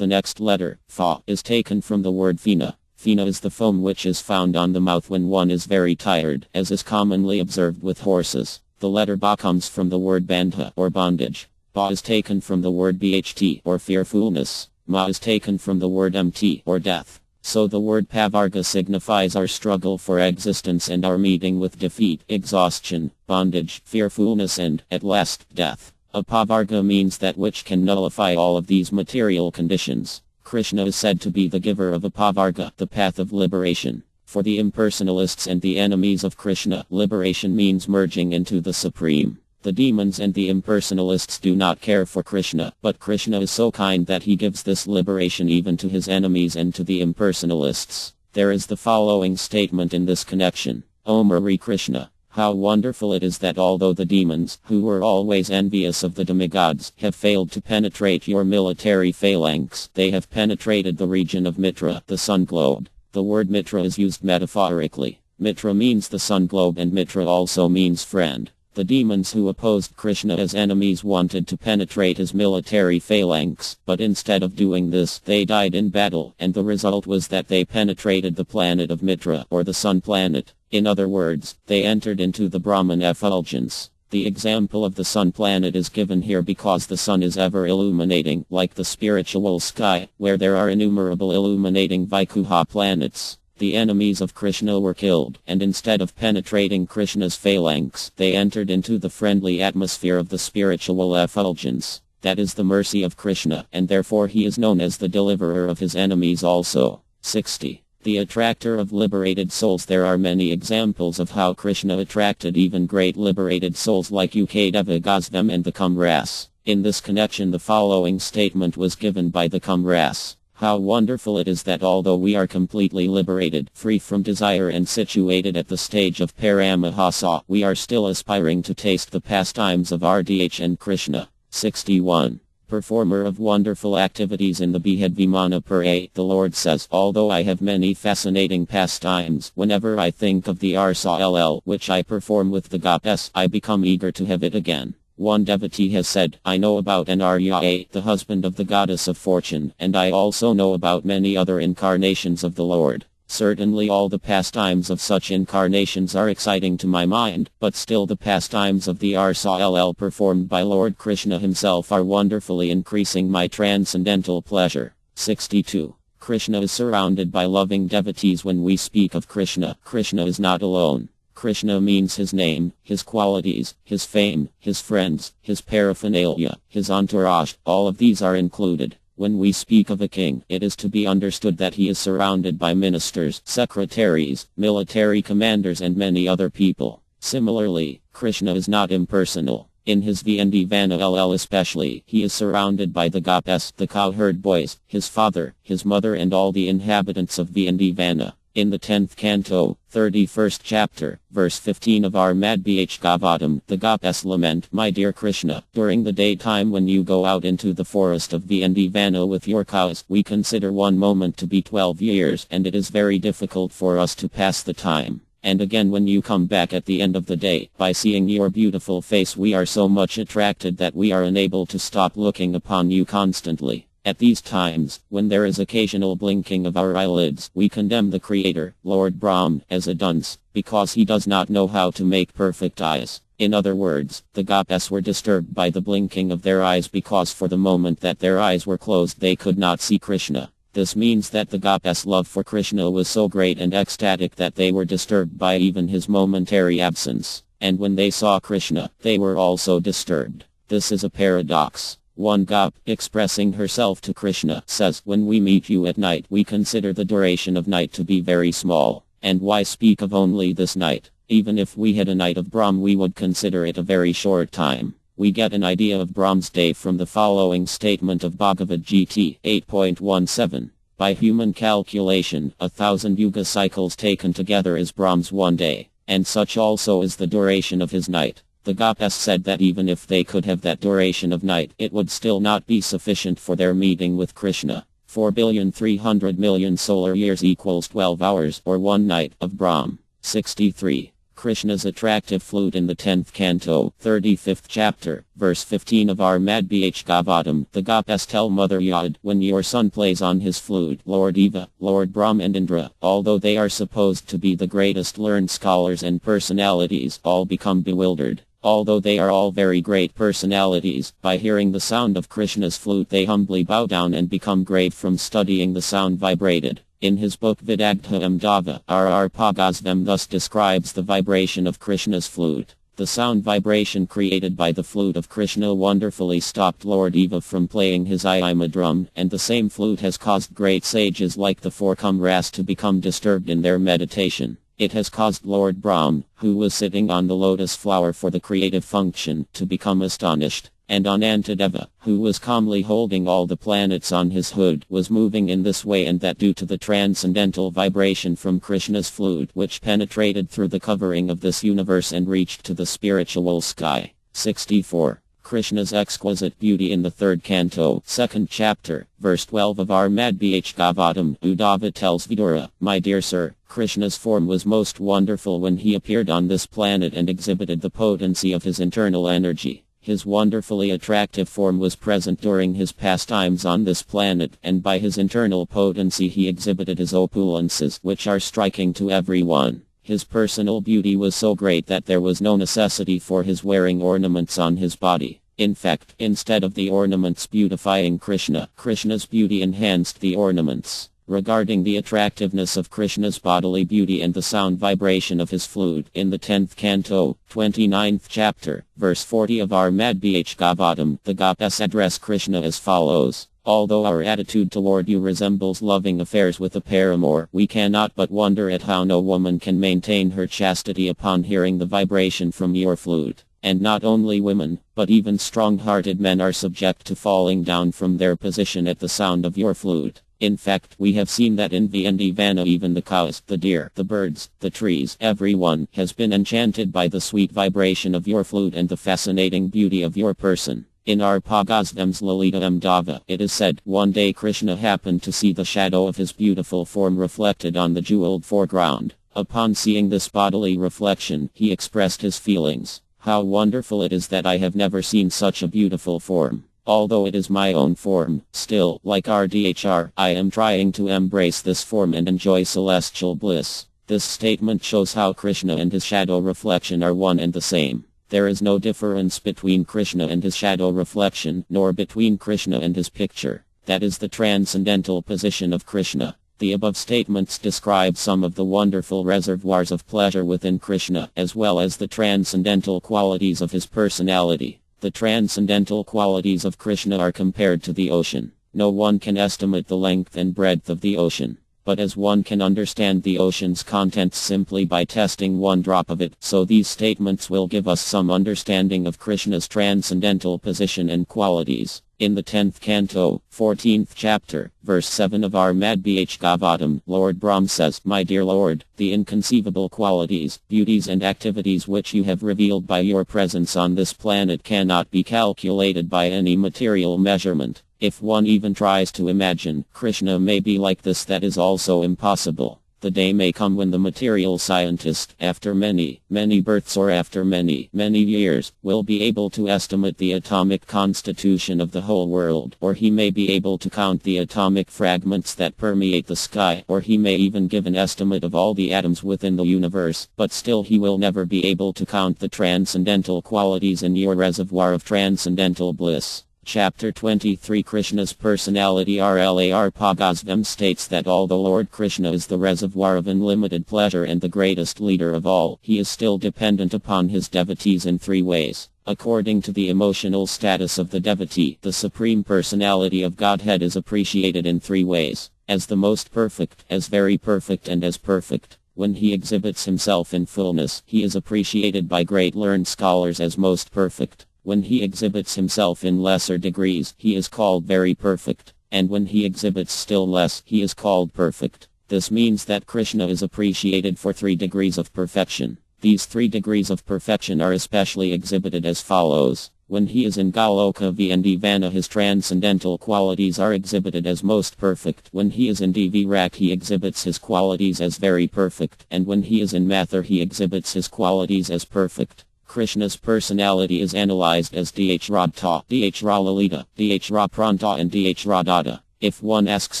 The next letter, Fa, is taken from the word Fina. Fina is the foam which is found on the mouth when one is very tired, as is commonly observed with horses. The letter Ba comes from the word Bandha, or bondage. Ba is taken from the word Bht, or fearfulness. Ma is taken from the word Mt, or death. So the word Pavarga signifies our struggle for existence and our meeting with defeat, exhaustion, bondage, fearfulness and, at last, death. Apavarga means that which can nullify all of these material conditions. Krishna is said to be the giver of Apavarga, the path of liberation. For the impersonalists and the enemies of Krishna, liberation means merging into the Supreme. The demons and the impersonalists do not care for Krishna, but Krishna is so kind that he gives this liberation even to his enemies and to the impersonalists. There is the following statement in this connection. Om Hare Krishna. How wonderful it is that although the demons, who were always envious of the demigods, have failed to penetrate your military phalanx, they have penetrated the region of Mitra, the sun globe. The word Mitra is used metaphorically. Mitra means the sun globe and Mitra also means friend. The demons who opposed Krishna as enemies wanted to penetrate his military phalanx, but instead of doing this, they died in battle, and the result was that they penetrated the planet of Mitra, or the sun planet. In other words, they entered into the Brahman effulgence. The example of the sun planet is given here because the sun is ever illuminating, like the spiritual sky, where there are innumerable illuminating Vaikuha planets. The enemies of Krishna were killed, and instead of penetrating Krishna's phalanx, they entered into the friendly atmosphere of the spiritual effulgence. That is the mercy of Krishna, and therefore he is known as the deliverer of his enemies also. 60. The attractor of liberated souls. There are many examples of how Krishna attracted even great liberated souls like Ukadeva Gosvam and the Kumras. In this connection the following statement was given by the Kumras. How wonderful it is that although we are completely liberated, free from desire and situated at the stage of Paramahasa, we are still aspiring to taste the pastimes of RDH and Krishna. 61. Performer of wonderful activities in the Behead Vimana Parade, the Lord says, although I have many fascinating pastimes, whenever I think of the Arsa LL which I perform with the goddess, I become eager to have it again. One devotee has said, I know about Anarya, the husband of the goddess of fortune, and I also know about many other incarnations of the Lord. Certainly all the pastimes of such incarnations are exciting to my mind, but still the pastimes of the Arsa LL performed by Lord Krishna himself are wonderfully increasing my transcendental pleasure. 62. Krishna is surrounded by loving devotees. When we speak of Krishna, Krishna is not alone. Krishna means his name, his qualities, his fame, his friends, his paraphernalia, his entourage, all of these are included. When we speak of a king, it is to be understood that he is surrounded by ministers, secretaries, military commanders and many other people. Similarly, Krishna is not impersonal. In his Vana LL especially, he is surrounded by the goddess, the cowherd boys, his father, his mother and all the inhabitants of Vana. In the 10th canto, 31st chapter, verse 15 of our Madhbh Gavatam, the goddess lament, My dear Krishna, during the daytime when you go out into the forest of Vana with your cows, we consider one moment to be 12 years, and it is very difficult for us to pass the time. And again when you come back at the end of the day, by seeing your beautiful face we are so much attracted that we are unable to stop looking upon you constantly. At these times, when there is occasional blinking of our eyelids, we condemn the Creator, Lord Brahm, as a dunce, because he does not know how to make perfect eyes. In other words, the goddess were disturbed by the blinking of their eyes because for the moment that their eyes were closed they could not see Krishna. This means that the goddess' love for Krishna was so great and ecstatic that they were disturbed by even his momentary absence. And when they saw Krishna, they were also disturbed. This is a paradox. One gop, expressing herself to Krishna, says, When we meet you at night we consider the duration of night to be very small. And why speak of only this night? Even if we had a night of Brahm we would consider it a very short time. We get an idea of Brahm's day from the following statement of Bhagavad Gita 8.17. By human calculation, 1,000 yuga cycles taken together is Brahm's one day, and such also is the duration of his night. The goddess said that even if they could have that duration of night, it would still not be sufficient for their meeting with Krishna. 4,300,000,000 solar years equals 12 hours, or one night, of Brahm. 63. Krishna's attractive flute in the 10th canto, 35th chapter, verse 15 of our Madhbh Gavatam. The gopas tell Mother Yad, when your son plays on his flute, Lord Eva, Lord Brahm and Indra, although they are supposed to be the greatest learned scholars and personalities, all become bewildered. Although they are all very great personalities, by hearing the sound of Krishna's flute they humbly bow down and become grave from studying the sound vibrated. In his book Vidagdha Amdava, R.R. Pagazvam thus describes the vibration of Krishna's flute. The sound vibration created by the flute of Krishna wonderfully stopped Lord Eva from playing his Ima drum, and the same flute has caused great sages like the four Kumras to become disturbed in their meditation. It has caused Lord Brahm, who was sitting on the lotus flower for the creative function, to become astonished, and Anantadeva, who was calmly holding all the planets on his hood, was moving in this way, and that due to the transcendental vibration from Krishna's flute which penetrated through the covering of this universe and reached to the spiritual sky. 64. Krishna's exquisite beauty in the 3rd canto, 2nd chapter, verse 12 of our Madhbh Gavatam. Uddhava tells Vidura, my dear sir, Krishna's form was most wonderful when he appeared on this planet and exhibited the potency of his internal energy. His wonderfully attractive form was present during his pastimes on this planet, and by his internal potency he exhibited his opulences, which are striking to everyone. His personal beauty was so great that there was no necessity for his wearing ornaments on his body. In fact, instead of the ornaments beautifying Krishna, Krishna's beauty enhanced the ornaments. Regarding the attractiveness of Krishna's bodily beauty and the sound vibration of his flute, in the 10th canto, 29th chapter, verse 40 of our Madhbh Gavatam, the gopas address Krishna as follows. Although our attitude toward you resembles loving affairs with a paramour, we cannot but wonder at how no woman can maintain her chastity upon hearing the vibration from your flute. And not only women, but even strong-hearted men are subject to falling down from their position at the sound of your flute. In fact, we have seen that in Vana even the cows, the deer, the birds, the trees, everyone has been enchanted by the sweet vibration of your flute and the fascinating beauty of your person. In our Pagazvam's Lalita Amdava, it is said, one day Krishna happened to see the shadow of his beautiful form reflected on the jeweled foreground. Upon seeing this bodily reflection, he expressed his feelings. How wonderful it is that I have never seen such a beautiful form. Although it is my own form, still, like RDHR, I am trying to embrace this form and enjoy celestial bliss. This statement shows how Krishna and his shadow reflection are one and the same. There is no difference between Krishna and his shadow reflection, nor between Krishna and his picture. That is the transcendental position of Krishna. The above statements describe some of the wonderful reservoirs of pleasure within Krishna, as well as the transcendental qualities of his personality. The transcendental qualities of Krishna are compared to the ocean. No one can estimate the length and breadth of the ocean. But as one can understand the ocean's contents simply by testing one drop of it, so these statements will give us some understanding of Krishna's transcendental position and qualities. In the 10th canto, 14th chapter, verse 7 of our Madhbh Gavatam, Lord Brahm says, my dear Lord, the inconceivable qualities, beauties and activities which you have revealed by your presence on this planet cannot be calculated by any material measurement. If one even tries to imagine, Krishna may be like this, that is also impossible. The day may come when the material scientist, after many, many births or after many, many years, will be able to estimate the atomic constitution of the whole world, or he may be able to count the atomic fragments that permeate the sky, or he may even give an estimate of all the atoms within the universe, but still he will never be able to count the transcendental qualities in your reservoir of transcendental bliss. Chapter 23 Krishna's personality. RLAR Pagazvam states that although Lord Krishna is the reservoir of unlimited pleasure and the greatest leader of all, he is still dependent upon his devotees in three ways. According to the emotional status of the devotee, the Supreme Personality of Godhead is appreciated in three ways: as the most perfect, as very perfect, and as perfect. When he exhibits himself in fullness, he is appreciated by great learned scholars as most perfect. When he exhibits himself in lesser degrees, he is called very perfect, and when he exhibits still less, he is called perfect. This means that Krishna is appreciated for 3 degrees of perfection. These 3 degrees of perfection are especially exhibited as follows. When he is in Galoka Vana his transcendental qualities are exhibited as most perfect. When he is in Dvirak he exhibits his qualities as very perfect. And when he is in Mathur he exhibits his qualities as perfect. Krishna's personality is analyzed as Dhradta, Dhralalita, Dhrapranta and Dhradada. If one asks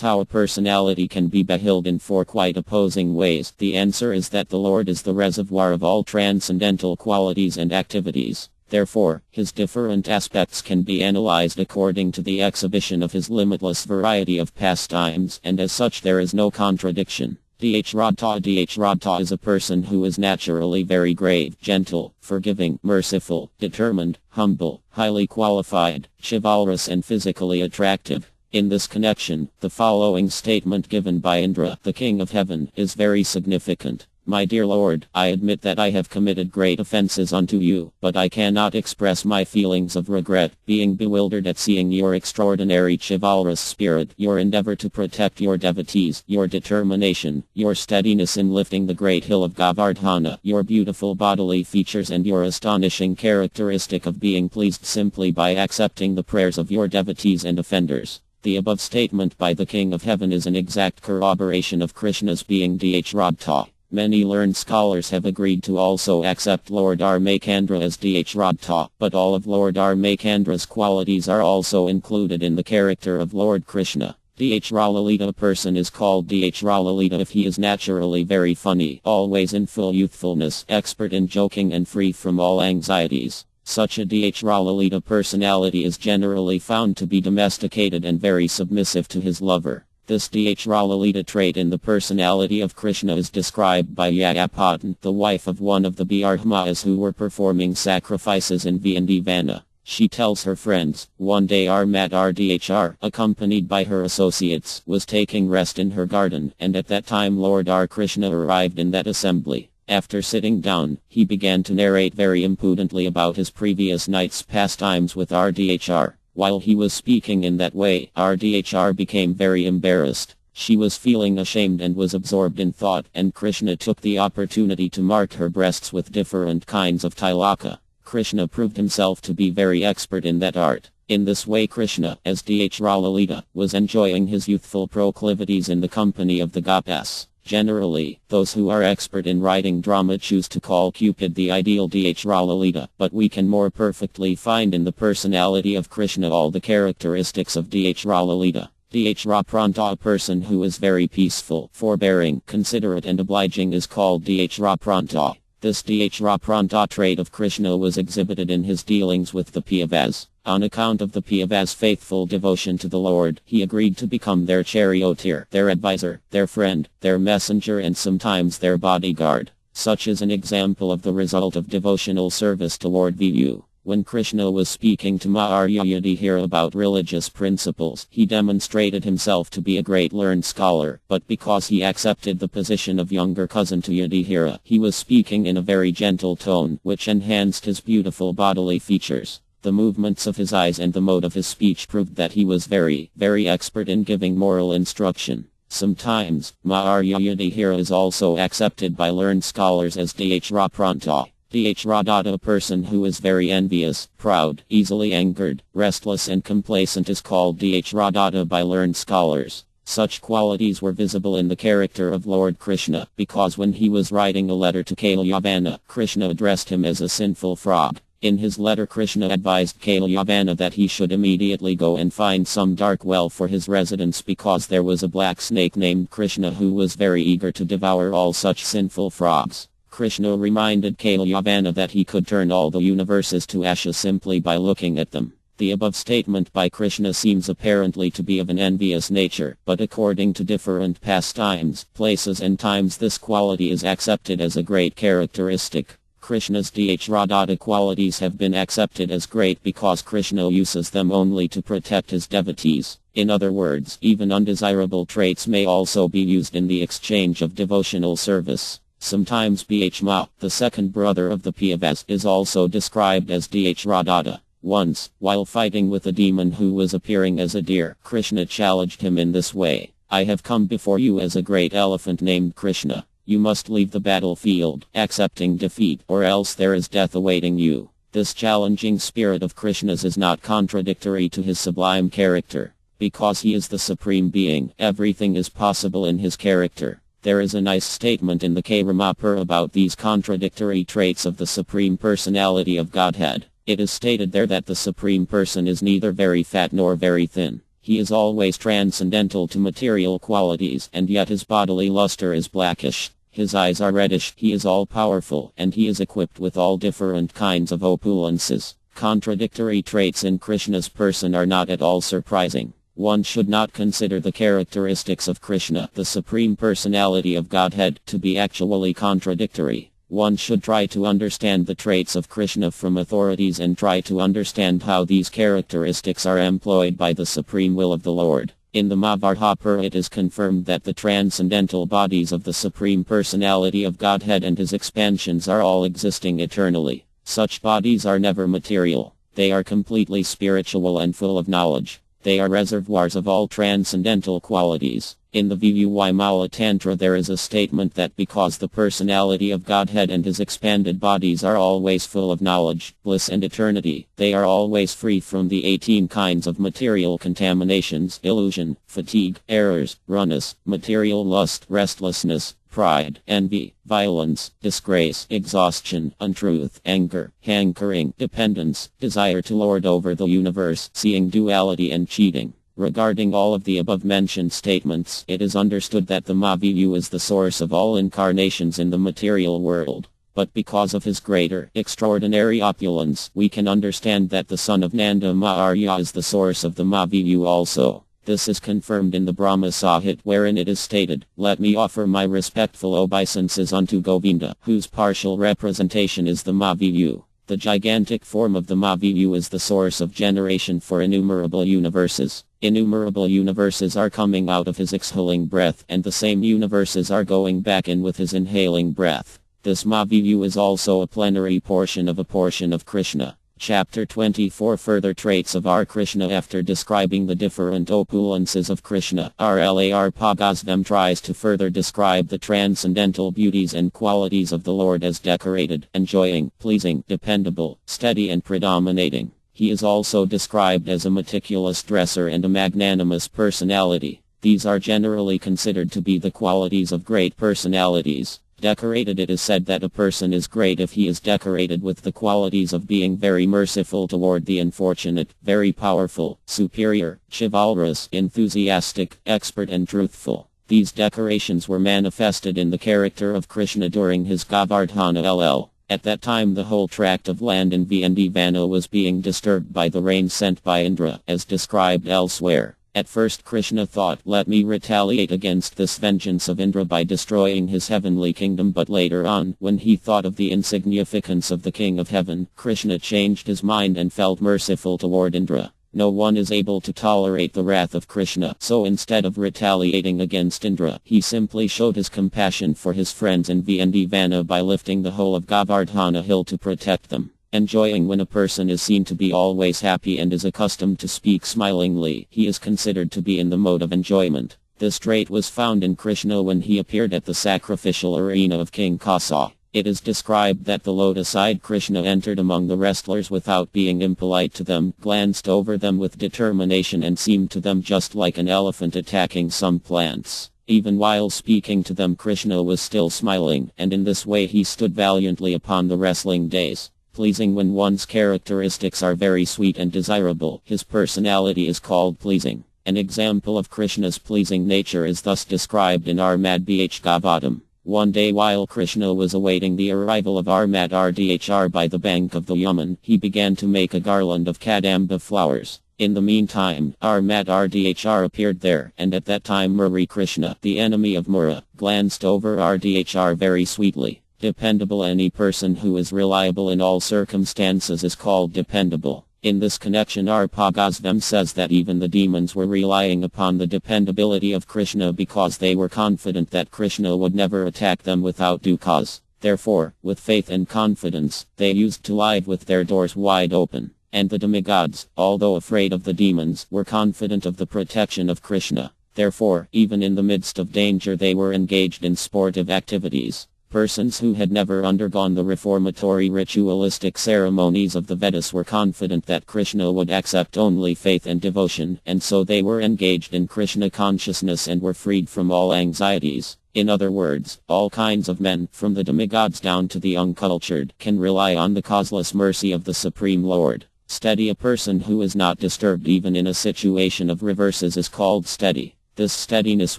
how a personality can be beheld in four quite opposing ways, the answer is that the Lord is the reservoir of all transcendental qualities and activities. Therefore, his different aspects can be analyzed according to the exhibition of his limitless variety of pastimes, and as such there is no contradiction. Dhradta is a person who is naturally very grave, gentle, forgiving, merciful, determined, humble, highly qualified, chivalrous and physically attractive. In this connection, the following statement given by Indra, the king of heaven, is very significant. My dear Lord, I admit that I have committed great offenses unto you, but I cannot express my feelings of regret, being bewildered at seeing your extraordinary chivalrous spirit, your endeavor to protect your devotees, your determination, your steadiness in lifting the great hill of Govardhana, your beautiful bodily features and your astonishing characteristic of being pleased simply by accepting the prayers of your devotees and offenders. The above statement by the King of Heaven is an exact corroboration of Krishna's being Dhradta. Many learned scholars have agreed to also accept Lord Armakandra as Dhradta, but all of Lord Armakandra's qualities are also included in the character of Lord Krishna. Dhralalita person is called Dhralalita if he is naturally very funny, always in full youthfulness, expert in joking and free from all anxieties. Such a Dhralalita personality is generally found to be domesticated and very submissive to his lover. This Dhralalita trait in the personality of Krishna is described by Yayapatan, the wife of one of the Brahmas who were performing sacrifices in Vana. She tells her friends, one day Rdhr, accompanied by her associates, was taking rest in her garden, and at that time Lord R. Krishna arrived in that assembly. After sitting down, he began to narrate very impudently about his previous night's pastimes with Rdhr. While he was speaking in that way, Rdhr became very embarrassed. She was feeling ashamed and was absorbed in thought, and Krishna took the opportunity to mark her breasts with different kinds of tilaka. Krishna proved himself to be very expert in that art. In this way Krishna, as Dhralalita, was enjoying his youthful proclivities in the company of the gopas. Generally, those who are expert in writing drama choose to call Cupid the ideal Dhralalita, but we can more perfectly find in the personality of Krishna all the characteristics of Dhralalita. Dhrapranta, a person who is very peaceful, forbearing, considerate and obliging is called Dhrapranta. This Dhrapranta trait of Krishna was exhibited in his dealings with the Pandavas. On account of the Pandavas' faithful devotion to the Lord, he agreed to become their charioteer, their advisor, their friend, their messenger and sometimes their bodyguard. Such is an example of the result of devotional service toward Vivu. When Krishna was speaking to Maharya Yudhishthira about religious principles, he demonstrated himself to be a great learned scholar, but because he accepted the position of younger cousin to Yudhishthira, he was speaking in a very gentle tone, which enhanced his beautiful bodily features. The movements of his eyes and the mode of his speech proved that he was very, very expert in giving moral instruction. Sometimes, Maharya Yudhishthira is also accepted by learned scholars as Dhrapranta. Dhradada, a person who is very envious, proud, easily angered, restless and complacent is called Dhradada by learned scholars. Such qualities were visible in the character of Lord Krishna, because when he was writing a letter to Kalyavana, Krishna addressed him as a sinful frog. In his letter Krishna advised Kalyavana that he should immediately go and find some dark well for his residence because there was a black snake named Krishna who was very eager to devour all such sinful frogs. Krishna reminded Kalyavana that he could turn all the universes to ashes simply by looking at them. The above statement by Krishna seems apparently to be of an envious nature, but according to different pastimes, places and times this quality is accepted as a great characteristic. Krishna's Dhradada qualities have been accepted as great because Krishna uses them only to protect his devotees. In other words, even undesirable traits may also be used in the exchange of devotional service. Sometimes Bhishma, the second brother of the Pandavas, is also described as Dhradada. Once, while fighting with a demon who was appearing as a deer, Krishna challenged him in this way. I have come before you as a great elephant named Krishna. You must leave the battlefield, accepting defeat, or else there is death awaiting you. This challenging spirit of Krishna's is not contradictory to his sublime character. Because he is the Supreme Being, everything is possible in his character. There is a nice statement in the Kairamapur about these contradictory traits of the Supreme Personality of Godhead. It is stated there that the Supreme Person is neither very fat nor very thin. He is always transcendental to material qualities, and yet his bodily luster is blackish. His eyes are reddish, he is all-powerful, and he is equipped with all different kinds of opulences. Contradictory traits in Krishna's person are not at all surprising. One should not consider the characteristics of Krishna, the Supreme Personality of Godhead, to be actually contradictory. One should try to understand the traits of Krishna from authorities and try to understand how these characteristics are employed by the supreme will of the Lord. In the Mahabharata it is confirmed that the transcendental bodies of the Supreme Personality of Godhead and his expansions are all existing eternally. Such bodies are never material. They are completely spiritual and full of knowledge. They are reservoirs of all transcendental qualities. In the Vayumala Tantra there is a statement that because the personality of Godhead and his expanded bodies are always full of knowledge, bliss and eternity, they are always free from the 18 kinds of material contaminations, illusion, fatigue, errors, runniness, material lust, restlessness, pride, envy, violence, disgrace, exhaustion, untruth, anger, hankering, dependence, desire to lord over the universe, seeing duality and cheating. Regarding all of the above-mentioned statements, it is understood that the Mahaviyu is the source of all incarnations in the material world. But because of his greater, extraordinary opulence, we can understand that the son of Nanda Maharya is the source of the Mahaviyu also. This is confirmed in the Brahma Sahit wherein it is stated, "Let me offer my respectful obeisances unto Govinda, whose partial representation is the Mahaviyu." The gigantic form of the Mahaviyu is the source of generation for innumerable universes. Innumerable universes are coming out of his exhaling breath, and the same universes are going back in with his inhaling breath. This Mahaviyu is also a plenary portion of Krishna. Chapter 24 Further traits of our Krishna. After describing the different opulences of Krishna, RLAR Pagasvam tries to further describe the transcendental beauties and qualities of the Lord as decorated, enjoying, pleasing, dependable, steady and predominating. He is also described as a meticulous dresser and a magnanimous personality. These are generally considered to be the qualities of great personalities. Decorated. It is said that a person is great if he is decorated with the qualities of being very merciful toward the unfortunate, very powerful, superior, chivalrous, enthusiastic, expert and truthful. These decorations were manifested in the character of Krishna during his Govardhana LL. At that time the whole tract of land in Vrindavan was being disturbed by the rain sent by Indra, as described elsewhere. At first Krishna thought, "Let me retaliate against this vengeance of Indra by destroying his heavenly kingdom," but later on, when he thought of the insignificance of the king of heaven, Krishna changed his mind and felt merciful toward Indra. No one is able to tolerate the wrath of Krishna, so instead of retaliating against Indra, he simply showed his compassion for his friends in Vrindavan by lifting the whole of Govardhana hill to protect them. Enjoying. When a person is seen to be always happy and is accustomed to speak smilingly, he is considered to be in the mode of enjoyment. This trait was found in Krishna when he appeared at the sacrificial arena of King Kasa. It is described that the lotus-eyed Krishna entered among the wrestlers without being impolite to them, glanced over them with determination and seemed to them just like an elephant attacking some plants. Even while speaking to them Krishna was still smiling, and in this way he stood valiantly upon the wrestling days. Pleasing. When one's characteristics are very sweet and desirable, his personality is called pleasing. An example of Krishna's pleasing nature is thus described in Armad Bhagavatam. One day while Krishna was awaiting the arrival of Armad Rdhr by the bank of the Yaman, he began to make a garland of kadamba flowers. In the meantime, Armad Rdhr appeared there, and at that time Murari Krishna, the enemy of Mura, glanced over Rdhr very sweetly. Dependable. Any person who is reliable in all circumstances is called dependable. In this connection R. Pagasvam says that even the demons were relying upon the dependability of Krishna because they were confident that Krishna would never attack them without due cause. Therefore, with faith and confidence, they used to live with their doors wide open. And the demigods, although afraid of the demons, were confident of the protection of Krishna. Therefore, even in the midst of danger they were engaged in sportive activities. Persons who had never undergone the reformatory ritualistic ceremonies of the Vedas were confident that Krishna would accept only faith and devotion, and so they were engaged in Krishna consciousness and were freed from all anxieties. In other words, all kinds of men, from the demigods down to the uncultured, can rely on the causeless mercy of the Supreme Lord. Steady. A person who is not disturbed even in a situation of reverses is called steady. This steadiness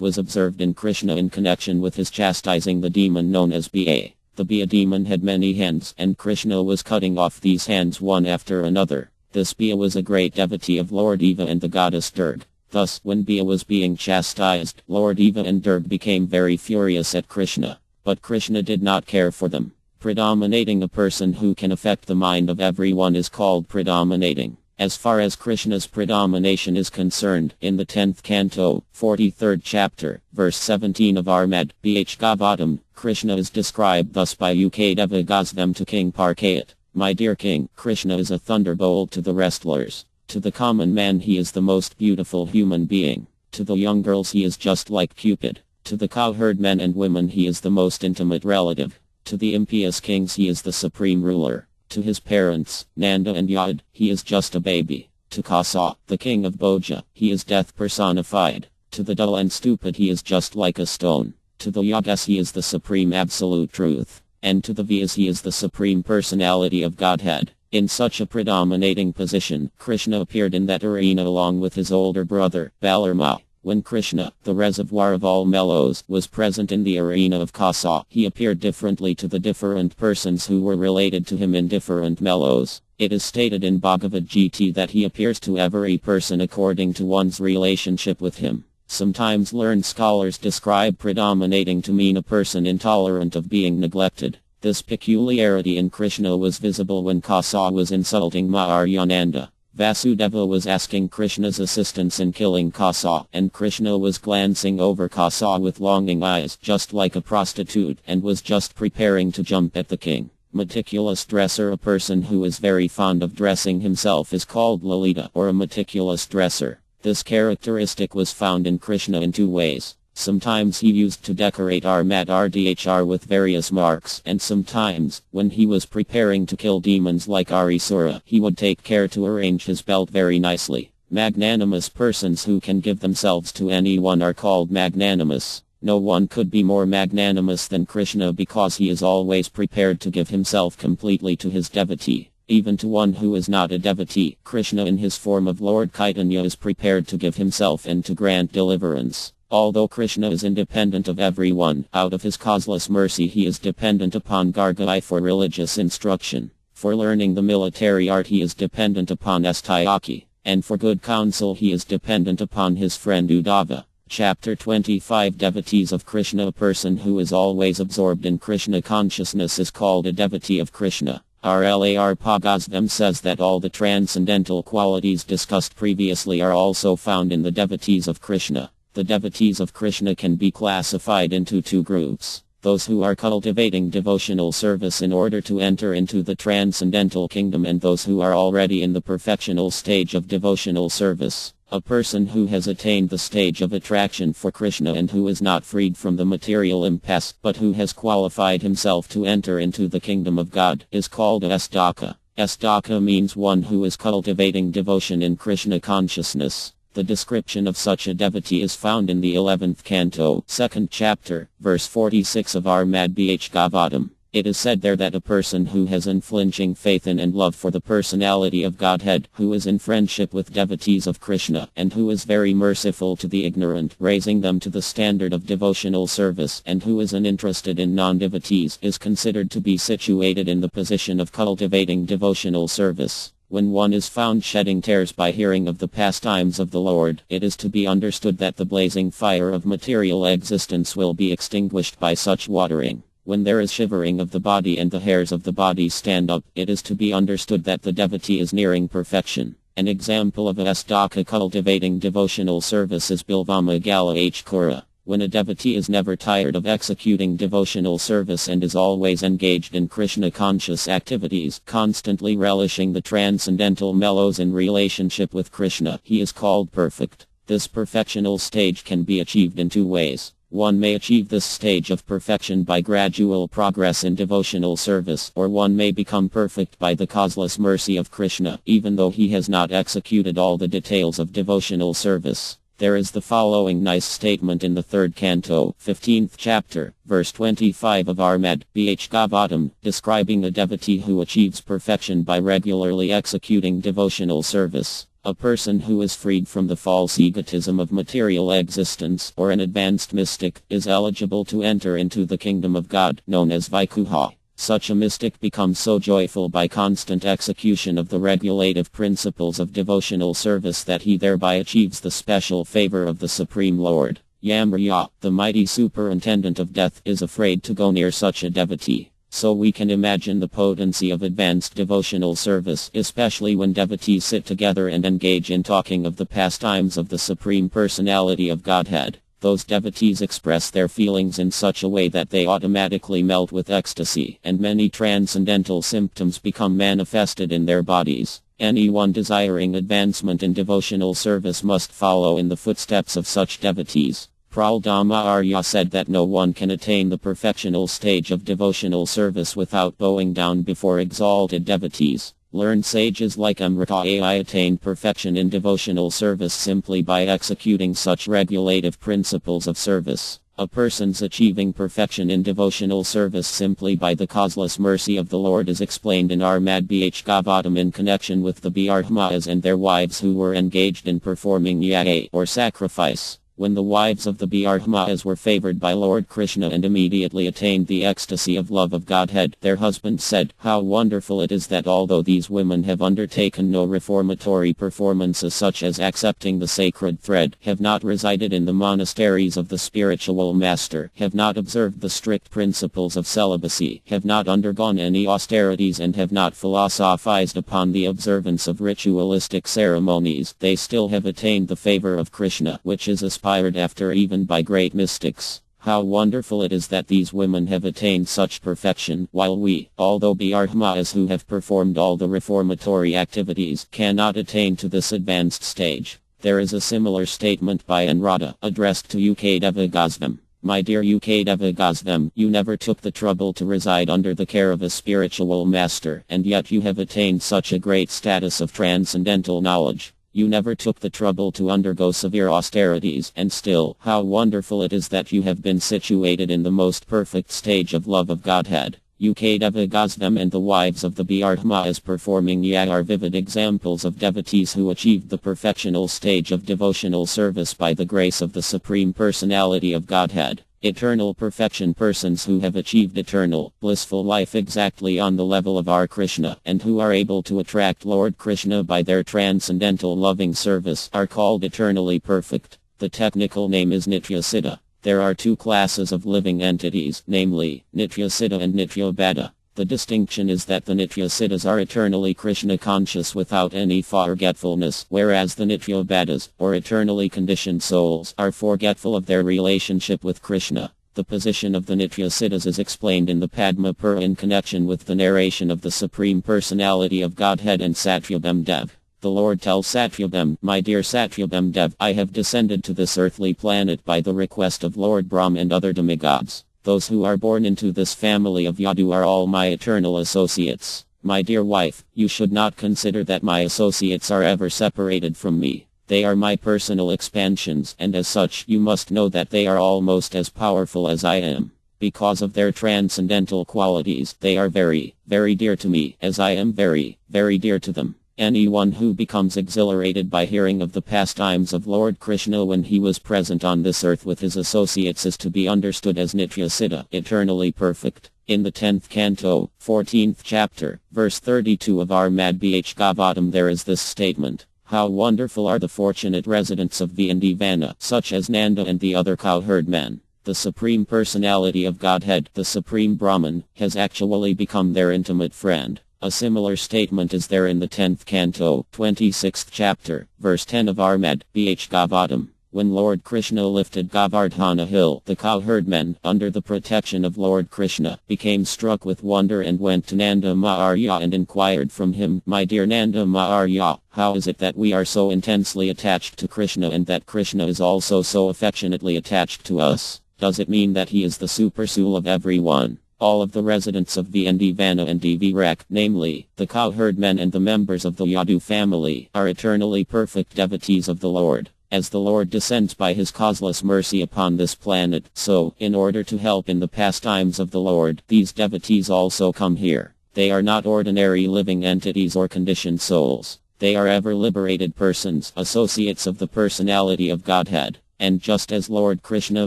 was observed in Krishna in connection with his chastising the demon known as Bha. The Bha demon had many hands, and Krishna was cutting off these hands one after another. This Bha was a great devotee of Lord Eva and the goddess Durga. Thus, when Bha was being chastised, Lord Eva and Durga became very furious at Krishna. But Krishna did not care for them. Predominating. A person who can affect the mind of everyone is called predominating. As far as Krishna's predomination is concerned, in the 10th canto, 43rd chapter, verse 17 of Armad, Bhagavatam, Krishna is described thus by Ukadeva Gosvam to King Parkayat. My dear king, Krishna is a thunderbolt to the wrestlers. To the common man he is the most beautiful human being. To the young girls he is just like Cupid. To the cowherd men and women he is the most intimate relative. To the impious kings he is the supreme ruler. To his parents, Nanda and Yad, he is just a baby. To Kasa, the king of Bhoja, he is death personified. To the dull and stupid he is just like a stone. To the Yagas he is the supreme absolute truth. And to the Vyas he is the supreme personality of Godhead. In such a predominating position, Krishna appeared in that arena along with his older brother, Balarama. When Krishna, the reservoir of all mellows, was present in the arena of Kasa, he appeared differently to the different persons who were related to him in different mellows. It is stated in Bhagavad Gita that he appears to every person according to one's relationship with him. Sometimes learned scholars describe predominating to mean a person intolerant of being neglected. This peculiarity in Krishna was visible when Kasa was insulting Maharyananda. Vasudeva was asking Krishna's assistance in killing Kasa, and Krishna was glancing over Kasa with longing eyes, just like a prostitute, and was just preparing to jump at the king. Meticulous dresser. A person who is very fond of dressing himself is called Lalita, or a meticulous dresser. This characteristic was found in Krishna in two ways. Sometimes he used to decorate Armat Rdhr with various marks, and sometimes, when he was preparing to kill demons like Arisura, he would take care to arrange his belt very nicely. Magnanimous persons who can give themselves to anyone are called magnanimous. No one could be more magnanimous than Krishna because he is always prepared to give himself completely to his devotee. Even to one who is not a devotee, Krishna in his form of Lord Chaitanya is prepared to give himself and to grant deliverance. Although Krishna is independent of everyone, out of his causeless mercy he is dependent upon Gargai for religious instruction. For learning the military art he is dependent upon Astayaki. And for good counsel he is dependent upon his friend Uddhava. Chapter 25 Devotees of Krishna. A person who is always absorbed in Krishna consciousness is called a devotee of Krishna. RLAR Pagazvam says that all the transcendental qualities discussed previously are also found in the devotees of Krishna. The devotees of Krishna can be classified into two groups. Those who are cultivating devotional service in order to enter into the transcendental kingdom, and those who are already in the perfectional stage of devotional service. A person who has attained the stage of attraction for Krishna and who is not freed from the material impasse, but who has qualified himself to enter into the kingdom of God, is called a Astaka. Astaka means one who is cultivating devotion in Krishna consciousness. The description of such a devotee is found in the 11th canto, 2nd chapter, verse 46 of Armad Bhagavatam. It is said there that a person who has unflinching faith in and love for the personality of Godhead, who is in friendship with devotees of Krishna, and who is very merciful to the ignorant, raising them to the standard of devotional service, and who is uninterested in non-devotees, is considered to be situated in the position of cultivating devotional service. When one is found shedding tears by hearing of the pastimes of the Lord, it is to be understood that the blazing fire of material existence will be extinguished by such watering. When there is shivering of the body and the hairs of the body stand up, it is to be understood that the devotee is nearing perfection. An example of a Astaka cultivating devotional service is Bilvama Gala H. Kura. When a devotee is never tired of executing devotional service and is always engaged in Krishna-conscious activities, constantly relishing the transcendental mellows in relationship with Krishna, he is called perfect. This perfectional stage can be achieved in two ways. One may achieve this stage of perfection by gradual progress in devotional service, or one may become perfect by the causeless mercy of Krishna, even though he has not executed all the details of devotional service. There is the following nice statement in the 3rd canto, 15th chapter, verse 25 of Armad, Bh Gavatam, describing a devotee who achieves perfection by regularly executing devotional service. A person who is freed from the false egotism of material existence, or an advanced mystic, is eligible to enter into the kingdom of God, known as Vaikuha. Such a mystic becomes so joyful by constant execution of the regulative principles of devotional service that he thereby achieves the special favor of the Supreme Lord. Yamraya, the mighty superintendent of death, is afraid to go near such a devotee. So we can imagine the potency of advanced devotional service, especially when devotees sit together and engage in talking of the pastimes of the Supreme Personality of Godhead. Those devotees express their feelings in such a way that they automatically melt with ecstasy, and many transcendental symptoms become manifested in their bodies. Anyone desiring advancement in devotional service must follow in the footsteps of such devotees. Praldama Arya said that no one can attain the perfectional stage of devotional service without bowing down before exalted devotees. Learned sages like Amrita Ai attained perfection in devotional service simply by executing such regulative principles of service. A person's achieving perfection in devotional service simply by the causeless mercy of the Lord is explained in Armad Bh Gavatam in connection with the Brahmas and their wives who were engaged in performing yaga, or sacrifice. When the wives of the Brahmas were favored by Lord Krishna and immediately attained the ecstasy of love of Godhead, their husbands said, "How wonderful it is that although these women have undertaken no reformatory performances such as accepting the sacred thread, have not resided in the monasteries of the spiritual master, have not observed the strict principles of celibacy, have not undergone any austerities and have not philosophized upon the observance of ritualistic ceremonies, they still have attained the favor of Krishna, which is aspired after even by great mystics. How wonderful it is that these women have attained such perfection, while we, although Brahmas who have performed all the reformatory activities, cannot attain to this advanced stage." There is a similar statement by Anuradha, addressed to Ukdeva Gosvam. "My dear Ukdeva Gosvam, you never took the trouble to reside under the care of a spiritual master, and yet you have attained such a great status of transcendental knowledge. You never took the trouble to undergo severe austerities, and still, how wonderful it is that you have been situated in the most perfect stage of love of Godhead." Ukdeva Gosvam and the wives of the Brahmas performing yaga are vivid examples of devotees who achieved the perfectional stage of devotional service by the grace of the Supreme Personality of Godhead. Eternal perfection persons who have achieved eternal, blissful life exactly on the level of our Krishna, and who are able to attract Lord Krishna by their transcendental loving service, are called eternally perfect. The technical name is Nityasiddha. There are two classes of living entities, namely, Nityasiddha and Nityabada. The distinction is that the Nityasiddhas are eternally Krishna conscious without any forgetfulness, whereas the Nityabadas, or eternally conditioned souls, are forgetful of their relationship with Krishna. The position of the Nityasiddhas is explained in the Padma Pura in connection with the narration of the Supreme Personality of Godhead and Satyabam Dev. The Lord tells Satyabam, "My dear Satyabam Dev, I have descended to this earthly planet by the request of Lord Brahm and other demigods. Those who are born into this family of Yadu are all my eternal associates. My dear wife, you should not consider that my associates are ever separated from me. They are my personal expansions, and as such you must know that they are almost as powerful as I am. Because of their transcendental qualities, they are very, very dear to me, as I am very, very dear to them." Anyone who becomes exhilarated by hearing of the pastimes of Lord Krishna when he was present on this earth with his associates is to be understood as Nityasiddha, eternally perfect. In the 10th canto, 14th chapter, verse 32 of Armad Bh Gavatam there is this statement, "How wonderful are the fortunate residents of Vindivana, such as Nanda and the other cowherd men. The Supreme Personality of Godhead, the Supreme Brahman, has actually become their intimate friend." A similar statement is there in the 10th canto, 26th chapter, verse 10 of Armad Bh Gavatam. When Lord Krishna lifted Govardhana hill, the cowherd men, under the protection of Lord Krishna, became struck with wonder and went to Nanda Maharya and inquired from him, "My dear Nanda Maharya, how is it that we are so intensely attached to Krishna and that Krishna is also so affectionately attached to us?" Does it mean that he is the super soul of everyone? All of the residents of VND Vana and DV namely, the cowherd men and the members of the Yadu family, are eternally perfect devotees of the Lord. As the Lord descends by his causeless mercy upon this planet, so, in order to help in the pastimes of the Lord, these devotees also come here. They are not ordinary living entities or conditioned souls. They are ever liberated persons, associates of the personality of Godhead. And just as Lord Krishna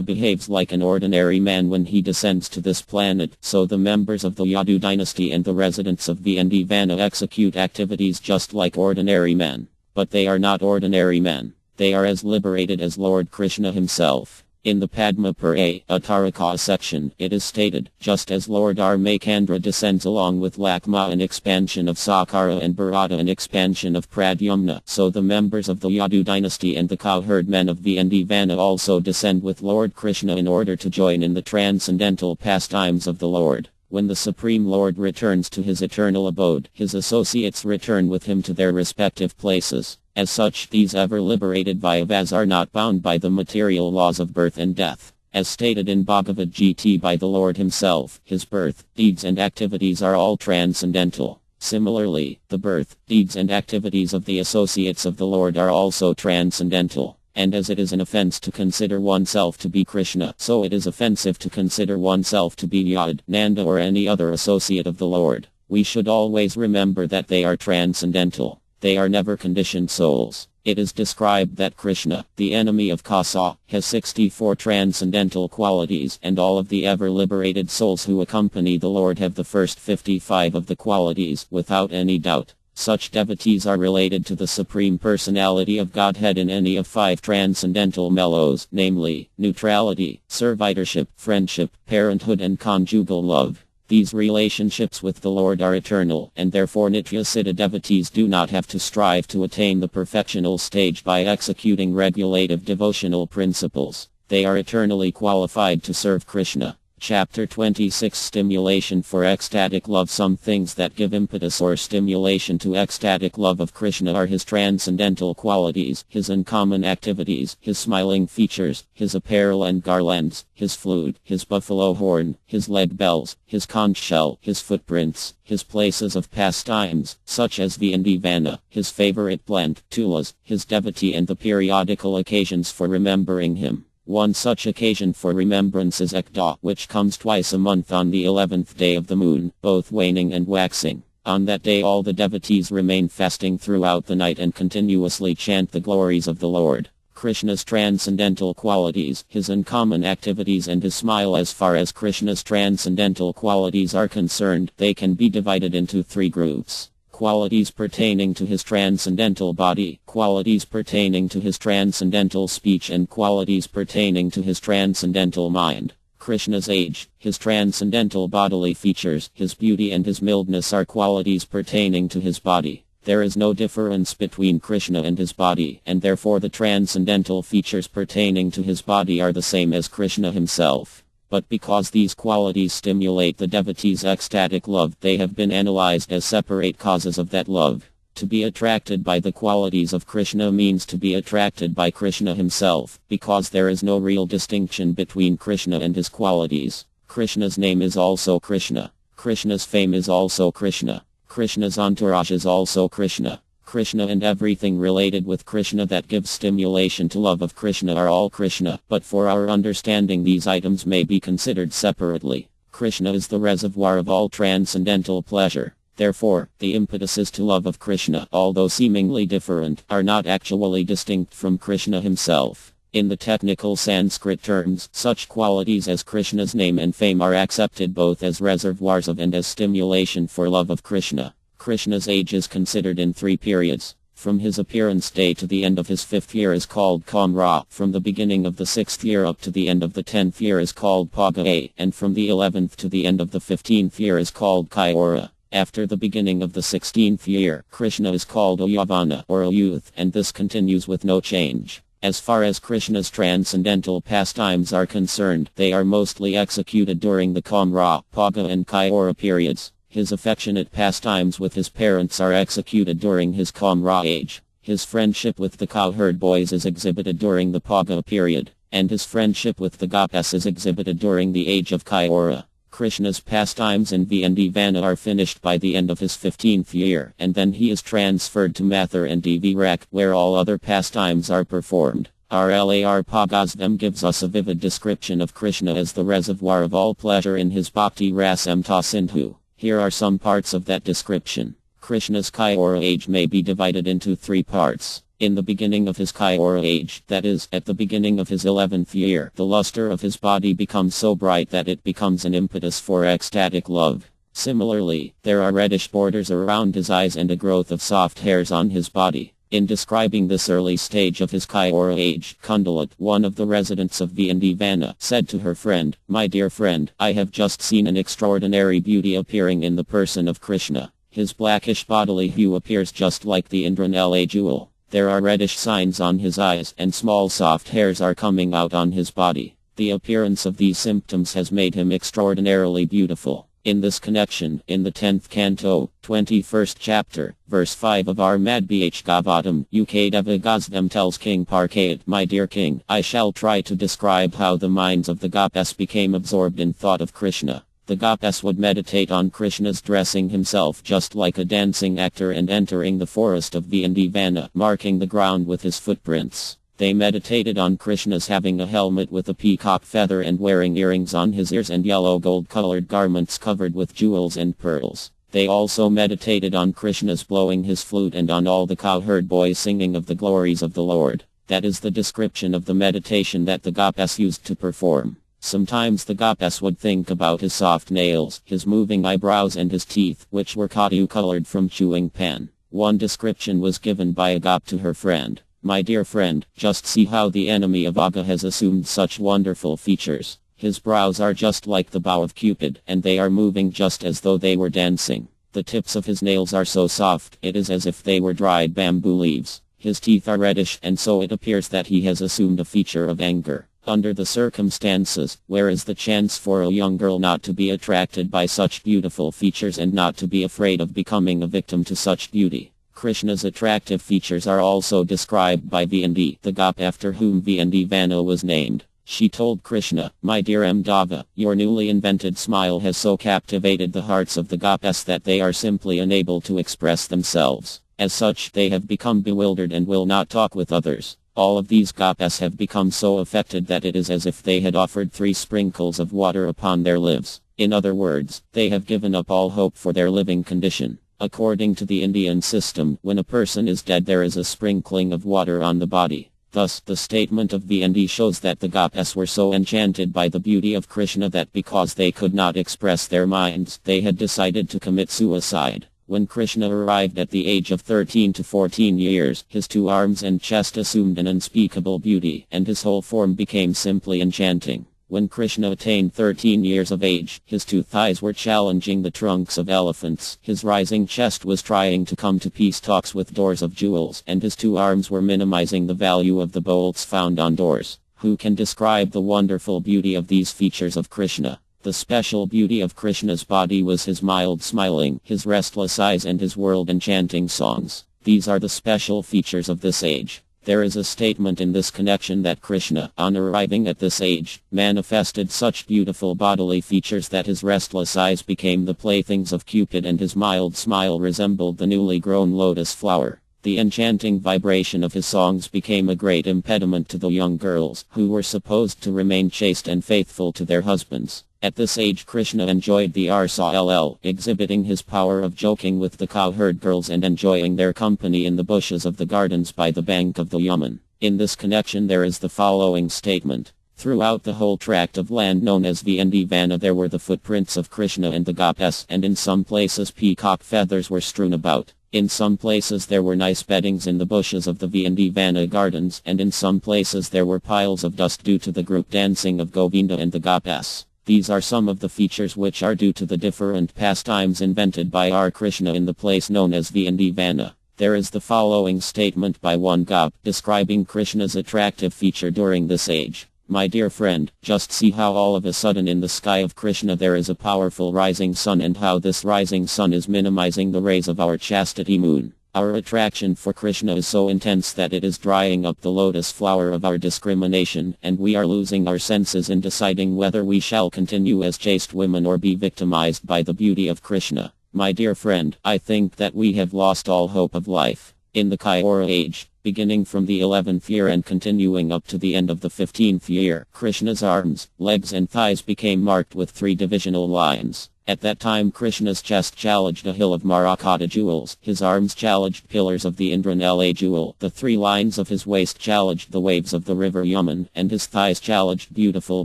behaves like an ordinary man when he descends to this planet, so the members of the Yadu dynasty and the residents of VND Vana execute activities just like ordinary men. But they are not ordinary men. They are as liberated as Lord Krishna himself. In the Padma Purana Attarika section, it is stated, just as Lord Armakandra descends along with Lakma an expansion of Sakara and Bharata an expansion of Pradyumna, so the members of the Yadu dynasty and the cowherd men of VND Vana also descend with Lord Krishna in order to join in the transcendental pastimes of the Lord. When the Supreme Lord returns to his eternal abode, his associates return with him to their respective places. As such, these ever-liberated Vaivas are not bound by the material laws of birth and death. As stated in Bhagavad Gita by the Lord himself, his birth, deeds and activities are all transcendental. Similarly, the birth, deeds and activities of the associates of the Lord are also transcendental. And as it is an offense to consider oneself to be Krishna, so it is offensive to consider oneself to be Yad, Nanda or any other associate of the Lord. We should always remember that they are transcendental. They are never conditioned souls. It is described that Krishna, the enemy of Kasa, has 64 transcendental qualities, and all of the ever-liberated souls who accompany the Lord have the first 55 of the qualities, without any doubt. Such devotees are related to the Supreme Personality of Godhead in any of 5 transcendental mellows, namely, neutrality, servitorship, friendship, parenthood and conjugal love. These relationships with the Lord are eternal, and therefore Nitya-Siddha devotees do not have to strive to attain the perfectional stage by executing regulative devotional principles. They are eternally qualified to serve Krishna. Chapter 26 Stimulation for Ecstatic Love. Some things that give impetus or stimulation to ecstatic love of Krishna are his transcendental qualities, his uncommon activities, his smiling features, his apparel and garlands, his flute, his buffalo horn, his leg bells, his conch shell, his footprints, his places of pastimes, such as VND Vana, his favorite plant, tulas, his devotee and the periodical occasions for remembering him. One such occasion for remembrance is Ekta, which comes twice a month on the 11th day of the moon, both waning and waxing. On that day all the devotees remain fasting throughout the night and continuously chant the glories of the Lord. Krishna's transcendental qualities, his uncommon activities and his smile. As far as Krishna's transcendental qualities are concerned, they can be divided into 3 groups. Qualities pertaining to his transcendental body, qualities pertaining to his transcendental speech and qualities pertaining to his transcendental mind. Krishna's age, his transcendental bodily features, his beauty and his mildness are qualities pertaining to his body. There is no difference between Krishna and his body, and therefore the transcendental features pertaining to his body are the same as Krishna himself. But because these qualities stimulate the devotee's ecstatic love, they have been analyzed as separate causes of that love. To be attracted by the qualities of Krishna means to be attracted by Krishna himself, because there is no real distinction between Krishna and his qualities. Krishna's name is also Krishna. Krishna's fame is also Krishna. Krishna's entourage is also Krishna. Krishna and everything related with Krishna that gives stimulation to love of Krishna are all Krishna, but for our understanding these items may be considered separately. Krishna is the reservoir of all transcendental pleasure. Therefore, the impetuses to love of Krishna, although seemingly different, are not actually distinct from Krishna himself. In the technical Sanskrit terms, such qualities as Krishna's name and fame are accepted both as reservoirs of and as stimulation for love of Krishna. Krishna's age is considered in 3 periods. From his appearance day to the end of his 5th year is called Kamra, from the beginning of the 6th year up to the end of the 10th year is called Paga, and from the 11th to the end of the 15th year is called Kayora. After the beginning of the 16th year, Krishna is called a Yavana, or a youth, and this continues with no change. As far as Krishna's transcendental pastimes are concerned, they are mostly executed during the Kamra, Paga and Kayora periods. His affectionate pastimes with his parents are executed during his Kamra age. His friendship with the cowherd boys is exhibited during the Paga period. and his friendship with the goddess is exhibited during the age of Kyora. Krishna's pastimes in Vana are finished by the end of his 15th year, and then he is transferred to Mathur and Dvirak, where all other pastimes are performed. RLAR Pagazvam gives us a vivid description of Krishna as the reservoir of all pleasure in his Bhakti Rasamta Sindhu. Here are some parts of that description. Krishna's Kyora age may be divided into 3 parts. In the beginning of his Kyora age, that is, at the beginning of his 11th year, the luster of his body becomes so bright that it becomes an impetus for ecstatic love. Similarly, there are reddish borders around his eyes and a growth of soft hairs on his body. In describing this early stage of his Kyora age, Kundalat, one of the residents of Vana, said to her friend, "My dear friend, I have just seen an extraordinary beauty appearing in the person of Krishna. His blackish bodily hue appears just like the Indranela jewel. There are reddish signs on his eyes, and small soft hairs are coming out on his body. The appearance of these symptoms has made him extraordinarily beautiful." In this connection, in the 10th canto, 21st chapter, verse 5 of our Madbh Gavatam, Ukadeva Gosvam tells King Parkayat, "My dear king, I shall try to describe how the minds of the goddess became absorbed in thought of Krishna. The goddess would meditate on Krishna's dressing himself just like a dancing actor and entering the forest of Vana, marking the ground with his footprints. They meditated on Krishna's having a helmet with a peacock feather and wearing earrings on his ears and yellow gold-colored garments covered with jewels and pearls. They also meditated on Krishna's blowing his flute and on all the cowherd boys singing of the glories of the Lord." That is the description of the meditation that the goddess used to perform. Sometimes the goddess would think about his soft nails, his moving eyebrows and his teeth, which were kadu-colored from chewing pan. One description was given by a god to her friend. "My dear friend, just see how the enemy of Aga has assumed such wonderful features. His brows are just like the bow of Cupid, and they are moving just as though they were dancing. The tips of his nails are so soft, it is as if they were dried bamboo leaves. His teeth are reddish, and so it appears that he has assumed a feature of anger. Under the circumstances, where is the chance for a young girl not to be attracted by such beautiful features and not to be afraid of becoming a victim to such beauty?" Krishna's attractive features are also described by Vandi, the god after whom Vana was named. She told Krishna, "My dear Amdava, your newly invented smile has so captivated the hearts of the goddess that they are simply unable to express themselves. As such, they have become bewildered and will not talk with others. All of these goddesses have become so affected that it is as if they had offered 3 sprinkles of water upon their lips. In other words, they have given up all hope for their living condition." According to the Indian system, when a person is dead there is a sprinkling of water on the body. Thus, the statement of Vandi shows that the goddesses were so enchanted by the beauty of Krishna that because they could not express their minds, they had decided to commit suicide. When Krishna arrived at the age of 13 to 14 years, his 2 arms and chest assumed an unspeakable beauty, and his whole form became simply enchanting. When Krishna attained 13 years of age, his 2 thighs were challenging the trunks of elephants, his rising chest was trying to come to peace talks with doors of jewels, and his 2 arms were minimizing the value of the bolts found on doors. Who can describe the wonderful beauty of these features of Krishna? The special beauty of Krishna's body was his mild smiling, his restless eyes and his world-enchanting songs. These are the special features of this age. There is a statement in this connection that Krishna, on arriving at this age, manifested such beautiful bodily features that his restless eyes became the playthings of Cupid and his mild smile resembled the newly grown lotus flower. The enchanting vibration of his songs became a great impediment to the young girls, who were supposed to remain chaste and faithful to their husbands. At this age Krishna enjoyed the RSL, exhibiting his power of joking with the cowherd girls and enjoying their company in the bushes of the gardens by the bank of the Yaman. In this connection there is the following statement. Throughout the whole tract of land known as Vana there were the footprints of Krishna and the goddess, and in some places peacock feathers were strewn about. In some places there were nice beddings in the bushes of the Vana gardens, and in some places there were piles of dust due to the group dancing of Govinda and the goddess. These are some of the features which are due to the different pastimes invented by our Krishna in the place known as Vana. There is the following statement by one god, describing Krishna's attractive feature during this age. My dear friend, just see how all of a sudden in the sky of Krishna there is a powerful rising sun and how this rising sun is minimizing the rays of our chastity moon. Our attraction for Krishna is so intense that it is drying up the lotus flower of our discrimination, and we are losing our senses in deciding whether we shall continue as chaste women or be victimized by the beauty of Krishna. My dear friend, I think that we have lost all hope of life. In the Kaura age, beginning from the 11th year and continuing up to the end of the 15th year, Krishna's arms, legs and thighs became marked with 3 divisional lines. At that time Krishna's chest challenged a hill of Marakata jewels, his arms challenged pillars of the Indranela jewel, the 3 lines of his waist challenged the waves of the river Yaman, and his thighs challenged beautiful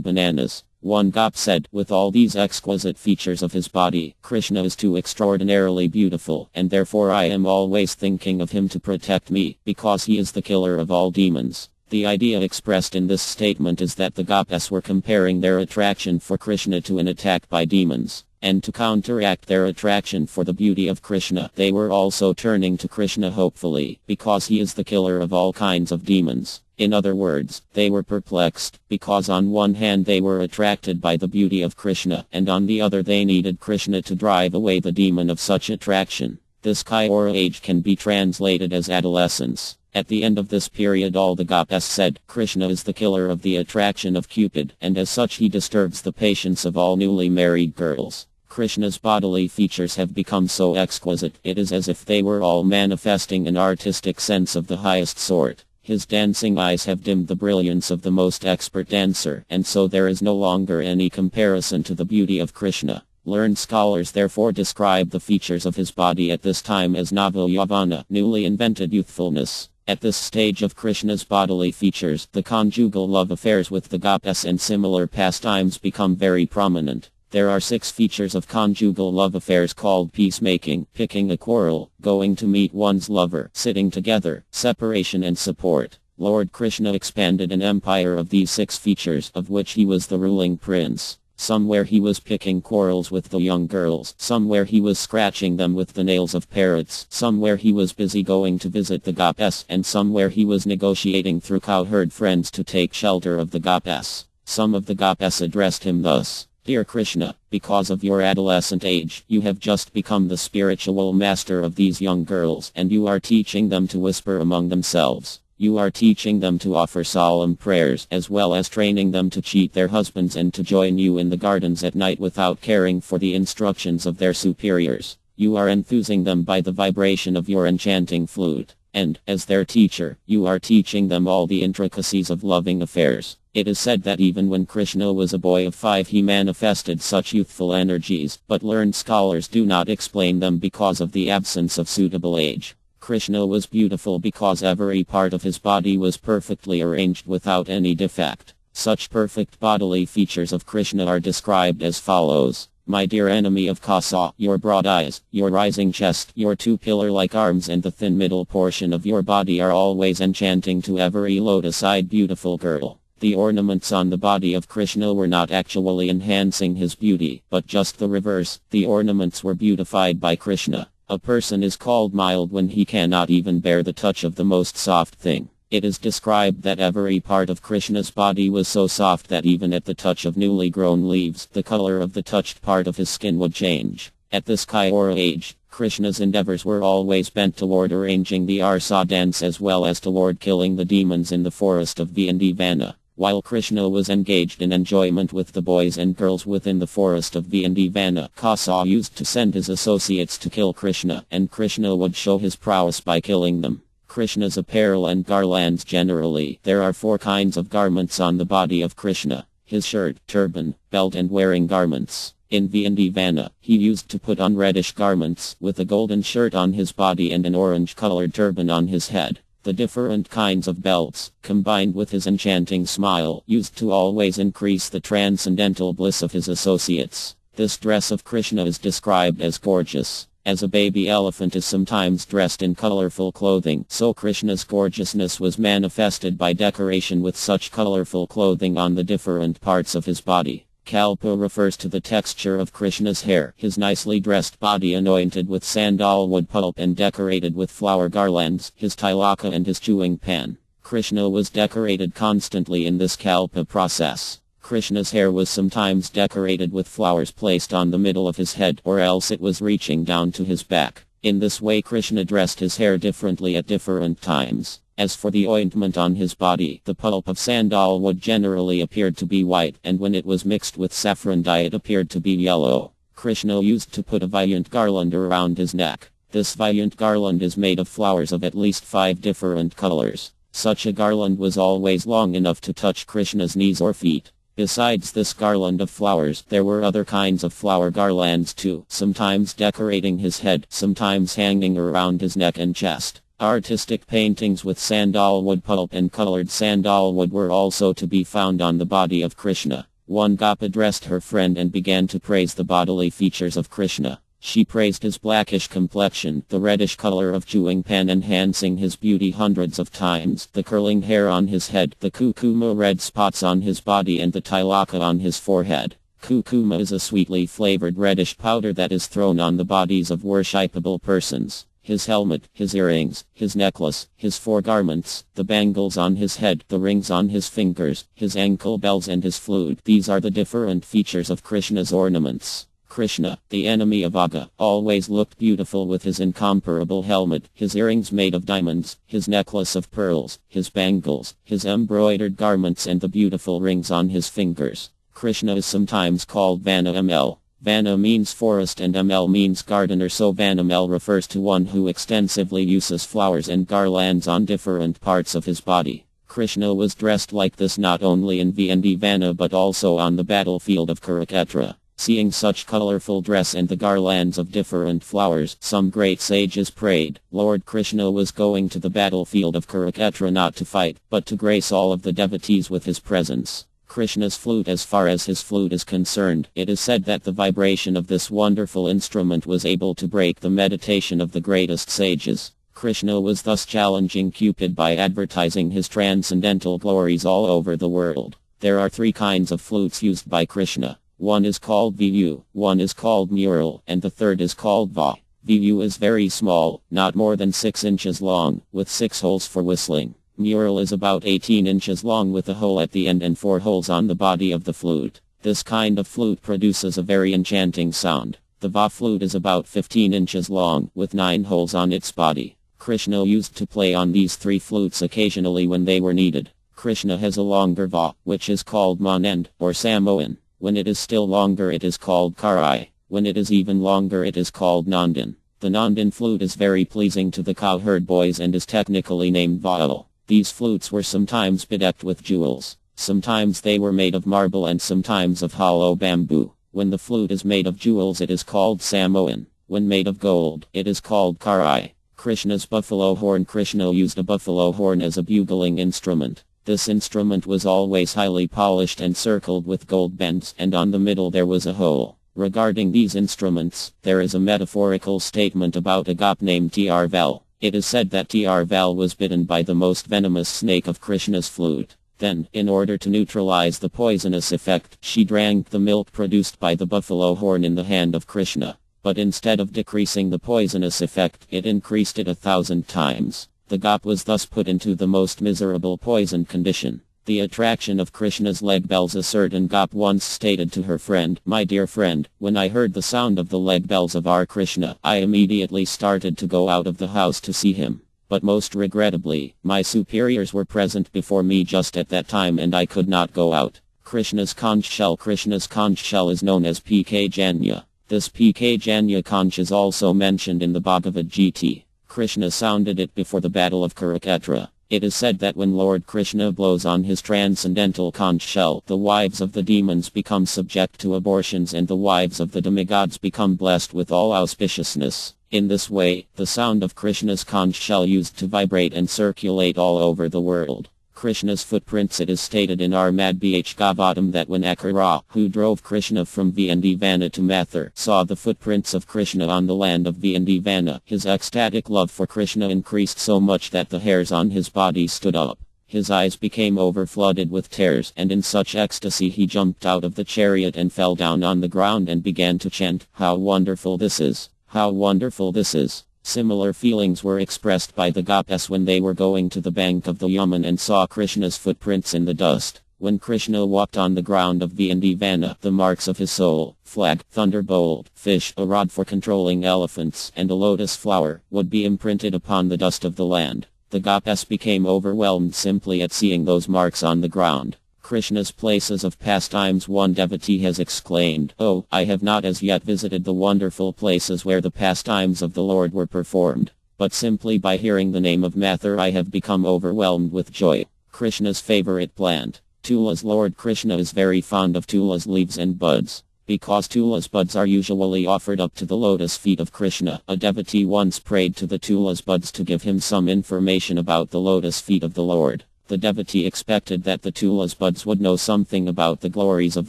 bananas. One Gop said, with all these exquisite features of his body, Krishna is too extraordinarily beautiful, and therefore I am always thinking of him to protect me, because he is the killer of all demons. The idea expressed in this statement is that the Gopas were comparing their attraction for Krishna to an attack by demons. And to counteract their attraction for the beauty of Krishna, they were also turning to Krishna hopefully, because he is the killer of all kinds of demons. In other words, they were perplexed, because on one hand they were attracted by the beauty of Krishna, and on the other they needed Krishna to drive away the demon of such attraction. This Kaura age can be translated as adolescence. At the end of this period all the Gopas said, Krishna is the killer of the attraction of Cupid, and as such he disturbs the patience of all newly married girls. Krishna's bodily features have become so exquisite, it is as if they were all manifesting an artistic sense of the highest sort. His dancing eyes have dimmed the brilliance of the most expert dancer, and so there is no longer any comparison to the beauty of Krishna. Learned scholars therefore describe the features of his body at this time as Navo Yavana, newly invented youthfulness. At this stage of Krishna's bodily features, the conjugal love affairs with the Gopas and similar pastimes become very prominent. There are 6 features of conjugal love affairs called peacemaking, picking a quarrel, going to meet one's lover, sitting together, separation and support. Lord Krishna expanded an empire of these 6 features, of which he was the ruling prince. Somewhere he was picking quarrels with the young girls, somewhere he was scratching them with the nails of parrots, somewhere he was busy going to visit the Gopas, and somewhere he was negotiating through cowherd friends to take shelter of the Gopas. Some of the Gopas addressed him thus. Dear Krishna, because of your adolescent age, you have just become the spiritual master of these young girls, and you are teaching them to whisper among themselves. You are teaching them to offer solemn prayers, as well as training them to cheat their husbands and to join you in the gardens at night without caring for the instructions of their superiors. You are enthusing them by the vibration of your enchanting flute. And, as their teacher, you are teaching them all the intricacies of loving affairs. It is said that even when Krishna was a boy of 5 he manifested such youthful energies, but learned scholars do not explain them because of the absence of suitable age. Krishna was beautiful because every part of his body was perfectly arranged without any defect. Such perfect bodily features of Krishna are described as follows. My dear enemy of Kasa, your broad eyes, your rising chest, your 2 pillar-like arms and the thin middle portion of your body are always enchanting to every lotus-eyed beautiful girl. The ornaments on the body of Krishna were not actually enhancing his beauty, but just the reverse. The ornaments were beautified by Krishna. A person is called mild when he cannot even bear the touch of the most soft thing. It is described that every part of Krishna's body was so soft that even at the touch of newly grown leaves, the color of the touched part of his skin would change. At this Kaura age, Krishna's endeavors were always bent toward arranging the Arsa dance as well as toward killing the demons in the forest of Vindivana. While Krishna was engaged in enjoyment with the boys and girls within the forest of Vindivana, Kasa used to send his associates to kill Krishna, and Krishna would show his prowess by killing them. Krishna's apparel and garlands generally. There are 4 kinds of garments on the body of Krishna. His shirt, turban, belt and wearing garments. In Vindivana, he used to put on reddish garments, with a golden shirt on his body and an orange-colored turban on his head. The different kinds of belts, combined with his enchanting smile, used to always increase the transcendental bliss of his associates. This dress of Krishna is described as gorgeous. As a baby elephant is sometimes dressed in colorful clothing, so Krishna's gorgeousness was manifested by decoration with such colorful clothing on the different parts of his body. Kalpa refers to the texture of Krishna's hair, his nicely dressed body anointed with sandalwood pulp and decorated with flower garlands, his tilaka and his chewing pan. Krishna was decorated constantly in this Kalpa process. Krishna's hair was sometimes decorated with flowers placed on the middle of his head, or else it was reaching down to his back. In this way Krishna dressed his hair differently at different times. As for the ointment on his body, the pulp of sandalwood generally appeared to be white, and when it was mixed with saffron dye it appeared to be yellow. Krishna used to put a valiant garland around his neck. This valiant garland is made of flowers of at least 5 different colors. Such a garland was always long enough to touch Krishna's knees or feet. Besides this garland of flowers, there were other kinds of flower garlands too, sometimes decorating his head, sometimes hanging around his neck and chest. Artistic paintings with sandalwood pulp and colored sandalwood were also to be found on the body of Krishna. One gop addressed her friend and began to praise the bodily features of Krishna. She praised his blackish complexion, the reddish color of chewing pan enhancing his beauty hundreds of times, the curling hair on his head, the kukuma red spots on his body and the tilaka on his forehead. Kukuma is a sweetly flavored reddish powder that is thrown on the bodies of worshipable persons. His helmet, his earrings, his necklace, his foregarments, the bangles on his head, the rings on his fingers, his ankle bells and his flute. These are the different features of Krishna's ornaments. Krishna, the enemy of Aga, always looked beautiful with his incomparable helmet, his earrings made of diamonds, his necklace of pearls, his bangles, his embroidered garments and the beautiful rings on his fingers. Krishna is sometimes called Vana ML. Vana means forest and ML means gardener, so Vana ML refers to one who extensively uses flowers and garlands on different parts of his body. Krishna was dressed like this not only in VND Vana but also on the battlefield of Kurukshetra. Seeing such colorful dress and the garlands of different flowers, some great sages prayed. Lord Krishna was going to the battlefield of Kurukshetra not to fight, but to grace all of the devotees with his presence. Krishna's flute, as far as his flute is concerned, it is said that the vibration of this wonderful instrument was able to break the meditation of the greatest sages. Krishna was thus challenging Cupid by advertising his transcendental glories all over the world. There are 3 kinds of flutes used by Krishna. One is called Vu, one is called Mural, and the third is called Va. Vu is very small, not more than 6 inches long, with 6 holes for whistling. Mural is about 18 inches long with a hole at the end and 4 holes on the body of the flute. This kind of flute produces a very enchanting sound. The Va flute is about 15 inches long, with 9 holes on its body. Krishna used to play on these 3 flutes occasionally when they were needed. Krishna has a longer Va, which is called Manand, or Samoan. When it is still longer it is called Karai. When it is even longer it is called Nandan. The Nandan flute is very pleasing to the cowherd boys and is technically named Vaal. These flutes were sometimes bedecked with jewels. Sometimes they were made of marble and sometimes of hollow bamboo. When the flute is made of jewels it is called Samoan. When made of gold, it is called Karai. Krishna's buffalo horn. Krishna used a buffalo horn as a bugling instrument. This instrument was always highly polished and circled with gold bands, and on the middle there was a hole. Regarding these instruments, there is a metaphorical statement about a gop named Tarval. It is said that Tarval was bitten by the most venomous snake of Krishna's flute. Then, in order to neutralize the poisonous effect, she drank the milk produced by the buffalo horn in the hand of Krishna. But instead of decreasing the poisonous effect, it increased it 1,000 times. The gop was thus put into the most miserable poisoned condition. The attraction of Krishna's leg bells. A certain gop once stated to her friend, "My dear friend, when I heard the sound of the leg bells of our Krishna, I immediately started to go out of the house to see him. But most regrettably, my superiors were present before me just at that time and I could not go out." Krishna's conch shell. Krishna's conch shell is known as PK Janya. This PK Janya conch is also mentioned in the Bhagavad Gita. Krishna sounded it before the battle of Kurukshetra. It is said that when Lord Krishna blows on his transcendental conch shell, the wives of the demons become subject to abortions and the wives of the demigods become blessed with all auspiciousness. In this way, the sound of Krishna's conch shell used to vibrate and circulate all over the world. Krishna's footprints. It is stated in Armad Bhagavatam that when Akara, who drove Krishna from Vana to Mathur, saw the footprints of Krishna on the land of Vana, his ecstatic love for Krishna increased so much that the hairs on his body stood up. His eyes became overflooded with tears, and in such ecstasy he jumped out of the chariot and fell down on the ground and began to chant, "How wonderful this is! How wonderful this is!" Similar feelings were expressed by the Gopas when they were going to the bank of the Yaman and saw Krishna's footprints in the dust. When Krishna walked on the ground of Vana, the marks of his soul, flag, thunderbolt, fish, a rod for controlling elephants, and a lotus flower, would be imprinted upon the dust of the land. The gopis became overwhelmed simply at seeing those marks on the ground. Krishna's places of pastimes. One devotee has exclaimed, "Oh, I have not as yet visited the wonderful places where the pastimes of the Lord were performed, but simply by hearing the name of Mathur I have become overwhelmed with joy." Krishna's favorite plant. Tulas. Lord Krishna is very fond of tulas leaves and buds. Because tulas buds are usually offered up to the lotus feet of Krishna, a devotee once prayed to the tulas buds to give him some information about the lotus feet of the Lord. The devotee expected that the tulas buds would know something about the glories of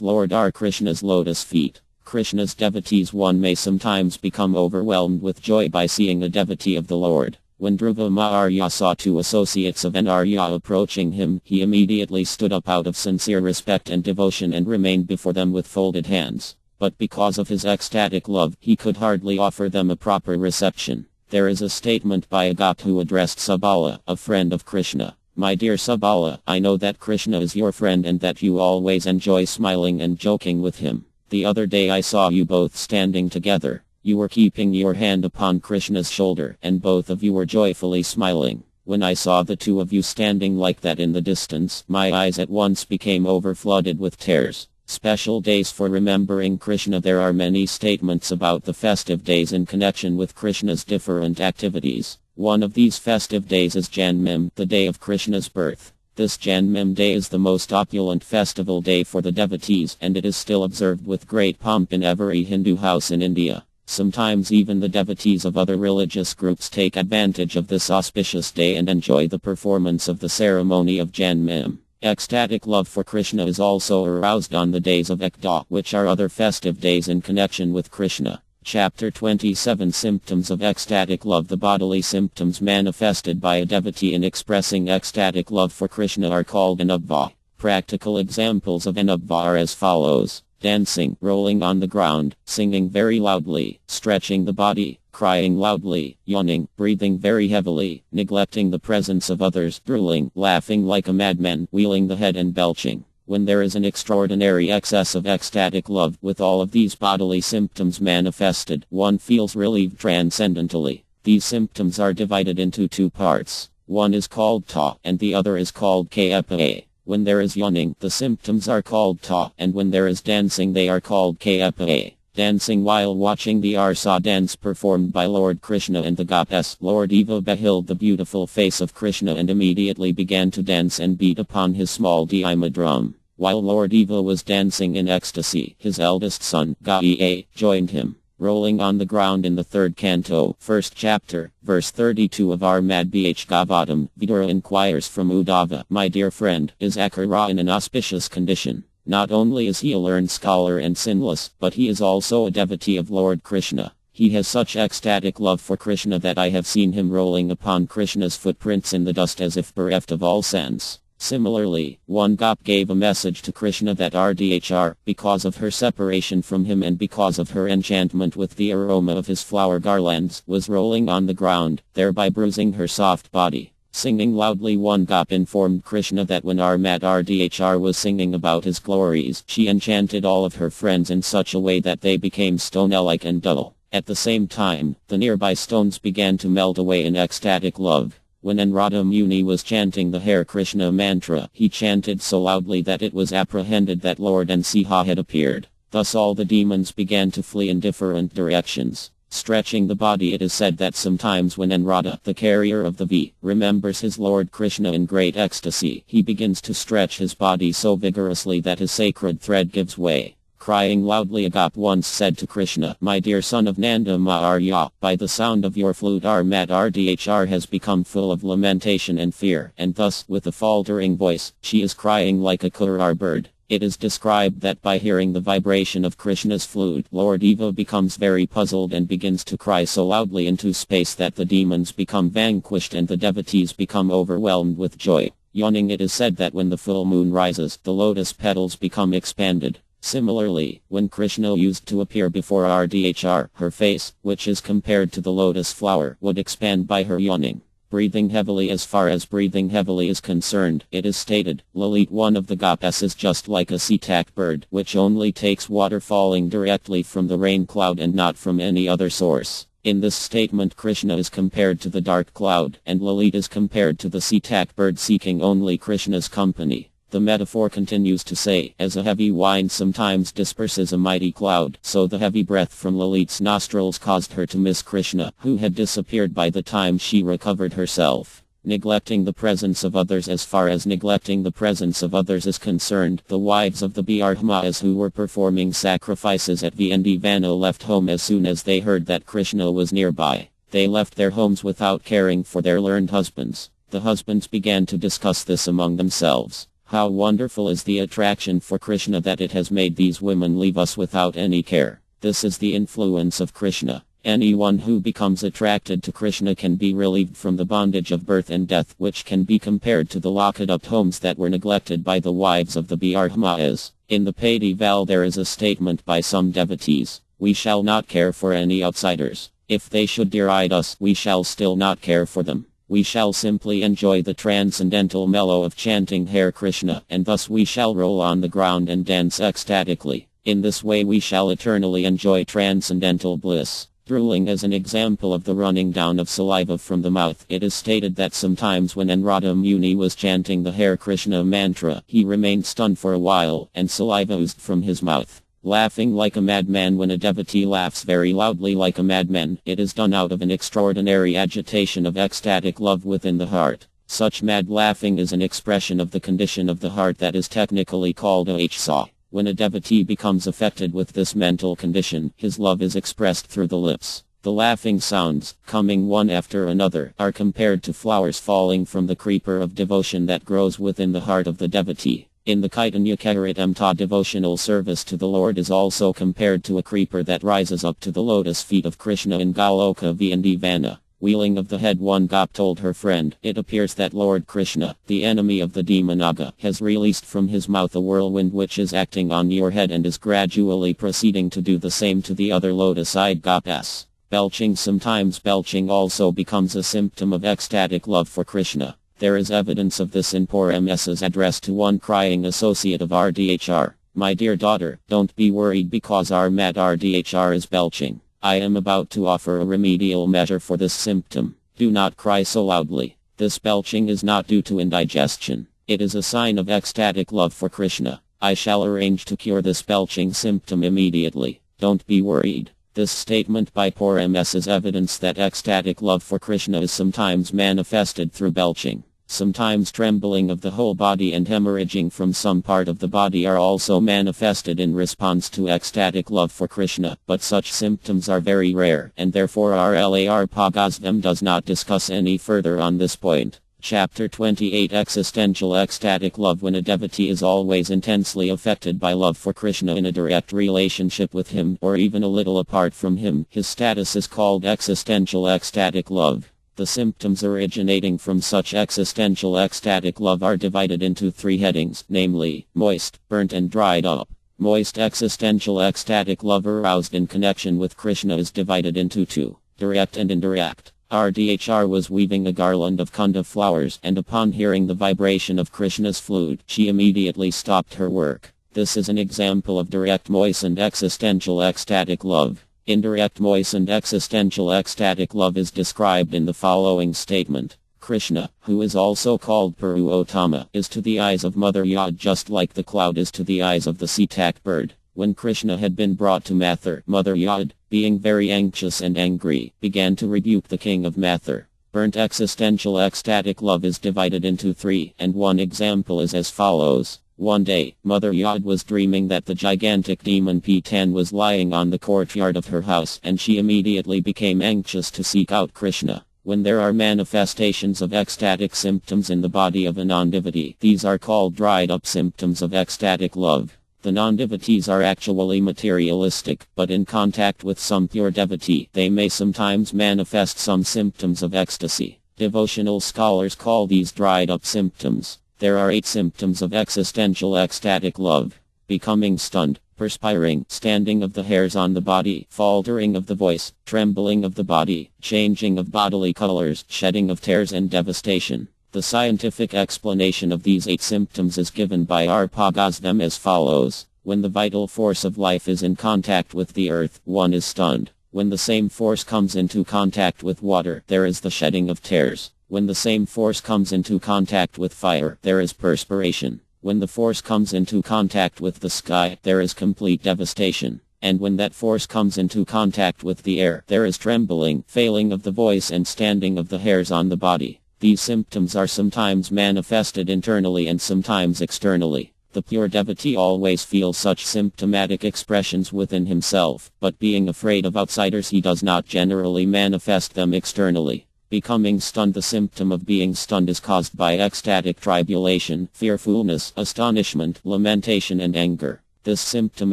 Lord R. Krishna's lotus feet. Krishna's devotees. One may sometimes become overwhelmed with joy by seeing a devotee of the Lord. When Dhruva Maharya saw two associates of Arya approaching him, he immediately stood up out of sincere respect and devotion and remained before them with folded hands. But because of his ecstatic love, he could hardly offer them a proper reception. There is a statement by a gop who addressed Subala, a friend of Krishna. "My dear Subala, I know that Krishna is your friend and that you always enjoy smiling and joking with him. The other day I saw you both standing together. You were keeping your hand upon Krishna's shoulder, and both of you were joyfully smiling. When I saw the two of you standing like that in the distance, my eyes at once became overflooded with tears." Special days for remembering Krishna. There are many statements about the festive days in connection with Krishna's different activities. One of these festive days is Janmim, the day of Krishna's birth. This Janmim day is the most opulent festival day for the devotees, and it is still observed with great pomp in every Hindu house in India. Sometimes even the devotees of other religious groups take advantage of this auspicious day and enjoy the performance of the ceremony of Janmim. Ecstatic love for Krishna is also aroused on the days of Ekta, which are other festive days in connection with Krishna. Chapter 27. Symptoms of ecstatic love. The bodily symptoms manifested by a devotee in expressing ecstatic love for Krishna are called anubhava. Practical examples of anubhava are as follows: dancing, rolling on the ground, singing very loudly, stretching the body, crying loudly, yawning, breathing very heavily, neglecting the presence of others, drooling, laughing like a madman, wheeling the head and belching. When there is an extraordinary excess of ecstatic love, with all of these bodily symptoms manifested, one feels relieved transcendentally. These symptoms are divided into two parts. One is called ta, and the other is called kpa. When there is yawning, the symptoms are called ta, and when there is dancing they are called kpa. Dancing. While watching the Arsa dance performed by Lord Krishna and the gopis, Lord Eva beheld the beautiful face of Krishna and immediately began to dance and beat upon his small daima drum. While Lord Eva was dancing in ecstasy, his eldest son, Gaiya, joined him. Rolling on the ground. In the third canto, first chapter, verse 32 of our Madhbh Gavatam, Vidura inquires from Uddhava, "My dear friend, is Akara in an auspicious condition? Not only is he a learned scholar and sinless, but he is also a devotee of Lord Krishna. He has such ecstatic love for Krishna that I have seen him rolling upon Krishna's footprints in the dust as if bereft of all sense." Similarly, one gop gave a message to Krishna that Rdhr, because of her separation from him and because of her enchantment with the aroma of his flower garlands, was rolling on the ground, thereby bruising her soft body. Singing loudly, one gop informed Krishna that when Rdhr was singing about his glories, she enchanted all of her friends in such a way that they became stone-like and dull. At the same time, the nearby stones began to melt away in ecstatic love. When Narada Muni was chanting the Hare Krishna mantra, he chanted so loudly that it was apprehended that Lord Nrsimha had appeared. Thus all the demons began to flee in different directions. Stretching the body. It is said that sometimes when Narada, the carrier of the V, remembers his Lord Krishna in great ecstasy, he begins to stretch his body so vigorously that his sacred thread gives way. Crying loudly, a gop once said to Krishna, "My dear son of Nanda Maharya, by the sound of your flute our Mat Rdhr has become full of lamentation and fear, and thus, with a faltering voice, she is crying like a kurar bird." It is described that by hearing the vibration of Krishna's flute, Lord Eva becomes very puzzled and begins to cry so loudly into space that the demons become vanquished and the devotees become overwhelmed with joy. Yawning. It is said that when the full moon rises, the lotus petals become expanded. Similarly, when Krishna used to appear before Rdhr, her face, which is compared to the lotus flower, would expand by her yawning. Breathing heavily. As far as breathing heavily is concerned, it is stated, Lalit, one of the goddess, is just like a sea-tac bird, which only takes water falling directly from the rain cloud and not from any other source. In this statement, Krishna is compared to the dark cloud, and Lalit is compared to the sea-tac bird seeking only Krishna's company. The metaphor continues to say, as a heavy wind sometimes disperses a mighty cloud, so the heavy breath from Lalit's nostrils caused her to miss Krishna, who had disappeared by the time she recovered herself. Neglecting the presence of others. As far as neglecting the presence of others is concerned, the wives of the Brahmas who were performing sacrifices at ENG left home as soon as they heard that Krishna was nearby. They left their homes without caring for their learned husbands. The husbands began to discuss this among themselves. How wonderful is the attraction for Krishna that it has made these women leave us without any care. This is the influence of Krishna. Anyone who becomes attracted to Krishna can be relieved from the bondage of birth and death, which can be compared to the locked-up homes that were neglected by the wives of the Brahmas. In the Padi Val there is a statement by some devotees, we shall not care for any outsiders. If they should deride us, we shall still not care for them. We shall simply enjoy the transcendental mellow of chanting Hare Krishna, and thus we shall roll on the ground and dance ecstatically. In this way we shall eternally enjoy transcendental bliss. Drooling as an example of the running down of saliva from the mouth, it is stated that sometimes when Narada Muni was chanting the Hare Krishna mantra, he remained stunned for a while, and saliva oozed from his mouth. Laughing like a madman. When a devotee laughs very loudly like a madman, it is done out of an extraordinary agitation of ecstatic love within the heart. Such mad laughing is an expression of the condition of the heart that is technically called ahsa. When a devotee becomes affected with this mental condition, his love is expressed through the lips. The laughing sounds, coming one after another, are compared to flowers falling from the creeper of devotion that grows within the heart of the devotee. In the Kaitanya Charitamrita, devotional service to the Lord is also compared to a creeper that rises up to the lotus feet of Krishna in Goloka Vrindavan. Wheeling of the head, one gop told her friend, it appears that Lord Krishna, the enemy of the Demanaga, has released from his mouth a whirlwind which is acting on your head and is gradually proceeding to do the same to the other lotus-eyed gopas. Belching. Sometimes belching also becomes a symptom of ecstatic love for Krishna. There is evidence of this in Poor MS's address to one crying associate of RDHR. My dear daughter, don't be worried because our mad RDHR is belching. I am about to offer a remedial measure for this symptom. Do not cry so loudly. This belching is not due to indigestion. It is a sign of ecstatic love for Krishna. I shall arrange to cure this belching symptom immediately. Don't be worried. This statement by Poor MS is evidence that ecstatic love for Krishna is sometimes manifested through belching. Sometimes trembling of the whole body and hemorrhaging from some part of the body are also manifested in response to ecstatic love for Krishna, but such symptoms are very rare, and therefore our LAR Pagazvam does not discuss any further on this point. Chapter 28 Existential ecstatic love. When a devotee is always intensely affected by love for Krishna in a direct relationship with him, or even a little apart from him, his status is called existential ecstatic love. The symptoms originating from such existential ecstatic love are divided into three headings, namely, moist, burnt and dried up. Moist existential ecstatic love aroused in connection with Krishna is divided into two, direct and indirect. RDHR was weaving a garland of kunda flowers, and upon hearing the vibration of Krishna's flute, she immediately stopped her work. This is an example of direct moistened existential ecstatic love. Indirect moistened existential ecstatic love is described in the following statement. Krishna, who is also called Puruotama, is to the eyes of Mother Yod just like the cloud is to the eyes of the sea-tac bird. When Krishna had been brought to Mathur, Mother Yod, being very anxious and angry, began to rebuke the king of Mathur. Burnt existential ecstatic love is divided into three, and one example is as follows. One day, Mother Yod was dreaming that the gigantic demon P10 was lying on the courtyard of her house, and she immediately became anxious to seek out Krishna. When there are manifestations of ecstatic symptoms in the body of a non-devotee, these are called dried up symptoms of ecstatic love. The non-devotees are actually materialistic, but in contact with some pure devotee, they may sometimes manifest some symptoms of ecstasy. Devotional scholars call these dried up symptoms. There are 8 symptoms of existential ecstatic love. Becoming stunned, Perspiring, standing of the hairs on the body, faltering of the voice, trembling of the body, changing of bodily colors, shedding of tears and devastation. The scientific explanation of these 8 symptoms is given by R. Pagaznem as follows. When the vital force of life is in contact with the earth, one is stunned. When the same force comes into contact with water, there is the shedding of tears. When the same force comes into contact with fire, there is perspiration. When the force comes into contact with the sky, there is complete devastation. And when that force comes into contact with the air, there is trembling, failing of the voice and standing of the hairs on the body. These symptoms are sometimes manifested internally and sometimes externally. The pure devotee always feels such symptomatic expressions within himself, but being afraid of outsiders he does not generally manifest them externally. Becoming stunned. The symptom of being stunned is caused by ecstatic tribulation, fearfulness, astonishment, lamentation and anger. This symptom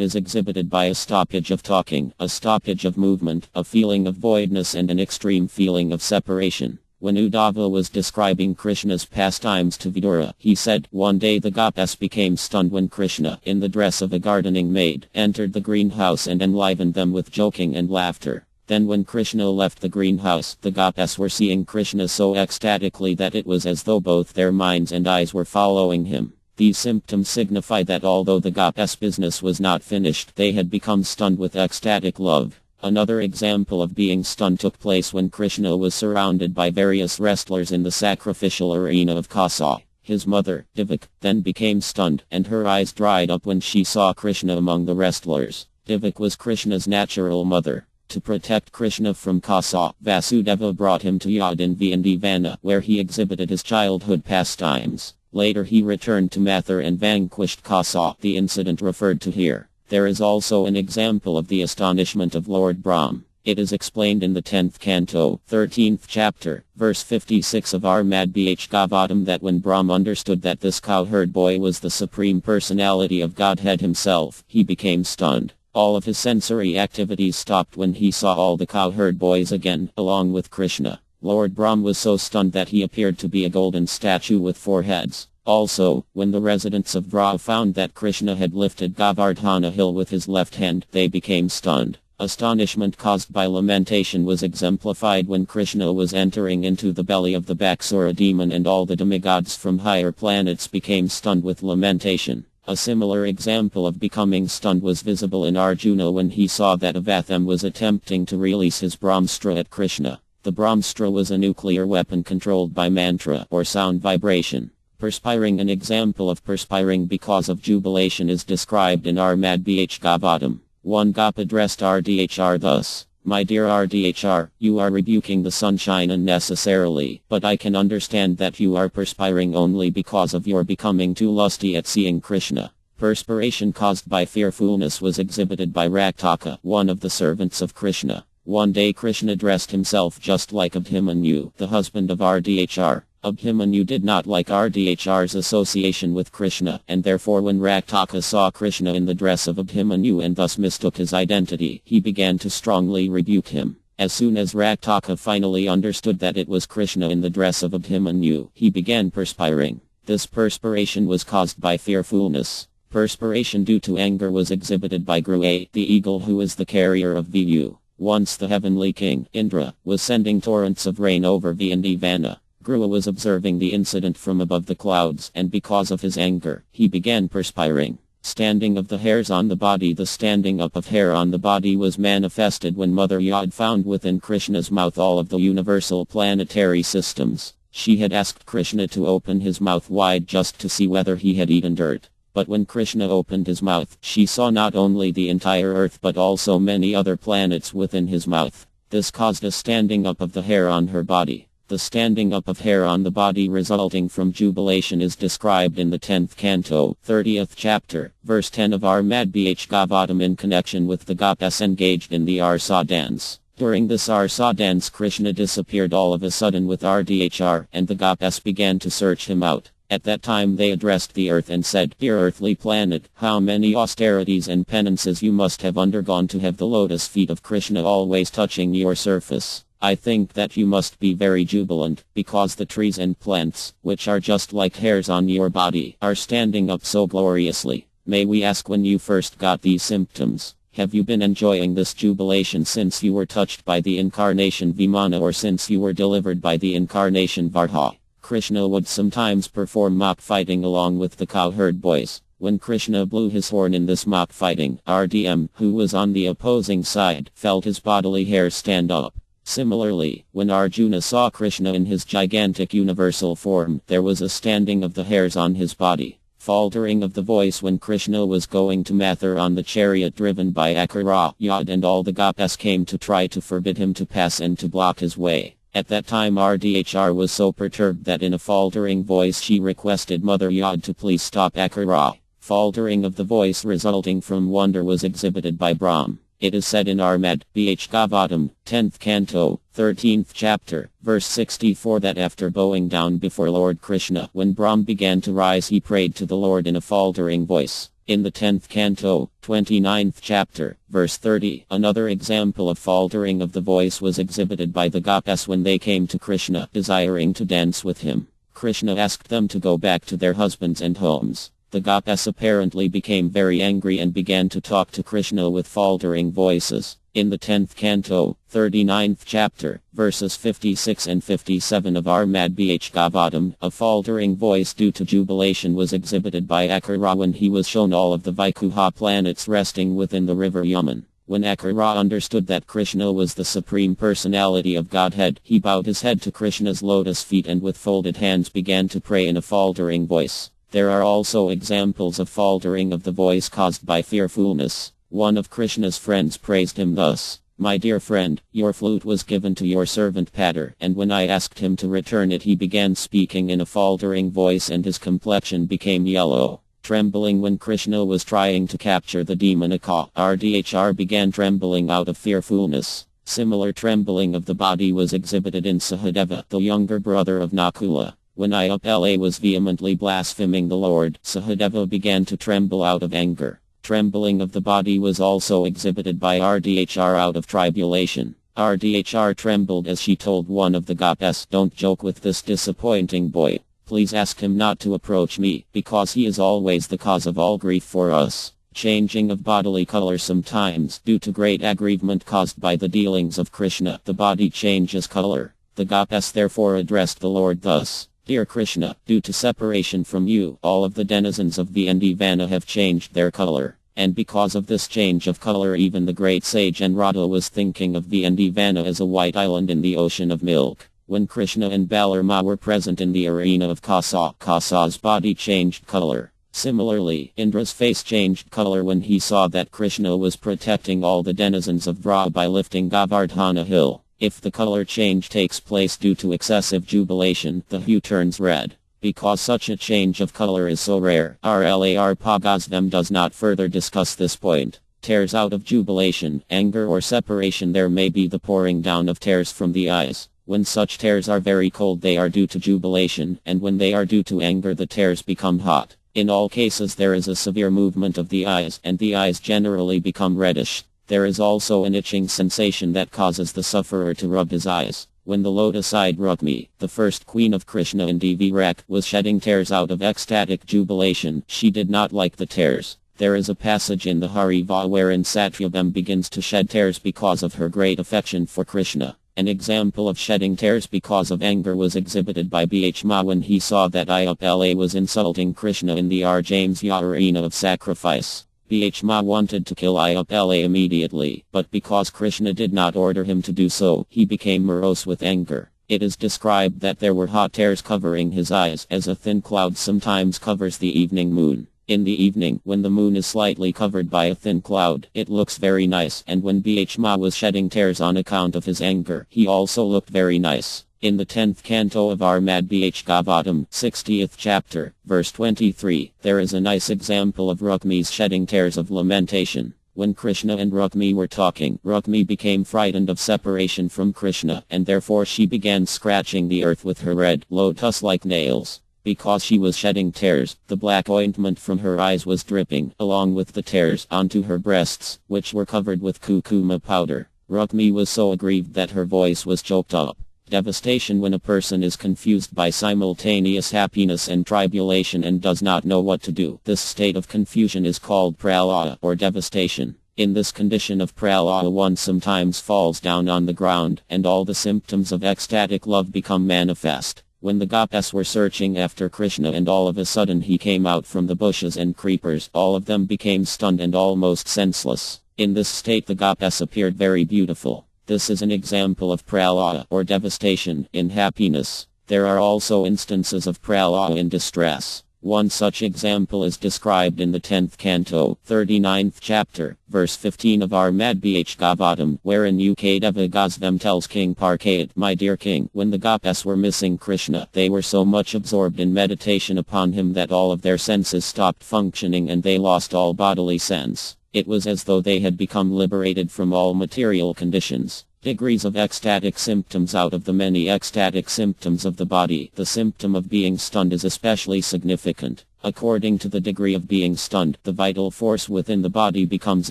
is exhibited by a stoppage of talking, a stoppage of movement, a feeling of voidness and an extreme feeling of separation. When Uddhava was describing Krishna's pastimes to Vidura, he said, one day the gopis became stunned when Krishna, in the dress of a gardening maid, entered the greenhouse and enlivened them with joking and laughter. Then when Krishna left the greenhouse, the gopis were seeing Krishna so ecstatically that it was as though both their minds and eyes were following him. These symptoms signify that although the gopis' business was not finished, they had become stunned with ecstatic love. Another example of being stunned took place when Krishna was surrounded by various wrestlers in the sacrificial arena of Kasa. His mother, Devak, then became stunned, and her eyes dried up when she saw Krishna among the wrestlers. Devak was Krishna's natural mother. To protect Krishna from Kasa, Vasudeva brought him to Yadinvana, where he exhibited his childhood pastimes. Later he returned to Mathur and vanquished Kasa, the incident referred to here. There is also an example of the astonishment of Lord Brahm. It is explained in the 10th canto, 13th chapter, verse 56 of our Madhbh Gavatam that when Brahm understood that this cowherd boy was the Supreme Personality of Godhead himself, he became stunned. All of his sensory activities stopped when he saw all the cowherd boys again, along with Krishna. Lord Brahm was so stunned that he appeared to be a golden statue with 4 heads. Also, when the residents of Vrah found that Krishna had lifted Govardhana hill with his left hand, they became stunned. Astonishment caused by lamentation was exemplified when Krishna was entering into the belly of the Baksura demon and all the demigods from higher planets became stunned with lamentation. A similar example of becoming stunned was visible in Arjuna when he saw that Avatham was attempting to release his Brahmastra at Krishna. The Brahmastra was a nuclear weapon controlled by mantra or sound vibration. Perspiring. An example of perspiring because of jubilation is described in our Madhbh Gavatam. One gop addressed RDHR thus, my dear RDHR, you are rebuking the sunshine unnecessarily, but I can understand that you are perspiring only because of your becoming too lusty at seeing Krishna. Perspiration caused by fearfulness was exhibited by Raktaka, one of the servants of Krishna. One day Krishna dressed himself just like Abhimanyu, the husband of RDHR. Abhimanyu did not like RDHR's association with Krishna, and therefore when Raktaka saw Krishna in the dress of Abhimanyu and thus mistook his identity, he began to strongly rebuke him. As soon as Raktaka finally understood that it was Krishna in the dress of Abhimanyu, he began perspiring. This perspiration was caused by fearfulness. Perspiration due to anger was exhibited by Grua, the eagle who is the carrier of Viyu. Once the heavenly king, Indra, was sending torrents of rain over Vindhyavana. Grua was observing the incident from above the clouds, and because of his anger, he began perspiring. Standing of the hairs on the body. The standing up of hair on the body was manifested when Mother Yod found within Krishna's mouth all of the universal planetary systems. She had asked Krishna to open his mouth wide just to see whether he had eaten dirt. But when Krishna opened his mouth, she saw not only the entire earth but also many other planets within his mouth. This caused a standing up of the hair on her body. The standing up of hair on the body resulting from jubilation is described in the 10th canto, 30th chapter, verse 10 of our Madhbh Gavatam in connection with the gopis engaged in the Arsa dance. During this Arsa dance Krishna disappeared all of a sudden with RDHR, and the gopis began to search him out. At that time they addressed the earth and said, Dear earthly planet, how many austerities and penances you must have undergone to have the lotus feet of Krishna always touching your surface. I think that you must be very jubilant, because the trees and plants, which are just like hairs on your body, are standing up so gloriously. May we ask when you first got these symptoms? Have you been enjoying this jubilation since you were touched by the incarnation Vimana or since you were delivered by the incarnation Vardha? Krishna would sometimes perform mock fighting along with the cowherd boys. When Krishna blew his horn in this mock fighting, RDM, who was on the opposing side, felt his bodily hairs stand up. Similarly, when Arjuna saw Krishna in his gigantic universal form, there was a standing of the hairs on his body. Faltering of the voice when Krishna was going to Mathur on the chariot driven by Akara, Yad and all the Gopas came to try to forbid him to pass and to block his way. At that time Rdhr was so perturbed that in a faltering voice she requested Mother Yad to please stop Akara. Faltering of the voice resulting from wonder was exhibited by Brahm. It is said in Armad, Bh Gavatam, 10th Canto, 13th chapter, verse 64 that after bowing down before Lord Krishna, when Brahm began to rise he prayed to the Lord in a faltering voice. In the 10th Canto, 29th chapter, verse 30, another example of faltering of the voice was exhibited by the Gopas when they came to Krishna, desiring to dance with him. Krishna asked them to go back to their husbands and homes. The Gopas apparently became very angry and began to talk to Krishna with faltering voices. In the 10th Canto, 39th chapter, verses 56 and 57 of Armad Bh Gavatam, a faltering voice due to jubilation was exhibited by Akara when he was shown all of the Vaikuha planets resting within the river Yaman. When Akara understood that Krishna was the Supreme Personality of Godhead, he bowed his head to Krishna's lotus feet and with folded hands began to pray in a faltering voice. There are also examples of faltering of the voice caused by fearfulness. One of Krishna's friends praised him thus, "My dear friend, your flute was given to your servant Padar, and when I asked him to return it he began speaking in a faltering voice and his complexion became yellow." Trembling when Krishna was trying to capture the demon Aka, Rdhr began trembling out of fearfulness. Similar trembling of the body was exhibited in Sahadeva, the younger brother of Nakula. When Ayapala was vehemently blaspheming the Lord, Sahadeva began to tremble out of anger. Trembling of the body was also exhibited by Rdhr out of tribulation. Rdhr trembled as she told one of the Gopas, "Don't joke with this disappointing boy. Please ask him not to approach me, because he is always the cause of all grief for us." Changing of bodily color sometimes, due to great aggrievement caused by the dealings of Krishna, the body changes color. The Gopas therefore addressed the Lord thus, "Dear Krishna, due to separation from you, all of the denizens of the Vana have changed their color. And because of this change of color even the great sage Radha was thinking of the Vana as a white island in the ocean of milk." When Krishna and Balarama were present in the arena of Kasa, Kasa's body changed color. Similarly, Indra's face changed color when he saw that Krishna was protecting all the denizens of Vra by lifting Govardhana hill. If the color change takes place due to excessive jubilation, the hue turns red. Because such a change of color is so rare, RLAR Pagazvam does not further discuss this point. Tears out of jubilation, anger or separation. There may be the pouring down of tears from the eyes. When such tears are very cold they are due to jubilation, and when they are due to anger the tears become hot. In all cases there is a severe movement of the eyes, and the eyes generally become reddish. There is also an itching sensation that causes the sufferer to rub his eyes. When the lotus-eyed Rukmi, the first queen of Krishna in Dvirak, was shedding tears out of ecstatic jubilation, she did not like the tears. There is a passage in the Hariva wherein Satyabam begins to shed tears because of her great affection for Krishna. An example of shedding tears because of anger was exhibited by Bhma when he saw that Ayapala was insulting Krishna in the Arjamesya arena of sacrifice. Bhma wanted to kill Ayapala immediately, but because Krishna did not order him to do so, he became morose with anger. It is described that there were hot tears covering his eyes, as a thin cloud sometimes covers the evening moon. In the evening, when the moon is slightly covered by a thin cloud, it looks very nice, and when Bhma was shedding tears on account of his anger, he also looked very nice. In the 10th canto of Armad Bh Gavatam, 60th chapter, verse 23, there is a nice example of Rukmi's shedding tears of lamentation. When Krishna and Rukmi were talking, Rukmi became frightened of separation from Krishna, and therefore she began scratching the earth with her red, lotus-like nails. Because she was shedding tears, the black ointment from her eyes was dripping, along with the tears, onto her breasts, which were covered with kukuma powder. Rukmi was so aggrieved that her voice was choked up. Devastation: when a person is confused by simultaneous happiness and tribulation and does not know what to do. This state of confusion is called pralaya or devastation. In this condition of pralaya, one sometimes falls down on the ground, and all the symptoms of ecstatic love become manifest. When the gopis were searching after Krishna and all of a sudden he came out from the bushes and creepers, all of them became stunned and almost senseless. In this state the gopis appeared very beautiful. This is an example of pralaya or devastation in happiness. There are also instances of pralaya in distress. One such example is described in the 10th canto, 39th chapter, verse 15 of our Madhbhagavatam, wherein Ukadeva Gosvam tells King Parkayat, "My dear king, when the gopis were missing Krishna, they were so much absorbed in meditation upon him that all of their senses stopped functioning and they lost all bodily sense. It was as though they had become liberated from all material conditions." Degrees of ecstatic symptoms: out of the many ecstatic symptoms of the body, the symptom of being stunned is especially significant. According to the degree of being stunned, the vital force within the body becomes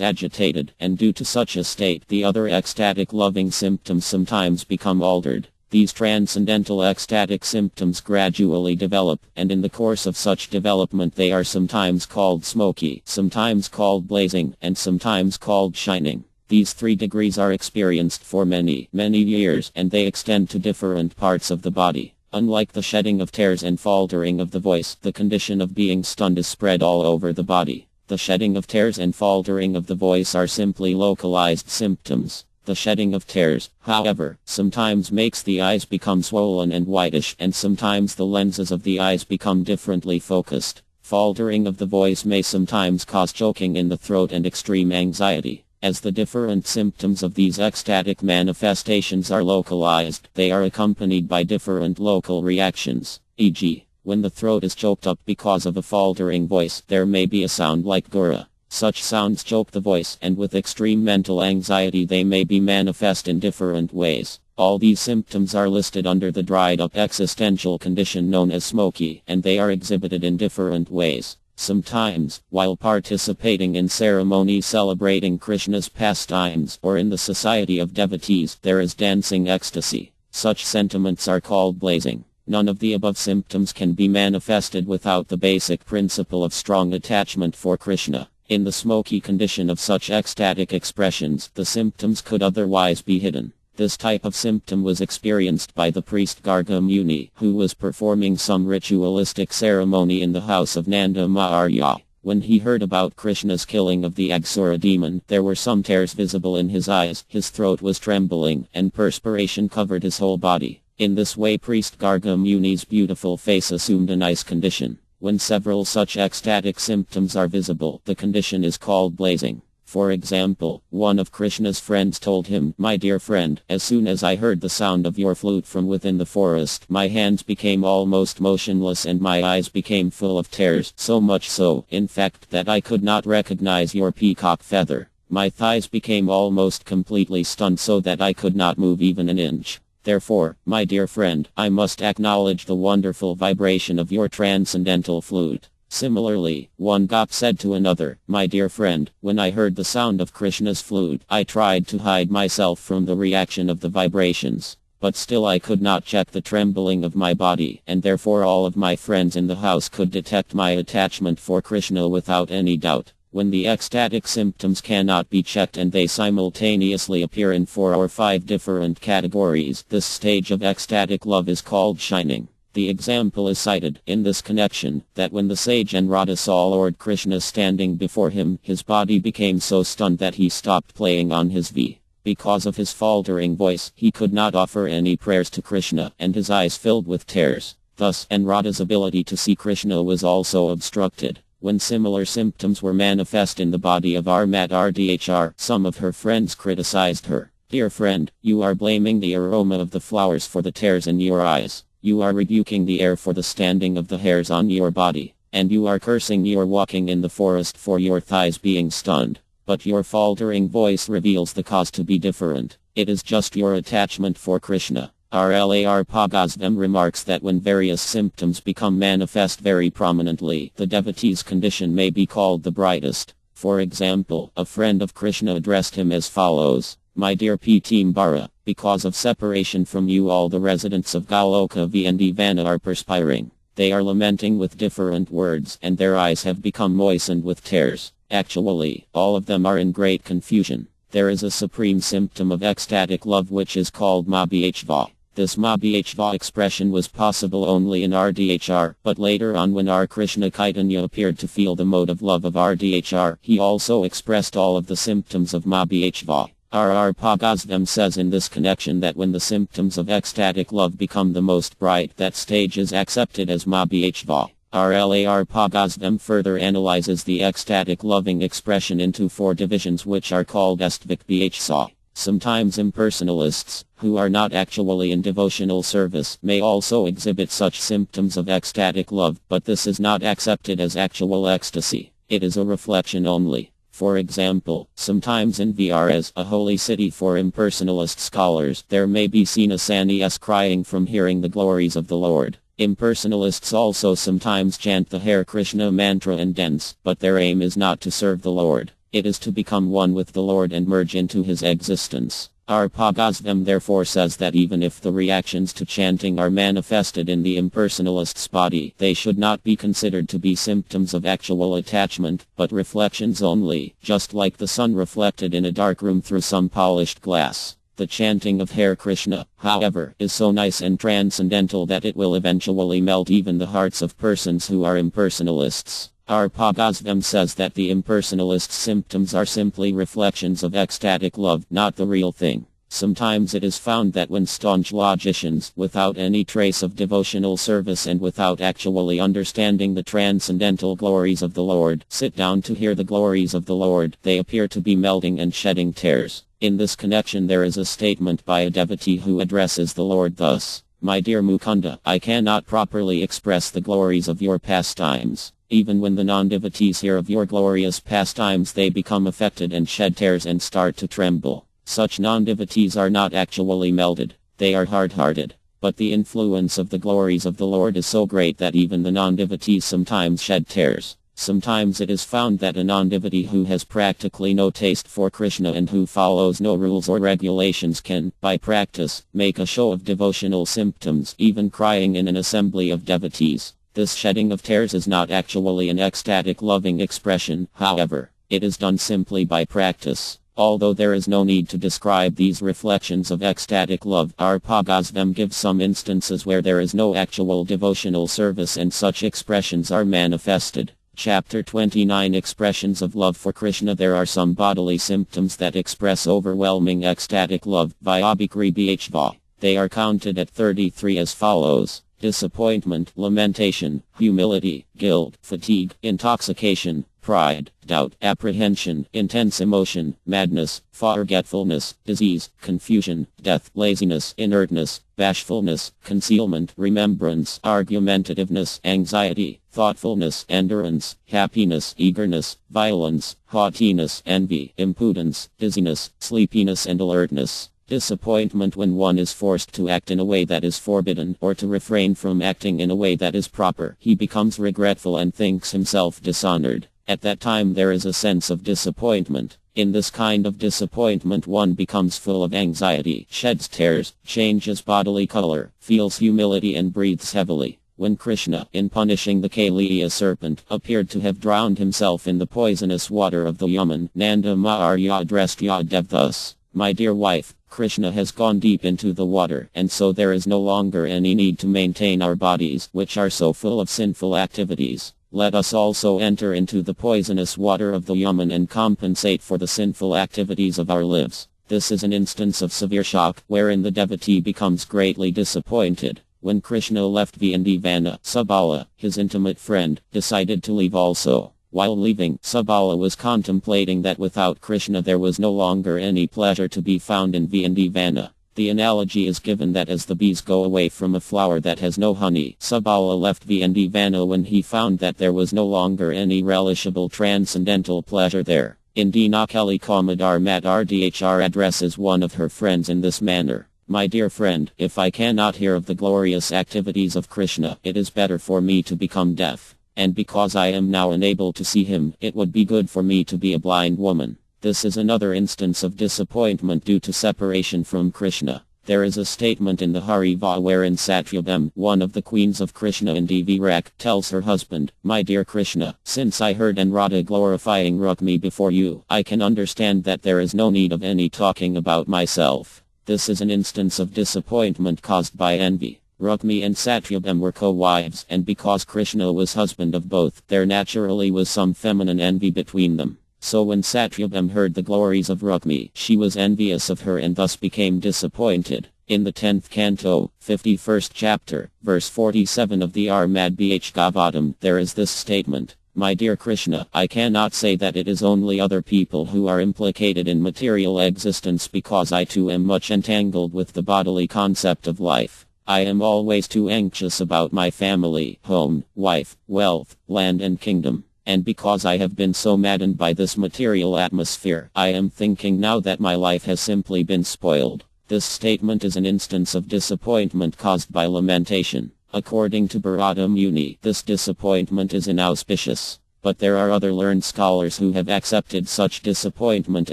agitated, and due to such a state, the other ecstatic loving symptoms sometimes become altered. These transcendental ecstatic symptoms gradually develop, and in the course of such development they are sometimes called smoky, sometimes called blazing, and sometimes called shining. These 3 degrees are experienced for many years, and they extend to different parts of the body. Unlike the shedding of tears and faltering of the voice, the condition of being stunned is spread all over the body. The shedding of tears and faltering of the voice are simply localized symptoms. The shedding of tears, however, sometimes makes the eyes become swollen and whitish, and sometimes the lenses of the eyes become differently focused. Faltering of the voice may sometimes cause choking in the throat and extreme anxiety. As the different symptoms of these ecstatic manifestations are localized, they are accompanied by different local reactions. E.g., when the throat is choked up because of a faltering voice, there may be a sound like gura. Such sounds choke the voice, and with extreme mental anxiety they may be manifest in different ways. All these symptoms are listed under the dried up existential condition known as smoky, and they are exhibited in different ways. Sometimes, while participating in ceremonies celebrating Krishna's pastimes, or in the society of devotees, there is dancing ecstasy. Such sentiments are called blazing. None of the above symptoms can be manifested without the basic principle of strong attachment for Krishna. In the smoky condition of such ecstatic expressions, the symptoms could otherwise be hidden. This type of symptom was experienced by the priest Garga Muni, who was performing some ritualistic ceremony in the house of Nanda Maharya. When he heard about Krishna's killing of the Aghasura demon, there were some tears visible in his eyes, his throat was trembling, and perspiration covered his whole body. In this way priest Garga Muni's beautiful face assumed a nice condition. When several such ecstatic symptoms are visible, the condition is called blazing. For example, one of Krishna's friends told him, "My dear friend, as soon as I heard the sound of your flute from within the forest, my hands became almost motionless and my eyes became full of tears, so much so, in fact, that I could not recognize your peacock feather. My thighs became almost completely stunned so that I could not move even an inch. Therefore, my dear friend, I must acknowledge the wonderful vibration of your transcendental flute." Similarly, one gop said to another, "My dear friend, when I heard the sound of Krishna's flute, I tried to hide myself from the reaction of the vibrations. But still I could not check the trembling of my body, and therefore all of my friends in the house could detect my attachment for Krishna without any doubt." When the ecstatic symptoms cannot be checked and they simultaneously appear in 4 or 5 different categories, this stage of ecstatic love is called shining. The example is cited in this connection that when the sage Anrada saw Lord Krishna standing before him, his body became so stunned that he stopped playing on his V. Because of his faltering voice, he could not offer any prayers to Krishna, and his eyes filled with tears. Thus, Anrada's ability to see Krishna was also obstructed. When similar symptoms were manifest in the body of Rdhr, some of her friends criticized her. "Dear friend, you are blaming the aroma of the flowers for the tears in your eyes. You are rebuking the air for the standing of the hairs on your body. And you are cursing your walking in the forest for your thighs being stunned. But your faltering voice reveals the cause to be different. It is just your attachment for Krishna." RLAR Pagosvam remarks that when various symptoms become manifest very prominently, the devotee's condition may be called the brightest. For example, a friend of Krishna addressed him as follows: My dear Pitimbara, because of separation from you all the residents of Galoka Vana are perspiring. They are lamenting with different words and their eyes have become moistened with tears. Actually, all of them are in great confusion. There is a supreme symptom of ecstatic love which is called Mabhva. This Mabhva expression was possible only in RDHR, but later on when our Krishna Chaitanya appeared to feel the mode of love of RDHR, he also expressed all of the symptoms of Mabhva. R.R. Pagazvam says in this connection that when the symptoms of ecstatic love become the most bright, that stage is accepted as Mabhva. RLAR Pagazvam further analyzes the ecstatic loving expression into 4 divisions which are called Estvik Bhsa. Sometimes impersonalists, who are not actually in devotional service, may also exhibit such symptoms of ecstatic love, but this is not accepted as actual ecstasy. It is a reflection only. For example, sometimes in VRS, a holy city for impersonalist scholars, there may be seen a sannyas crying from hearing the glories of the Lord. Impersonalists also sometimes chant the Hare Krishna mantra and dance, but their aim is not to serve the Lord. It is to become one with the Lord and merge into his existence. Our Pagazvam therefore says that even if the reactions to chanting are manifested in the impersonalist's body, they should not be considered to be symptoms of actual attachment, but reflections only, just like the sun reflected in a dark room through some polished glass. The chanting of Hare Krishna, however, is so nice and transcendental that it will eventually melt even the hearts of persons who are impersonalists. Our Pagazvam says that the impersonalist's symptoms are simply reflections of ecstatic love, not the real thing. Sometimes it is found that when staunch logicians, without any trace of devotional service and without actually understanding the transcendental glories of the Lord, sit down to hear the glories of the Lord, they appear to be melting and shedding tears. In this connection there is a statement by a devotee who addresses the Lord thus: "My dear Mukunda, I cannot properly express the glories of your pastimes. Even when the non-devotees hear of your glorious pastimes they become affected and shed tears and start to tremble. Such non-devotees are not actually melted, they are hard-hearted. But the influence of the glories of the Lord is so great that even the non-devotees sometimes shed tears. Sometimes it is found that a non-devotee who has practically no taste for Krishna and who follows no rules or regulations can, by practice, make a show of devotional symptoms, even crying in an assembly of devotees. This shedding of tears is not actually an ecstatic loving expression, however. It is done simply by practice. Although there is no need to describe these reflections of ecstatic love, our Pagazvam gives some instances where there is no actual devotional service and such expressions are manifested. Chapter 29 Expressions of Love for Krishna. There are some bodily symptoms that express overwhelming ecstatic love, Vyabhikri Bhva. They are counted at 33 as follows: disappointment, lamentation, humility, guilt, fatigue, intoxication, pride, doubt, apprehension, intense emotion, madness, forgetfulness, disease, confusion, death, laziness, inertness, bashfulness, concealment, remembrance, argumentativeness, anxiety, thoughtfulness, endurance, happiness, eagerness, violence, haughtiness, envy, impudence, dizziness, sleepiness and alertness. Disappointment when one is forced to act in a way that is forbidden or to refrain from acting in a way that is proper. He becomes regretful and thinks himself dishonored. At that time there is a sense of disappointment. In this kind of disappointment one becomes full of anxiety, sheds tears, changes bodily color, feels humility and breathes heavily. When Krishna, in punishing the Kaliya serpent, appeared to have drowned himself in the poisonous water of the Yaman, Nanda Maharya addressed Yadev thus: "My dear wife, Krishna has gone deep into the water, and so there is no longer any need to maintain our bodies, which are so full of sinful activities. Let us also enter into the poisonous water of the Yaman and compensate for the sinful activities of our lives." This is an instance of severe shock, wherein the devotee becomes greatly disappointed. When Krishna left Vana, Subala, his intimate friend, decided to leave also. While leaving, Subala was contemplating that without Krishna there was no longer any pleasure to be found in Vana. The analogy is given that as the bees go away from a flower that has no honey, Subala left Vana when he found that there was no longer any relishable transcendental pleasure there. In Dinakali Commodore Mat RDHR addresses one of her friends in this manner: "My dear friend, if I cannot hear of the glorious activities of Krishna, it is better for me to become deaf. And because I am now unable to see him, it would be good for me to be a blind woman." This is another instance of disappointment due to separation from Krishna. There is a statement in the Hariva wherein Satyabhama, one of the queens of Krishna in Dvirak, tells her husband, "My dear Krishna, since I heard Radha glorifying Rukmi before you, I can understand that there is no need of any talking about myself." This is an instance of disappointment caused by envy. Rukmi and Satyabhama were co-wives, and because Krishna was husband of both, there naturally was some feminine envy between them. So when Satyabhama heard the glories of Rukmi, she was envious of her and thus became disappointed. In the 10th canto, 51st chapter, verse 47 of the Bhagavatam, there is this statement, "My dear Krishna, I cannot say that it is only other people who are implicated in material existence because I too am much entangled with the bodily concept of life. I am always too anxious about my family, home, wife, wealth, land and kingdom. And because I have been so maddened by this material atmosphere, I am thinking now that my life has simply been spoiled." This statement is an instance of disappointment caused by lamentation. According to Bharata Muni, this disappointment is inauspicious. But there are other learned scholars who have accepted such disappointment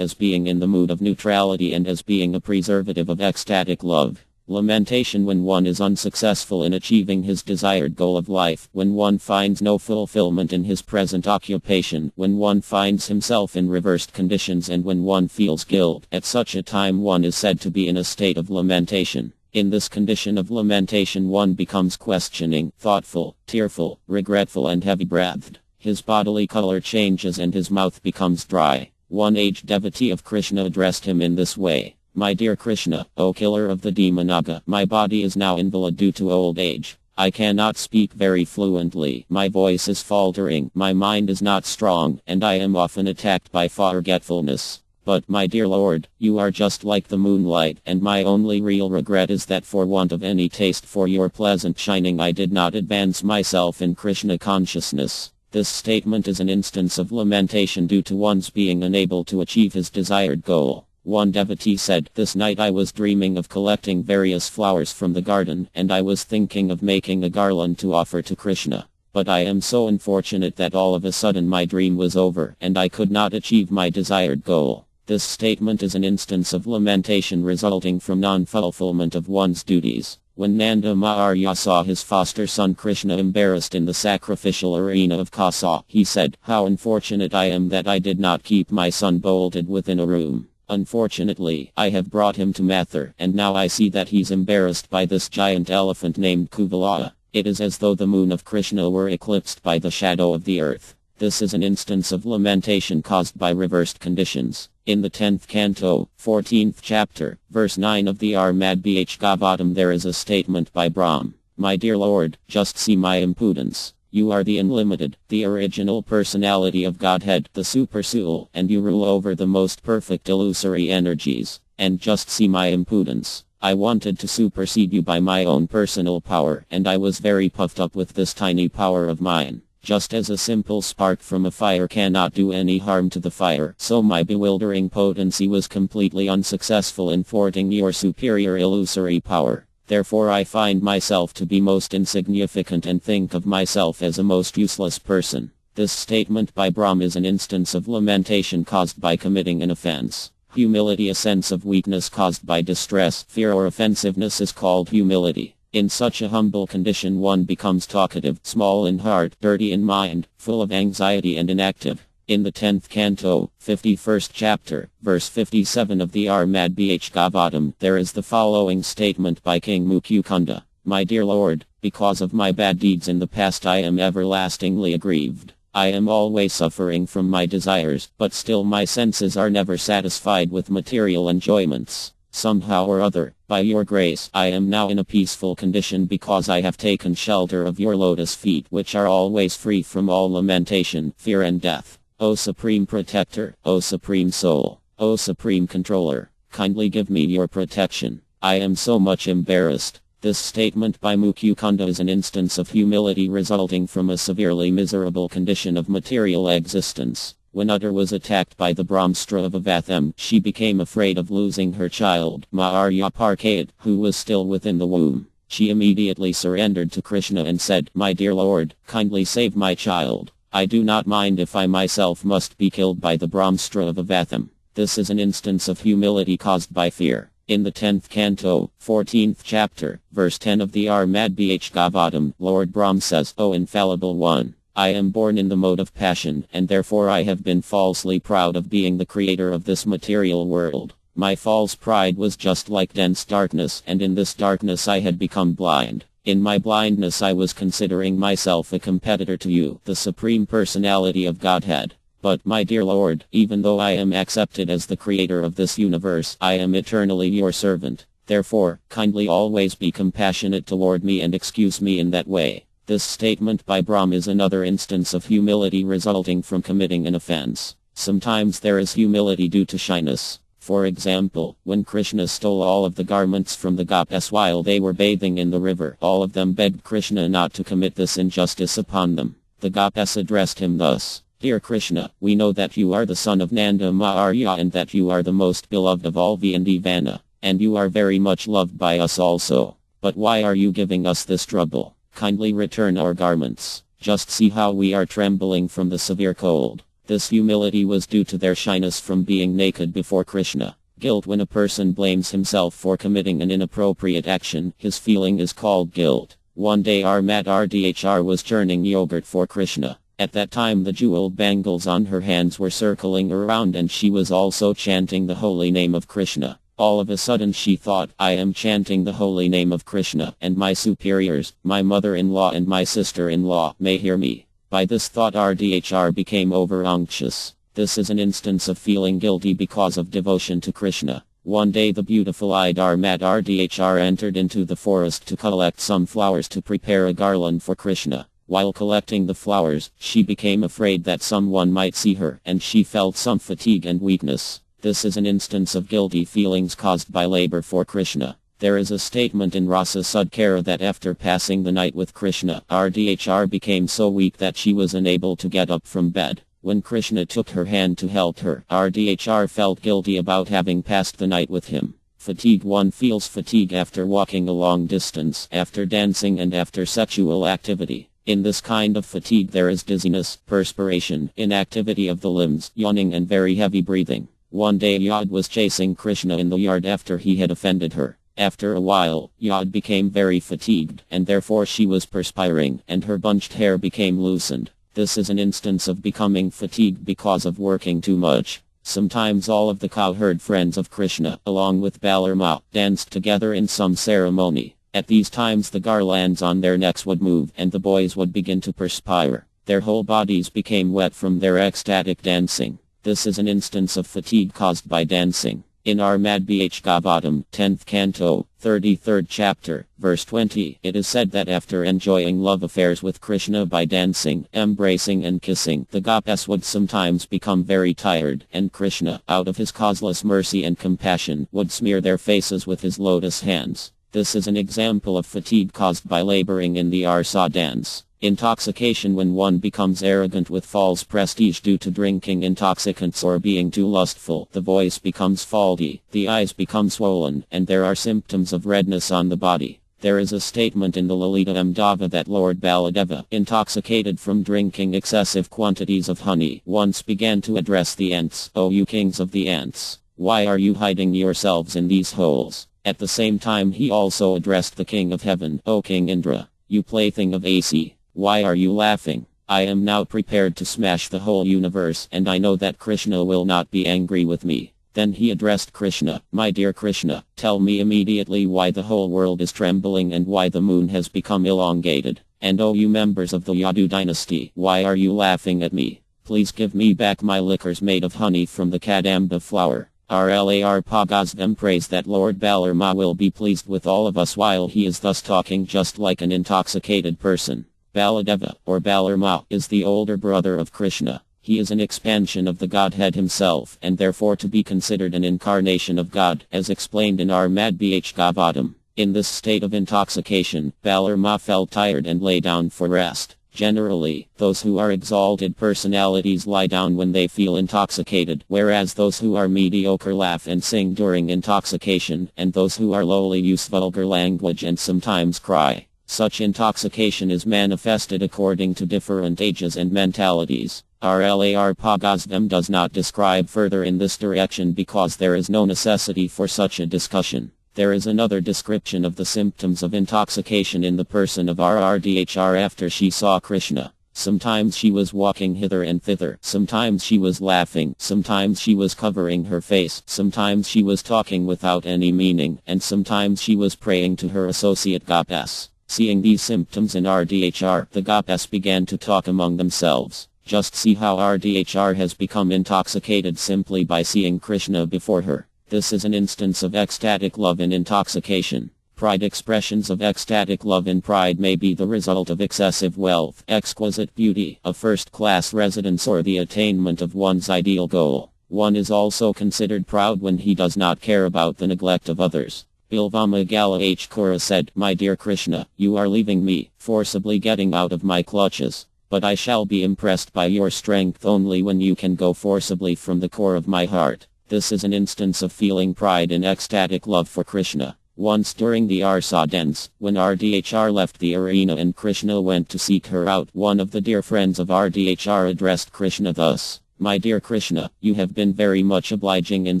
as being in the mood of neutrality and as being a preservative of ecstatic love. Lamentation when one is unsuccessful in achieving his desired goal of life, when one finds no fulfillment in his present occupation, when one finds himself in reversed conditions and when one feels guilt, at such a time one is said to be in a state of lamentation. In this condition of lamentation one becomes questioning, thoughtful, tearful, regretful and heavy-breathed. His bodily color changes and his mouth becomes dry. One aged devotee of Krishna addressed him in this way. "My dear Krishna, O killer of the demon Naga, my body is now invalid due to old age. I cannot speak very fluently, my voice is faltering, my mind is not strong, and I am often attacked by forgetfulness. But, my dear Lord, you are just like the moonlight, and my only real regret is that for want of any taste for your pleasant shining I did not advance myself in Krishna consciousness." This statement is an instance of lamentation due to one's being unable to achieve his desired goal. One devotee said, "This night I was dreaming of collecting various flowers from the garden, and I was thinking of making a garland to offer to Krishna. But I am so unfortunate that all of a sudden my dream was over, and I could not achieve my desired goal." This statement is an instance of lamentation resulting from non-fulfillment of one's duties. When Nanda Maharya saw his foster son Krishna embarrassed in the sacrificial arena of Kasa, he said, "How unfortunate I am that I did not keep my son bolted within a room. Unfortunately, I have brought him to Mathur, and now I see that he's embarrassed by this giant elephant named Kuvala. It is as though the moon of Krishna were eclipsed by the shadow of the earth." This is an instance of lamentation caused by reversed conditions. In the 10th canto, 14th chapter, verse 9 of the Bhagavatam there is a statement by Brahm. "My dear Lord, just see my impudence. You are the unlimited, the original personality of Godhead, the supersoul, and you rule over the most perfect illusory energies. And just see my impudence. I wanted to supersede you by my own personal power, and I was very puffed up with this tiny power of mine. Just as a simple spark from a fire cannot do any harm to the fire, so my bewildering potency was completely unsuccessful in thwarting your superior illusory power. Therefore I find myself to be most insignificant and think of myself as a most useless person." This statement by Brahm is an instance of lamentation caused by committing an offense. Humility, a sense of weakness caused by distress, fear or offensiveness, is called humility. In such a humble condition one becomes talkative, small in heart, dirty in mind, full of anxiety and inactive. In the 10th canto, 51st chapter, verse 57 of the Bhagavatam, there is the following statement by King Mukyukunda. "My dear Lord, because of my bad deeds in the past I am everlastingly aggrieved. I am always suffering from my desires, but still my senses are never satisfied with material enjoyments. Somehow or other, by your grace, I am now in a peaceful condition because I have taken shelter of your lotus feet, which are always free from all lamentation, fear and death. O Supreme Protector, O Supreme Soul, O Supreme Controller, kindly give me your protection. I am so much embarrassed." This statement by Mukyukunda is an instance of humility resulting from a severely miserable condition of material existence. When Utter was attacked by the Brahmstra of Avatham, she became afraid of losing her child, Maharya Parkayat, who was still within the womb. She immediately surrendered to Krishna and said, "My dear Lord, kindly save my child. I do not mind if I myself must be killed by the Brahmstra of Avatham." This is an instance of humility caused by fear. In the 10th canto, 14th chapter, verse 10 of the Armad Bhagavatam, Lord Brahm says, O infallible one, I am born in the mode of passion, and therefore I have been falsely proud of being the creator of this material world. My false pride was just like dense darkness, and in this darkness I had become blind. In my blindness I was considering myself a competitor to you, the Supreme Personality of Godhead. But, my dear Lord, even though I am accepted as the creator of this universe, I am eternally your servant. Therefore, kindly always be compassionate toward me and excuse me in that way. This statement by Brahm is another instance of humility resulting from committing an offense. Sometimes there is humility due to shyness. For example, when Krishna stole all of the garments from the gopis while they were bathing in the river, all of them begged Krishna not to commit this injustice upon them. The gopis addressed him thus. Dear Krishna, we know that you are the son of Nanda Maharya and that you are the most beloved of all Vandivana, and you are very much loved by us also. But why are you giving us this trouble? Kindly return our garments. Just see how we are trembling from the severe cold. This humility was due to their shyness from being naked before Krishna. Guilt. When a person blames himself for committing an inappropriate action, his feeling is called guilt. One day Armat Rdhr was churning yogurt for Krishna. At that time the jeweled bangles on her hands were circling around and she was also chanting the holy name of Krishna. All of a sudden she thought, I am chanting the holy name of Krishna, and my superiors, my mother-in-law and my sister-in-law, may hear me. By this thought Rdhr became over-anxious. This is an instance of feeling guilty because of devotion to Krishna. One day the beautiful-eyed Armat Rdhr entered into the forest to collect some flowers to prepare a garland for Krishna. While collecting the flowers, she became afraid that someone might see her, and she felt some fatigue and weakness. This is an instance of guilty feelings caused by labor for Krishna. There is a statement in Rasa Sudkara that after passing the night with Krishna, Rdhr became so weak that she was unable to get up from bed. When Krishna took her hand to help her, Rdhr felt guilty about having passed the night with him. Fatigue. One feels fatigue after walking a long distance, after dancing and after sexual activity. In this kind of fatigue there is dizziness, perspiration, inactivity of the limbs, yawning and very heavy breathing. One day Yad was chasing Krishna in the yard after he had offended her. After a while, Yad became very fatigued, and therefore she was perspiring, and her bunched hair became loosened. This is an instance of becoming fatigued because of working too much. Sometimes all of the cowherd friends of Krishna, along with Balarama, danced together in some ceremony. At these times the garlands on their necks would move and the boys would begin to perspire. Their whole bodies became wet from their ecstatic dancing. This is an instance of fatigue caused by dancing. In Armad Bhagavatam, 10th canto, 33rd chapter, verse 20, it is said that after enjoying love affairs with Krishna by dancing, embracing and kissing, the gopis would sometimes become very tired, and Krishna, out of his causeless mercy and compassion, would smear their faces with his lotus hands. This is an example of fatigue caused by laboring in the Arsa dance. Intoxication. When one becomes arrogant with false prestige due to drinking intoxicants or being too lustful, the voice becomes faulty, the eyes become swollen, and there are symptoms of redness on the body. There is a statement in the Lalita Amdava that Lord Baladeva, intoxicated from drinking excessive quantities of honey, once began to address the ants, O you kings of the ants, why are you hiding yourselves in these holes? At the same time he also addressed the king of heaven, O King Indra, you plaything of AC, why are you laughing? I am now prepared to smash the whole universe, and I know that Krishna will not be angry with me. Then he addressed Krishna, my dear Krishna, tell me immediately why the whole world is trembling and why the moon has become elongated. And O you members of the Yadu dynasty, why are you laughing at me? Please give me back my liquors made of honey from the Kadamba flower. RLAR Pagazvam prays that Lord Balarama will be pleased with all of us while he is thus talking just like an intoxicated person. Baladeva, or Balarama, is the older brother of Krishna. He is an expansion of the Godhead himself, and therefore to be considered an incarnation of God, as explained in Armad Bhagavatam. In this state of intoxication, Balarama felt tired and lay down for rest. Generally, those who are exalted personalities lie down when they feel intoxicated, whereas those who are mediocre laugh and sing during intoxication, and those who are lowly use vulgar language and sometimes cry. Such intoxication is manifested according to different ages and mentalities. RLAR Pagazvam does not describe further in this direction because there is no necessity for such a discussion. There is another description of the symptoms of intoxication in the person of RRDHR after she saw Krishna. Sometimes she was walking hither and thither, sometimes she was laughing, sometimes she was covering her face, sometimes she was talking without any meaning, and sometimes she was praying to her associate Gopas. Seeing these symptoms in RDHR, the Gopas began to talk among themselves. Just see how RDHR has become intoxicated simply by seeing Krishna before her. This is an instance of ecstatic love and intoxication. Pride expressions of ecstatic love and pride may be the result of excessive wealth, exquisite beauty, a first-class residence or the attainment of one's ideal goal. One is also considered proud when he does not care about the neglect of others. Bilvama Gala H. Kura said, "My dear Krishna, you are leaving me, forcibly getting out of my clutches. But I shall be impressed by your strength only when you can go forcibly from the core of my heart." This is an instance of feeling pride in ecstatic love for Krishna. Once during the Arsa dance, when RDHR left the arena and Krishna went to seek her out, one of the dear friends of RDHR addressed Krishna thus: "My dear Krishna, you have been very much obliging in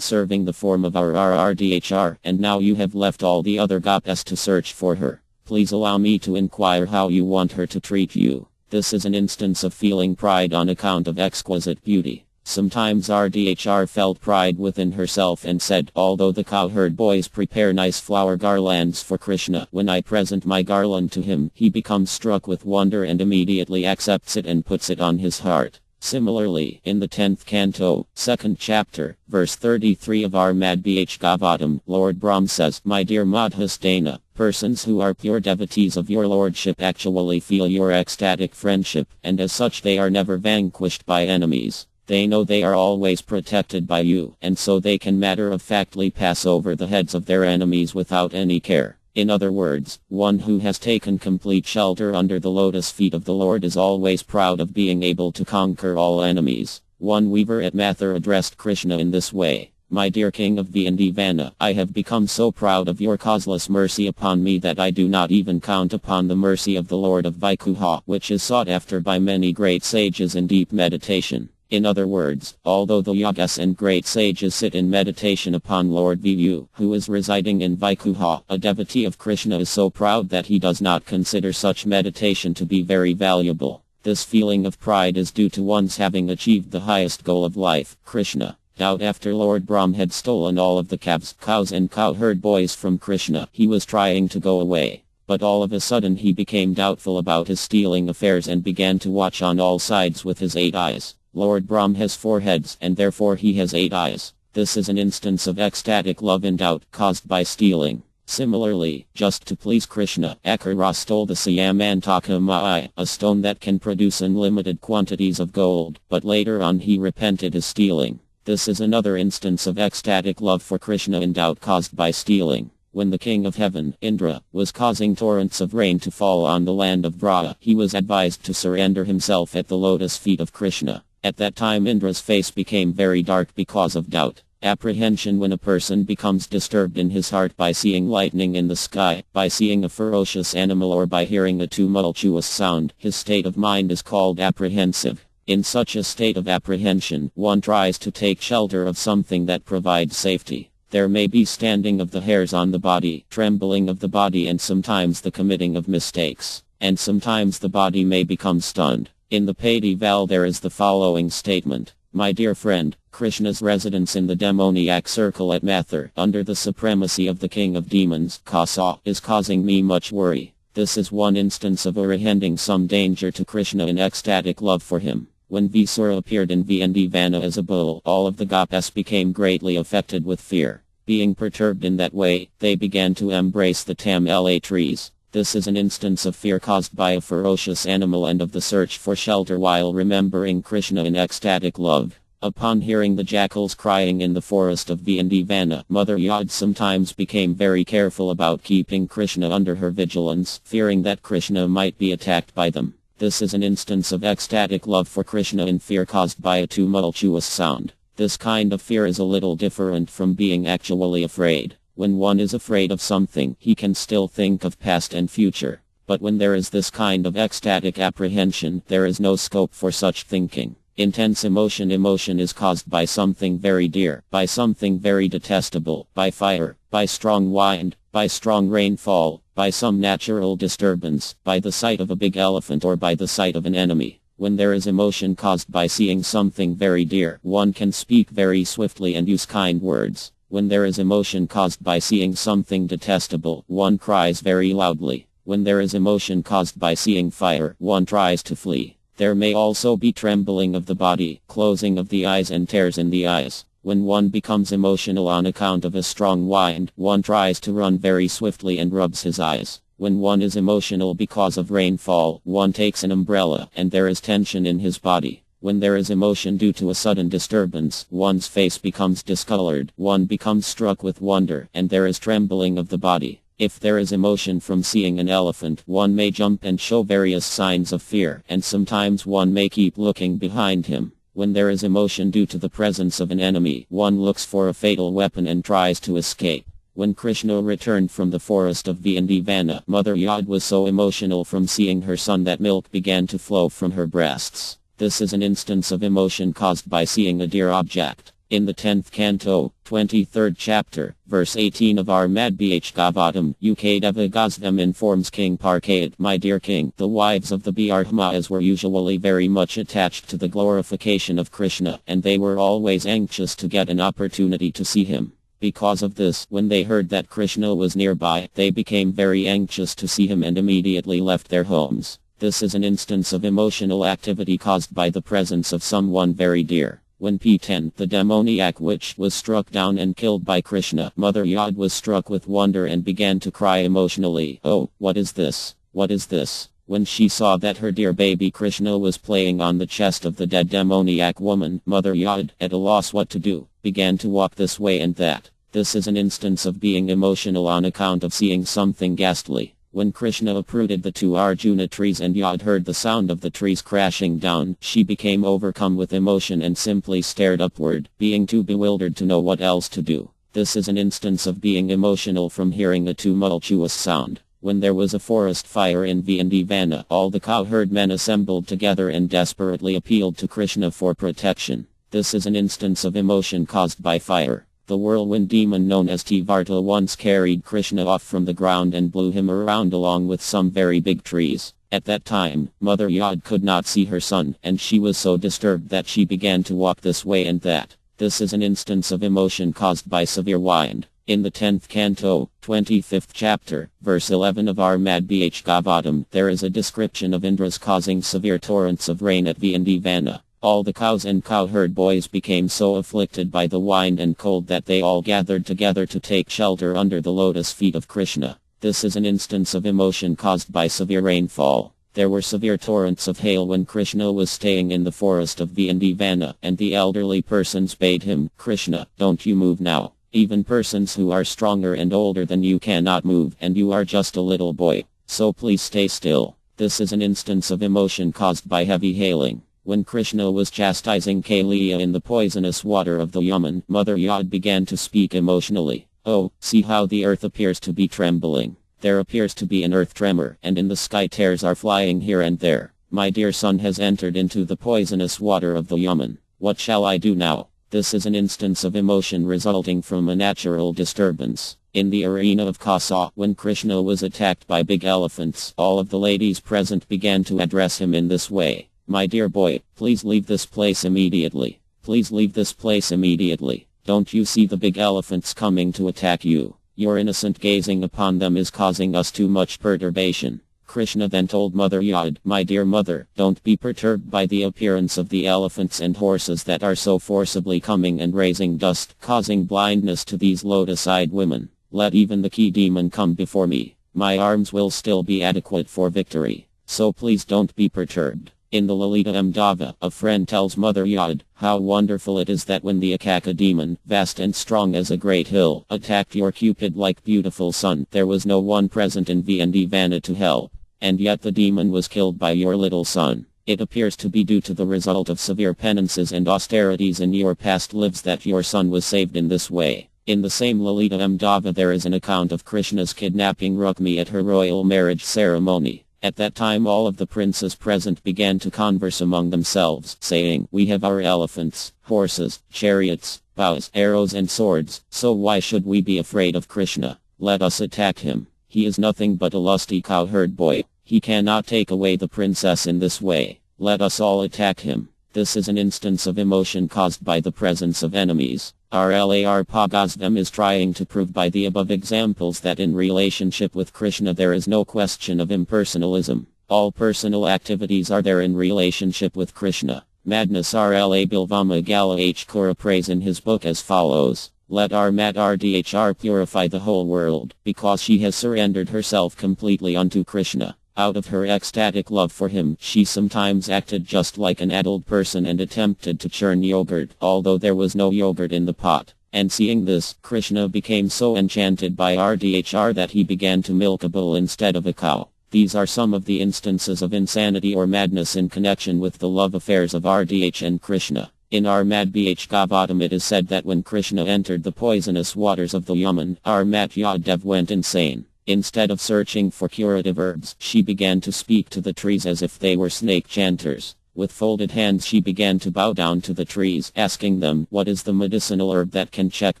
serving the form of our RRDHR, and now you have left all the other Gopas to search for her. Please allow me to inquire how you want her to treat you." This is an instance of feeling pride on account of exquisite beauty. Sometimes RDHR felt pride within herself and said, "Although the cowherd boys prepare nice flower garlands for Krishna, when I present my garland to him, he becomes struck with wonder and immediately accepts it and puts it on his heart." Similarly, in the 10th canto, 2nd chapter, verse 33 of our Madhbh Gavatam, Lord Brahm says, "My dear Madhusdana, persons who are pure devotees of your lordship actually feel your ecstatic friendship, and as such they are never vanquished by enemies. They know they are always protected by you, and so they can matter-of-factly pass over the heads of their enemies without any care." In other words, one who has taken complete shelter under the lotus feet of the Lord is always proud of being able to conquer all enemies. One weaver at Mathur addressed Krishna in this way: "My dear King of Vana, I have become so proud of your causeless mercy upon me that I do not even count upon the mercy of the Lord of Vaikuha, which is sought after by many great sages in deep meditation." In other words, although the yagas and great sages sit in meditation upon Lord Vivu, who is residing in Vaikuha, a devotee of Krishna is so proud that he does not consider such meditation to be very valuable. This feeling of pride is due to one's having achieved the highest goal of life, Krishna. Out after Lord Brahm had stolen all of the calves, cows and cowherd boys from Krishna, he was trying to go away. But all of a sudden he became doubtful about his stealing affairs and began to watch on all sides with his 8 eyes. Lord Brahm has 4 heads, and therefore he has 8 eyes. This is an instance of ecstatic love and doubt caused by stealing. Similarly, just to please Krishna, Akara stole the Siyamantaka Ma'ai, a stone that can produce unlimited quantities of gold, but later on he repented his stealing. This is another instance of ecstatic love for Krishna and doubt caused by stealing. When the king of heaven, Indra, was causing torrents of rain to fall on the land of Brahma, he was advised to surrender himself at the lotus feet of Krishna. At that time Indra's face became very dark because of doubt. Apprehension: when a person becomes disturbed in his heart by seeing lightning in the sky, by seeing a ferocious animal or by hearing a tumultuous sound, his state of mind is called apprehensive. In such a state of apprehension, one tries to take shelter of something that provides safety. There may be standing of the hairs on the body, trembling of the body, and sometimes the committing of mistakes. And sometimes the body may become stunned. In the Padi Val there is the following statement: "My dear friend, Krishna's residence in the demoniac circle at Mathur, under the supremacy of the king of demons, Kasa, is causing me much worry." This is one instance of apprehending some danger to Krishna in ecstatic love for him. When Visura appeared in Vana as a bull, all of the Gopas became greatly affected with fear. Being perturbed in that way, they began to embrace the tamala trees. This is an instance of fear caused by a ferocious animal and of the search for shelter while remembering Krishna in ecstatic love. Upon hearing the jackals crying in the forest of Vana, Mother Yad sometimes became very careful about keeping Krishna under her vigilance, fearing that Krishna might be attacked by them. This is an instance of ecstatic love for Krishna in fear caused by a tumultuous sound. This kind of fear is a little different from being actually afraid. When one is afraid of something, he can still think of past and future. But when there is this kind of ecstatic apprehension, there is no scope for such thinking. Intense emotion. Emotion is caused by something very dear, by something very detestable, by fire, by strong wind, by strong rainfall, by some natural disturbance, by the sight of a big elephant or by the sight of an enemy. When there is emotion caused by seeing something very dear, one can speak very swiftly and use kind words. When there is emotion caused by seeing something detestable, one cries very loudly. When there is emotion caused by seeing fire, one tries to flee. There may also be trembling of the body, closing of the eyes and tears in the eyes. When one becomes emotional on account of a strong wind, one tries to run very swiftly and rubs his eyes. When one is emotional because of rainfall, one takes an umbrella and there is tension in his body. When there is emotion due to a sudden disturbance, one's face becomes discolored, one becomes struck with wonder, and there is trembling of the body. If there is emotion from seeing an elephant, one may jump and show various signs of fear, and sometimes one may keep looking behind him. When there is emotion due to the presence of an enemy, one looks for a fatal weapon and tries to escape. When Krishna returned from the forest of Vana, Mother Yod was so emotional from seeing her son that milk began to flow from her breasts. This is an instance of emotion caused by seeing a dear object. In the 10th canto, 23rd chapter, verse 18 of our Madbh Gavatam, Ukadeva Gosvam informs King Parkayat, my dear king, the wives of the Brahmas were usually very much attached to the glorification of Krishna, and they were always anxious to get an opportunity to see him. Because of this, when they heard that Krishna was nearby, they became very anxious to see him and immediately left their homes. This is an instance of emotional activity caused by the presence of someone very dear. When P10, the demoniac witch, was struck down and killed by Krishna, Mother Yod was struck with wonder and began to cry emotionally, "Oh, what is this? What is this?" When she saw that her dear baby Krishna was playing on the chest of the dead demoniac woman, Mother Yod, at a loss what to do, began to walk this way and that. This is an instance of being emotional on account of seeing something ghastly. When Krishna uprooted the two Arjuna trees and Yod heard the sound of the trees crashing down, she became overcome with emotion and simply stared upward, being too bewildered to know what else to do. This is an instance of being emotional from hearing a tumultuous sound. When there was a forest fire in Vana, all the cowherd men assembled together and desperately appealed to Krishna for protection. This is an instance of emotion caused by fire. The whirlwind demon known as Tivarta once carried Krishna off from the ground and blew him around along with some very big trees. At that time, Mother Yod could not see her son, and she was so disturbed that she began to walk this way and that. This is an instance of emotion caused by severe wind. In the 10th canto, 25th chapter, verse 11 of our Madbh Gavatam, there is a description of Indras causing severe torrents of rain at Vana. All the cows and cowherd boys became so afflicted by the wind and cold that they all gathered together to take shelter under the lotus feet of Krishna. This is an instance of emotion caused by severe rainfall. There were severe torrents of hail when Krishna was staying in the forest of Vana, and the elderly persons bade him, "Krishna, don't you move now. Even persons who are stronger and older than you cannot move, and you are just a little boy. So please stay still." This is an instance of emotion caused by heavy hailing. When Krishna was chastising Kaliya in the poisonous water of the Yaman, Mother Yod began to speak emotionally. "Oh, see how the earth appears to be trembling. There appears to be an earth tremor, and in the sky tears are flying here and there. My dear son has entered into the poisonous water of the Yaman. What shall I do now?" This is an instance of emotion resulting from a natural disturbance. In the arena of Kasa, when Krishna was attacked by big elephants, all of the ladies present began to address him in this way. "My dear boy, please leave this place immediately. Please leave this place immediately. Don't you see the big elephants coming to attack you? Your innocent gazing upon them is causing us too much perturbation." Krishna then told Mother Yod, "My dear mother, don't be perturbed by the appearance of the elephants and horses that are so forcibly coming and raising dust, causing blindness to these lotus-eyed women. Let even the key demon come before me. My arms will still be adequate for victory. So please don't be perturbed." In the Lalita Amdava, a friend tells Mother Yod, "How wonderful it is that when the Akaka demon, vast and strong as a great hill, attacked your Cupid-like beautiful son, there was no one present in Vana to help. And yet the demon was killed by your little son. It appears to be due to the result of severe penances and austerities in your past lives that your son was saved in this way." In the same Lalita Amdava there is an account of Krishna's kidnapping Rukmi at her royal marriage ceremony. At that time all of the princes present began to converse among themselves, saying, "We have our elephants, horses, chariots, bows, arrows and swords, so why should we be afraid of Krishna? Let us attack him. He is nothing but a lusty cowherd boy. He cannot take away the princess in this way. Let us all attack him." This is an instance of emotion caused by the presence of enemies. RLAR Pagazvam is trying to prove by the above examples that in relationship with Krishna there is no question of impersonalism. All personal activities are there in relationship with Krishna. Madness RLA Bilvama Gala H. Kura prays in his book as follows. Let our Mat RDHR purify the whole world, because she has surrendered herself completely unto Krishna. Out of her ecstatic love for him, she sometimes acted just like an adult person and attempted to churn yogurt, although there was no yogurt in the pot. And seeing this, Krishna became so enchanted by RDHR that he began to milk a bull instead of a cow. These are some of the instances of insanity or madness in connection with the love affairs of RDH and Krishna. In our Mad Bh Gavatam it is said that when Krishna entered the poisonous waters of the Yaman, our Mat Yadev went insane. Instead of searching for curative herbs, she began to speak to the trees as if they were snake chanters. With folded hands she began to bow down to the trees, asking them, "What is the medicinal herb that can check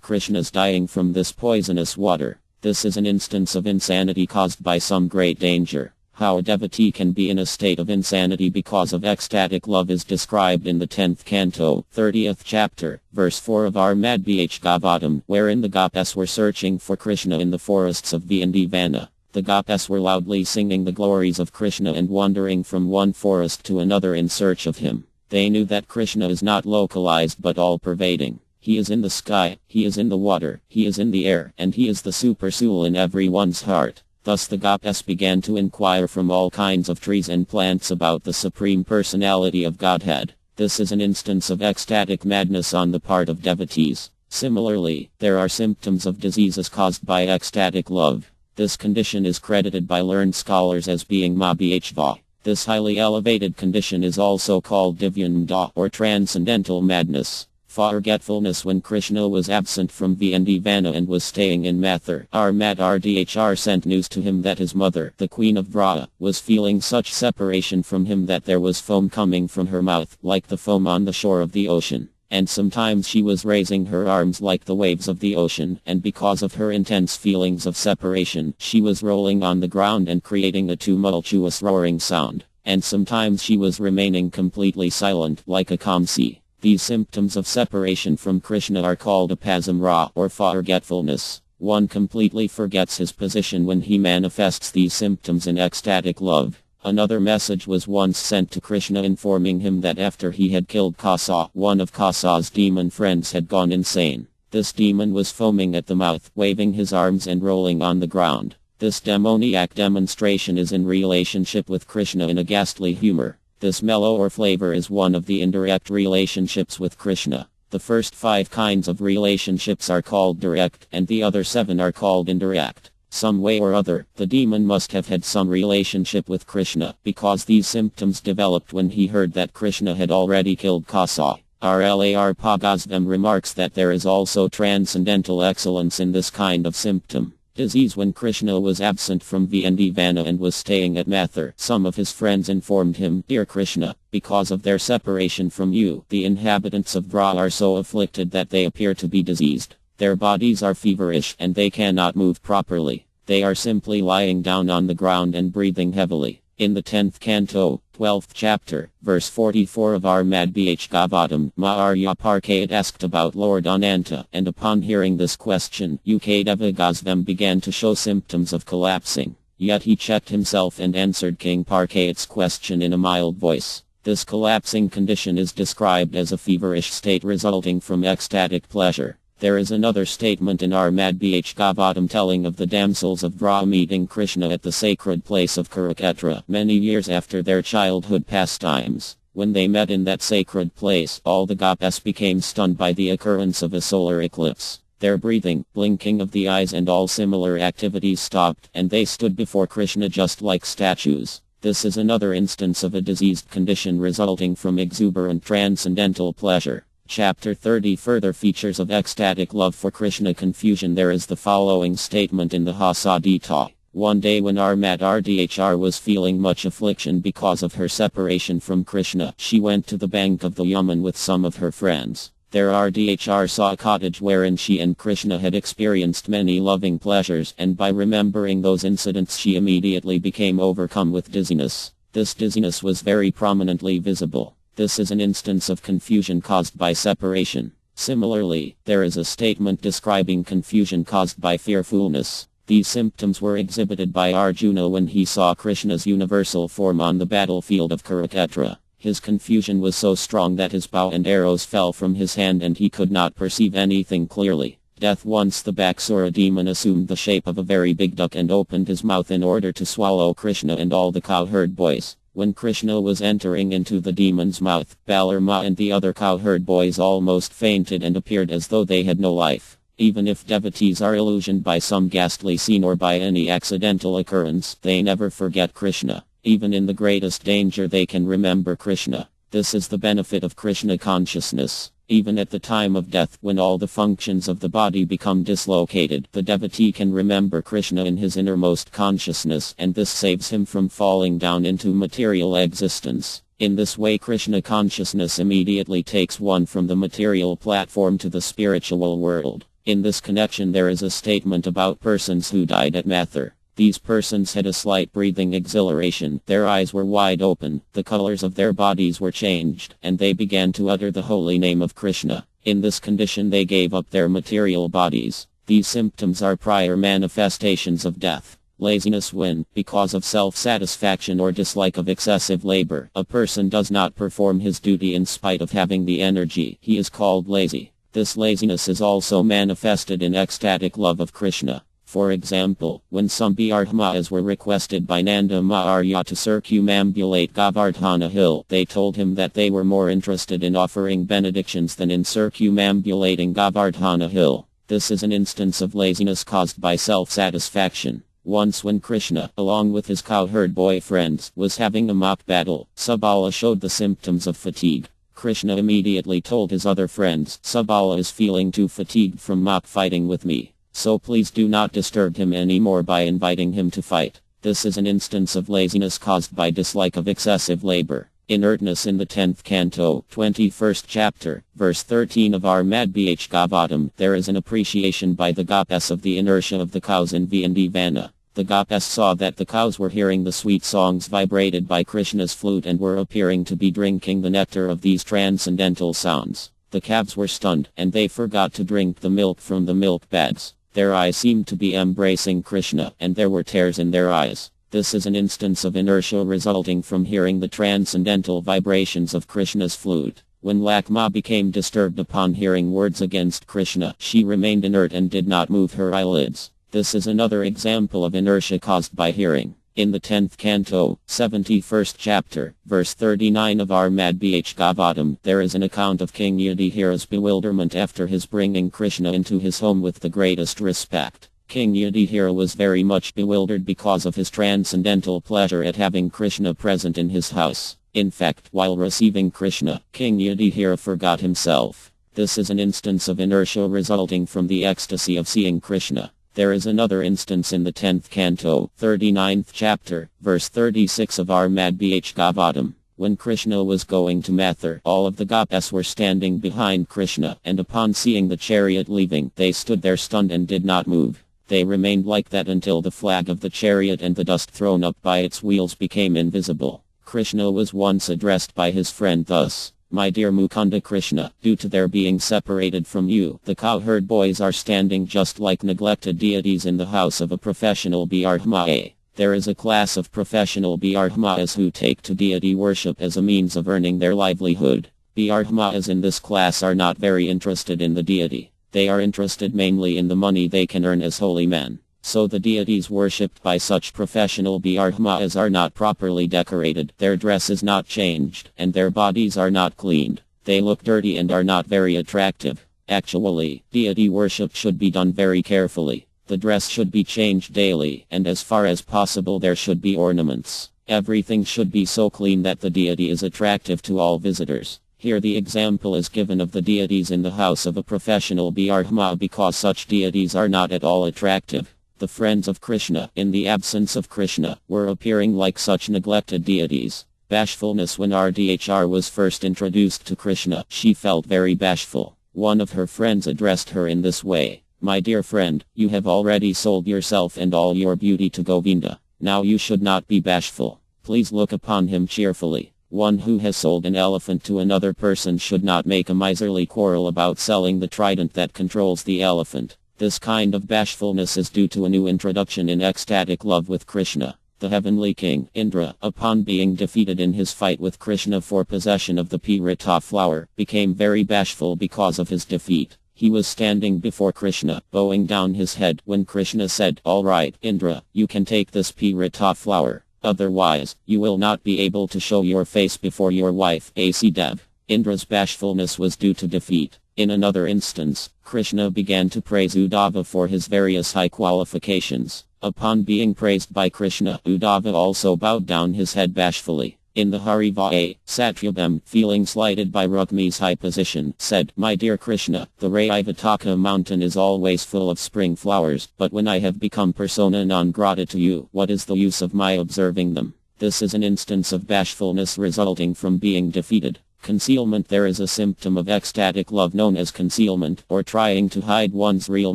Krishna's dying from this poisonous water?" This is an instance of insanity caused by some great danger. How a devotee can be in a state of insanity because of ecstatic love is described in the 10th canto, 30th chapter, verse 4 of our Mad Bh Gavatam, wherein the Gopis were searching for Krishna in the forests of Vana. The Gopis were loudly singing the glories of Krishna and wandering from one forest to another in search of him. They knew that Krishna is not localized but all-pervading. He is in the sky, he is in the water, he is in the air, and he is the super soul in everyone's heart. Thus the Gopis began to inquire from all kinds of trees and plants about the Supreme Personality of Godhead. This is an instance of ecstatic madness on the part of devotees. Similarly, there are symptoms of diseases caused by ecstatic love. This condition is credited by learned scholars as being Mabhva. This highly elevated condition is also called Divyanda or transcendental madness. Forgetfulness. When Krishna was absent from Vana and was staying in Mathur, our Mat RDHR sent news to him that his mother, the queen of Vraja, was feeling such separation from him that there was foam coming from her mouth, like the foam on the shore of the ocean. And sometimes she was raising her arms like the waves of the ocean, and because of her intense feelings of separation, she was rolling on the ground and creating a tumultuous roaring sound. And sometimes she was remaining completely silent, like a calm sea. These symptoms of separation from Krishna are called apasamra, or forgetfulness. One completely forgets his position when he manifests these symptoms in ecstatic love. Another message was once sent to Krishna informing him that after he had killed Kasa, one of Kasa's demon friends had gone insane. This demon was foaming at the mouth, waving his arms and rolling on the ground. This demoniac demonstration is in relationship with Krishna in a ghastly humor. This mellow or flavor is one of the indirect relationships with Krishna. The first 5 kinds of relationships are called direct, and the other 7 are called indirect. Some way or other, the demon must have had some relationship with Krishna, because these symptoms developed when he heard that Krishna had already killed Kasa. RLAR Pagazvam remarks that there is also transcendental excellence in this kind of symptom. Disease. When Krishna was absent from Vana and was staying at Mathur, some of his friends informed him, "Dear Krishna, because of their separation from you, the inhabitants of Vraja are so afflicted that they appear to be diseased. Their bodies are feverish and they cannot move properly. They are simply lying down on the ground and breathing heavily." In the 10th canto, 12th chapter, verse 44 of our Mad Bh Gavatam, Maharya Parkayat asked about Lord Ananta, and upon hearing this question, Ukadeva Gosvam began to show symptoms of collapsing. Yet he checked himself and answered King Parkayat's question in a mild voice. This collapsing condition is described as a feverish state resulting from ecstatic pleasure. There is another statement in our Mad Bh Gavatam telling of the damsels of Vraja meeting Krishna at the sacred place of Kurukshetra many years after their childhood pastimes. When they met in that sacred place, all the Gopis became stunned by the occurrence of a solar eclipse. Their breathing, blinking of the eyes and all similar activities stopped, and they stood before Krishna just like statues. This is another instance of a diseased condition resulting from exuberant transcendental pleasure. Chapter 30 Further features of ecstatic love for Krishna confusion. There is the following statement in the Hasadita. One day when Rdhr was feeling much affliction because of her separation from Krishna, she went to the bank of the Yaman with some of her friends. There Rdhr saw a cottage wherein she and Krishna had experienced many loving pleasures, and by remembering those incidents she immediately became overcome with dizziness. This dizziness was very prominently visible. This is an instance of confusion caused by separation. Similarly, there is a statement describing confusion caused by fearfulness. These symptoms were exhibited by Arjuna when he saw Krishna's universal form on the battlefield of Kurukshetra. His confusion was so strong that his bow and arrows fell from his hand and he could not perceive anything clearly. Death. Once the Baksura demon assumed the shape of a very big duck and opened his mouth in order to swallow Krishna and all the cowherd boys. When Krishna was entering into the demon's mouth, Balarama and the other cowherd boys almost fainted and appeared as though they had no life. Even if devotees are illusioned by some ghastly scene or by any accidental occurrence, they never forget Krishna. Even in the greatest danger they can remember Krishna. This is the benefit of Krishna consciousness. Even at the time of death, when all the functions of the body become dislocated, the devotee can remember Krishna in his innermost consciousness, and this saves him from falling down into material existence. In this way Krishna consciousness immediately takes one from the material platform to the spiritual world. In this connection there is a statement about persons who died at Mathur. These persons had a slight breathing exhilaration, their eyes were wide open, the colors of their bodies were changed, and they began to utter the holy name of Krishna. In this condition they gave up their material bodies. These symptoms are prior manifestations of death. Laziness. When, because of self-satisfaction or dislike of excessive labor, a person does not perform his duty in spite of having the energy, he is called lazy. This laziness is also manifested in ecstatic love of Krishna. For example, when some Brahmas were requested by Nanda Maharya to circumambulate Govardhana hill, they told him that they were more interested in offering benedictions than in circumambulating Govardhana hill. This is an instance of laziness caused by self-satisfaction. Once when Krishna, along with his cowherd boy friends, was having a mock battle, Subala showed the symptoms of fatigue. Krishna immediately told his other friends, Subala is feeling too fatigued from mock fighting with me. So please do not disturb him anymore by inviting him to fight. This is an instance of laziness caused by dislike of excessive labor. Inertness. In the 10th canto, 21st chapter, verse 13 of our Madhbh Gavatam, there is an appreciation by the Gopes of the inertia of the cows in Vindivana. The Gopes saw that the cows were hearing the sweet songs vibrated by Krishna's flute and were appearing to be drinking the nectar of these transcendental sounds. The calves were stunned, and they forgot to drink the milk from the milk bags. Their eyes seemed to be embracing Krishna, and there were tears in their eyes. This is an instance of inertia resulting from hearing the transcendental vibrations of Krishna's flute. When Lakma became disturbed upon hearing words against Krishna, she remained inert and did not move her eyelids. This is another example of inertia caused by hearing. In the 10th canto, 71st chapter, verse 39 of our Madhbh Gavatam, there is an account of King Yudhishthira's bewilderment after his bringing Krishna into his home with the greatest respect. King Yudhishthira was very much bewildered because of his transcendental pleasure at having Krishna present in his house. In fact, while receiving Krishna, King Yudhishthira forgot himself. This is an instance of inertia resulting from the ecstasy of seeing Krishna. There is another instance in the 10th canto, 39th chapter, verse 36 of our Madhbh Gavatam. When Krishna was going to Mathur, all of the Gopes were standing behind Krishna, and upon seeing the chariot leaving, they stood there stunned and did not move. They remained like that until the flag of the chariot and the dust thrown up by its wheels became invisible. Krishna was once addressed by his friend thus: My dear Mukunda Krishna, due to their being separated from you, the cowherd boys are standing just like neglected deities in the house of a professional Brahma. There is a class of professional Brahmas who take to deity worship as a means of earning their livelihood. Brahmas in this class are not very interested in the deity. They are interested mainly in the money they can earn as holy men. So the deities worshipped by such professional Brahmas are not properly decorated, their dress is not changed, and their bodies are not cleaned. They look dirty and are not very attractive. Actually, deity worship should be done very carefully. The dress should be changed daily, and as far as possible there should be ornaments. Everything should be so clean that the deity is attractive to all visitors. Here the example is given of the deities in the house of a professional Brahma because such deities are not at all attractive. The friends of Krishna, in the absence of Krishna, were appearing like such neglected deities. Bashfulness. When RDHR was first introduced to Krishna, she felt very bashful. One of her friends addressed her in this way: "My dear friend, you have already sold yourself and all your beauty to Govinda. Now you should not be bashful. Please look upon him cheerfully. One who has sold an elephant to another person should not make a miserly quarrel about selling the trident that controls the elephant." This kind of bashfulness is due to a new introduction in ecstatic love with Krishna. The heavenly king, Indra, upon being defeated in his fight with Krishna for possession of the Pirita flower, became very bashful because of his defeat. He was standing before Krishna, bowing down his head, when Krishna said, "All right, Indra, you can take this Pirita flower. Otherwise, you will not be able to show your face before your wife, A.C. Dev." Indra's bashfulness was due to defeat. In another instance, Krishna began to praise Uddhava for his various high qualifications. Upon being praised by Krishna, Uddhava also bowed down his head bashfully. In the Harivaya, Satyabham, feeling slighted by Rukmi's high position, said, "My dear Krishna, the Raivataka mountain is always full of spring flowers, but when I have become persona non grata to you, what is the use of my observing them?" This is an instance of bashfulness resulting from being defeated. Concealment. There is a symptom of ecstatic love known as concealment, or trying to hide one's real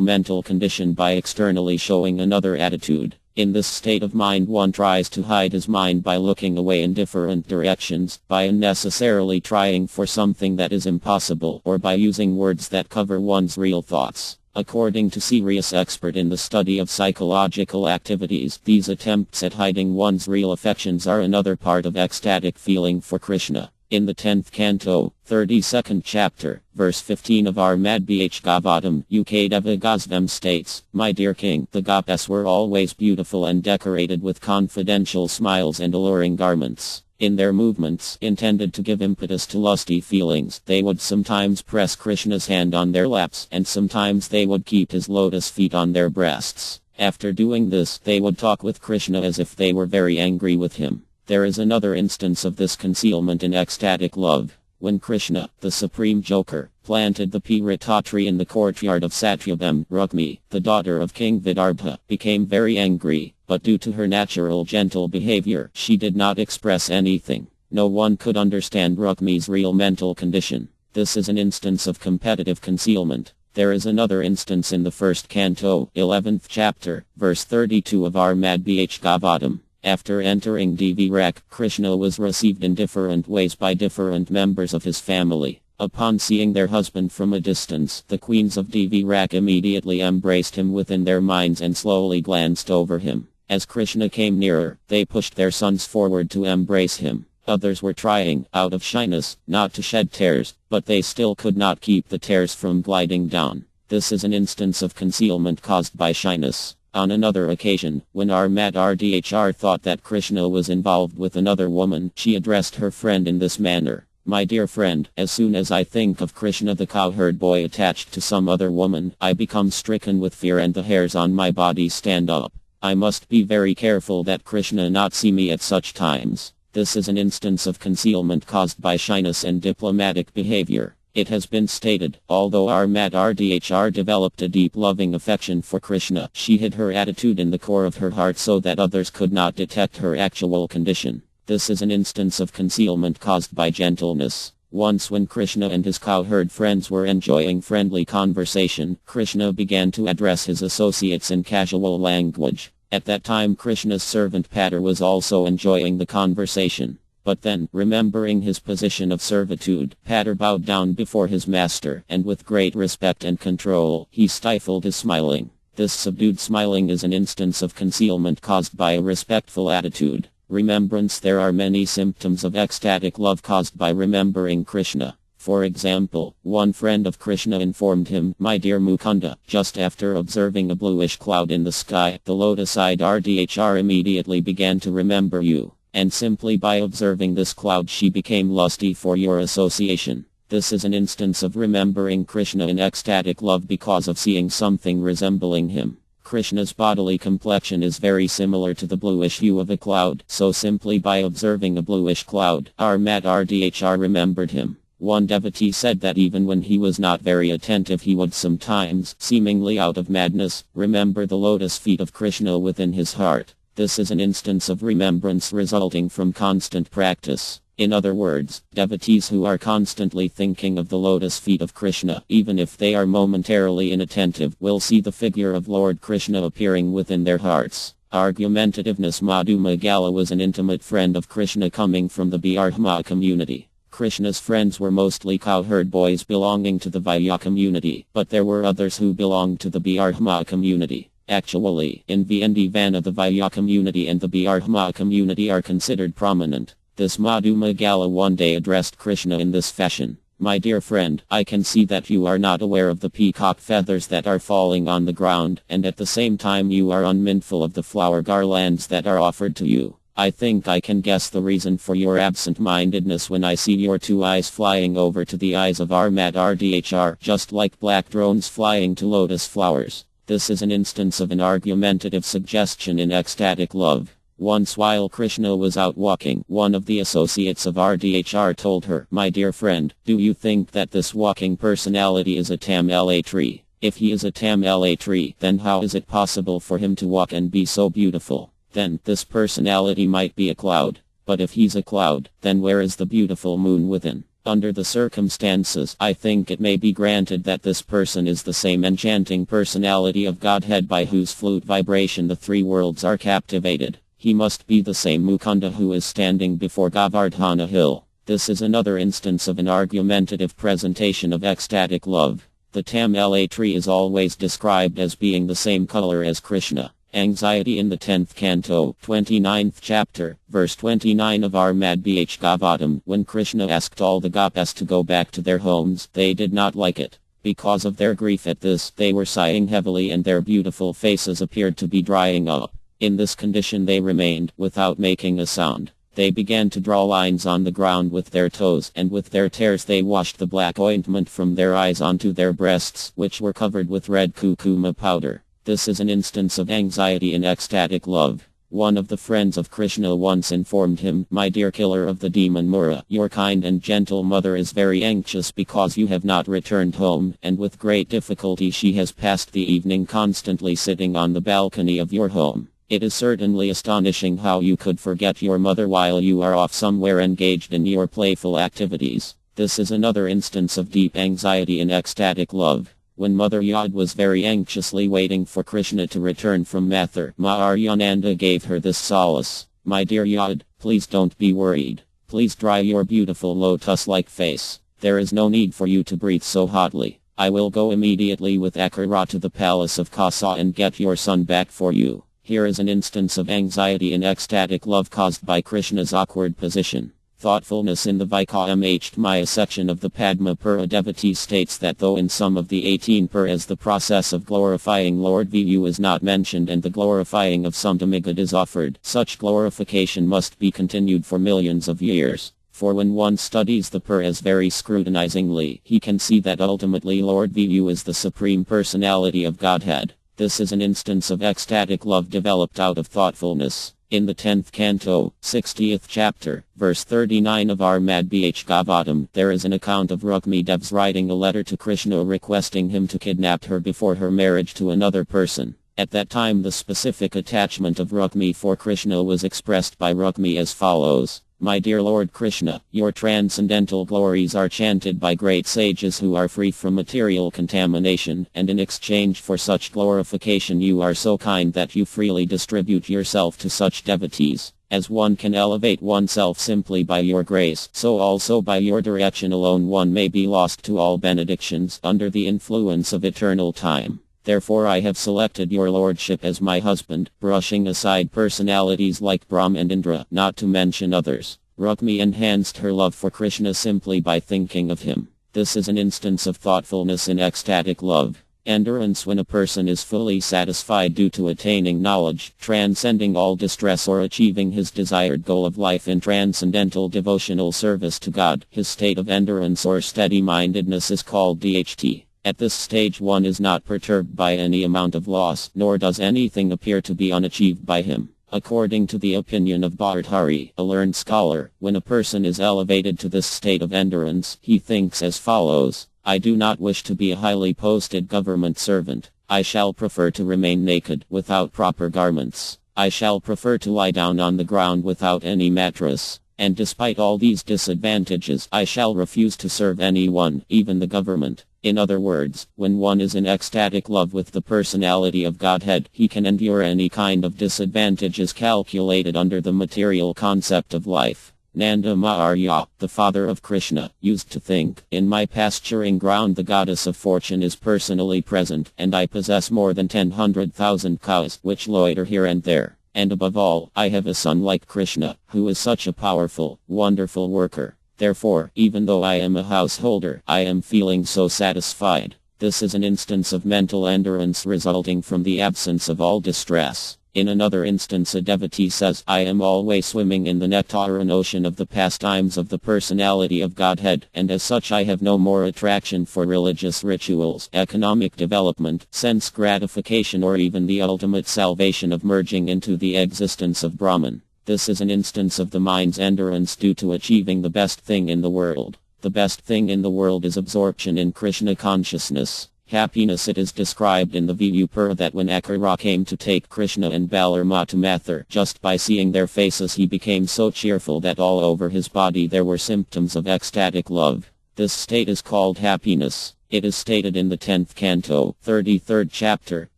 mental condition by externally showing another attitude. In this state of mind, one tries to hide his mind by looking away in different directions, by unnecessarily trying for something that is impossible, or by using words that cover one's real thoughts. According to serious expert in the study of psychological activities, these attempts at hiding one's real affections are another part of ecstatic feeling for Krishna. In the 10th canto, 32nd chapter, verse 15 of our Madhbh Gavatam, Ukadeva Gosvam states, "My dear king, the Gopas were always beautiful and decorated with confidential smiles and alluring garments. In their movements, intended to give impetus to lusty feelings, they would sometimes press Krishna's hand on their laps, and sometimes they would keep his lotus feet on their breasts. After doing this, they would talk with Krishna as if they were very angry with him." There is another instance of this concealment in ecstatic love. When Krishna, the supreme joker, planted the Pirita tree in the courtyard of Satyabham, Rukmi, the daughter of King Vidarbha, became very angry, but due to her natural gentle behavior, she did not express anything. No one could understand Rukmi's real mental condition. This is an instance of competitive concealment. There is another instance in the 1st canto, 11th chapter, verse 32 of our Madhbh Gavatam. After entering Dvirak, Krishna was received in different ways by different members of his family. Upon seeing their husband from a distance, the queens of Dvirak immediately embraced him within their minds and slowly glanced over him. As Krishna came nearer, they pushed their sons forward to embrace him. Others were trying, out of shyness, not to shed tears, but they still could not keep the tears from gliding down. This is an instance of concealment caused by shyness. On another occasion, when RDHR thought that Krishna was involved with another woman, she addressed her friend in this manner: "My dear friend, as soon as I think of Krishna the cowherd boy attached to some other woman, I become stricken with fear and the hairs on my body stand up. I must be very careful that Krishna not see me at such times." This is an instance of concealment caused by shyness and diplomatic behavior. It has been stated, although RDHR developed a deep loving affection for Krishna, she hid her attitude in the core of her heart so that others could not detect her actual condition. This is an instance of concealment caused by gentleness. Once when Krishna and his cowherd friends were enjoying friendly conversation, Krishna began to address his associates in casual language. At that time Krishna's servant Patter was also enjoying the conversation. But then, remembering his position of servitude, Patter bowed down before his master, and with great respect and control, he stifled his smiling. This subdued smiling is an instance of concealment caused by a respectful attitude. Remembrance. There are many symptoms of ecstatic love caused by remembering Krishna. For example, one friend of Krishna informed him, "My dear Mukunda, just after observing a bluish cloud in the sky, the lotus-eyed RDHR immediately began to remember you. And simply by observing this cloud she became lusty for your association." This is an instance of remembering Krishna in ecstatic love because of seeing something resembling him. Krishna's bodily complexion is very similar to the bluish hue of a cloud, so simply by observing a bluish cloud, RDHR remembered him. One devotee said that even when he was not very attentive he would sometimes, seemingly out of madness, remember the lotus feet of Krishna within his heart. This is an instance of remembrance resulting from constant practice. In other words, devotees who are constantly thinking of the lotus feet of Krishna, even if they are momentarily inattentive, will see the figure of Lord Krishna appearing within their hearts. Argumentativeness. Madhumagala was an intimate friend of Krishna coming from the Brahma community. Krishna's friends were mostly cowherd boys belonging to the Vaya community, but there were others who belonged to the Brahma community. Actually, in Vana the Vaya community and the Brahma community are considered prominent. This Madhumagala one day addressed Krishna in this fashion. My dear friend, I can see that you are not aware of the peacock feathers that are falling on the ground, and at the same time you are unmindful of the flower garlands that are offered to you. I think I can guess the reason for your absent-mindedness when I see your two eyes flying over to the eyes of Armad Rdhr, just like black drones flying to lotus flowers. This is an instance of an argumentative suggestion in ecstatic love. Once while Krishna was out walking, one of the associates of Rdhr told her, My dear friend, do you think that this walking personality is a Tamla tree? If he is a Tamla tree, then how is it possible for him to walk and be so beautiful? Then, this personality might be a cloud. But if he's a cloud, then where is the beautiful moon within? Under the circumstances, I think it may be granted that this person is the same enchanting personality of Godhead by whose flute vibration the three worlds are captivated. He must be the same Mukunda who is standing before Govardhana hill. This is another instance of an argumentative presentation of ecstatic love. The Tamla tree is always described as being the same color as Krishna. Anxiety in the 10th canto, 29th chapter, verse 29 of Armad Bhagavatam. When Krishna asked all the gopas to go back to their homes, they did not like it. Because of their grief at this, they were sighing heavily and their beautiful faces appeared to be drying up. In this condition they remained, without making a sound. They began to draw lines on the ground with their toes, and with their tears they washed the black ointment from their eyes onto their breasts, which were covered with red kukuma powder. This is an instance of anxiety in ecstatic love. One of the friends of Krishna once informed him, My dear killer of the demon Mura, your kind and gentle mother is very anxious because you have not returned home, and with great difficulty she has passed the evening constantly sitting on the balcony of your home. It is certainly astonishing how you could forget your mother while you are off somewhere engaged in your playful activities. This is another instance of deep anxiety in ecstatic love. When Mother Yad was very anxiously waiting for Krishna to return from Mathur, Ma Aryananda gave her this solace. My dear Yad, please don't be worried. Please dry your beautiful lotus-like face. There is no need for you to breathe so hotly. I will go immediately with Akara to the palace of Kasa and get your son back for you. Here is an instance of anxiety in ecstatic love caused by Krishna's awkward position. Thoughtfulness in the Vaikamht Maya section of the Padma Pura devotee states that though in some of the 18 Puras the process of glorifying Lord Vivu is not mentioned and the glorifying of some demigod is offered, such glorification must be continued for millions of years. For when one studies the Puras very scrutinizingly, he can see that ultimately Lord Vivu is the Supreme Personality of Godhead. This is an instance of ecstatic love developed out of thoughtfulness. In the 10th canto, 60th chapter, verse 39 of Armad Bhagavatam, there is an account of Rukmi Devs writing a letter to Krishna requesting him to kidnap her before her marriage to another person. At that time the specific attachment of Rukmi for Krishna was expressed by Rukmi as follows. My dear Lord Krishna, your transcendental glories are chanted by great sages who are free from material contamination, and in exchange for such glorification you are so kind that you freely distribute yourself to such devotees. As one can elevate oneself simply by your grace, so also by your direction alone one may be lost to all benedictions under the influence of eternal time. Therefore I have selected your lordship as my husband, brushing aside personalities like Brahm and Indra, not to mention others. Rukmi enhanced her love for Krishna simply by thinking of him. This is an instance of thoughtfulness in ecstatic love. Endurance when a person is fully satisfied due to attaining knowledge, transcending all distress or achieving his desired goal of life in transcendental devotional service to God. His state of endurance or steady-mindedness is called DHT. At this stage one is not perturbed by any amount of loss, nor does anything appear to be unachieved by him. According to the opinion of Bhartari, a learned scholar, when a person is elevated to this state of endurance, he thinks as follows: I do not wish to be a highly posted government servant. I shall prefer to remain naked, without proper garments. I shall prefer to lie down on the ground without any mattress. And despite all these disadvantages, I shall refuse to serve anyone, even the government. In other words, when one is in ecstatic love with the personality of Godhead, he can endure any kind of disadvantages calculated under the material concept of life. Nanda Maharya, the father of Krishna, used to think, in my pasturing ground the goddess of fortune is personally present, and I possess more than 100,000 cows, which loiter here and there. And above all, I have a son like Krishna, who is such a powerful, wonderful worker. Therefore, even though I am a householder, I am feeling so satisfied. This is an instance of mental endurance resulting from the absence of all distress. In another instance, a devotee says, I am always swimming in the nectarean ocean of the pastimes of the personality of Godhead, and as such I have no more attraction for religious rituals, economic development, sense gratification, or even the ultimate salvation of merging into the existence of Brahman. This is an instance of the mind's endurance due to achieving the best thing in the world. The best thing in the world is absorption in Krishna consciousness. Happiness. It is described in the Vipura that when Akara came to take Krishna and Balarama to Mathur, just by seeing their faces he became so cheerful that all over his body there were symptoms of ecstatic love. This state is called happiness. It is stated in the 10th canto, 33rd chapter,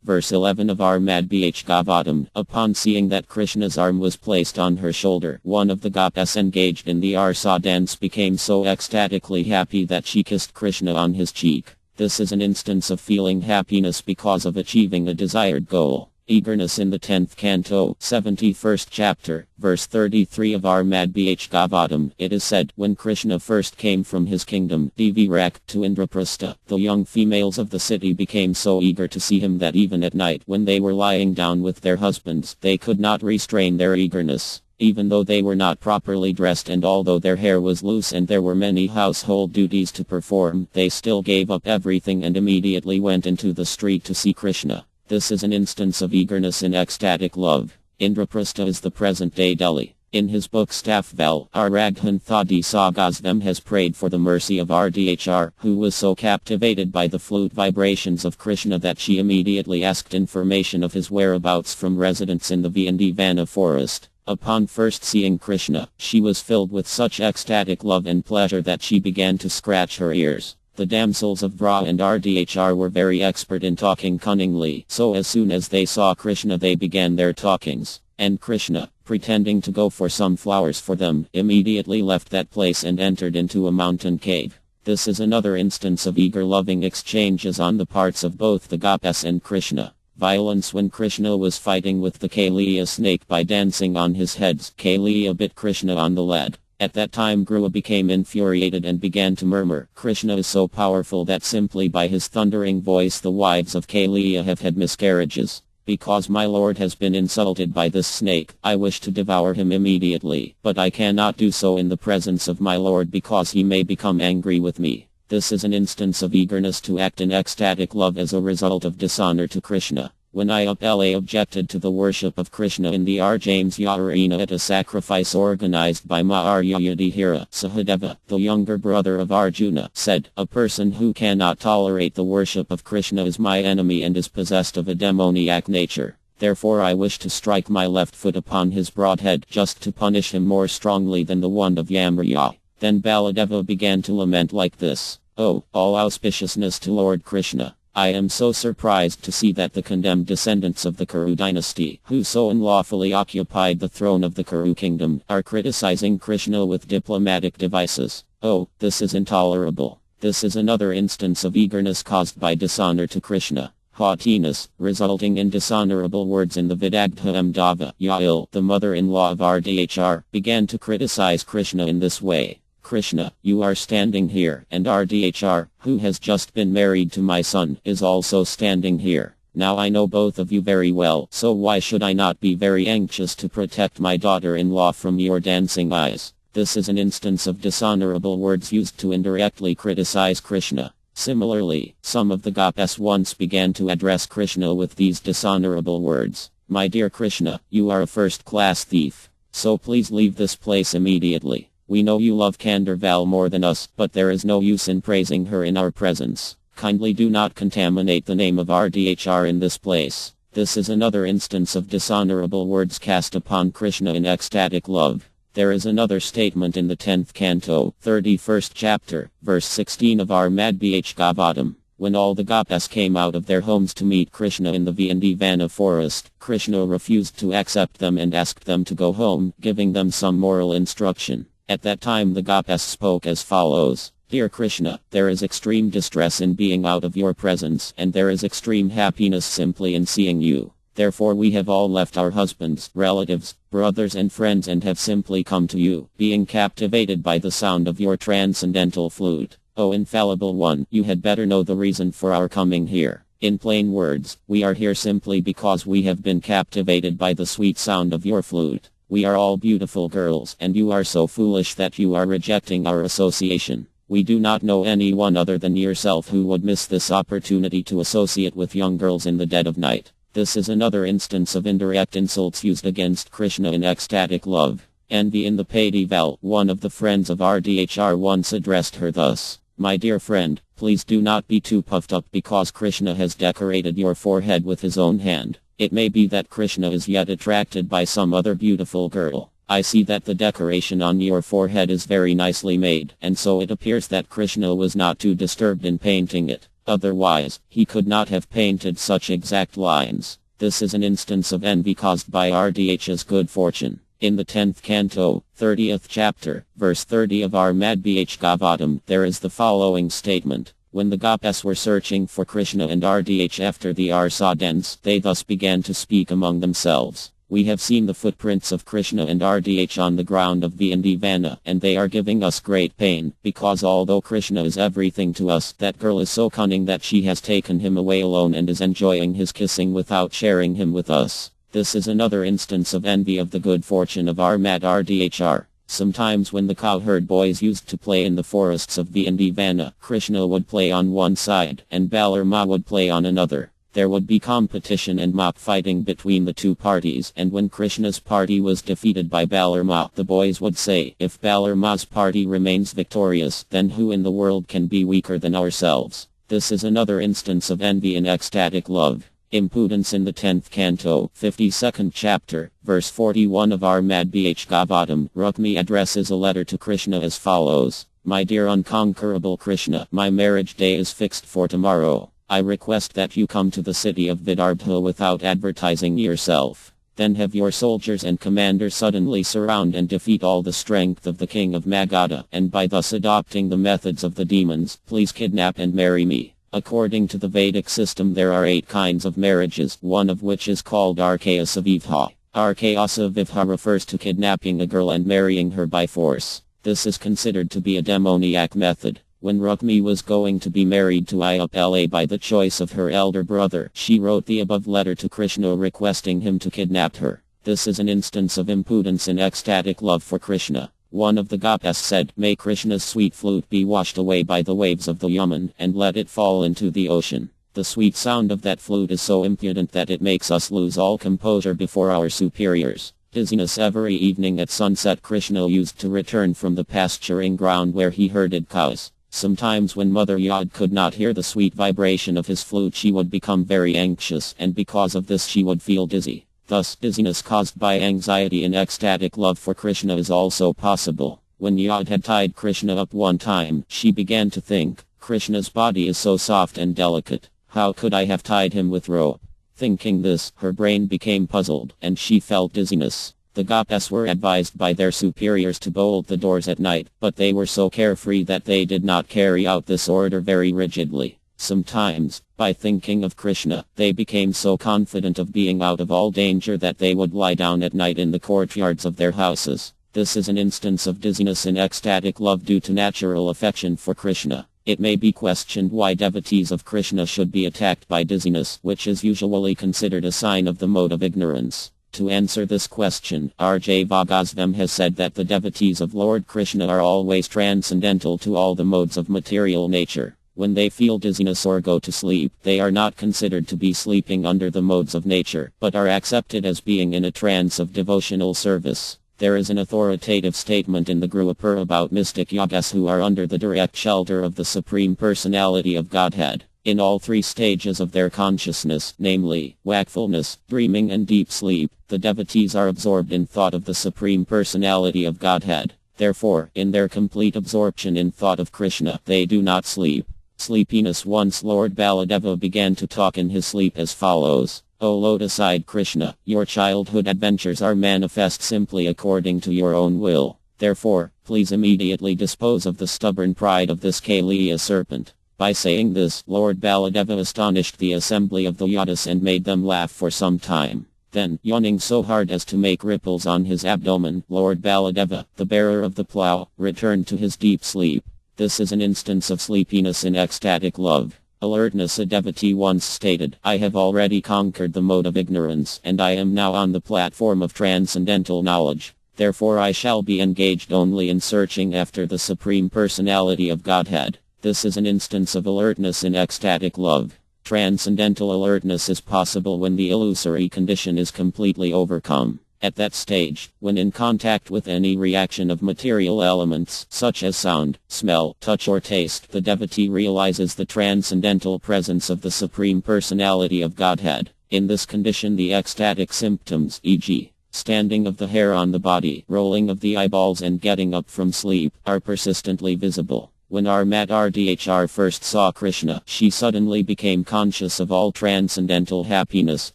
verse 11 of our Madhbhagavatam. Upon seeing that Krishna's arm was placed on her shoulder, one of the gopis engaged in the Arsa dance became so ecstatically happy that she kissed Krishna on his cheek. This is an instance of feeling happiness because of achieving a desired goal. Eagerness. In the 10th canto, 71st chapter, verse 33 of our Madhbhagavatam, it is said, when Krishna first came from his kingdom, Devirak, to Indraprastha, the young females of the city became so eager to see him that even at night, when they were lying down with their husbands, they could not restrain their eagerness. Even though they were not properly dressed and although their hair was loose and there were many household duties to perform, they still gave up everything and immediately went into the street to see Krishna. This is an instance of eagerness in ecstatic love. Indraprastha is the present-day Delhi. In his book Staffval, Raghunath Sagasvam has prayed for the mercy of Rdhr, who was so captivated by the flute vibrations of Krishna that she immediately asked information of his whereabouts from residents in the Vandivana forest. Upon first seeing Krishna, she was filled with such ecstatic love and pleasure that she began to scratch her ears. The damsels of Vra and Rdhr were very expert in talking cunningly, so as soon as they saw Krishna they began their talkings. And Krishna, pretending to go for some flowers for them, immediately left that place and entered into a mountain cave. This is another instance of eager loving exchanges on the parts of both the gopis and Krishna. Violence. When Krishna was fighting with the Kaliya snake by dancing on his heads, Kaliya bit Krishna on the leg. At that time Grua became infuriated and began to murmur, Krishna is so powerful that simply by his thundering voice the wives of Kaliya have had miscarriages. Because my lord has been insulted by this snake, I wish to devour him immediately, but I cannot do so in the presence of my lord because he may become angry with me. This is an instance of eagerness to act in ecstatic love as a result of dishonor to Krishna. When Ayapala objected to the worship of Krishna in the Arjamesya arena at a sacrifice organized by Maharya Yudhishthira, Sahadeva, the younger brother of Arjuna, said, a person who cannot tolerate the worship of Krishna is my enemy and is possessed of a demoniac nature. Therefore I wish to strike my left foot upon his broad head just to punish him more strongly than the one of Yamraya. Then Baladeva began to lament like this, Oh, all auspiciousness to Lord Krishna. I am so surprised to see that the condemned descendants of the Kuru dynasty, who so unlawfully occupied the throne of the Kuru kingdom, are criticizing Krishna with diplomatic devices. Oh, this is intolerable. This is another instance of eagerness caused by dishonor to Krishna. Haughtiness, resulting in dishonorable words in the Vidagdha Amdava, Yael, the mother-in-law of Rdhr, began to criticize Krishna in this way. Krishna, you are standing here, and Rdhr, who has just been married to my son, is also standing here. Now I know both of you very well, so why should I not be very anxious to protect my daughter-in-law from your dancing eyes? This is an instance of dishonorable words used to indirectly criticize Krishna. Similarly, some of the gopis once began to address Krishna with these dishonorable words. My dear Krishna, you are a first-class thief. So please leave this place immediately. We know you love Kandarval more than us, but there is no use in praising her in our presence. Kindly do not contaminate the name of RDHR in this place. This is another instance of dishonorable words cast upon Krishna in ecstatic love. There is another statement in the 10th canto, 31st chapter, verse 16 of our Madhbh Gavatam. When all the gopas came out of their homes to meet Krishna in the Vana forest, Krishna refused to accept them and asked them to go home, giving them some moral instruction. At that time the gopas spoke as follows. Dear Krishna, there is extreme distress in being out of your presence, and there is extreme happiness simply in seeing you. Therefore we have all left our husbands, relatives, brothers and friends and have simply come to you, being captivated by the sound of your transcendental flute. O infallible one, you had better know the reason for our coming here. In plain words, we are here simply because we have been captivated by the sweet sound of your flute. We are all beautiful girls, and you are so foolish that you are rejecting our association. We do not know anyone other than yourself who would miss this opportunity to associate with young girls in the dead of night. This is another instance of indirect insults used against Krishna in ecstatic love. Envy in the Padival, one of the friends of RDHR once addressed her thus. My dear friend, please do not be too puffed up because Krishna has decorated your forehead with his own hand. It may be that Krishna is yet attracted by some other beautiful girl. I see that the decoration on your forehead is very nicely made, and so it appears that Krishna was not too disturbed in painting it. Otherwise, he could not have painted such exact lines. This is an instance of envy caused by RDH's good fortune. In the 10th canto, 30th chapter, verse 30 of our Madhbh Gavatam, there is the following statement. When the gopas were searching for Krishna and RDH after the Arsa dance, they thus began to speak among themselves. We have seen the footprints of Krishna and RDH on the ground of Vana, and they are giving us great pain, because although Krishna is everything to us, that girl is so cunning that she has taken him away alone and is enjoying his kissing without sharing him with us. This is another instance of envy of the good fortune of our Mad RDHR. Sometimes when the cowherd boys used to play in the forests of Vana, Krishna would play on one side, and Balarama would play on another. There would be competition and mock fighting between the two parties, and when Krishna's party was defeated by Balarama, the boys would say, if Balarama's party remains victorious, then who in the world can be weaker than ourselves? This is another instance of envy in ecstatic love. Impudence in the 10th canto, 52nd chapter, verse 41 of our Madhbh Gavatam, Rukmi addresses a letter to Krishna as follows. My dear unconquerable Krishna, my marriage day is fixed for tomorrow. I request that you come to the city of Vidarbha without advertising yourself. Then have your soldiers and commander suddenly surround and defeat all the strength of the king of Magadha, and by thus adopting the methods of the demons, please kidnap and marry me. According to the Vedic system there are 8 kinds of marriages, one of which is called Arkayasavivha. Arkayasavivha refers to kidnapping a girl and marrying her by force. This is considered to be a demoniac method. When Rukmi was going to be married to Ayapala by the choice of her elder brother, she wrote the above letter to Krishna requesting him to kidnap her. This is an instance of impudence in ecstatic love for Krishna. One of the gopas said, may Krishna's sweet flute be washed away by the waves of the Yaman, and let it fall into the ocean. The sweet sound of that flute is so impudent that it makes us lose all composure before our superiors. Dizziness every evening at sunset Krishna used to return from the pasturing ground where he herded cows. Sometimes when Mother Yad could not hear the sweet vibration of his flute she would become very anxious, and because of this she would feel dizzy. Thus, dizziness caused by anxiety in ecstatic love for Krishna is also possible. When Yad had tied Krishna up one time, she began to think, Krishna's body is so soft and delicate. How could I have tied him with rope? Thinking this, her brain became puzzled, and she felt dizziness. The gopas were advised by their superiors to bolt the doors at night, but they were so carefree that they did not carry out this order very rigidly. Sometimes, by thinking of Krishna, they became so confident of being out of all danger that they would lie down at night in the courtyards of their houses. This is an instance of dizziness in ecstatic love due to natural affection for Krishna. It may be questioned why devotees of Krishna should be attacked by dizziness, which is usually considered a sign of the mode of ignorance. To answer this question, R.J. Vagasvam has said that the devotees of Lord Krishna are always transcendental to all the modes of material nature. When they feel dizziness or go to sleep, they are not considered to be sleeping under the modes of nature, but are accepted as being in a trance of devotional service. There is an authoritative statement in the Gurupur about mystic yogas who are under the direct shelter of the Supreme Personality of Godhead. In all three stages of their consciousness, namely, wakefulness, dreaming and deep sleep, the devotees are absorbed in thought of the Supreme Personality of Godhead. Therefore, in their complete absorption in thought of Krishna, they do not sleep. Sleepiness. Once Lord Baladeva began to talk in his sleep as follows. O lotus-eyed Krishna, your childhood adventures are manifest simply according to your own will. Therefore, please immediately dispose of the stubborn pride of this Kaliya serpent. By saying this, Lord Baladeva astonished the assembly of the Yadas and made them laugh for some time. Then, yawning so hard as to make ripples on his abdomen, Lord Baladeva, the bearer of the plough, returned to his deep sleep. This is an instance of sleepiness in ecstatic love. Alertness. A devotee once stated, I have already conquered the mode of ignorance, and I am now on the platform of transcendental knowledge. Therefore I shall be engaged only in searching after the Supreme Personality of Godhead. This is an instance of alertness in ecstatic love. Transcendental alertness is possible when the illusory condition is completely overcome. At that stage, when in contact with any reaction of material elements, such as sound, smell, touch or taste, the devotee realizes the transcendental presence of the Supreme Personality of Godhead. In this condition the ecstatic symptoms, e.g., standing of the hair on the body, rolling of the eyeballs and getting up from sleep, are persistently visible. When our Mat Rdhr first saw Krishna, she suddenly became conscious of all transcendental happiness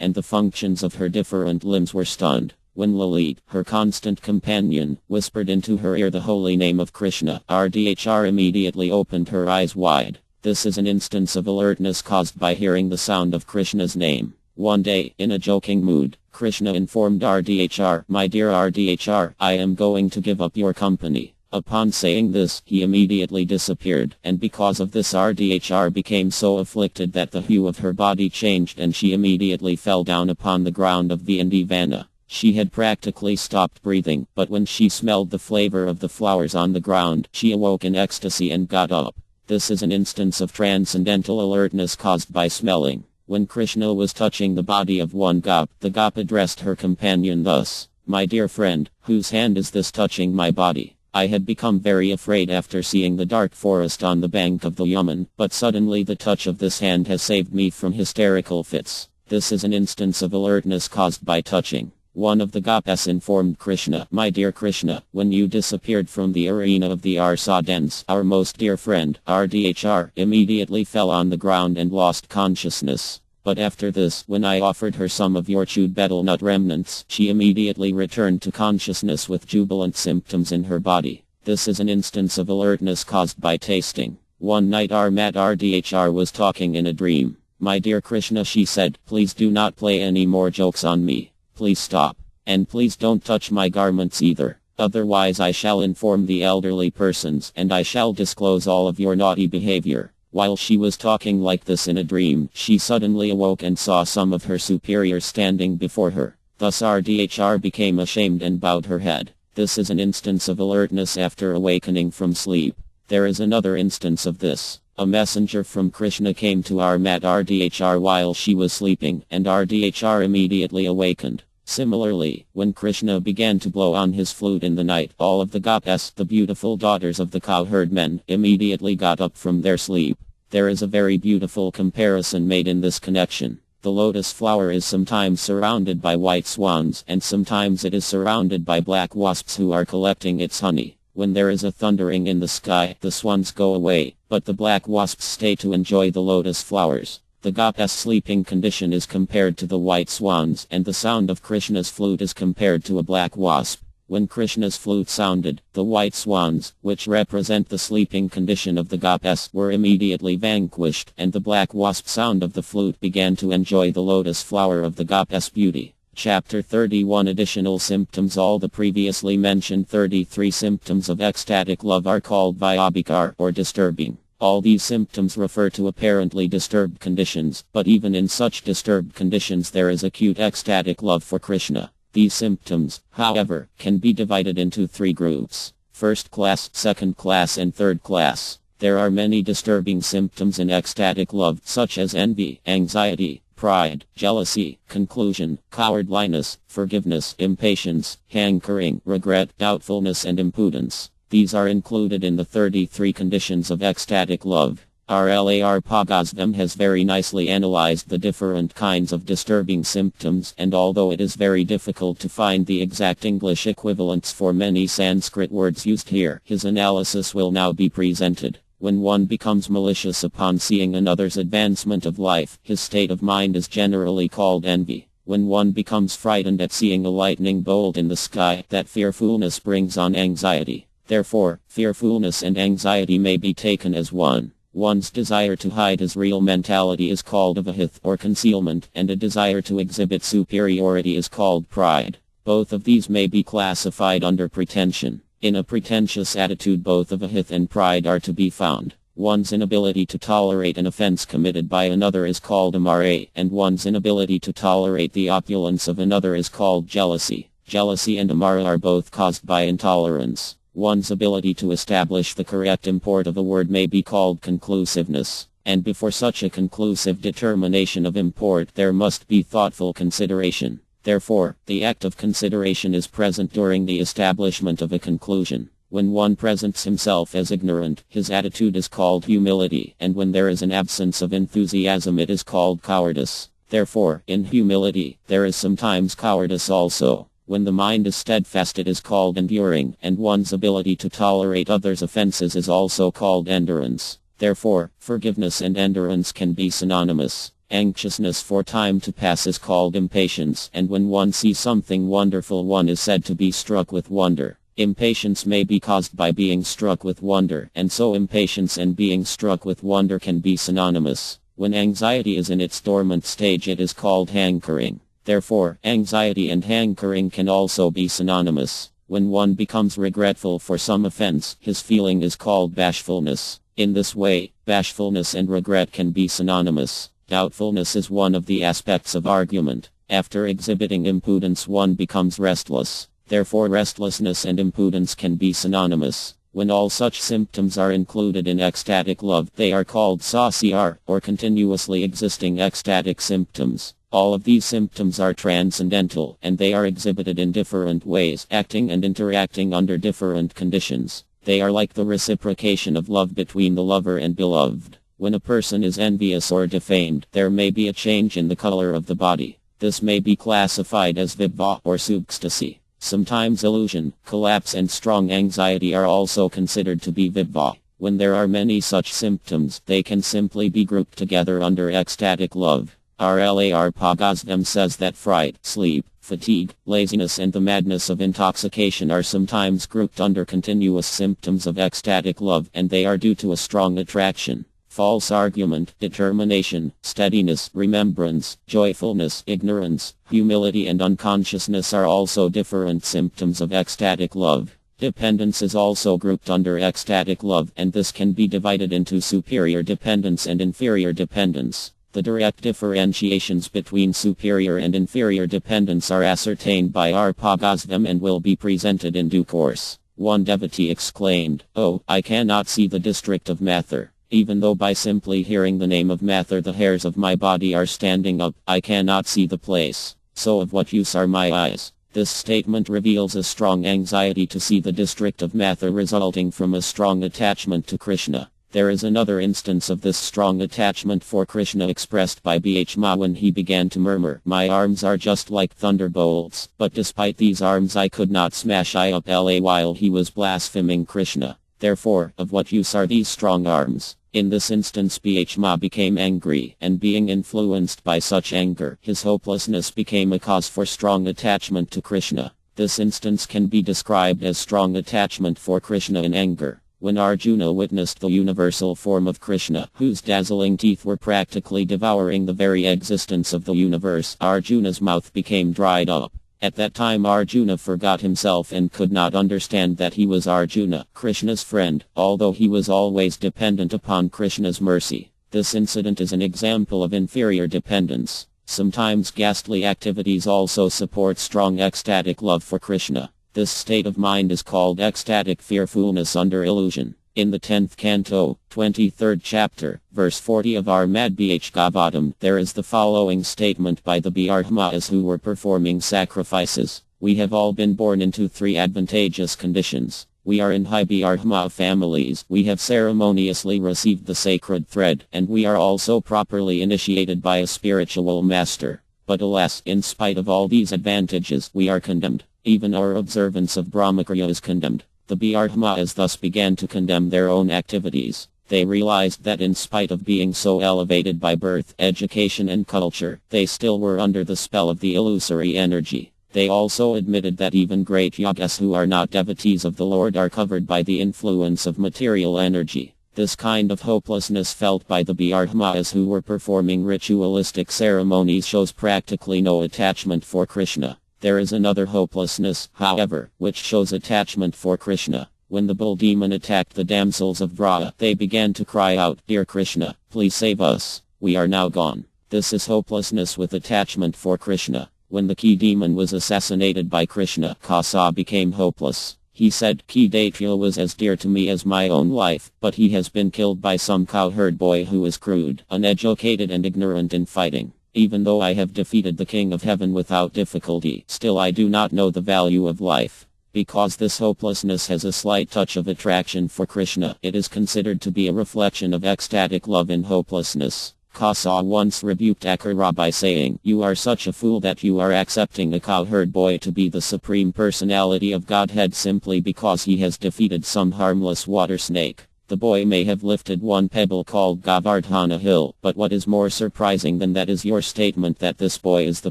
and the functions of her different limbs were stunned. When Lalit, her constant companion, whispered into her ear the holy name of Krishna, Rdhr immediately opened her eyes wide. This is an instance of alertness caused by hearing the sound of Krishna's name. One day, in a joking mood, Krishna informed Rdhr, My dear Rdhr, I am going to give up your company. Upon saying this, he immediately disappeared, and because of this Rdhr became so afflicted that the hue of her body changed and she immediately fell down upon the ground of the Indivana. She had practically stopped breathing, but when she smelled the flavor of the flowers on the ground, she awoke in ecstasy and got up. This is an instance of transcendental alertness caused by smelling. When Krishna was touching the body of one gop, the gop addressed her companion thus, My dear friend, whose hand is this touching my body? I had become very afraid after seeing the dark forest on the bank of the Yaman, but suddenly the touch of this hand has saved me from hysterical fits. This is an instance of alertness caused by touching. One of the gopas informed Krishna, My dear Krishna, when you disappeared from the arena of the Arsadans, our most dear friend, Rdhr, immediately fell on the ground and lost consciousness. But after this, when I offered her some of your chewed betel nut remnants, she immediately returned to consciousness with jubilant symptoms in her body. This is an instance of alertness caused by tasting. One night our Mat Rdhr was talking in a dream. My dear Krishna, she said, please do not play any more jokes on me. Please stop. And please don't touch my garments either. Otherwise I shall inform the elderly persons and I shall disclose all of your naughty behavior. While she was talking like this in a dream, she suddenly awoke and saw some of her superiors standing before her. Thus Rdhr became ashamed and bowed her head. This is an instance of alertness after awakening from sleep. There is another instance of this. A messenger from Krishna came to our Mat Rdhr while she was sleeping, and Rdhr immediately awakened. Similarly, when Krishna began to blow on his flute in the night, all of the gopas, the beautiful daughters of the cowherd men, immediately got up from their sleep. There is a very beautiful comparison made in this connection. The lotus flower is sometimes surrounded by white swans, and sometimes it is surrounded by black wasps who are collecting its honey. When there is a thundering in the sky, the swans go away, but the black wasps stay to enjoy the lotus flowers. The gopa's sleeping condition is compared to the white swans, and the sound of Krishna's flute is compared to a black wasp. When Krishna's flute sounded, the white swans, which represent the sleeping condition of the gopas, were immediately vanquished, and the black wasp sound of the flute began to enjoy the lotus flower of the gopa's beauty. Chapter 31 Additional Symptoms. All the previously mentioned 33 symptoms of ecstatic love are called vyabhikar, or disturbing. All these symptoms refer to apparently disturbed conditions, but even in such disturbed conditions there is acute ecstatic love for Krishna. These symptoms, however, can be divided into three groups: first class, second class and third class. There are many disturbing symptoms in ecstatic love, such as envy, anxiety, pride, jealousy, conclusion, cowardliness, forgiveness, impatience, hankering, regret, doubtfulness, and impotence. These are included in the 33 conditions of ecstatic love. RLAR Pagazvam has very nicely analyzed the different kinds of disturbing symptoms, and although it is very difficult to find the exact English equivalents for many Sanskrit words used here, his analysis will now be presented. When one becomes malicious upon seeing another's advancement of life, his state of mind is generally called envy. When one becomes frightened at seeing a lightning bolt in the sky, that fearfulness brings on anxiety. Therefore, fearfulness and anxiety may be taken as one. One's desire to hide his real mentality is called avahith or concealment, and a desire to exhibit superiority is called pride. Both of these may be classified under pretension. In a pretentious attitude, both avahith and pride are to be found. One's inability to tolerate an offense committed by another is called amare, and one's inability to tolerate the opulence of another is called jealousy. Jealousy and amara are both caused by intolerance. One's ability to establish the correct import of a word may be called conclusiveness, and before such a conclusive determination of import there must be thoughtful consideration. Therefore, the act of consideration is present during the establishment of a conclusion. When one presents himself as ignorant, his attitude is called humility, and when there is an absence of enthusiasm it is called cowardice. Therefore, in humility, there is sometimes cowardice also. When the mind is steadfast it is called enduring, and one's ability to tolerate others' offenses is also called endurance. Therefore, forgiveness and endurance can be synonymous. Anxiousness for time to pass is called impatience, and when one sees something wonderful one is said to be struck with wonder. Impatience may be caused by being struck with wonder, and so impatience and being struck with wonder can be synonymous. When anxiety is in its dormant stage it is called hankering. Therefore, anxiety and hankering can also be synonymous. When one becomes regretful for some offense, his feeling is called bashfulness. In this way, bashfulness and regret can be synonymous. Doubtfulness is one of the aspects of argument. After exhibiting impudence one becomes restless. Therefore restlessness and impudence can be synonymous. When all such symptoms are included in ecstatic love, they are called SACR, or continuously existing ecstatic symptoms. All of these symptoms are transcendental, and they are exhibited in different ways, acting and interacting under different conditions. They are like the reciprocation of love between the lover and beloved. When a person is envious or defamed, there may be a change in the color of the body. This may be classified as vibha or sukstasy. Sometimes illusion, collapse and strong anxiety are also considered to be vibha. When there are many such symptoms, they can simply be grouped together under ecstatic love. RLAR Pagazvam says that fright, sleep, fatigue, laziness and the madness of intoxication are sometimes grouped under continuous symptoms of ecstatic love, and they are due to a strong attraction. False argument, determination, steadiness, remembrance, joyfulness, ignorance, humility and unconsciousness are also different symptoms of ecstatic love. Dependence is also grouped under ecstatic love, and this can be divided into superior dependence and inferior dependence. The direct differentiations between superior and inferior dependence are ascertained by R. Pagazvam and will be presented in due course. One devotee exclaimed, "Oh, I cannot see the district of Mathur. Even though by simply hearing the name of Mathur the hairs of my body are standing up, I cannot see the place. So of what use are my eyes?" This statement reveals a strong anxiety to see the district of Mathur resulting from a strong attachment to Krishna. There is another instance of this strong attachment for Krishna expressed by Bhishma when he began to murmur, "My arms are just like thunderbolts, but despite these arms I could not smash Ayapala," while he was blaspheming Krishna. Therefore, of what use are these strong arms? In this instance Bhishma became angry, and being influenced by such anger, his hopelessness became a cause for strong attachment to Krishna. This instance can be described as strong attachment for Krishna in anger. When Arjuna witnessed the universal form of Krishna, whose dazzling teeth were practically devouring the very existence of the universe, Arjuna's mouth became dried up. At that time Arjuna forgot himself and could not understand that he was Arjuna, Krishna's friend, although he was always dependent upon Krishna's mercy. This incident is an example of inferior dependence. Sometimes ghastly activities also support strong ecstatic love for Krishna. This state of mind is called ecstatic fearfulness under illusion. In the 10th canto, 23rd chapter, verse 40 of our Madbhgavatam, there is the following statement by the Brahmas who were performing sacrifices. We have all been born into three advantageous conditions. We are in high Brahma families, we have ceremoniously received the sacred thread, and we are also properly initiated by a spiritual master. But alas, in spite of all these advantages, we are condemned. Even our observance of Brahmacharya is condemned. The Brahmas thus began to condemn their own activities. They realized that in spite of being so elevated by birth, education and culture, they still were under the spell of the illusory energy. They also admitted that even great yogas who are not devotees of the Lord are covered by the influence of material energy. This kind of hopelessness felt by the Brahmas who were performing ritualistic ceremonies shows practically no attachment for Krishna. There is another hopelessness, however, which shows attachment for Krishna. When the bull demon attacked the damsels of Vraja, they began to cry out, "Dear Krishna, please save us. We are now gone." This is hopelessness with attachment for Krishna. When the key demon was assassinated by Krishna, Kasa became hopeless. He said, "Kidatya was as dear to me as my own life, but he has been killed by some cowherd boy who is crude, uneducated and ignorant in fighting. Even though I have defeated the King of Heaven without difficulty, still I do not know the value of life." Because this hopelessness has a slight touch of attraction for Krishna, it is considered to be a reflection of ecstatic love in hopelessness. Kasa once rebuked Akara by saying, "You are such a fool that you are accepting a cowherd boy to be the supreme personality of Godhead simply because he has defeated some harmless water snake." The boy may have lifted one pebble called Govardhana Hill, but what is more surprising than that is your statement that this boy is the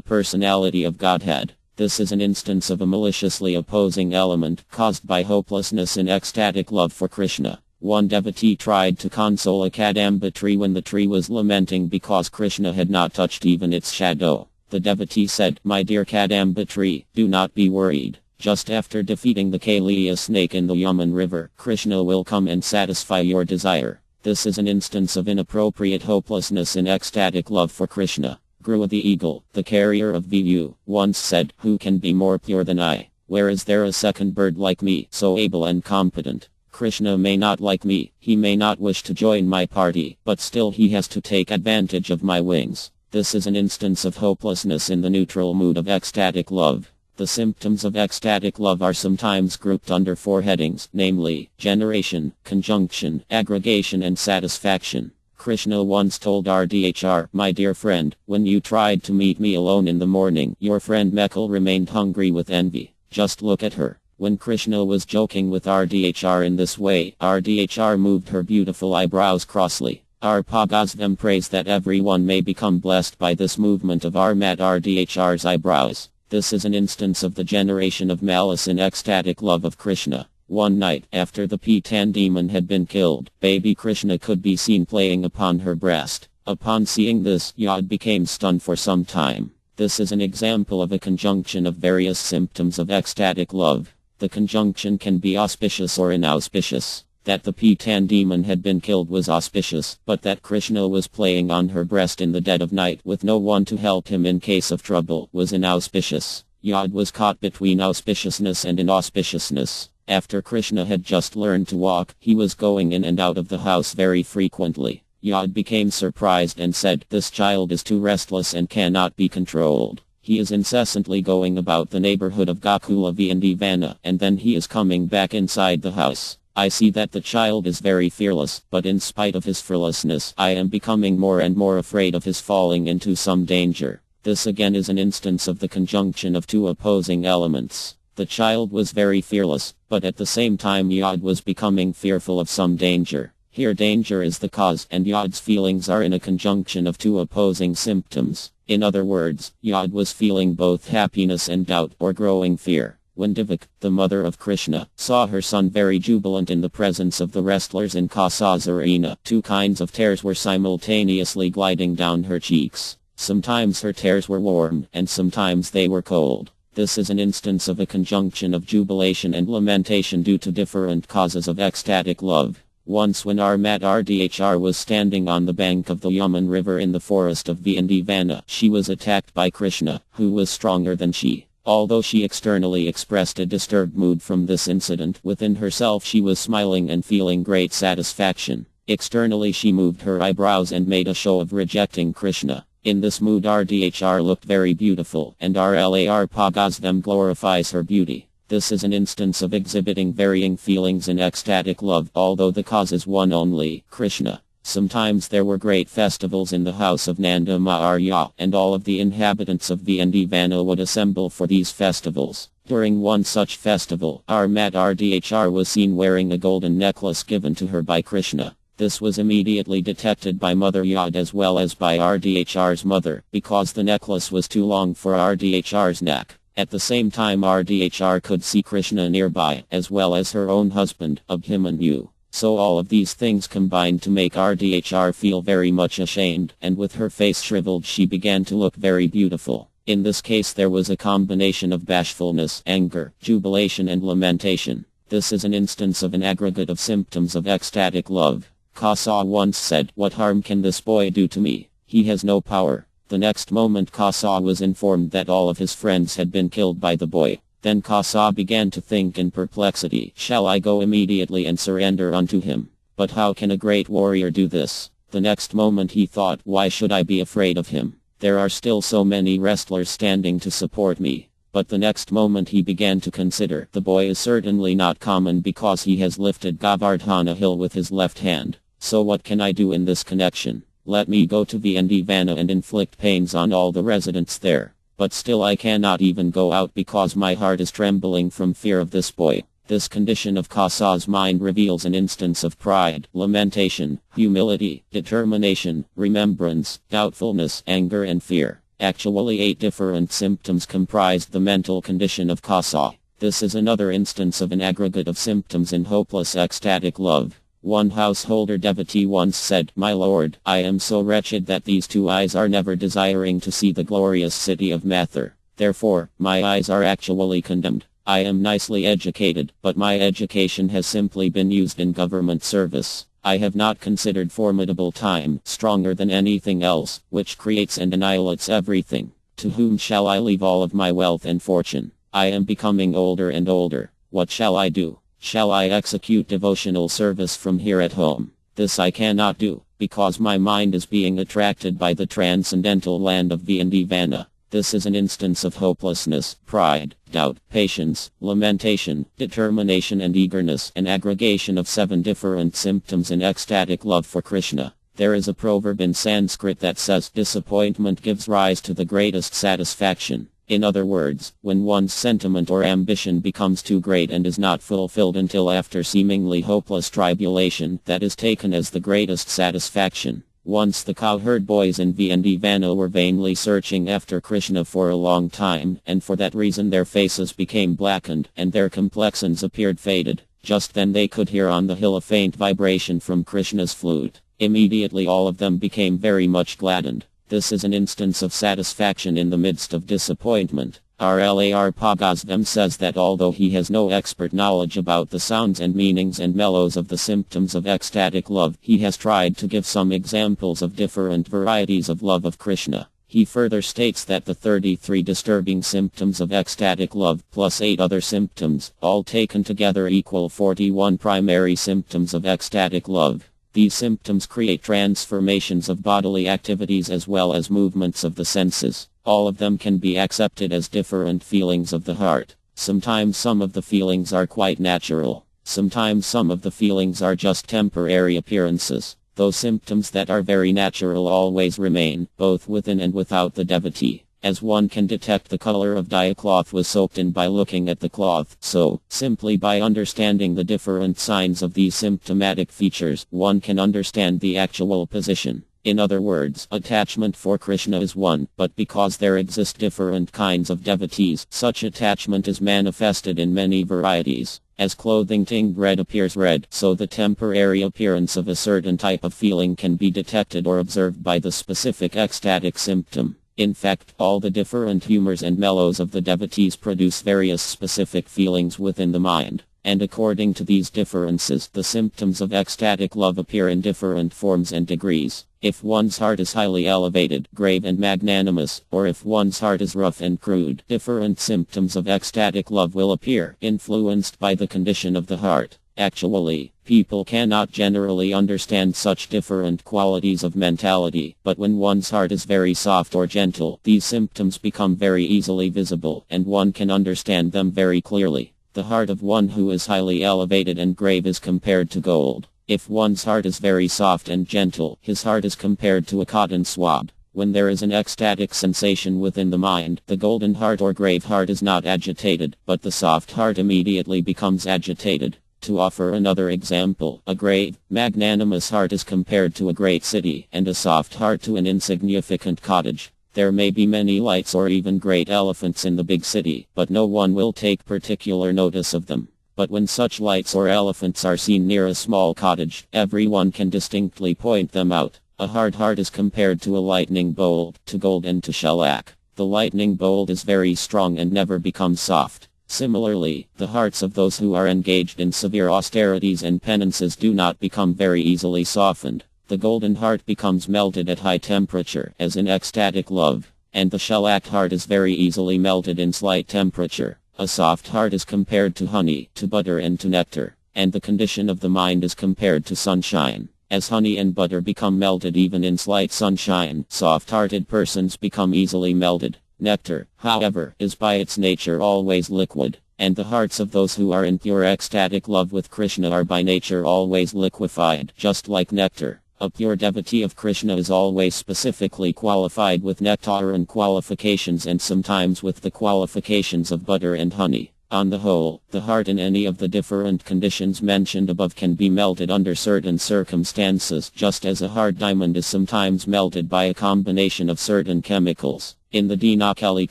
personality of Godhead. This is an instance of a maliciously opposing element, caused by hopelessness in ecstatic love for Krishna. One devotee tried to console a kadamba tree when the tree was lamenting because Krishna had not touched even its shadow. The devotee said, "My dear kadamba tree, do not be worried. Just after defeating the Kaliya snake in the Yaman river, Krishna will come and satisfy your desire." This is an instance of inappropriate hopelessness in ecstatic love for Krishna. Grua the eagle, the carrier of Vu, once said, "Who can be more pure than I? Where is there a second bird like me, so able and competent? Krishna may not like me, he may not wish to join my party, but still he has to take advantage of my wings." This is an instance of hopelessness in the neutral mood of ecstatic love. The symptoms of ecstatic love are sometimes grouped under four headings, namely, generation, conjunction, aggregation and satisfaction. Krishna once told Rdhr, "My dear friend, when you tried to meet me alone in the morning, your friend Mekal remained hungry with envy. Just look at her." When Krishna was joking with Rdhr in this way, Rdhr moved her beautiful eyebrows crossly. Our Pagazvam prays that everyone may become blessed by this movement of Armat Rdhr's eyebrows. This is an instance of the generation of malice in ecstatic love of Krishna. One night, after the Pitan demon had been killed, baby Krishna could be seen playing upon her breast. Upon seeing this, Yad became stunned for some time. This is an example of a conjunction of various symptoms of ecstatic love. The conjunction can be auspicious or inauspicious. That the Pitan demon had been killed was auspicious, but that Krishna was playing on her breast in the dead of night with no one to help him in case of trouble was inauspicious. Yad was caught between auspiciousness and inauspiciousness. After Krishna had just learned to walk, he was going in and out of the house very frequently. Yad became surprised and said, "This child is too restless and cannot be controlled. He is incessantly going about the neighborhood of Gokula and Vana, and then he is coming back inside the house. I see that the child is very fearless, but in spite of his fearlessness, I am becoming more and more afraid of his falling into some danger." This again is an instance of the conjunction of two opposing elements. The child was very fearless, but at the same time Yad was becoming fearful of some danger. Here danger is the cause, and Yad's feelings are in a conjunction of two opposing symptoms. In other words, Yad was feeling both happiness and doubt or growing fear. When Devak, the mother of Krishna, saw her son very jubilant in the presence of the wrestlers in Kasa's arena, two kinds of tears were simultaneously gliding down her cheeks. Sometimes her tears were warm, and sometimes they were cold. This is an instance of a conjunction of jubilation and lamentation due to different causes of ecstatic love. Once when Armat Rdhr was standing on the bank of the Yaman river in the forest of Vana, she was attacked by Krishna, who was stronger than she. Although she externally expressed a disturbed mood from this incident, within herself she was smiling and feeling great satisfaction. Externally she moved her eyebrows and made a show of rejecting Krishna. In this mood RDHR looked very beautiful, and RLAR Pagasvam glorifies her beauty. This is an instance of exhibiting varying feelings in ecstatic love, although the cause is one only, Krishna. Sometimes there were great festivals in the house of Nanda Maharya, and all of the inhabitants of VND Vana would assemble for these festivals. During one such festival, our Mat RDHR was seen wearing a golden necklace given to her by Krishna. This was immediately detected by Mother Yad as well as by RDHR's mother, because the necklace was too long for RDHR's neck. At the same time RDHR could see Krishna nearby, as well as her own husband, Abhimanyu. So all of these things combined to make RDHR feel very much ashamed, and with her face shriveled she began to look very beautiful. In this case there was a combination of bashfulness, anger, jubilation and lamentation. This is an instance of an aggregate of symptoms of ecstatic love. Kasa once said, "What harm can this boy do to me? He has no power." The next moment Kasa was informed that all of his friends had been killed by the boy. Then Kasa began to think in perplexity, "Shall I go immediately and surrender unto him? But how can a great warrior do this?" The next moment he thought, "Why should I be afraid of him? There are still so many wrestlers standing to support me." But the next moment he began to consider, the boy is certainly not common because he has lifted Govardhana hill with his left hand. So what can I do in this connection? Let me go to VND Vana and inflict pains on all the residents there. But still I cannot even go out because my heart is trembling from fear of this boy. This condition of Kasa's mind reveals an instance of pride, lamentation, humility, determination, remembrance, doubtfulness, anger and fear. Actually 8 different symptoms comprised the mental condition of Kasa. This is another instance of an aggregate of symptoms in hopeless ecstatic love. One householder devotee once said, "My lord, I am so wretched that these 2 eyes are never desiring to see the glorious city of Mathur. Therefore, my eyes are actually condemned. I am nicely educated, but my education has simply been used in government service. I have not considered formidable time, stronger than anything else, which creates and annihilates everything. To whom shall I leave all of my wealth and fortune? I am becoming older and older. What shall I do? Shall I execute devotional service from here at home? This I cannot do, because my mind is being attracted by the transcendental land of VND Vana." This is an instance of hopelessness, pride, doubt, patience, lamentation, determination and eagerness, an aggregation of 7 different symptoms in ecstatic love for Krishna. There is a proverb in Sanskrit that says, "Disappointment gives rise to the greatest satisfaction." In other words, when one's sentiment or ambition becomes too great and is not fulfilled until after seemingly hopeless tribulation, that is taken as the greatest satisfaction. Once the cowherd boys in VND Vana were vainly searching after Krishna for a long time, and for that reason their faces became blackened, and their complexions appeared faded. Just then they could hear on the hill a faint vibration from Krishna's flute. Immediately all of them became very much gladdened. This is an instance of satisfaction in the midst of disappointment. RLAR Pagasvam says that although he has no expert knowledge about the sounds and meanings and mellows of the symptoms of ecstatic love, he has tried to give some examples of different varieties of love of Krishna. He further states that the 33 disturbing symptoms of ecstatic love, plus 8 other symptoms, all taken together equal 41 primary symptoms of ecstatic love. These symptoms create transformations of bodily activities as well as movements of the senses. All of them can be accepted as different feelings of the heart. Sometimes some of the feelings are quite natural. Sometimes some of the feelings are just temporary appearances. Those symptoms that are very natural always remain, both within and without the devotee. As one can detect the color of dye a cloth was soaked in by looking at the cloth, so, simply by understanding the different signs of these symptomatic features, one can understand the actual position. In other words, attachment for Krishna is one, but because there exist different kinds of devotees, such attachment is manifested in many varieties. As clothing tinged red appears red, so the temporary appearance of a certain type of feeling can be detected or observed by the specific ecstatic symptom. In fact, all the different humors and mellows of the devotees produce various specific feelings within the mind. And according to these differences, the symptoms of ecstatic love appear in different forms and degrees. If one's heart is highly elevated, grave and magnanimous, or if one's heart is rough and crude, different symptoms of ecstatic love will appear, influenced by the condition of the heart. Actually, people cannot generally understand such different qualities of mentality, but when one's heart is very soft or gentle, these symptoms become very easily visible, and one can understand them very clearly. The heart of one who is highly elevated and grave is compared to gold. If one's heart is very soft and gentle, his heart is compared to a cotton swab. When there is an ecstatic sensation within the mind, the golden heart or grave heart is not agitated, but the soft heart immediately becomes agitated. To offer another example, a grave, magnanimous heart is compared to a great city, and a soft heart to an insignificant cottage. There may be many lights or even great elephants in the big city, but no one will take particular notice of them. But when such lights or elephants are seen near a small cottage, everyone can distinctly point them out. A hard heart is compared to a lightning bolt, to gold and to shellac. The lightning bolt is very strong and never becomes soft. Similarly, the hearts of those who are engaged in severe austerities and penances do not become very easily softened. The golden heart becomes melted at high temperature, as in ecstatic love, and the shellac heart is very easily melted in slight temperature. A soft heart is compared to honey, to butter and to nectar, and the condition of the mind is compared to sunshine. As honey and butter become melted even in slight sunshine, soft-hearted persons become easily melted. Nectar, however, is by its nature always liquid, and the hearts of those who are in pure ecstatic love with Krishna are by nature always liquefied, just like nectar. A pure devotee of Krishna is always specifically qualified with nectarean qualifications and sometimes with the qualifications of butter and honey. On the whole, the heart in any of the different conditions mentioned above can be melted under certain circumstances, just as a hard diamond is sometimes melted by a combination of certain chemicals. In the Dinakali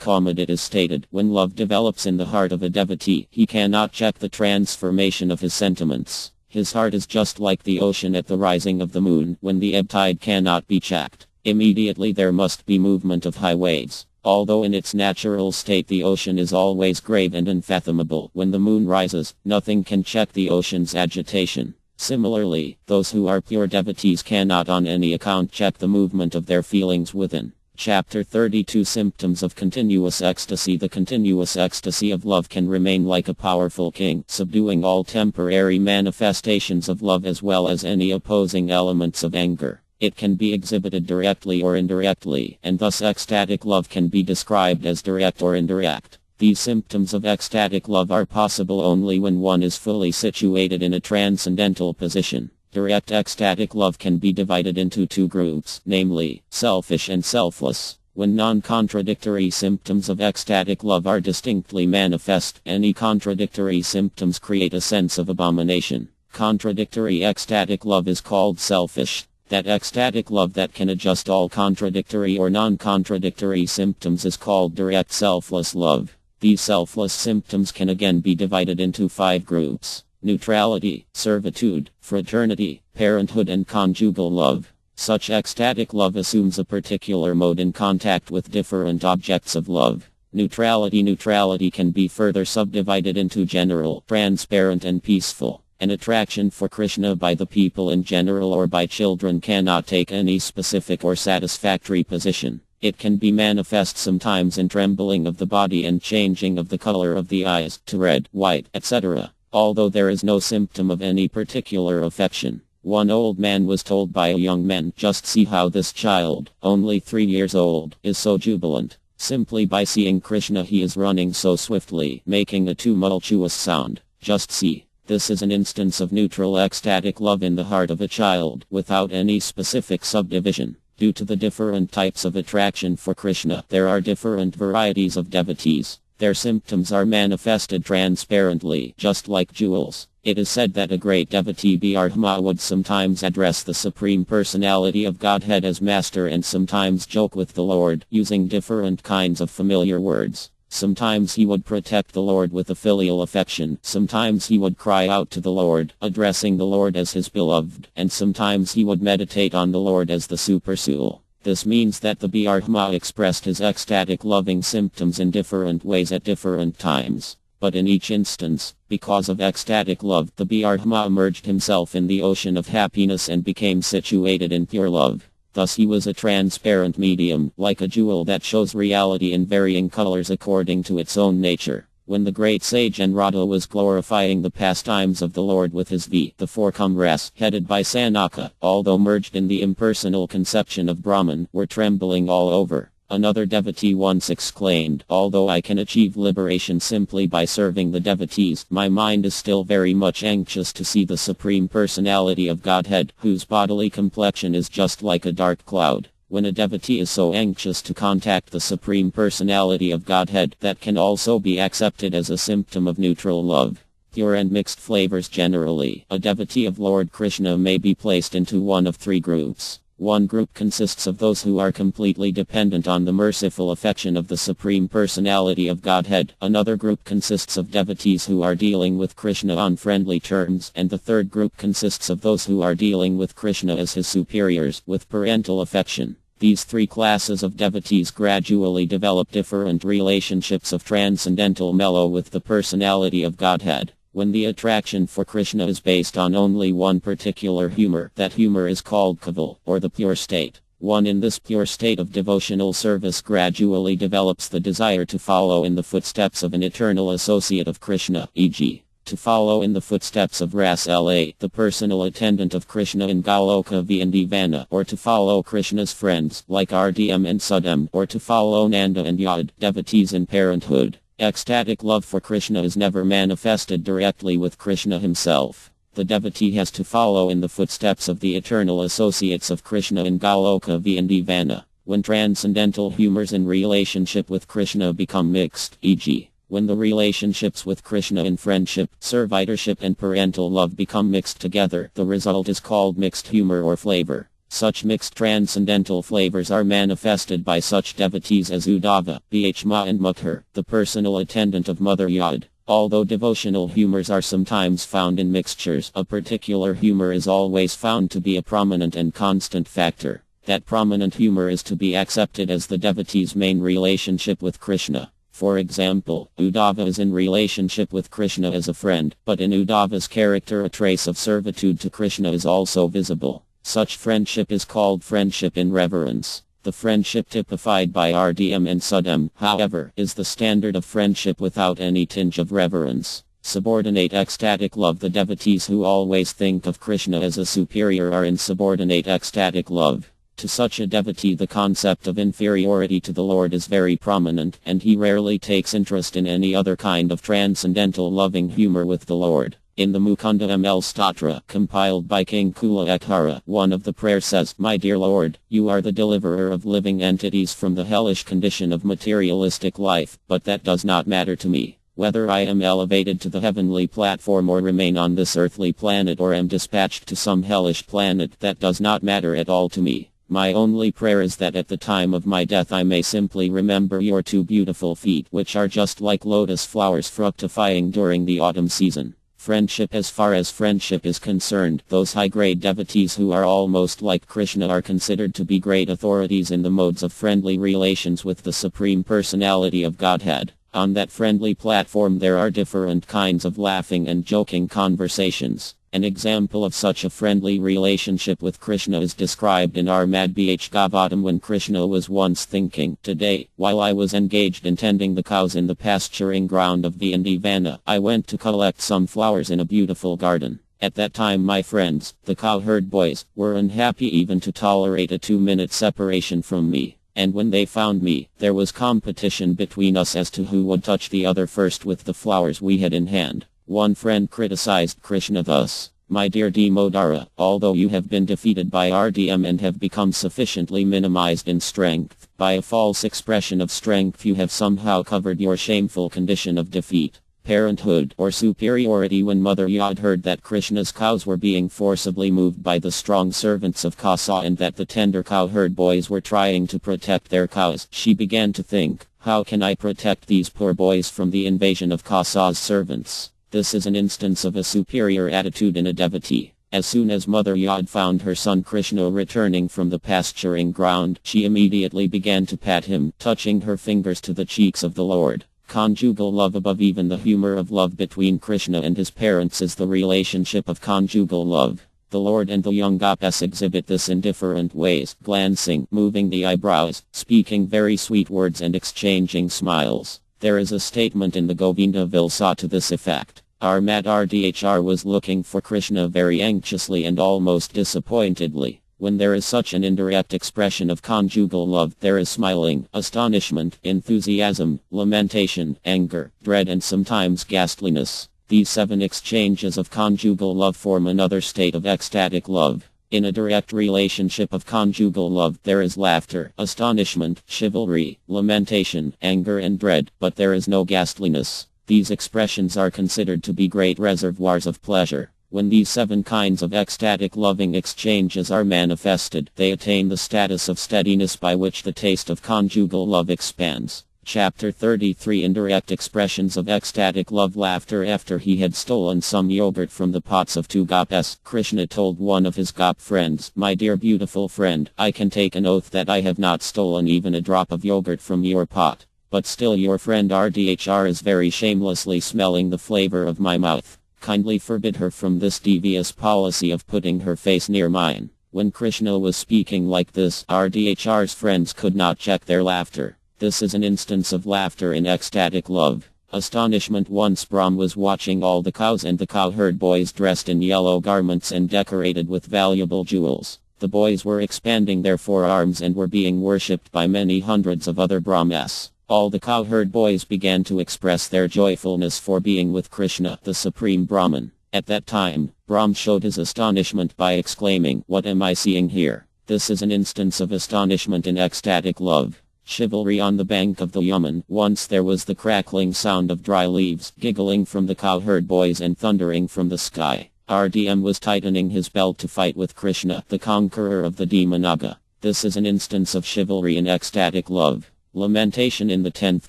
Comet it is stated, when love develops in the heart of a devotee, he cannot check the transformation of his sentiments. His heart is just like the ocean at the rising of the moon, when the ebb tide cannot be checked. Immediately there must be movement of high waves. Although in its natural state the ocean is always grave and unfathomable, when the moon rises, nothing can check the ocean's agitation. Similarly, those who are pure devotees cannot on any account check the movement of their feelings within. Chapter 32 Symptoms of Continuous Ecstasy. The continuous ecstasy of love can remain like a powerful king, subduing all temporary manifestations of love as well as any opposing elements of anger. It can be exhibited directly or indirectly, and thus ecstatic love can be described as direct or indirect. These symptoms of ecstatic love are possible only when one is fully situated in a transcendental position. Direct ecstatic love can be divided into two groups, namely, selfish and selfless. When non-contradictory symptoms of ecstatic love are distinctly manifest, any contradictory symptoms create a sense of abomination. Contradictory ecstatic love is called selfish. That ecstatic love that can adjust all contradictory or non-contradictory symptoms is called direct selfless love. These selfless symptoms can again be divided into 5 groups: neutrality, servitude, fraternity, parenthood and conjugal love. Such ecstatic love assumes a particular mode in contact with different objects of love. Neutrality can be further subdivided into general, transparent and peaceful. An attraction for Krishna by the people in general or by children cannot take any specific or satisfactory position. It can be manifest sometimes in trembling of the body and changing of the color of the eyes to red, white, etc., although there is no symptom of any particular affection. One old man was told by a young man, "Just see how this child, only 3 years old, is so jubilant. Simply by seeing Krishna he is running so swiftly, making a tumultuous sound. Just see." This is an instance of neutral ecstatic love in the heart of a child, without any specific subdivision. Due to the different types of attraction for Krishna, there are different varieties of devotees. Their symptoms are manifested transparently, just like jewels. It is said that a great devotee Bhardama would sometimes address the Supreme Personality of Godhead as Master and sometimes joke with the Lord, using different kinds of familiar words. Sometimes he would protect the Lord with a filial affection, sometimes he would cry out to the Lord, addressing the Lord as his beloved, and sometimes he would meditate on the Lord as the Supersoul. This means that the Bhardama expressed his ecstatic loving symptoms in different ways at different times. But in each instance, because of ecstatic love, the Bhardama immersed himself in the ocean of happiness and became situated in pure love. Thus he was a transparent medium, like a jewel that shows reality in varying colors according to its own nature. When the great sage Enrada was glorifying the pastimes of the Lord with his the four comrades, headed by Sanaka, although merged in the impersonal conception of Brahman, were trembling all over. Another devotee once exclaimed, "Although I can achieve liberation simply by serving the devotees, my mind is still very much anxious to see the Supreme Personality of Godhead, whose bodily complexion is just like a dark cloud." When a devotee is so anxious to contact the Supreme Personality of Godhead, that can also be accepted as a symptom of neutral love. Pure and mixed flavors generally. A devotee of Lord Krishna may be placed into one of three groups. One group consists of those who are completely dependent on the merciful affection of the Supreme Personality of Godhead. Another group consists of devotees who are dealing with Krishna on friendly terms. And the third group consists of those who are dealing with Krishna as his superiors, with parental affection. These three classes of devotees gradually develop different relationships of transcendental mellow with the personality of Godhead. When the attraction for Krishna is based on only one particular humor, that humor is called kaval, or the pure state. One in this pure state of devotional service gradually develops the desire to follow in the footsteps of an eternal associate of Krishna, e.g., to follow in the footsteps of Ras-La, the personal attendant of Krishna in Goloka and Ivana, or to follow Krishna's friends, like RDM and Sudam, or to follow Nanda and Yad, devotees in parenthood. Ecstatic love for Krishna is never manifested directly with Krishna himself. The devotee has to follow in the footsteps of the eternal associates of Krishna in Goloka and Ivana. When transcendental humors in relationship with Krishna become mixed, e.g., when the relationships with Krishna in friendship, servitorship and parental love become mixed together, the result is called mixed humor or flavor. Such mixed transcendental flavors are manifested by such devotees as Uddhava, Bhishma and Mukher, the personal attendant of Mother Yad. Although devotional humors are sometimes found in mixtures, a particular humor is always found to be a prominent and constant factor. That prominent humor is to be accepted as the devotee's main relationship with Krishna. For example, Uddhava is in relationship with Krishna as a friend, but in Uddhava's character a trace of servitude to Krishna is also visible. Such friendship is called friendship in reverence. The friendship typified by RDM and Sudam, however, is the standard of friendship without any tinge of reverence. Subordinate ecstatic love. The devotees who always think of Krishna as a superior are in subordinate ecstatic love. To such a devotee the concept of inferiority to the Lord is very prominent, and he rarely takes interest in any other kind of transcendental loving humor with the Lord. In the Mukunda ML Statra, compiled by King Kula Ekara, one of the prayers says, "My dear Lord, you are the deliverer of living entities from the hellish condition of materialistic life, but that does not matter to me. Whether I am elevated to the heavenly platform or remain on this earthly planet or am dispatched to some hellish planet, that does not matter at all to me. My only prayer is that at the time of my death I may simply remember your two beautiful feet, which are just like lotus flowers fructifying during the autumn season." Friendship. As far as friendship is concerned, those high-grade devotees who are almost like Krishna are considered to be great authorities in the modes of friendly relations with the Supreme Personality of Godhead. On that friendly platform there are different kinds of laughing and joking conversations. An example of such a friendly relationship with Krishna is described in our Madhbhagavatam when Krishna was once thinking, "Today, while I was engaged in tending the cows in the pasturing ground of Vandivana, I went to collect some flowers in a beautiful garden. At that time my friends, the cowherd boys, were unhappy even to tolerate a 2-minute separation from me. And when they found me, there was competition between us as to who would touch the other first with the flowers we had in hand. One friend criticized Krishna thus, 'My dear Damodara, although you have been defeated by RDM and have become sufficiently minimized in strength, by a false expression of strength you have somehow covered your shameful condition of defeat.' Parenthood or superiority. When Mother Yad heard that Krishna's cows were being forcibly moved by the strong servants of Kasa and that the tender cowherd boys were trying to protect their cows, she began to think, "How can I protect these poor boys from the invasion of Kasa's servants?" This is an instance of a superior attitude in a devotee. As soon as Mother Yad found her son Krishna returning from the pasturing ground, she immediately began to pat him, touching her fingers to the cheeks of the Lord. Conjugal love. Above even the humor of love between Krishna and his parents is the relationship of conjugal love. The Lord and the young goddess exhibit this in different ways, glancing, moving the eyebrows, speaking very sweet words and exchanging smiles. There is a statement in the Govinda Vilsa to this effect. Our Mad RDHR was looking for Krishna very anxiously and almost disappointedly. When there is such an indirect expression of conjugal love, there is smiling, astonishment, enthusiasm, lamentation, anger, dread and sometimes ghastliness. These 7 exchanges of conjugal love form another state of ecstatic love. In a direct relationship of conjugal love, there is laughter, astonishment, chivalry, lamentation, anger and dread, but there is no ghastliness. These expressions are considered to be great reservoirs of pleasure. When these 7 kinds of ecstatic loving exchanges are manifested, they attain the status of steadiness by which the taste of conjugal love expands. Chapter 33 Indirect Expressions of Ecstatic Love. Laughter. After he had stolen some yogurt from the pots of 2 gopis, Krishna told one of his gop friends, "My dear beautiful friend, I can take an oath that I have not stolen even a drop of yogurt from your pot. But still your friend RDHR is very shamelessly smelling the flavor of my mouth. Kindly forbid her from this devious policy of putting her face near mine." When Krishna was speaking like this, RDHR's friends could not check their laughter. This is an instance of laughter in ecstatic love. Astonishment. Once Brahm was watching all the cows and the cowherd boys dressed in yellow garments and decorated with valuable jewels. The boys were expanding their forearms and were being worshipped by many hundreds of other Brahmas. All the cowherd boys began to express their joyfulness for being with Krishna, the Supreme Brahman. At that time, Brahm showed his astonishment by exclaiming, "What am I seeing here?" This is an instance of astonishment in ecstatic love. Chivalry. On the bank of the Yaman, once there was the crackling sound of dry leaves, giggling from the cowherd boys and thundering from the sky. RDM was tightening his belt to fight with Krishna, the conqueror of the Demanaga. This is an instance of chivalry in ecstatic love. Lamentation. In the 10th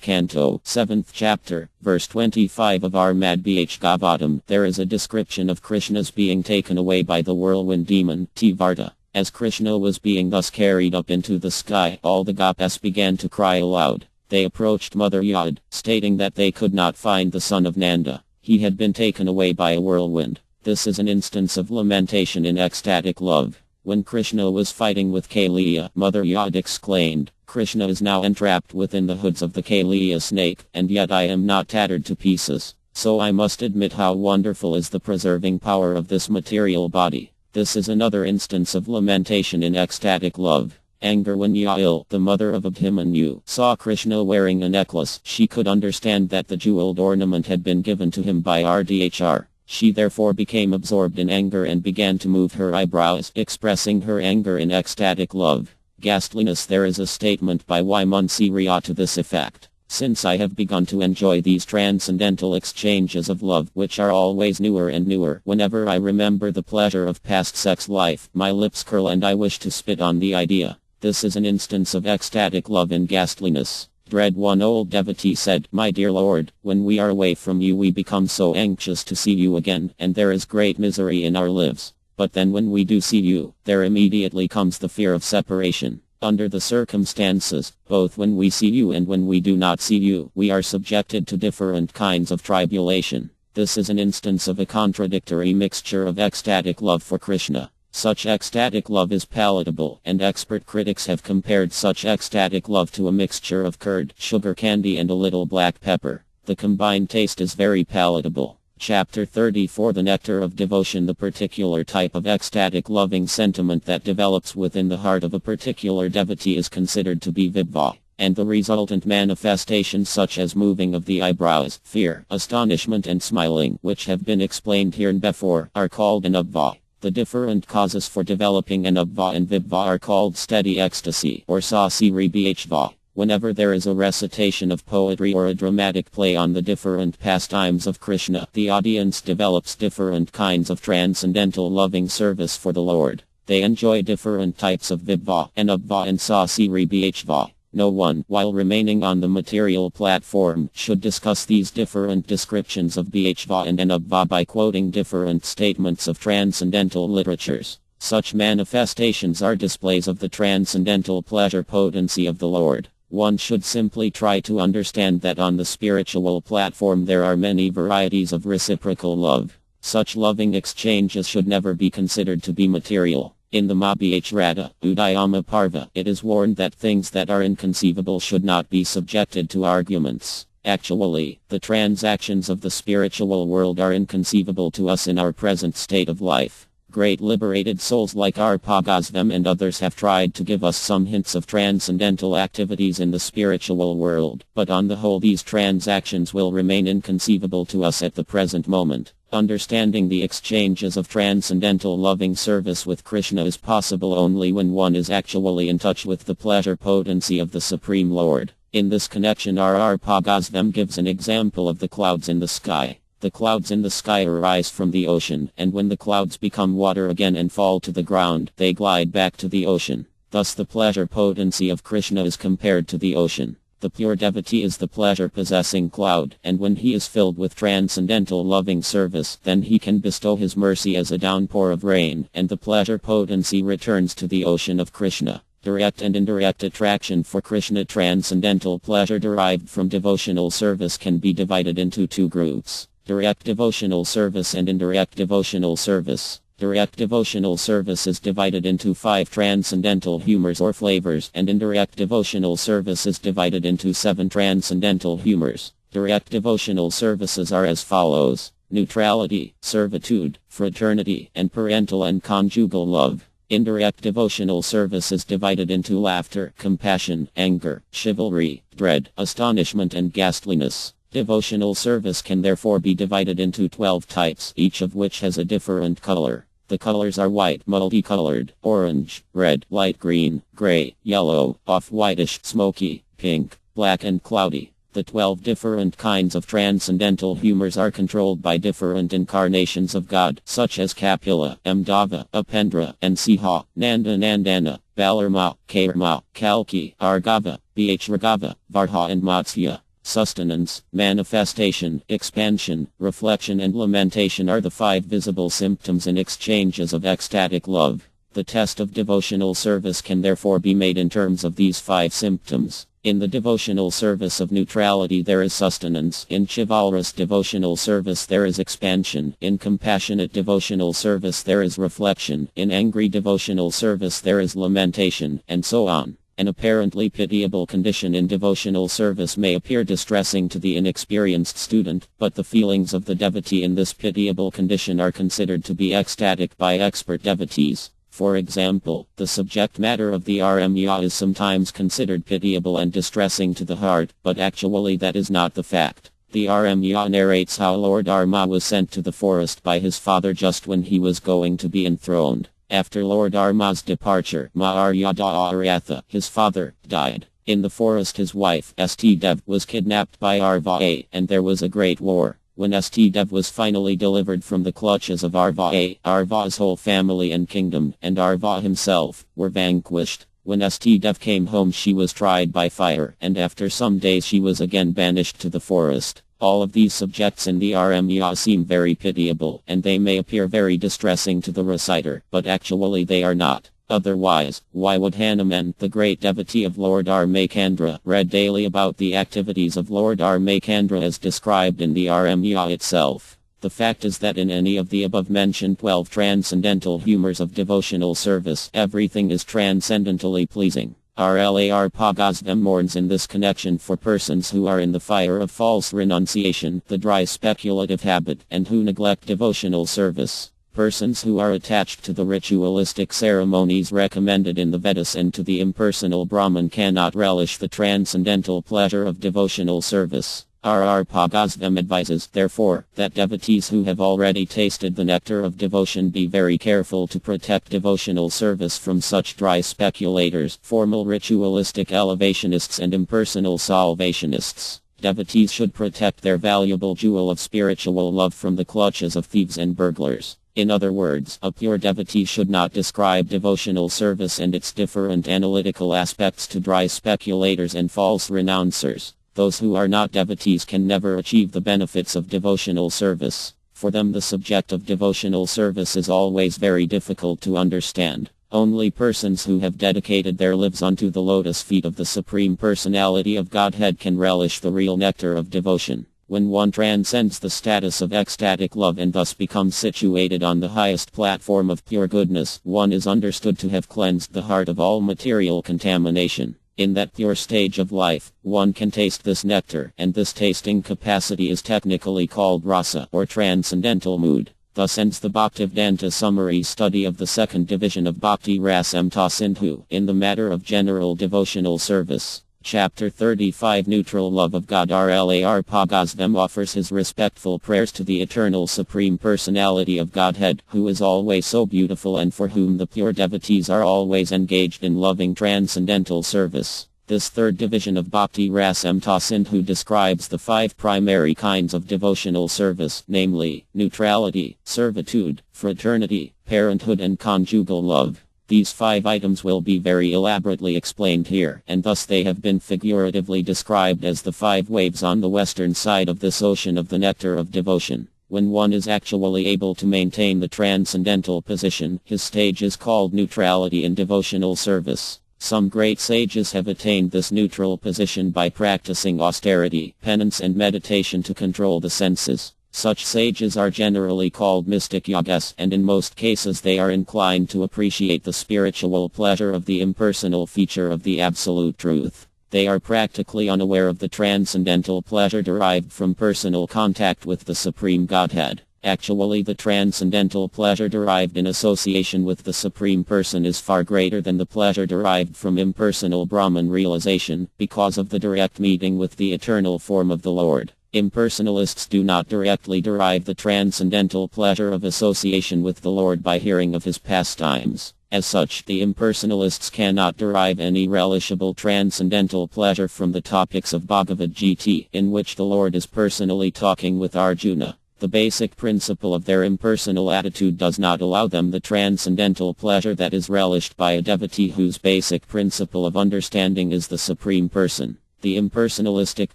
canto, 7th chapter, verse 25 of our Mad Bhagavatam, there is a description of Krishna's being taken away by the whirlwind demon, Tivarta. As Krishna was being thus carried up into the sky, all the gopis began to cry aloud. They approached Mother Yad, stating that they could not find the son of Nanda. He had been taken away by a whirlwind. This is an instance of lamentation in ecstatic love. When Krishna was fighting with Kaliya, Mother Yad exclaimed, "Krishna is now entrapped within the hoods of the Kaliya snake, and yet I am not tattered to pieces. So I must admit how wonderful is the preserving power of this material body." This is another instance of lamentation in ecstatic love. Anger. When Yael, the mother of Abhimanyu, saw Krishna wearing a necklace, she could understand that the jeweled ornament had been given to him by RDHR. She therefore became absorbed in anger and began to move her eyebrows, expressing her anger in ecstatic love. Ghastliness. There is a statement by Y. Munsiriya to this effect. "Since I have begun to enjoy these transcendental exchanges of love, which are always newer and newer, whenever I remember the pleasure of past sex life, my lips curl and I wish to spit on the idea." This is an instance of ecstatic love in ghastliness. Dread. One old devotee said, "My dear Lord, when we are away from you we become so anxious to see you again, and there is great misery in our lives. But then when we do see you, there immediately comes the fear of separation. Under the circumstances, both when we see you and when we do not see you, we are subjected to different kinds of tribulation." This is an instance of a contradictory mixture of ecstatic love for Krishna. Such ecstatic love is palatable, and expert critics have compared such ecstatic love to a mixture of curd, sugar candy and a little black pepper. The combined taste is very palatable. Chapter 34 The Nectar of Devotion. The particular type of ecstatic loving sentiment that develops within the heart of a particular devotee is considered to be vibha, and the resultant manifestations such as moving of the eyebrows, fear, astonishment and smiling, which have been explained hereinbefore, are called anubhava. The different causes for developing anubhava and vibha are called steady ecstasy, or sasiri bhava. Whenever there is a recitation of poetry or a dramatic play on the different pastimes of Krishna, the audience develops different kinds of transcendental loving service for the Lord. They enjoy different types of vibha, anubhava and sasiri bhava. No one, while remaining on the material platform, should discuss these different descriptions of bhava and anubhava by quoting different statements of transcendental literatures. Such manifestations are displays of the transcendental pleasure potency of the Lord. One should simply try to understand that on the spiritual platform there are many varieties of reciprocal love. Such loving exchanges should never be considered to be material. In the Mahabharata, Udayama Parva, it is warned that things that are inconceivable should not be subjected to arguments. Actually, the transactions of the spiritual world are inconceivable to us in our present state of life. Great liberated souls like Arpagosvam and others have tried to give us some hints of transcendental activities in the spiritual world, but on the whole these transactions will remain inconceivable to us at the present moment. Understanding the exchanges of transcendental loving service with Krishna is possible only when one is actually in touch with the pleasure potency of the Supreme Lord. In this connection, Arpagosvam gives an example of the clouds in the sky. The clouds in the sky arise from the ocean, and when the clouds become water again and fall to the ground, they glide back to the ocean. Thus the pleasure potency of Krishna is compared to the ocean. The pure devotee is the pleasure-possessing cloud, and when he is filled with transcendental loving service, then he can bestow his mercy as a downpour of rain, and the pleasure potency returns to the ocean of Krishna. Direct and indirect attraction for Krishna. Transcendental pleasure derived from devotional service can be divided into two groups: direct devotional service and indirect devotional service. Direct devotional service is divided into 5 transcendental humors or flavors, and indirect devotional service is divided into 7 transcendental humors. Direct devotional services are as follows: neutrality, servitude, fraternity, and parental and conjugal love. Indirect devotional service is divided into laughter, compassion, anger, chivalry, dread, astonishment, and ghastliness. Devotional service can therefore be divided into 12 types, each of which has a different color. The colors are white, multicolored, orange, red, light green, gray, yellow, off-whitish, smoky, pink, black, and cloudy. The 12 different kinds of transcendental humors are controlled by different incarnations of God, such as Kapila, Amdava, Upendra, and Siha, Nanda Nandana, Balarma, Kairma, Kalki, Argava, Bhragava, Varha, and Matsya. Sustenance, manifestation, expansion, reflection, and lamentation are the 5 visible symptoms and exchanges of ecstatic love. The test of devotional service can therefore be made in terms of these 5 symptoms. In the devotional service of neutrality there is sustenance. In chivalrous devotional service there is expansion. In compassionate devotional service there is reflection. In angry devotional service there is lamentation, and so on. An apparently pitiable condition in devotional service may appear distressing to the inexperienced student, but the feelings of the devotee in this pitiable condition are considered to be ecstatic by expert devotees. For example, the subject matter of the RMYA is sometimes considered pitiable and distressing to the heart, but actually that is not the fact. The RMYA narrates how Lord Rama was sent to the forest by his father just when he was going to be enthroned. After Lord Rama's departure, Maharyada, his father, died. In the forest his wife, St. Dev, was kidnapped by Arva, and there was a great war. When St. Dev was finally delivered from the clutches of Arva, Arva's whole family and kingdom, and Arva himself, were vanquished. When St. Dev came home she was tried by fire, and after some days she was again banished to the forest. All of these subjects in the RMYA seem very pitiable, and they may appear very distressing to the reciter, but actually they are not. Otherwise, why would Hanuman, the great devotee of Lord Ramakandra, read daily about the activities of Lord Ramakandra as described in the RMYA itself? The fact is that in any of the above-mentioned 12 transcendental humors of devotional service, everything is transcendentally pleasing. Arpagosvam mourns in this connection for persons who are in the fire of false renunciation, the dry speculative habit, and who neglect devotional service. Persons who are attached to the ritualistic ceremonies recommended in the Vedas and to the impersonal Brahman cannot relish the transcendental pleasure of devotional service. Arpagosvam advises, therefore, that devotees who have already tasted the nectar of devotion be very careful to protect devotional service from such dry speculators, formal ritualistic elevationists, and impersonal salvationists. Devotees should protect their valuable jewel of spiritual love from the clutches of thieves and burglars. In other words, a pure devotee should not describe devotional service and its different analytical aspects to dry speculators and false renouncers. Those who are not devotees can never achieve the benefits of devotional service. For them the subject of devotional service is always very difficult to understand. Only persons who have dedicated their lives unto the lotus feet of the Supreme Personality of Godhead can relish the real nectar of devotion. When one transcends the status of ecstatic love and thus becomes situated on the highest platform of pure goodness, one is understood to have cleansed the heart of all material contamination. In that pure stage of life, one can taste this nectar, and this tasting capacity is technically called rasa, or transcendental mood. Thus ends the Bhaktivedanta summary study of the second division of Bhakti Rasamrita Sindhu in the matter of general devotional service. Chapter 35 Neutral Love of God. RLAR Pagazvam offers his respectful prayers to the Eternal Supreme Personality of Godhead, who is always so beautiful and for whom the pure devotees are always engaged in loving transcendental service. This third division of Bhakti Rasamrita Sindhu describes the 5 primary kinds of devotional service, namely, neutrality, servitude, fraternity, parenthood and conjugal love. These 5 items will be very elaborately explained here, and thus they have been figuratively described as the 5 waves on the western side of this ocean of the nectar of devotion. When one is actually able to maintain the transcendental position, his stage is called neutrality in devotional service. Some great sages have attained this neutral position by practicing austerity, penance and meditation to control the senses. Such sages are generally called mystic yogas, and in most cases they are inclined to appreciate the spiritual pleasure of the impersonal feature of the absolute truth. They are practically unaware of the transcendental pleasure derived from personal contact with the Supreme Godhead. Actually, the transcendental pleasure derived in association with the Supreme Person is far greater than the pleasure derived from impersonal Brahman realization, because of the direct meeting with the eternal form of the Lord. Impersonalists do not directly derive the transcendental pleasure of association with the Lord by hearing of his pastimes. As such, the impersonalists cannot derive any relishable transcendental pleasure from the topics of Bhagavad Gita, in which the Lord is personally talking with Arjuna. The basic principle of their impersonal attitude does not allow them the transcendental pleasure that is relished by a devotee whose basic principle of understanding is the Supreme Person. The impersonalistic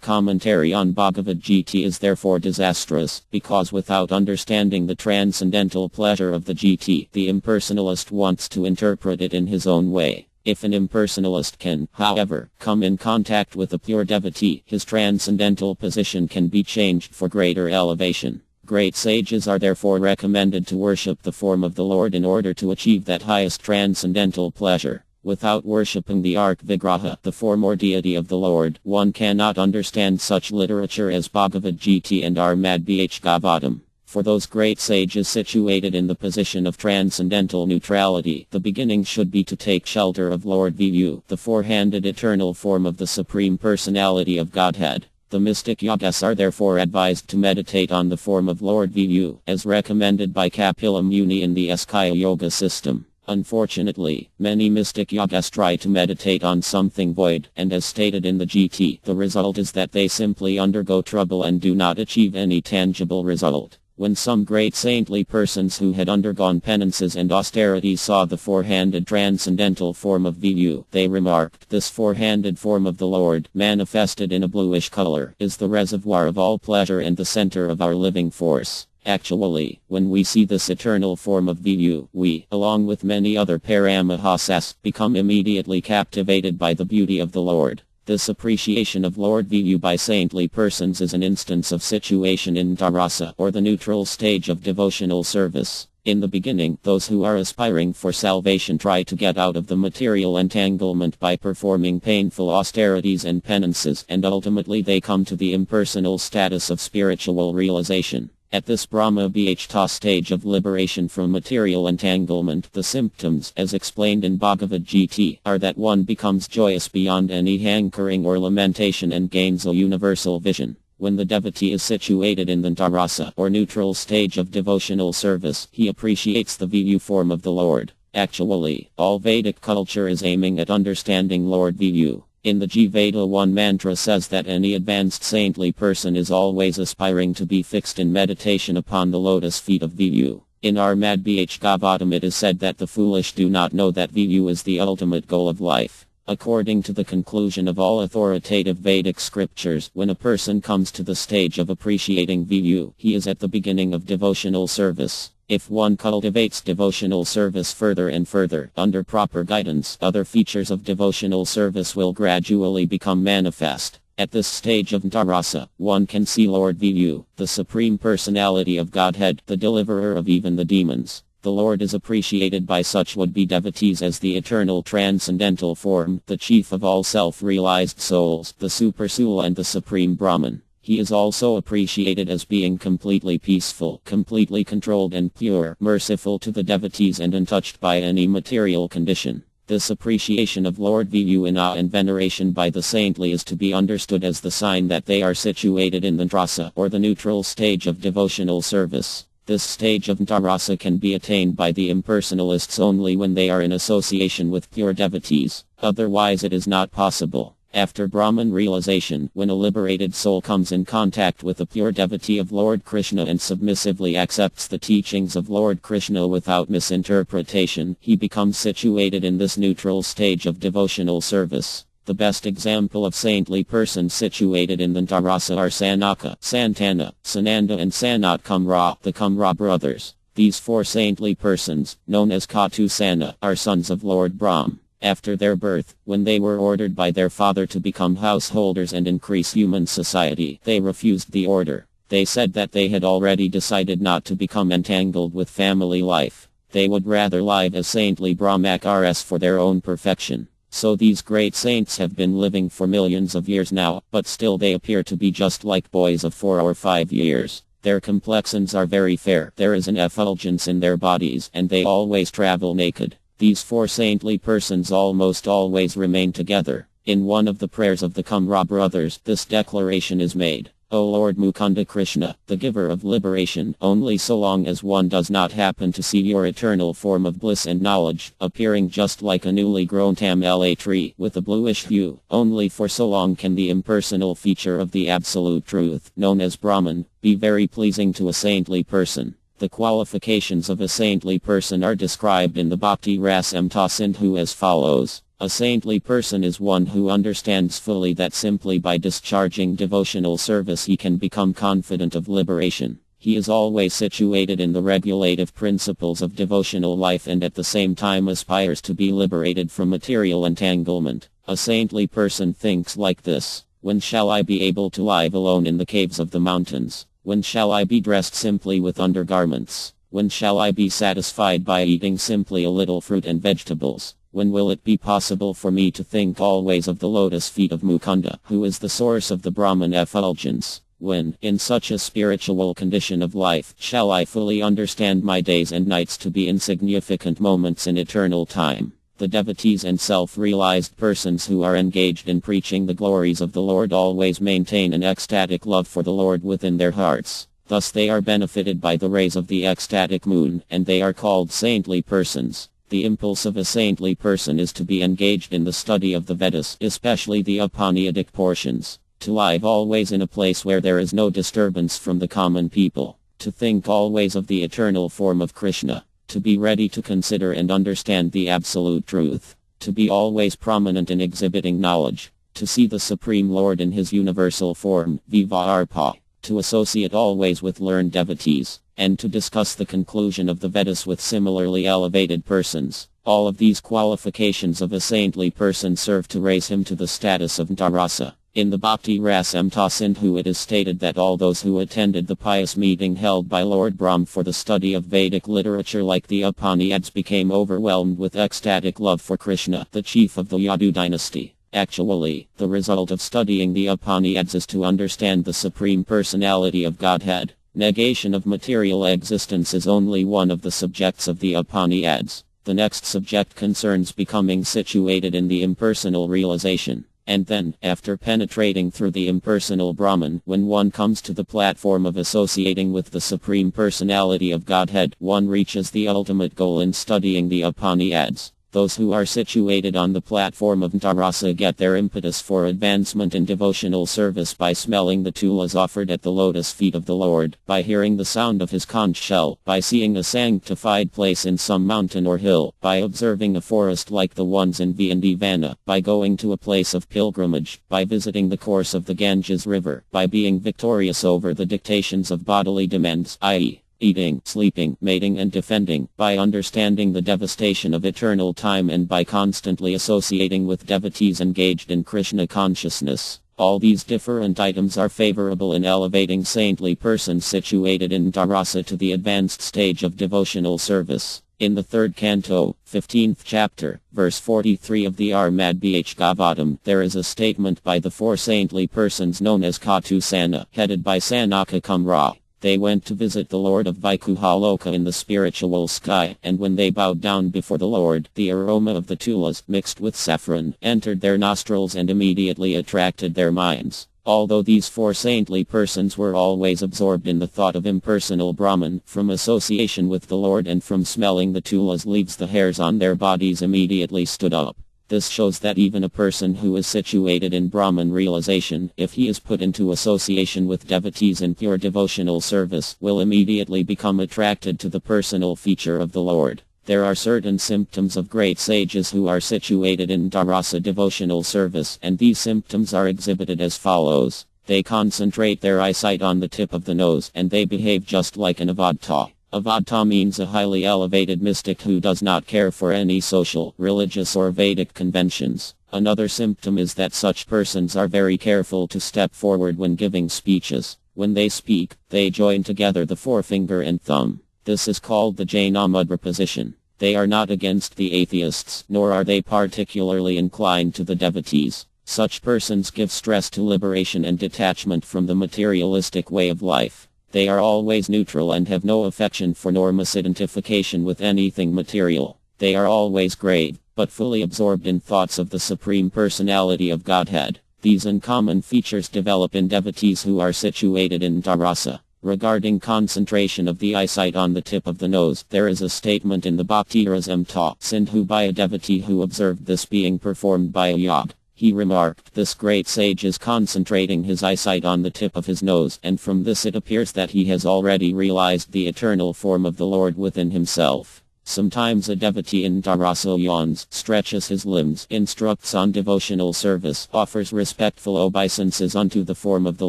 commentary on Bhagavad Gita is therefore disastrous, because without understanding the transcendental pleasure of the Gita, the impersonalist wants to interpret it in his own way. If an impersonalist can, however, come in contact with a pure devotee, his transcendental position can be changed for greater elevation. Great sages are therefore recommended to worship the form of the Lord in order to achieve that highest transcendental pleasure. Without worshipping the Ark Vigraha, the form or deity of the Lord, one cannot understand such literature as Bhagavad Gita and Armad Bhagavatam. For those great sages situated in the position of transcendental neutrality, the beginning should be to take shelter of Lord Vivu, the four-handed eternal form of the Supreme Personality of Godhead. The mystic yogas are therefore advised to meditate on the form of Lord Vivu, as recommended by Kapila Muni in the Eskaya Yoga system. Unfortunately, many mystic yogas try to meditate on something void, and as stated in the GT, the result is that they simply undergo trouble and do not achieve any tangible result. When some great saintly persons who had undergone penances and austerities saw the four-handed transcendental form of Vivu, they remarked, "This four-handed form of the Lord, manifested in a bluish color, is the reservoir of all pleasure and the center of our living force." Actually, when we see this eternal form of Vivu, we, along with many other Paramahasas, become immediately captivated by the beauty of the Lord. This appreciation of Lord Vivu by saintly persons is an instance of situation in Dharasa, or the neutral stage of devotional service. In the beginning, those who are aspiring for salvation try to get out of the material entanglement by performing painful austerities and penances, and ultimately they come to the impersonal status of spiritual realization. At this Brahma Bhakta stage of liberation from material entanglement, the symptoms, as explained in Bhagavad Gita, are that one becomes joyous beyond any hankering or lamentation and gains a universal vision. When the devotee is situated in the dharasa, or neutral stage of devotional service, he appreciates the Vivu form of the Lord. Actually, all Vedic culture is aiming at understanding Lord Vivu. In the Jivada one mantra says that any advanced saintly person is always aspiring to be fixed in meditation upon the lotus feet of Vivu. In Armad Bhagavatam it is said that the foolish do not know that Vivu is the ultimate goal of life. According to the conclusion of all authoritative Vedic scriptures, when a person comes to the stage of appreciating Vivu, he is at the beginning of devotional service. If one cultivates devotional service further and further, under proper guidance, other features of devotional service will gradually become manifest. At this stage of Dharasa, one can see Lord Vivu, the Supreme Personality of Godhead, the deliverer of even the demons. The Lord is appreciated by such would-be devotees as the eternal transcendental form, the chief of all self-realized souls, the Supersoul and the Supreme Brahman. He is also appreciated as being completely peaceful, completely controlled and pure, merciful to the devotees and untouched by any material condition. This appreciation of Lord Vivu in awe and veneration by the saintly is to be understood as the sign that they are situated in the Dharasa, or the neutral stage of devotional service. This stage of Dharasa can be attained by the impersonalists only when they are in association with pure devotees. Otherwise it is not possible. After Brahman realization, when a liberated soul comes in contact with a pure devotee of Lord Krishna and submissively accepts the teachings of Lord Krishna without misinterpretation, he becomes situated in this neutral stage of devotional service. The best example of saintly persons situated in the Dharasa are Sanaka, Santana, Sananda and Sanat Kumra, the Kumra brothers. These four saintly persons, known as Katu Sana, are sons of Lord Brahma. After their birth, when they were ordered by their father to become householders and increase human society, they refused the order. They said that they had already decided not to become entangled with family life. They would rather live as saintly Brahmacharis for their own perfection. So these great saints have been living for millions of years now, but still they appear to be just like boys of 4 or 5 years. Their complexions are very fair, there is an effulgence in their bodies, and they always travel naked. These four saintly persons almost always remain together. In one of the prayers of the Kumra brothers, this declaration is made: O Lord Mukunda Krishna, the giver of liberation, only so long as one does not happen to see your eternal form of bliss and knowledge, appearing just like a newly grown tamala tree, with a bluish hue, only for so long can the impersonal feature of the absolute truth, known as Brahman, be very pleasing to a saintly person. The qualifications of a saintly person are described in the Bhakti Rasamrita Sindhu as follows. A saintly person is one who understands fully that simply by discharging devotional service he can become confident of liberation. He is always situated in the regulative principles of devotional life and at the same time aspires to be liberated from material entanglement. A saintly person thinks like this: when shall I be able to live alone in the caves of the mountains? When shall I be dressed simply with undergarments? When shall I be satisfied by eating simply a little fruit and vegetables? When will it be possible for me to think always of the lotus feet of Mukunda, who is the source of the Brahman effulgence? When, in such a spiritual condition of life, shall I fully understand my days and nights to be insignificant moments in eternal time? The devotees and self-realized persons who are engaged in preaching the glories of the Lord always maintain an ecstatic love for the Lord within their hearts. Thus they are benefited by the rays of the ecstatic moon, and they are called saintly persons. The impulse of a saintly person is to be engaged in the study of the Vedas, especially the Upanishadic portions. To live always in a place where there is no disturbance from the common people. To think always of the eternal form of Krishna. To be ready to consider and understand the absolute truth. To be always prominent in exhibiting knowledge. To see the Supreme Lord in his universal form, Viva Arpa. To associate always with learned devotees. And to discuss the conclusion of the Vedas with similarly elevated persons. All of these qualifications of a saintly person serve to raise him to the status of Dharasa. In the Bhakti Rasamrita Sindhu it is stated that all those who attended the pious meeting held by Lord Brahma for the study of Vedic literature like the Upanishads became overwhelmed with ecstatic love for Krishna, the chief of the Yadu dynasty. Actually, the result of studying the Upanishads is to understand the Supreme Personality of Godhead. Negation of material existence is only one of the subjects of the Upanishads. The next subject concerns becoming situated in the impersonal realization. And then, after penetrating through the impersonal Brahman, when one comes to the platform of associating with the Supreme Personality of Godhead, one reaches the ultimate goal in studying the Upanishads. Those who are situated on the platform of Dharasa get their impetus for advancement in devotional service by smelling the tulas offered at the lotus feet of the Lord, by hearing the sound of his conch shell, by seeing a sanctified place in some mountain or hill, by observing a forest like the ones in Vindhyavana, by going to a place of pilgrimage, by visiting the course of the Ganges River, by being victorious over the dictations of bodily demands, i.e., eating, sleeping, mating and defending, by understanding the devastation of eternal time and by constantly associating with devotees engaged in Krishna consciousness. All these different items are favorable in elevating saintly persons situated in Dharasa to the advanced stage of devotional service. In the 3rd canto, 15th chapter, verse 43 of the Armad Bhagavatam, there is a statement by the 4 saintly persons known as Katu Sana, headed by Sanaka Kumra. They went to visit the Lord of Vaikuhaloka in the spiritual sky, and when they bowed down before the Lord, the aroma of the tulas, mixed with saffron, entered their nostrils and immediately attracted their minds. Although these 4 saintly persons were always absorbed in the thought of impersonal Brahman, from association with the Lord and from smelling the tulas leaves, the hairs on their bodies immediately stood up. This shows that even a person who is situated in Brahman realization, if he is put into association with devotees in pure devotional service, will immediately become attracted to the personal feature of the Lord. There are certain symptoms of great sages who are situated in Dharasa devotional service, and these symptoms are exhibited as follows. They concentrate their eyesight on the tip of the nose, and they behave just like an avadta. Avadta means a highly elevated mystic who does not care for any social, religious or Vedic conventions. Another symptom is that such persons are very careful to step forward when giving speeches. When they speak, they join together the forefinger and thumb. This is called the Jaina Mudra position. They are not against the atheists, nor are they particularly inclined to the devotees. Such persons give stress to liberation and detachment from the materialistic way of life. They are always neutral and have no affection for nor misidentification with anything material. They are always grave, but fully absorbed in thoughts of the Supreme Personality of Godhead. These uncommon features develop in devotees who are situated in Dharasa. Regarding concentration of the eyesight on the tip of the nose, there is a statement in the Bhakti Rasamrita Sindhu by a devotee who observed this being performed by a yog. He remarked, "This great sage is concentrating his eyesight on the tip of his nose, and from this it appears that he has already realized the eternal form of the Lord within himself." Sometimes a devotee in Dharasa yawns, stretches his limbs, instructs on devotional service, offers respectful obeisances unto the form of the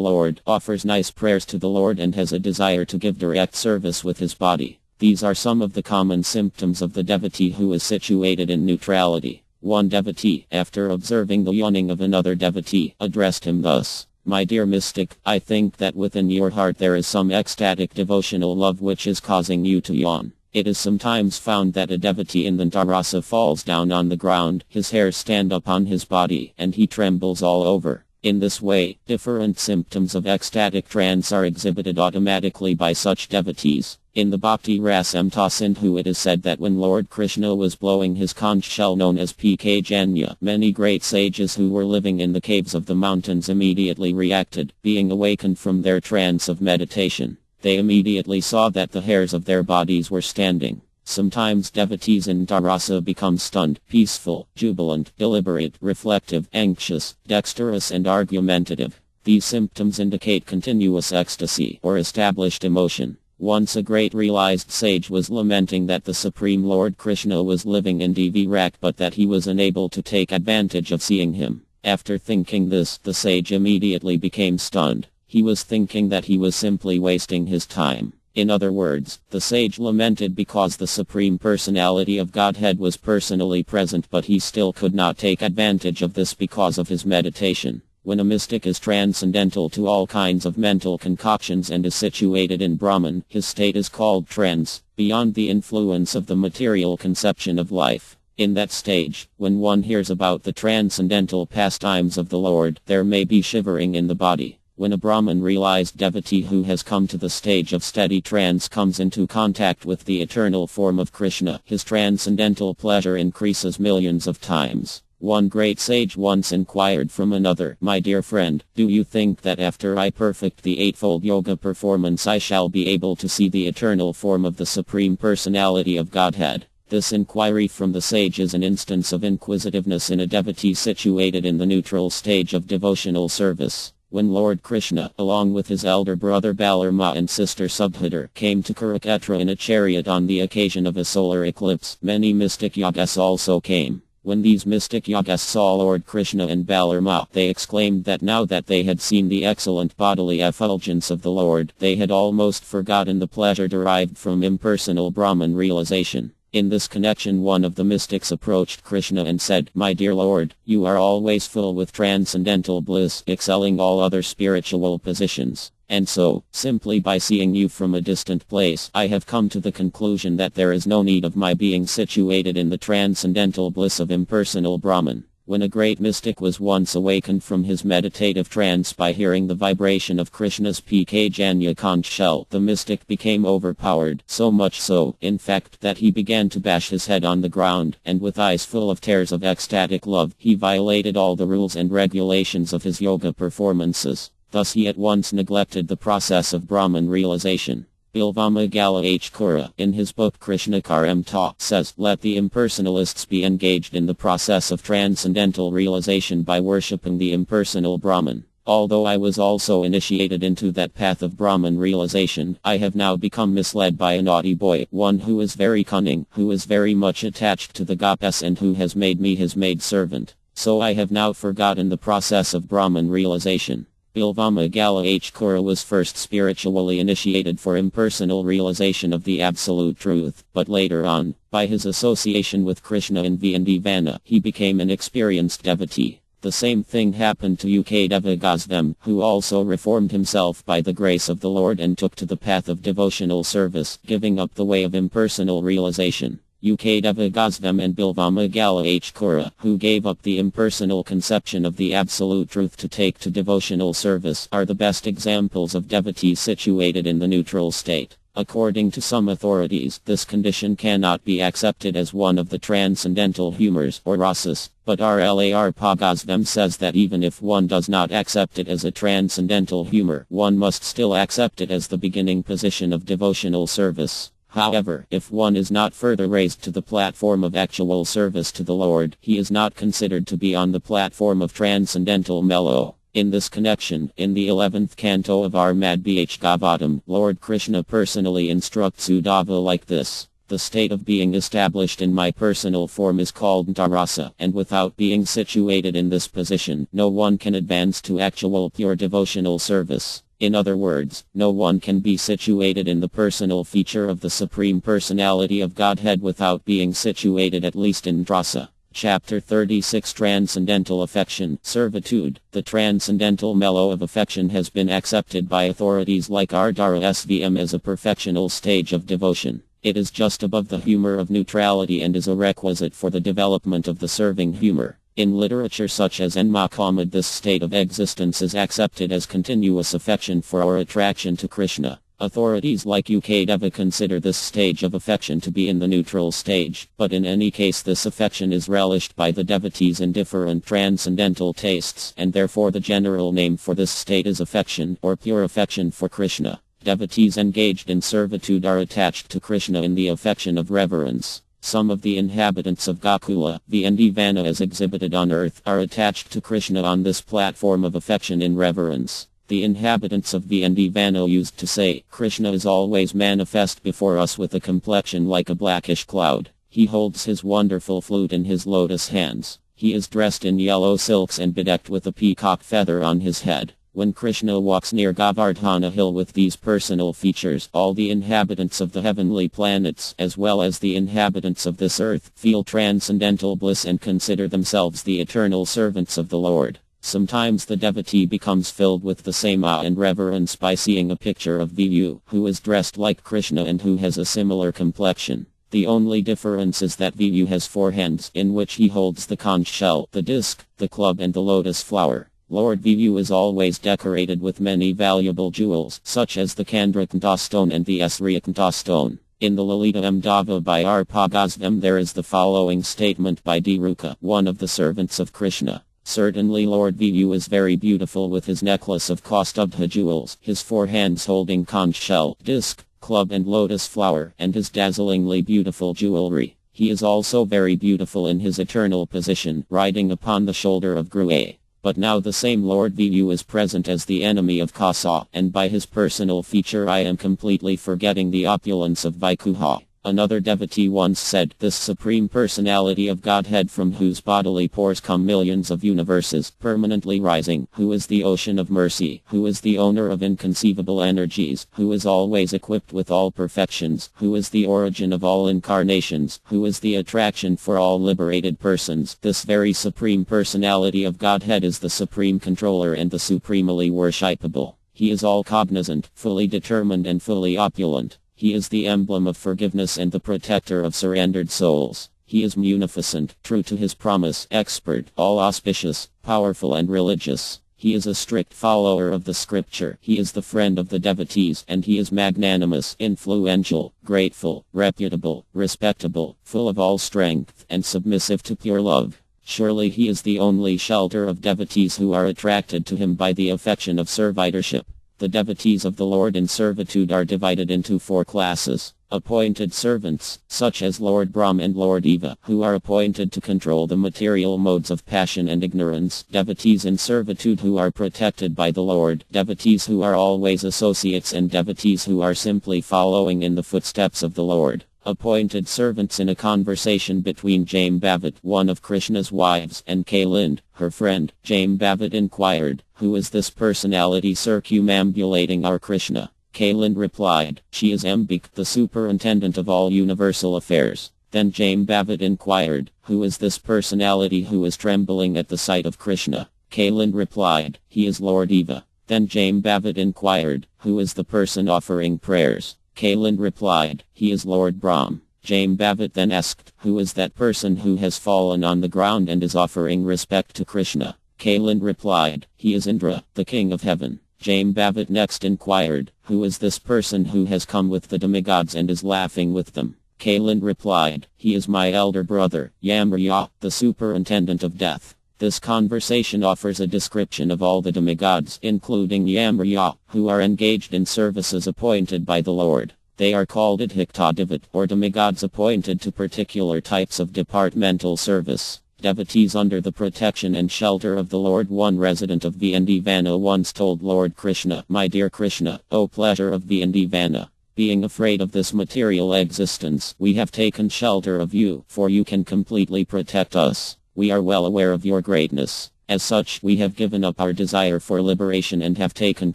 Lord, offers nice prayers to the Lord, and has a desire to give direct service with his body. These are some of the common symptoms of the devotee who is situated in neutrality. One devotee, after observing the yawning of another devotee, addressed him thus: "My dear mystic, I think that within your heart there is some ecstatic devotional love which is causing you to yawn. It is sometimes found that a devotee in the Dharasa falls down on the ground, his hairs stand up on his body, and he trembles all over. In this way, different symptoms of ecstatic trance are exhibited automatically by such devotees. In the Bhakti Rasamrita Sindhu it is said that when Lord Krishna was blowing his conch shell known as Pkjanya, many great sages who were living in the caves of the mountains immediately reacted, being awakened from their trance of meditation. They immediately saw that the hairs of their bodies were standing. Sometimes devotees in Dharasa become stunned, peaceful, jubilant, deliberate, reflective, anxious, dexterous and argumentative. These symptoms indicate continuous ecstasy or established emotion. Once a great realized sage was lamenting that the Supreme Lord Krishna was living in Dvirak but that he was unable to take advantage of seeing him. After thinking this, the sage immediately became stunned. He was thinking that he was simply wasting his time. In other words, the sage lamented because the Supreme Personality of Godhead was personally present but he still could not take advantage of this because of his meditation. When a mystic is transcendental to all kinds of mental concoctions and is situated in Brahman, his state is called trance, beyond the influence of the material conception of life. In that stage, when one hears about the transcendental pastimes of the Lord, there may be shivering in the body. When a Brahman realized devotee who has come to the stage of steady trance comes into contact with the eternal form of Krishna, his transcendental pleasure increases millions of times. One great sage once inquired from another, "My dear friend, do you think that after I perfect the eightfold yoga performance I shall be able to see the eternal form of the Supreme Personality of Godhead?" This inquiry from the sage is an instance of inquisitiveness in a devotee situated in the neutral stage of devotional service. When Lord Krishna, along with his elder brother Balarama and sister Subhadra, came to Kurukshetra in a chariot on the occasion of a solar eclipse, many mystic yogas also came. When these mystic yogas saw Lord Krishna and Balarama, they exclaimed that now that they had seen the excellent bodily effulgence of the Lord, they had almost forgotten the pleasure derived from impersonal Brahman realization. In this connection, one of the mystics approached Krishna and said, "My dear Lord, you are always full with transcendental bliss, excelling all other spiritual positions. And so, simply by seeing you from a distant place, I have come to the conclusion that there is no need of my being situated in the transcendental bliss of impersonal Brahman." When a great mystic was once awakened from his meditative trance by hearing the vibration of Krishna's Janya conch shell, the mystic became overpowered, so much so, in fact, that he began to bash his head on the ground, and with eyes full of tears of ecstatic love, he violated all the rules and regulations of his yoga performances. Thus he at once neglected the process of Brahman realization. Bilvamagala H. Kura, in his book Krishna Karamta, says, "Let the impersonalists be engaged in the process of transcendental realization by worshipping the impersonal Brahman. Although I was also initiated into that path of Brahman realization, I have now become misled by a naughty boy, one who is very cunning, who is very much attached to the goddess and who has made me his maidservant. So I have now forgotten the process of Brahman realization." Bilvamagala H. Kura was first spiritually initiated for impersonal realization of the absolute truth, but later on, by his association with Krishna in Vrindavan, he became an experienced devotee. The same thing happened to Ukadeva Goswami, who also reformed himself by the grace of the Lord and took to the path of devotional service, giving up the way of impersonal realization. Ukadeva Goswami and Bilvamagala H. Kura, who gave up the impersonal conception of the absolute truth to take to devotional service, are the best examples of devotees situated in the neutral state. According to some authorities, this condition cannot be accepted as one of the transcendental humors or rasas, but Rlar Goswami says that even if one does not accept it as a transcendental humor, one must still accept it as the beginning position of devotional service. However, if one is not further raised to the platform of actual service to the Lord, he is not considered to be on the platform of transcendental mellow. In this connection, in the 11th canto of Armad Bh Gavatam, Lord Krishna personally instructs Uddhava like this: "The state of being established in my personal form is called Dharasa, and without being situated in this position, no one can advance to actual pure devotional service." In other words, no one can be situated in the personal feature of the Supreme Personality of Godhead without being situated at least in Drasa. Chapter 36 Transcendental Affection, Servitude. The transcendental mellow of affection has been accepted by authorities like Ardhara Svm as a perfectional stage of devotion. It is just above the humor of neutrality and is a requisite for the development of the serving humor. In literature such as Enmakamad, this state of existence is accepted as continuous affection for or attraction to Krishna. Authorities like Ukadeva consider this stage of affection to be in the neutral stage, but in any case this affection is relished by the devotees in different transcendental tastes, and therefore the general name for this state is affection, or pure affection for Krishna. Devotees engaged in servitude are attached to Krishna in the affection of reverence. Some of the inhabitants of Gokula, Vrindavan as exhibited on earth, are attached to Krishna on this platform of affection in reverence. The inhabitants of Vrindavan used to say, "Krishna is always manifest before us with a complexion like a blackish cloud. He holds his wonderful flute in his lotus hands. He is dressed in yellow silks and bedecked with a peacock feather on his head." When Krishna walks near Govardhana hill with these personal features, all the inhabitants of the heavenly planets, as well as the inhabitants of this earth, feel transcendental bliss and consider themselves the eternal servants of the Lord. Sometimes the devotee becomes filled with the same awe and reverence by seeing a picture of Vibhu, who is dressed like Krishna and who has a similar complexion. The only difference is that Vibhu has 4 hands, in which he holds the conch shell, the disc, the club and the lotus flower. Lord Vibhu is always decorated with many valuable jewels, such as the Candrakanta stone and the Srikanta stone. In the Lalita Amdava by Arpa Goswami there is the following statement by Dhiruka, one of the servants of Krishna. "Certainly Lord Vibhu is very beautiful with his necklace of Kaustubha jewels, his 4 hands holding conch shell, disc, club and lotus flower, and his dazzlingly beautiful jewelry. He is also very beautiful in his eternal position, riding upon the shoulder of Grue." But now the same Lord Vibhu is present as the enemy of Kasa, and by his personal feature I am completely forgetting the opulence of Vaikuha. Another devotee once said, "This supreme personality of Godhead from whose bodily pores come millions of universes, permanently rising, who is the ocean of mercy, who is the owner of inconceivable energies, who is always equipped with all perfections, who is the origin of all incarnations, who is the attraction for all liberated persons. This very supreme personality of Godhead is the supreme controller and the supremely worshipable. He is all cognizant, fully determined and fully opulent. He is the emblem of forgiveness and the protector of surrendered souls. He is munificent, true to his promise, expert, all auspicious, powerful and religious. He is a strict follower of the scripture. He is the friend of the devotees, and he is magnanimous, influential, grateful, reputable, respectable, full of all strength, and submissive to pure love. Surely he is the only shelter of devotees who are attracted to him by the affection of servitorship. The devotees of the Lord in servitude are divided into 4 classes. Appointed servants, such as Lord Brahma and Lord Eva, who are appointed to control the material modes of passion and ignorance. Devotees in servitude who are protected by the Lord. Devotees who are always associates and devotees who are simply following in the footsteps of the Lord. Appointed servants. In a conversation between Jambavat, one of Krishna's wives, and Kalind, her friend, Jambavat inquired, "Who is this personality circumambulating our Krishna?" Kalind replied, "She is Ambik, the superintendent of all universal affairs." Then Jambavat inquired, "Who is this personality who is trembling at the sight of Krishna?" Kalind replied, "He is Lord Eva." Then Jambavat inquired, "Who is the person offering prayers?" Kalind replied, "He is Lord Brahm." Jambavat then asked, "Who is that person who has fallen on the ground and is offering respect to Krishna?" Kalind replied, "He is Indra, the king of heaven." Jambavat next inquired, "Who is this person who has come with the demigods and is laughing with them?" Kalind replied, "He is my elder brother, Yamraya, the superintendent of death." This conversation offers a description of all the demigods, including Yamraya, who are engaged in services appointed by the Lord. They are called Adhiktadivat, or demigods appointed to particular types of departmental service. Devotees under the protection and shelter of the Lord. One resident of Vindivana once told Lord Krishna, "My dear Krishna, O pleasure of Vindivana, being afraid of this material existence, we have taken shelter of you, for you can completely protect us. We are well aware of your greatness. As such, we have given up our desire for liberation and have taken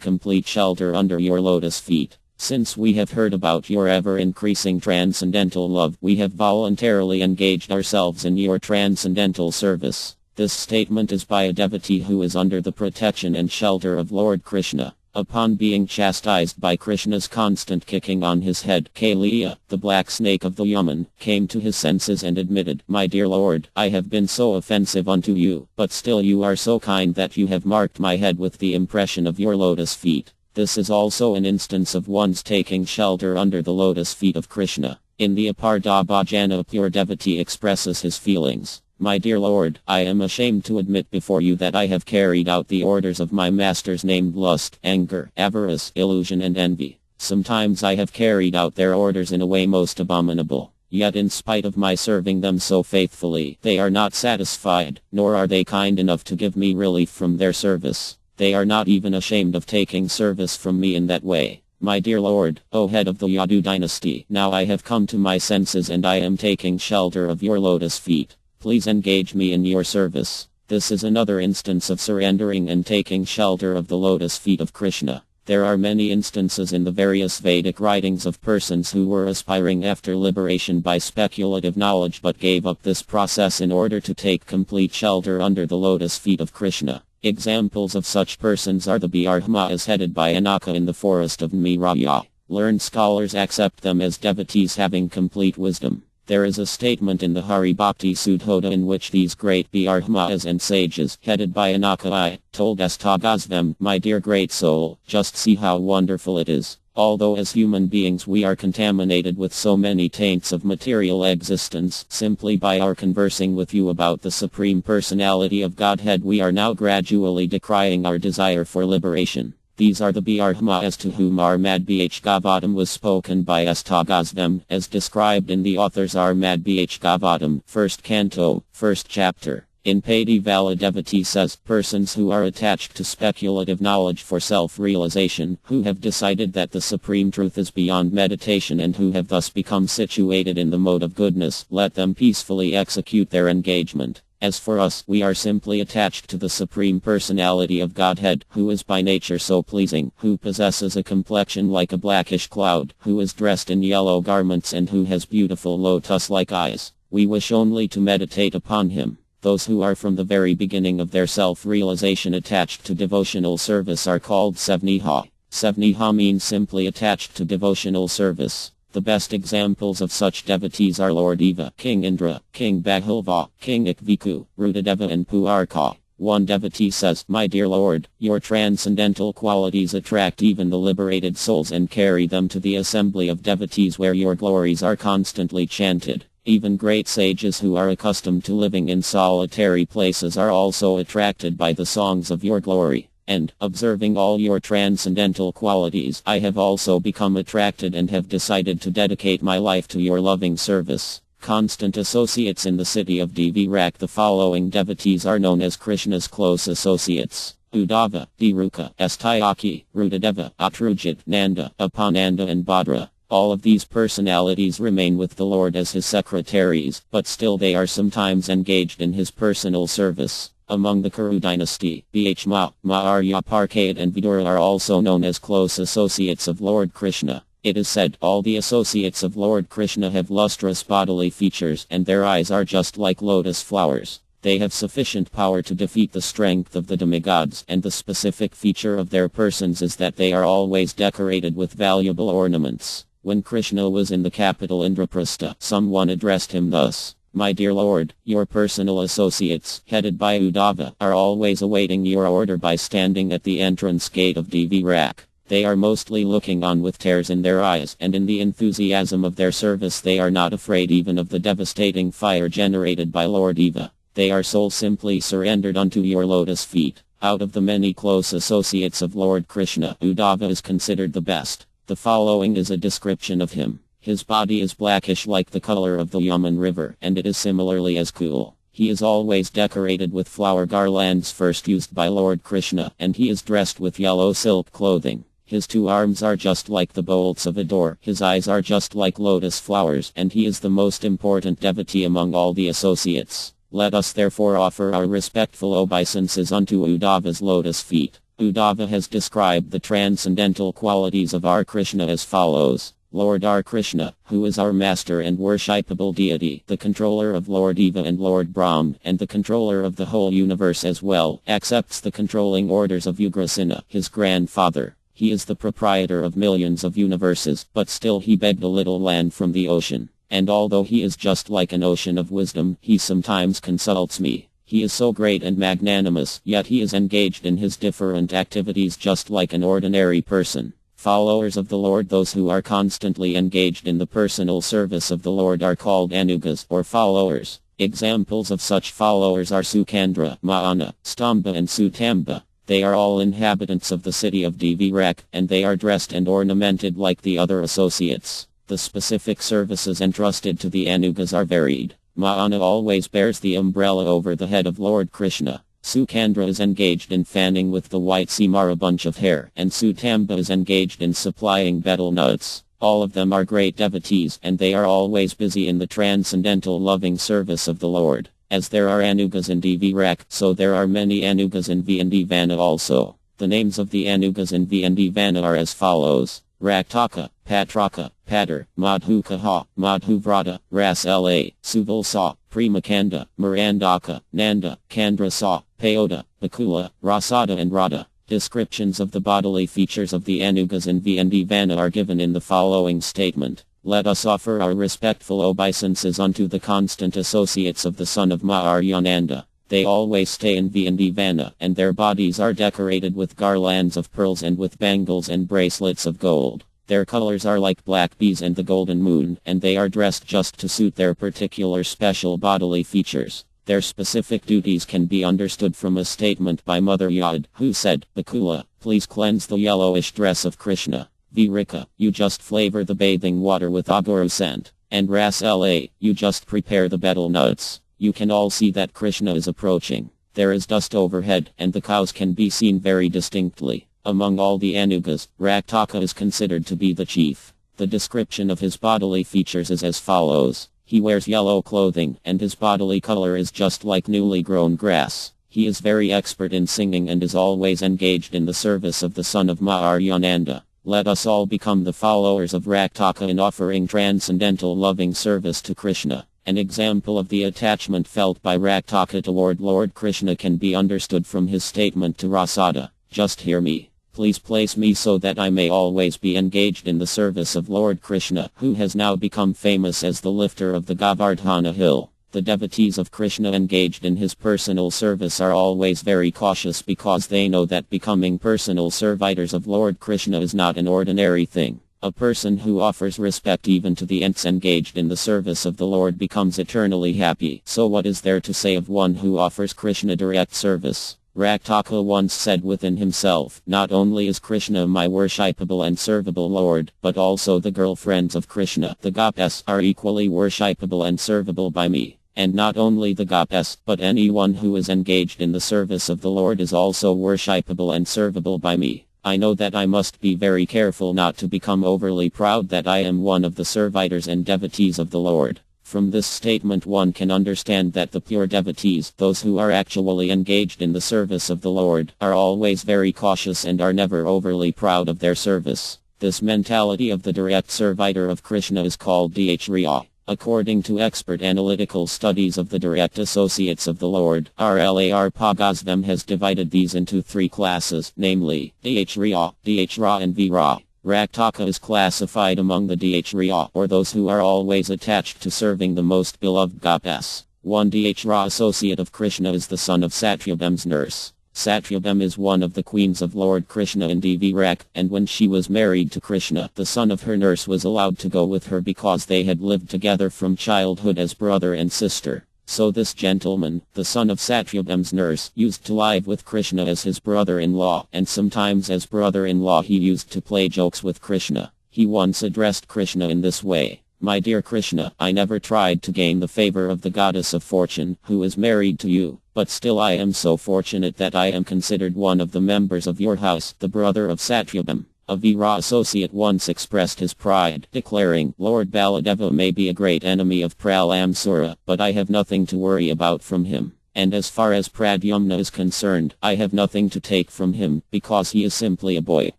complete shelter under your lotus feet. Since we have heard about your ever-increasing transcendental love, we have voluntarily engaged ourselves in your transcendental service." This statement is by a devotee who is under the protection and shelter of Lord Krishna. Upon being chastised by Krishna's constant kicking on his head, Kaliya, the black snake of the Yaman, came to his senses and admitted, "My dear Lord, I have been so offensive unto you, but still you are so kind that you have marked my head with the impression of your lotus feet." This is also an instance of one's taking shelter under the lotus feet of Krishna. In the Apardabhajana, a pure devotee expresses his feelings. "My dear Lord, I am ashamed to admit before you that I have carried out the orders of my masters named lust, anger, avarice, illusion and envy. Sometimes I have carried out their orders in a way most abominable. Yet in spite of my serving them so faithfully, they are not satisfied, nor are they kind enough to give me relief from their service. They are not even ashamed of taking service from me in that way. My dear Lord, O head of the Yadu dynasty, now I have come to my senses and I am taking shelter of your lotus feet. Please engage me in your service." This is another instance of surrendering and taking shelter of the lotus feet of Krishna. There are many instances in the various Vedic writings of persons who were aspiring after liberation by speculative knowledge but gave up this process in order to take complete shelter under the lotus feet of Krishna. Examples of such persons are the Brahmas headed by Anaka in the forest of Miraya. Learned scholars accept them as devotees having complete wisdom. There is a statement in the Hari Bhakti Sudhoda in which these great Brahmas and sages, headed by Anaka, told Astagazvam, "My dear great soul, just see how wonderful it is. Although as human beings we are contaminated with so many taints of material existence, simply by our conversing with you about the Supreme Personality of Godhead we are now gradually decrying our desire for liberation." These are the Brahmas to whom our Madbhgavatam was spoken by Astagazvam, as described in the author's our Madbhgavatam, 1st Canto, 1st Chapter. In Padivala devotee says, persons who are attached to speculative knowledge for self-realization, who have decided that the supreme truth is beyond meditation and who have thus become situated in the mode of goodness, let them peacefully execute their engagement. As for us, we are simply attached to the Supreme Personality of Godhead, who is by nature so pleasing, who possesses a complexion like a blackish cloud, who is dressed in yellow garments and who has beautiful lotus-like eyes. We wish only to meditate upon him. Those who are from the very beginning of their self-realization attached to devotional service are called Sevniha. Sevniha means simply attached to devotional service. The best examples of such devotees are Lord Eva, King Indra, King Bahulva, King Ikviku, Rudadeva and Puarka. One devotee says, "My dear Lord, your transcendental qualities attract even the liberated souls and carry them to the assembly of devotees where your glories are constantly chanted. Even great sages who are accustomed to living in solitary places are also attracted by the songs of your glory. And, observing all your transcendental qualities, I have also become attracted and have decided to dedicate my life to your loving service." Constant associates in the city of Dvirak. The following devotees are known as Krishna's close associates: Uddhava, Dhiruka, Stayaki, Rudadeva, Atrujit, Nanda, Apananda and Bhadra. All of these personalities remain with the Lord as his secretaries, but still they are sometimes engaged in his personal service. Among the Kuru dynasty, Bhma, Maurya Parkade and Vidura are also known as close associates of Lord Krishna. It is said, all the associates of Lord Krishna have lustrous bodily features and their eyes are just like lotus flowers. They have sufficient power to defeat the strength of the demigods, and the specific feature of their persons is that they are always decorated with valuable ornaments. When Krishna was in the capital Indraprastha, someone addressed him thus: "My dear Lord, your personal associates, headed by Uddhava, are always awaiting your order by standing at the entrance gate of Dvirak. They are mostly looking on with tears in their eyes, and in the enthusiasm of their service they are not afraid even of the devastating fire generated by Lord Eva. They are soul simply surrendered unto your lotus feet." Out of the many close associates of Lord Krishna, Uddhava is considered the best. The following is a description of him. His body is blackish like the color of the Yaman river, and it is similarly as cool. He is always decorated with flower garlands first used by Lord Krishna, and he is dressed with yellow silk clothing. His two arms are just like the bolts of a door, his eyes are just like lotus flowers, and he is the most important devotee among all the associates. Let us therefore offer our respectful obeisances unto Uddhava's lotus feet. Uddhava has described the transcendental qualities of our Krishna as follows: Lord our Krishna, who is our master and worshipable deity, the controller of Lord Eva and Lord Brahm, and the controller of the whole universe as well, accepts the controlling orders of Ugrasena, his grandfather. He is the proprietor of millions of universes, but still he begged a little land from the ocean. And although he is just like an ocean of wisdom, he sometimes consults me. He is so great and magnanimous, yet he is engaged in his different activities just like an ordinary person. Followers of the Lord, those who are constantly engaged in the personal service of the Lord, are called anugas, or followers. Examples of such followers are Sukandra, Maana, Stamba and Sutamba. They are all inhabitants of the city of Dvirak, and they are dressed and ornamented like the other associates. The specific services entrusted to the anugas are varied. Maana always bears the umbrella over the head of Lord Krishna. Sukandra is engaged in fanning with the white simara bunch of hair, and Sutamba is engaged in supplying betel nuts. All of them are great devotees, and they are always busy in the transcendental loving service of the Lord. As there are anugas in Dvirak, so there are many anugas in Vindivana also. The names of the anugas in Vindivana are as follows: Raktaka, Patraka, Patar, Madhukaha, Madhuvrata, Ras-La, Suvalsa, Premakanda, Mirandaka, Nanda, Kandrasa, Payoda, Bakula, Rasada and Radha. Descriptions of the bodily features of the anugas in Vindivana are given in the following statement: Let us offer our respectful obeisances unto the constant associates of the son of Mauryananda. They always stay in Vindivana, and their bodies are decorated with garlands of pearls and with bangles and bracelets of gold. Their colors are like black bees and the golden moon, and they are dressed just to suit their particular special bodily features. Their specific duties can be understood from a statement by Mother Yad, who said, "Bakula, please cleanse the yellowish dress of Krishna. Virika, you just flavor the bathing water with aguru scent. And Ras-La, you just prepare the betel nuts. You can all see that Krishna is approaching. There is dust overhead, and the cows can be seen very distinctly. Among all the Anugas, Raktaka is considered to be the chief. The description of his bodily features is as follows. He wears yellow clothing, and his bodily color is just like newly grown grass. He is very expert in singing and is always engaged in the service of the son of Maharyananda. Let us all become the followers of Raktaka in offering transcendental loving service to Krishna. An example of the attachment felt by Raktaka toward Lord Krishna can be understood from his statement to Rasada. Just hear me. Please place me so that I may always be engaged in the service of Lord Krishna, who has now become famous as the lifter of the Govardhana hill. The devotees of Krishna engaged in his personal service are always very cautious because they know that becoming personal servitors of Lord Krishna is not an ordinary thing. A person who offers respect even to the ants engaged in the service of the Lord becomes eternally happy. So what is there to say of one who offers Krishna direct service? Raktaka once said within himself, not only is Krishna my worshipable and servable Lord, but also the girlfriends of Krishna, the gopis, are equally worshipable and servable by me. And not only the gopis, but anyone who is engaged in the service of the Lord is also worshipable and servable by me. I know that I must be very careful not to become overly proud that I am one of the servitors and devotees of the Lord. From this statement one can understand that the pure devotees, those who are actually engaged in the service of the Lord, are always very cautious and are never overly proud of their service. This mentality of the direct servitor of Krishna is called Dhriya. According to expert analytical studies of the direct associates of the Lord, RLAR Pagosvam has divided these into three classes, namely, Dhriya, Dhra and Vira. Raktaka is classified among the Dhriya, or those who are always attached to serving the most beloved gopis. One Dhra associate of Krishna is the son of Satyabham's nurse. Satyabham is one of the queens of Lord Krishna in Dvirak, and when she was married to Krishna, the son of her nurse was allowed to go with her because they had lived together from childhood as brother and sister. So this gentleman, the son of Satyabham's nurse, used to live with Krishna as his brother-in-law, and sometimes as brother-in-law he used to play jokes with Krishna. He once addressed Krishna in this way. My dear Krishna, I never tried to gain the favor of the goddess of fortune, who is married to you, but still I am so fortunate that I am considered one of the members of your house, the brother of Satyabham. A Vira associate once expressed his pride, declaring, Lord Baladeva may be a great enemy of Pralamsura, but I have nothing to worry about from him. And as far as Pradyumna is concerned, I have nothing to take from him, because he is simply a boy.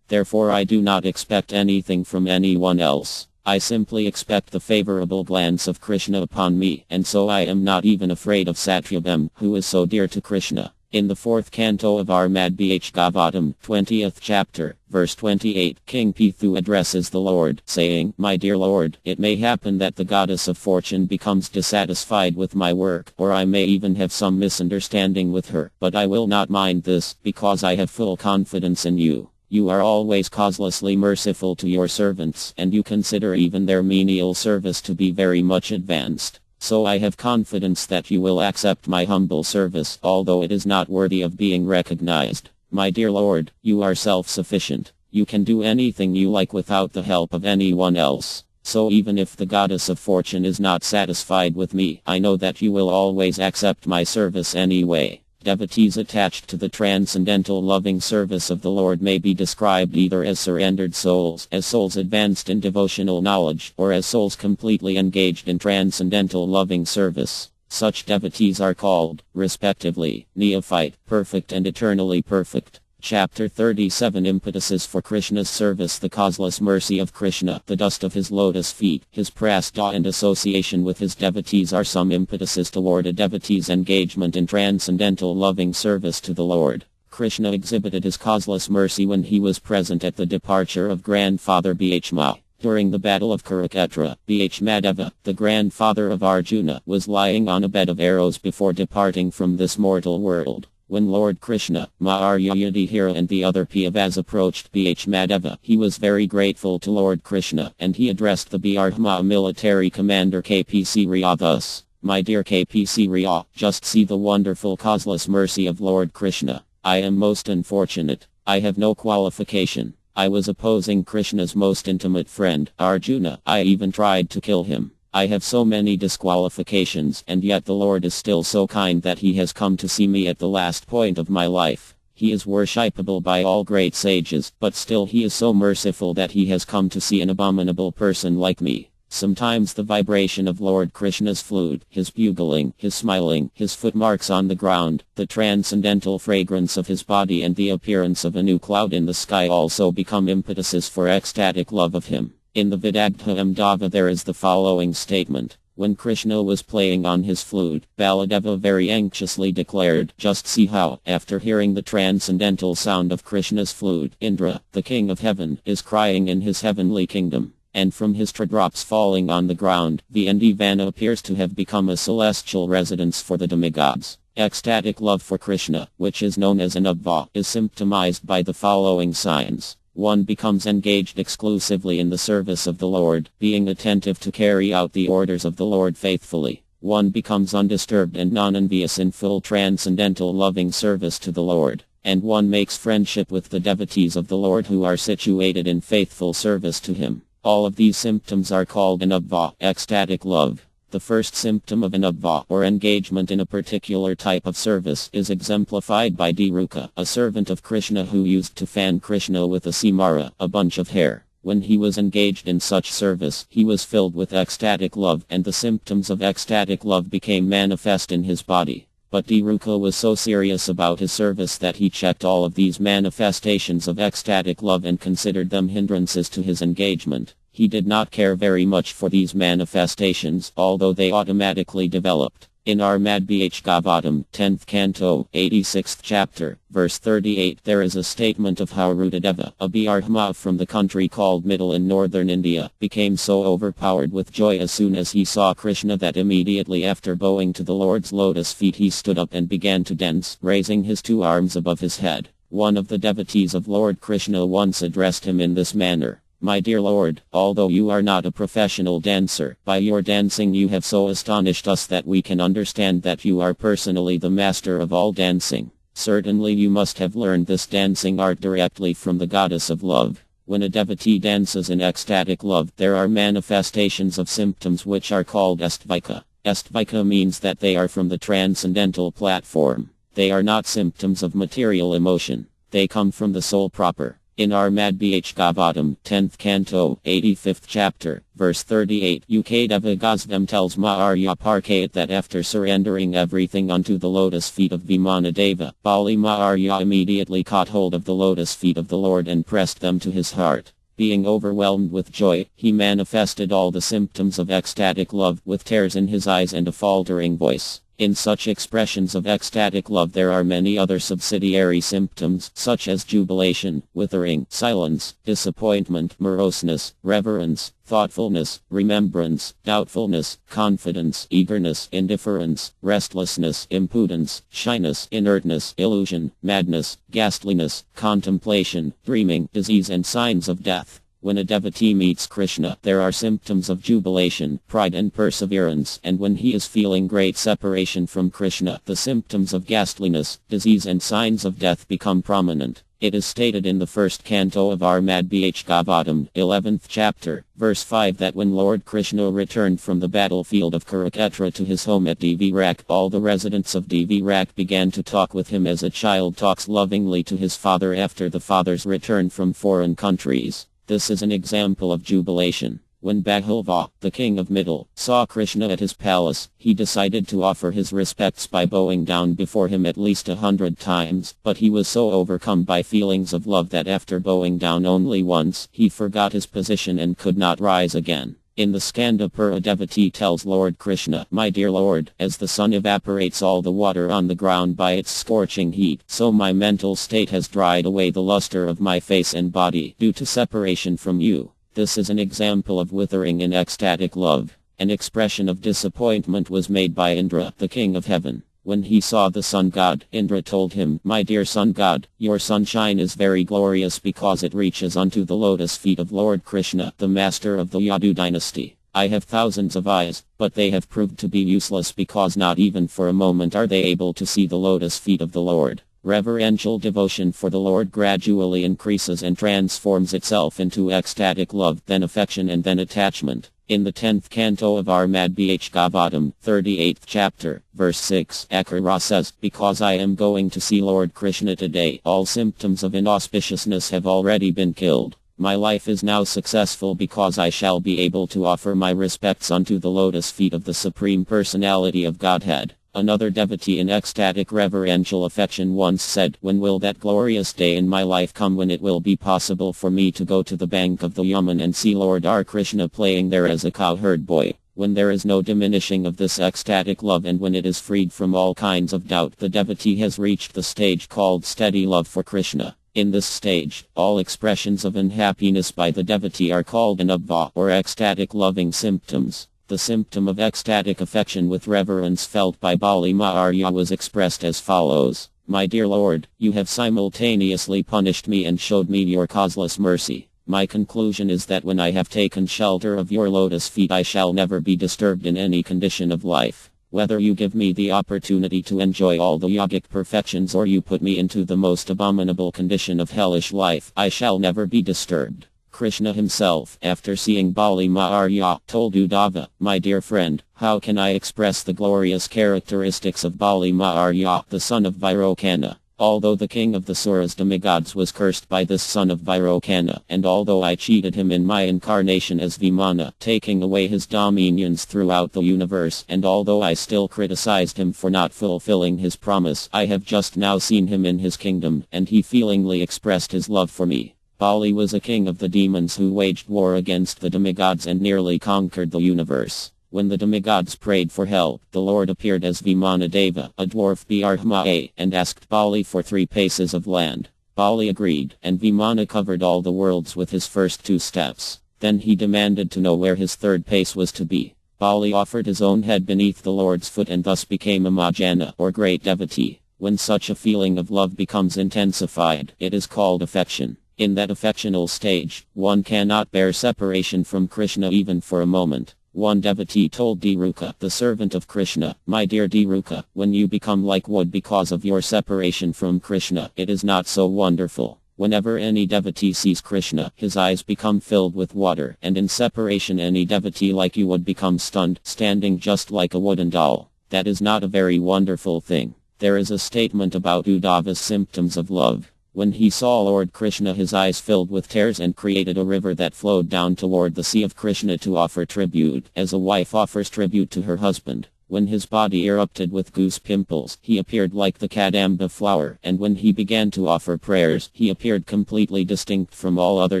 Therefore I do not expect anything from anyone else. I simply expect the favorable glance of Krishna upon me, and so I am not even afraid of Satyabham, who is so dear to Krishna. In the 4th canto of Armad Bhagavatam, 20th chapter, verse 28, King Pithu addresses the Lord, saying, My dear Lord, it may happen that the goddess of fortune becomes dissatisfied with my work, or I may even have some misunderstanding with her, but I will not mind this, because I have full confidence in you. You are always causelessly merciful to your servants, and you consider even their menial service to be very much advanced. So I have confidence that you will accept my humble service, although it is not worthy of being recognized. My dear Lord, you are self-sufficient. You can do anything you like without the help of anyone else. So even if the goddess of fortune is not satisfied with me, I know that you will always accept my service anyway. Devotees attached to the transcendental loving service of the Lord may be described either as surrendered souls, as souls advanced in devotional knowledge, or as souls completely engaged in transcendental loving service. Such devotees are called, respectively, neophyte, perfect and eternally perfect. Chapter 37 Impetuses for Krishna's service. The causeless mercy of Krishna, the dust of his lotus feet, his prastha and association with his devotees are some impetuses toward a devotee's engagement in transcendental loving service to the Lord. Krishna exhibited his causeless mercy when he was present at the departure of grandfather Bhishma. During the battle of Kurukshetra, Bhishmadeva, the grandfather of Arjuna, was lying on a bed of arrows before departing from this mortal world. When Lord Krishna, Maharya and the other Pandavas approached Bhishmadeva, he was very grateful to Lord Krishna, and he addressed the Brahma military commander KP Riya thus, My dear KP Riya, just see the wonderful causeless mercy of Lord Krishna. I am most unfortunate. I have no qualification. I was opposing Krishna's most intimate friend, Arjuna. I even tried to kill him. I have so many disqualifications, and yet the Lord is still so kind that he has come to see me at the last point of my life. He is worshipable by all great sages, but still he is so merciful that he has come to see an abominable person like me. Sometimes the vibration of Lord Krishna's flute, his bugling, his smiling, his footmarks on the ground, the transcendental fragrance of his body and the appearance of a new cloud in the sky also become impetuses for ecstatic love of him. In the Vidagdha Ahmedava there is the following statement. When Krishna was playing on his flute, Baladeva very anxiously declared, "Just see how, after hearing the transcendental sound of Krishna's flute, Indra, the king of heaven, is crying in his heavenly kingdom." And from his drops falling on the ground, the Vrindavan appears to have become a celestial residence for the demigods. Ecstatic love for Krishna, which is known as anubhava, is symptomized by the following signs. One becomes engaged exclusively in the service of the Lord, being attentive to carry out the orders of the Lord faithfully. One becomes undisturbed and non-envious in full transcendental loving service to the Lord. And one makes friendship with the devotees of the Lord who are situated in faithful service to him. All of these symptoms are called anubhava, ecstatic love. The first symptom of anubhava, or engagement in a particular type of service, is exemplified by Dhiruka, a servant of Krishna who used to fan Krishna with a simara, a bunch of hair. When he was engaged in such service, he was filled with ecstatic love, and the symptoms of ecstatic love became manifest in his body. But Dhiruka was so serious about his service that he checked all of these manifestations of ecstatic love and considered them hindrances to his engagement. He did not care very much for these manifestations, although they automatically developed. In Armadbhgavatam, 10th canto, 86th chapter, verse 38, there is a statement of how Rudadeva, a Brahma from the country called Middle in northern India, became so overpowered with joy as soon as he saw Krishna that immediately after bowing to the Lord's lotus feet he stood up and began to dance, raising his two arms above his head. One of the devotees of Lord Krishna once addressed him in this manner. "My dear Lord, although you are not a professional dancer, by your dancing you have so astonished us that we can understand that you are personally the master of all dancing. Certainly you must have learned this dancing art directly from the goddess of love." When a devotee dances in ecstatic love, there are manifestations of symptoms which are called estvika. Estvika means that they are from the transcendental platform. They are not symptoms of material emotion. They come from the soul proper. In Armadbhgavatam, 10th canto, 85th chapter, verse 38, Ukadeva Gosvam tells Maharya Parkayat that after surrendering everything unto the lotus feet of Vimanadeva, Bali Maharya immediately caught hold of the lotus feet of the Lord and pressed them to his heart. Being overwhelmed with joy, he manifested all the symptoms of ecstatic love, with tears in his eyes and a faltering voice. In such expressions of ecstatic love there are many other subsidiary symptoms, such as jubilation, withering, silence, disappointment, moroseness, reverence, thoughtfulness, remembrance, doubtfulness, confidence, eagerness, indifference, restlessness, impudence, shyness, inertness, illusion, madness, ghastliness, contemplation, dreaming, disease and signs of death. When a devotee meets Krishna, there are symptoms of jubilation, pride and perseverance, and when he is feeling great separation from Krishna, the symptoms of ghastliness, disease and signs of death become prominent. It is stated in the first canto of Armadbhgavatam, 11th chapter, verse 5 that when Lord Krishna returned from the battlefield of Kurukshetra to his home at Dvirak, all the residents of Dvirak began to talk with him as a child talks lovingly to his father after the father's return from foreign countries. This is an example of jubilation. When Bhaglava, the king of Middle, saw Krishna at his palace, he decided to offer his respects by bowing down before him at least 100 times, but he was so overcome by feelings of love that after bowing down only once, he forgot his position and could not rise again. In the Skandapura, a devotee tells Lord Krishna, "My dear Lord, as the sun evaporates all the water on the ground by its scorching heat, so my mental state has dried away the luster of my face and body due to separation from you." This is an example of withering in ecstatic love. An expression of disappointment was made by Indra, the king of heaven. When he saw the sun god, Indra told him, "My dear sun god, your sunshine is very glorious because it reaches unto the lotus feet of Lord Krishna, the master of the Yadu dynasty. I have thousands of eyes, but they have proved to be useless because not even for a moment are they able to see the lotus feet of the Lord." Reverential devotion for the Lord gradually increases and transforms itself into ecstatic love, then affection and then attachment. In the 10th canto of Armad Bh Gavatam, 38th chapter, verse 6, Akara says, "Because I am going to see Lord Krishna today, all symptoms of inauspiciousness have already been killed. My life is now successful because I shall be able to offer my respects unto the lotus feet of the Supreme Personality of Godhead." Another devotee in ecstatic reverential affection once said, "When will that glorious day in my life come when it will be possible for me to go to the bank of the Yaman and see Lord R. Krishna playing there as a cowherd boy? When there is no diminishing of this ecstatic love and when it is freed from all kinds of doubt, the devotee has reached the stage called steady love for Krishna. In this stage, all expressions of unhappiness by the devotee are called anubhava, or ecstatic loving symptoms. The symptom of ecstatic affection with reverence felt by Bali Maharya was expressed as follows: "My dear Lord, you have simultaneously punished me and showed me your causeless mercy. My conclusion is that when I have taken shelter of your lotus feet I shall never be disturbed in any condition of life. Whether you give me the opportunity to enjoy all the yogic perfections or you put me into the most abominable condition of hellish life, I shall never be disturbed." Krishna himself, after seeing Bali Maharya, told Uddhava, "My dear friend, how can I express the glorious characteristics of Bali Maharya, the son of Virokana? Although the king of the Suras demigods was cursed by this son of Virokana, and although I cheated him in my incarnation as Vimana, taking away his dominions throughout the universe, and although I still criticized him for not fulfilling his promise, I have just now seen him in his kingdom, and he feelingly expressed his love for me." Bali was a king of the demons who waged war against the demigods and nearly conquered the universe. When the demigods prayed for help, the Lord appeared as Vimanadeva, a dwarf Brahma, and asked Bali for 3 paces of land. Bali agreed, and Vimana covered all the worlds with his first 2 steps. Then he demanded to know where his 3rd pace was to be. Bali offered his own head beneath the Lord's foot and thus became a Mahajana, or great devotee. When such a feeling of love becomes intensified, it is called affection. In that affectional stage, one cannot bear separation from Krishna even for a moment. One devotee told Dhiruka, the servant of Krishna, "My dear Dhiruka, when you become like wood because of your separation from Krishna, it is not so wonderful. Whenever any devotee sees Krishna, his eyes become filled with water, and in separation any devotee like you would become stunned, standing just like a wooden doll. That is not a very wonderful thing." There is a statement about Uddhava's symptoms of love. When he saw Lord Krishna, his eyes filled with tears and created a river that flowed down toward the sea of Krishna to offer tribute, as a wife offers tribute to her husband. When his body erupted with goose pimples, he appeared like the kadamba flower, and when he began to offer prayers, he appeared completely distinct from all other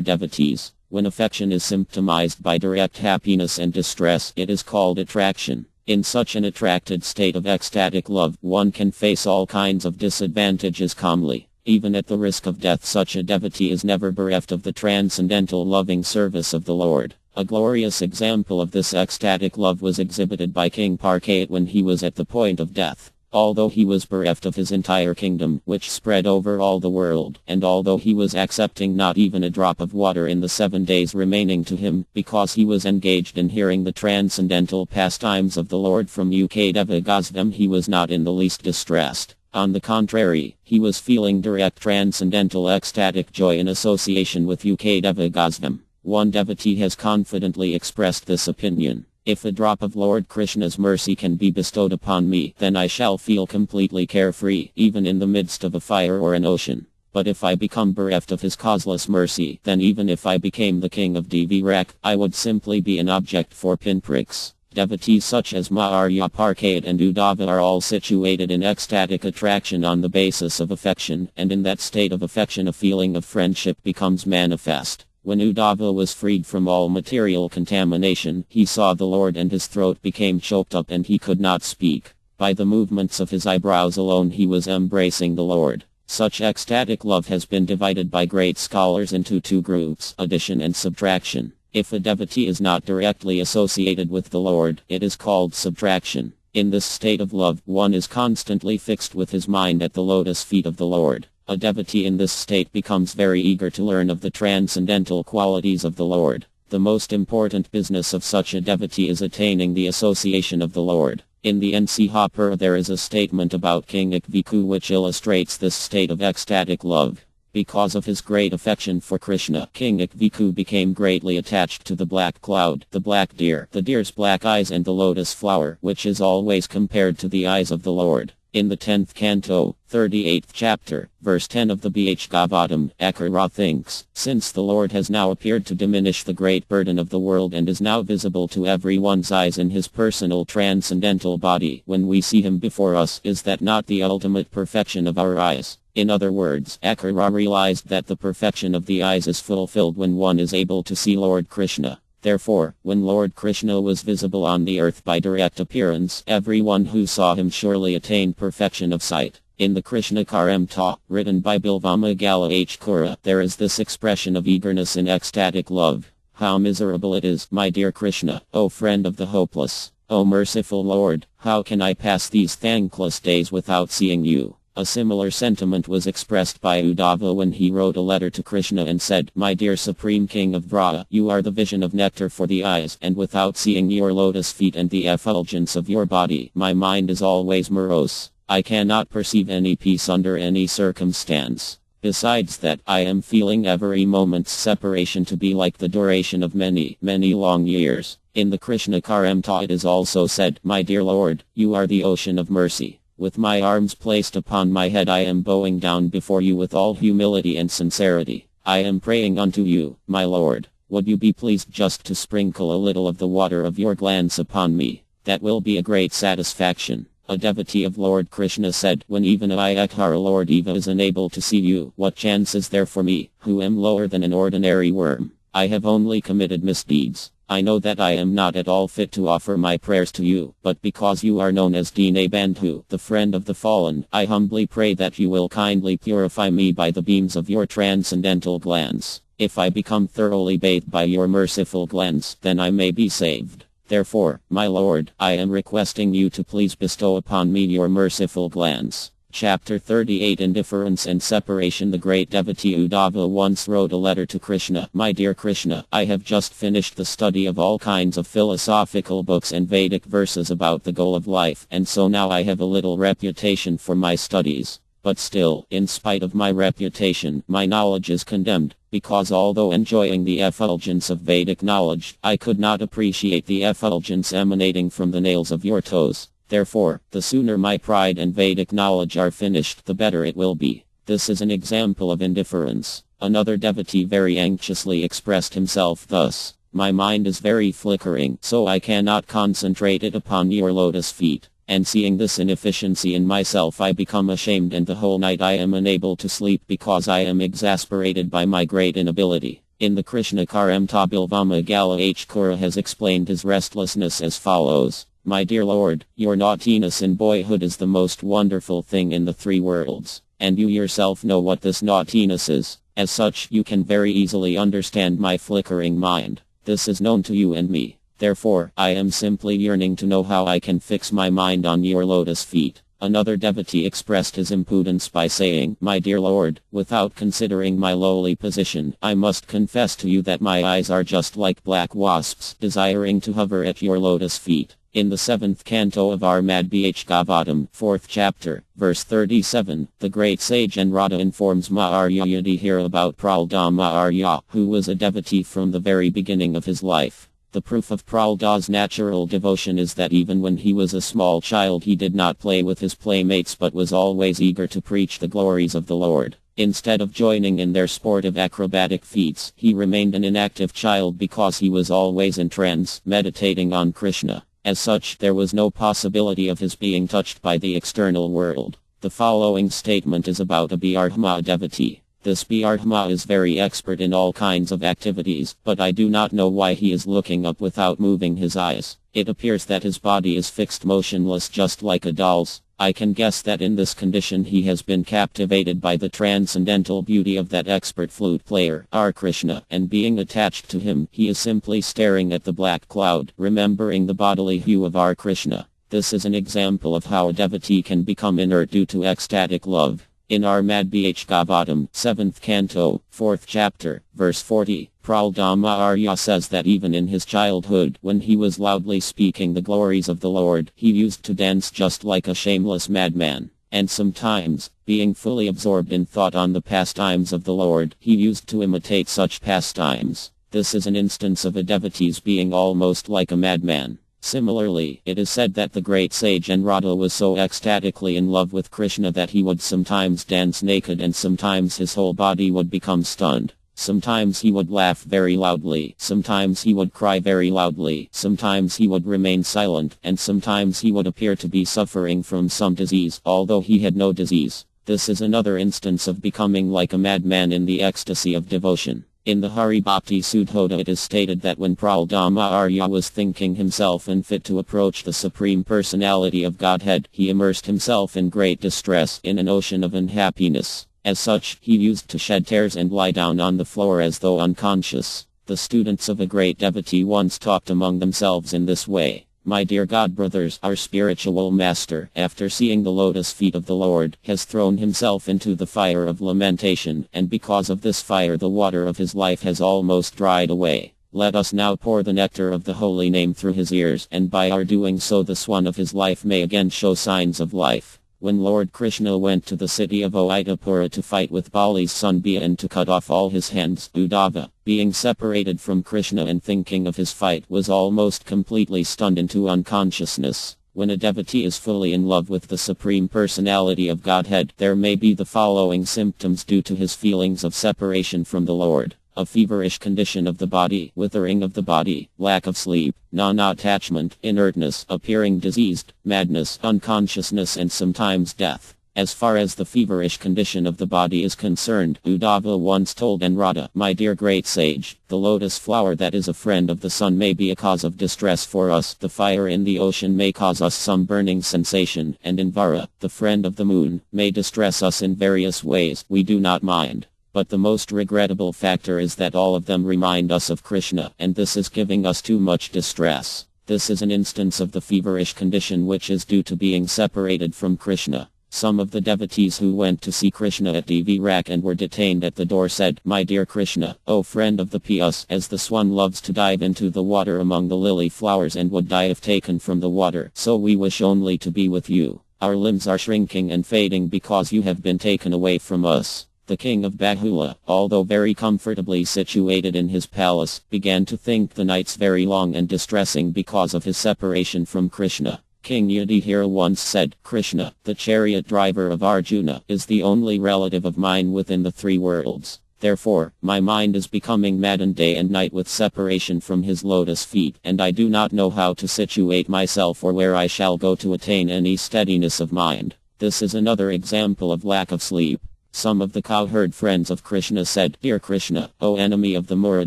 devotees. When affection is symptomized by direct happiness and distress, it is called attraction. In such an attracted state of ecstatic love, one can face all kinds of disadvantages calmly. Even at the risk of death, such a devotee is never bereft of the transcendental loving service of the Lord. A glorious example of this ecstatic love was exhibited by King Parikshit when he was at the point of death. Although he was bereft of his entire kingdom, which spread over all the world, and although he was accepting not even a drop of water in the 7 days remaining to him, because he was engaged in hearing the transcendental pastimes of the Lord from Ukdeva Gosvam, he was not in the least distressed. On the contrary, he was feeling direct transcendental ecstatic joy in association with Ukdeva Gosvam. One devotee has confidently expressed this opinion: "If a drop of Lord Krishna's mercy can be bestowed upon me, then I shall feel completely carefree, even in the midst of a fire or an ocean. But if I become bereft of his causeless mercy, then even if I became the king of Dvirak, I would simply be an object for pinpricks." Devotees such as Maharya Parikshit and Uddhava are all situated in ecstatic attraction on the basis of affection, and in that state of affection a feeling of friendship becomes manifest. When Uddhava was freed from all material contamination, he saw the Lord and his throat became choked up and he could not speak. By the movements of his eyebrows alone he was embracing the Lord. Such ecstatic love has been divided by great scholars into 2 groups: addition and subtraction. If a devotee is not directly associated with the Lord, it is called subtraction. In this state of love, one is constantly fixed with his mind at the lotus feet of the Lord. A devotee in this state becomes very eager to learn of the transcendental qualities of the Lord. The most important business of such a devotee is attaining the association of the Lord. In the NC Hopper there is a statement about King Ikviku which illustrates this state of ecstatic love. Because of his great affection for Krishna, King Ikviku became greatly attached to the black cloud, the black deer, the deer's black eyes and the lotus flower, which is always compared to the eyes of the Lord. In the 10th canto, 38th chapter, verse 10 of the Bhagavatam, Akara thinks, since the Lord has now appeared to diminish the great burden of the world and is now visible to everyone's eyes in his personal transcendental body, when we see him before us, is that not the ultimate perfection of our eyes? In other words, Akara realized that the perfection of the eyes is fulfilled when one is able to see Lord Krishna. Therefore, when Lord Krishna was visible on the earth by direct appearance, everyone who saw him surely attained perfection of sight. In the Krishna Karamta, written by Bilvamagala H. Kura, there is this expression of eagerness in ecstatic love. How miserable it is, my dear Krishna, O friend of the hopeless. O merciful Lord, how can I pass these thankless days without seeing you? A similar sentiment was expressed by Uddhava when he wrote a letter to Krishna and said, my dear Supreme King of Brahma, you are the vision of nectar for the eyes, and without seeing your lotus feet and the effulgence of your body, my mind is always morose. I cannot perceive any peace under any circumstance. Besides that, I am feeling every moment's separation to be like the duration of many, many long years. In the Krishna Karamta it is also said, my dear Lord, you are the ocean of mercy. With my arms placed upon my head I am bowing down before you with all humility and sincerity. I am praying unto you, my Lord. Would you be pleased just to sprinkle a little of the water of your glance upon me? That will be a great satisfaction. A devotee of Lord Krishna said, when even I Akara Lord Eva is unable to see you, what chance is there for me, who am lower than an ordinary worm? I have only committed misdeeds. I know that I am not at all fit to offer my prayers to you, but because you are known as Dinabandhu, the friend of the fallen, I humbly pray that you will kindly purify me by the beams of your transcendental glance. If I become thoroughly bathed by your merciful glance, then I may be saved. Therefore, my Lord, I am requesting you to please bestow upon me your merciful glance. Chapter 38 Indifference and Separation. The great devotee Uddhava once wrote a letter to Krishna. My dear Krishna, I have just finished the study of all kinds of philosophical books and Vedic verses about the goal of life, and so now I have a little reputation for my studies. But still, in spite of my reputation, my knowledge is condemned, because although enjoying the effulgence of Vedic knowledge, I could not appreciate the effulgence emanating from the nails of your toes. Therefore, the sooner my pride and Vedic knowledge are finished, the better it will be. This is an example of indifference. Another devotee very anxiously expressed himself thus. My mind is very flickering, so I cannot concentrate it upon your lotus feet. And seeing this inefficiency in myself I become ashamed, and the whole night I am unable to sleep because I am exasperated by my great inability. In the Krishna Karamta Bilvamagala H. Kura has explained his restlessness as follows. My dear Lord, your naughtiness in boyhood is the most wonderful thing in the three worlds, and you yourself know what this naughtiness is. As such, you can very easily understand my flickering mind. This is known to you and me. Therefore, I am simply yearning to know how I can fix my mind on your lotus feet. Another devotee expressed his impudence by saying, my dear Lord, without considering my lowly position, I must confess to you that my eyes are just like black wasps, desiring to hover at your lotus feet. In the 7th canto of our Bhagavatam, 4th chapter, verse 37, the great sage Anrada informs Maharya Yudhishthira about Prahlada Maharya, who was a devotee from the very beginning of his life. The proof of Prahlada's natural devotion is that even when he was a small child he did not play with his playmates but was always eager to preach the glories of the Lord. Instead of joining in their sportive acrobatic feats, he remained an inactive child because he was always in trance, meditating on Krishna. As such, there was no possibility of his being touched by the external world. The following statement is about a Bhardama devotee. This Bhardama is very expert in all kinds of activities, but I do not know why he is looking up without moving his eyes. It appears that his body is fixed motionless just like a doll's. I can guess that in this condition he has been captivated by the transcendental beauty of that expert flute player, our Krishna, and being attached to him, he is simply staring at the black cloud, remembering the bodily hue of our Krishna. This is an example of how a devotee can become inert due to ecstatic love. In our Bhagavatam, 7th canto, 4th chapter, verse 40, Prahlada Maharya says that even in his childhood, when he was loudly speaking the glories of the Lord, he used to dance just like a shameless madman. And sometimes, being fully absorbed in thought on the pastimes of the Lord, he used to imitate such pastimes. This is an instance of a devotee being almost like a madman. Similarly, it is said that the great sage Anrada was so ecstatically in love with Krishna that he would sometimes dance naked and sometimes his whole body would become stunned. Sometimes he would laugh very loudly, sometimes he would cry very loudly, sometimes he would remain silent, and sometimes he would appear to be suffering from some disease, although he had no disease. This is another instance of becoming like a madman in the ecstasy of devotion. In the Hari Bhakti Sudhoda it is stated that when Prahlada Arya was thinking himself unfit to approach the Supreme Personality of Godhead, he immersed himself in great distress in an ocean of unhappiness. As such, he used to shed tears and lie down on the floor as though unconscious. The students of a great devotee once talked among themselves in this way. My dear godbrothers, our spiritual master, after seeing the lotus feet of the Lord, has thrown himself into the fire of lamentation, and because of this fire the water of his life has almost dried away. Let us now pour the nectar of the holy name through his ears, and by our doing so the swan of his life may again show signs of life. When Lord Krishna went to the city of Oitapura to fight with Bali's son Bia and to cut off all his hands, Uddhava, being separated from Krishna and thinking of his fight, was almost completely stunned into unconsciousness. When a devotee is fully in love with the Supreme Personality of Godhead, there may be the following symptoms due to his feelings of separation from the Lord. A feverish condition of the body, withering of the body, lack of sleep, non-attachment, inertness, appearing diseased, madness, unconsciousness and sometimes death. As far as the feverish condition of the body is concerned, Uddhava once told Anrada, my dear great sage, the lotus flower that is a friend of the sun may be a cause of distress for us, the fire in the ocean may cause us some burning sensation, and Invara, the friend of the moon, may distress us in various ways, we do not mind. But the most regrettable factor is that all of them remind us of Krishna, and this is giving us too much distress. This is an instance of the feverish condition which is due to being separated from Krishna. Some of the devotees who went to see Krishna at Dvirak and were detained at the door said, my dear Krishna, O friend of the Piyas, as the swan loves to dive into the water among the lily flowers and would die if taken from the water, so we wish only to be with you. Our limbs are shrinking and fading because you have been taken away from us. The king of Bahula, although very comfortably situated in his palace, began to think the nights very long and distressing because of his separation from Krishna. King Yudhishthira once said, Krishna, the chariot driver of Arjuna, is the only relative of mine within the three worlds. Therefore, my mind is becoming maddened day and night with separation from his lotus feet, and I do not know how to situate myself or where I shall go to attain any steadiness of mind. This is another example of lack of sleep. Some of the cowherd friends of Krishna said, Dear Krishna, O enemy of the Mura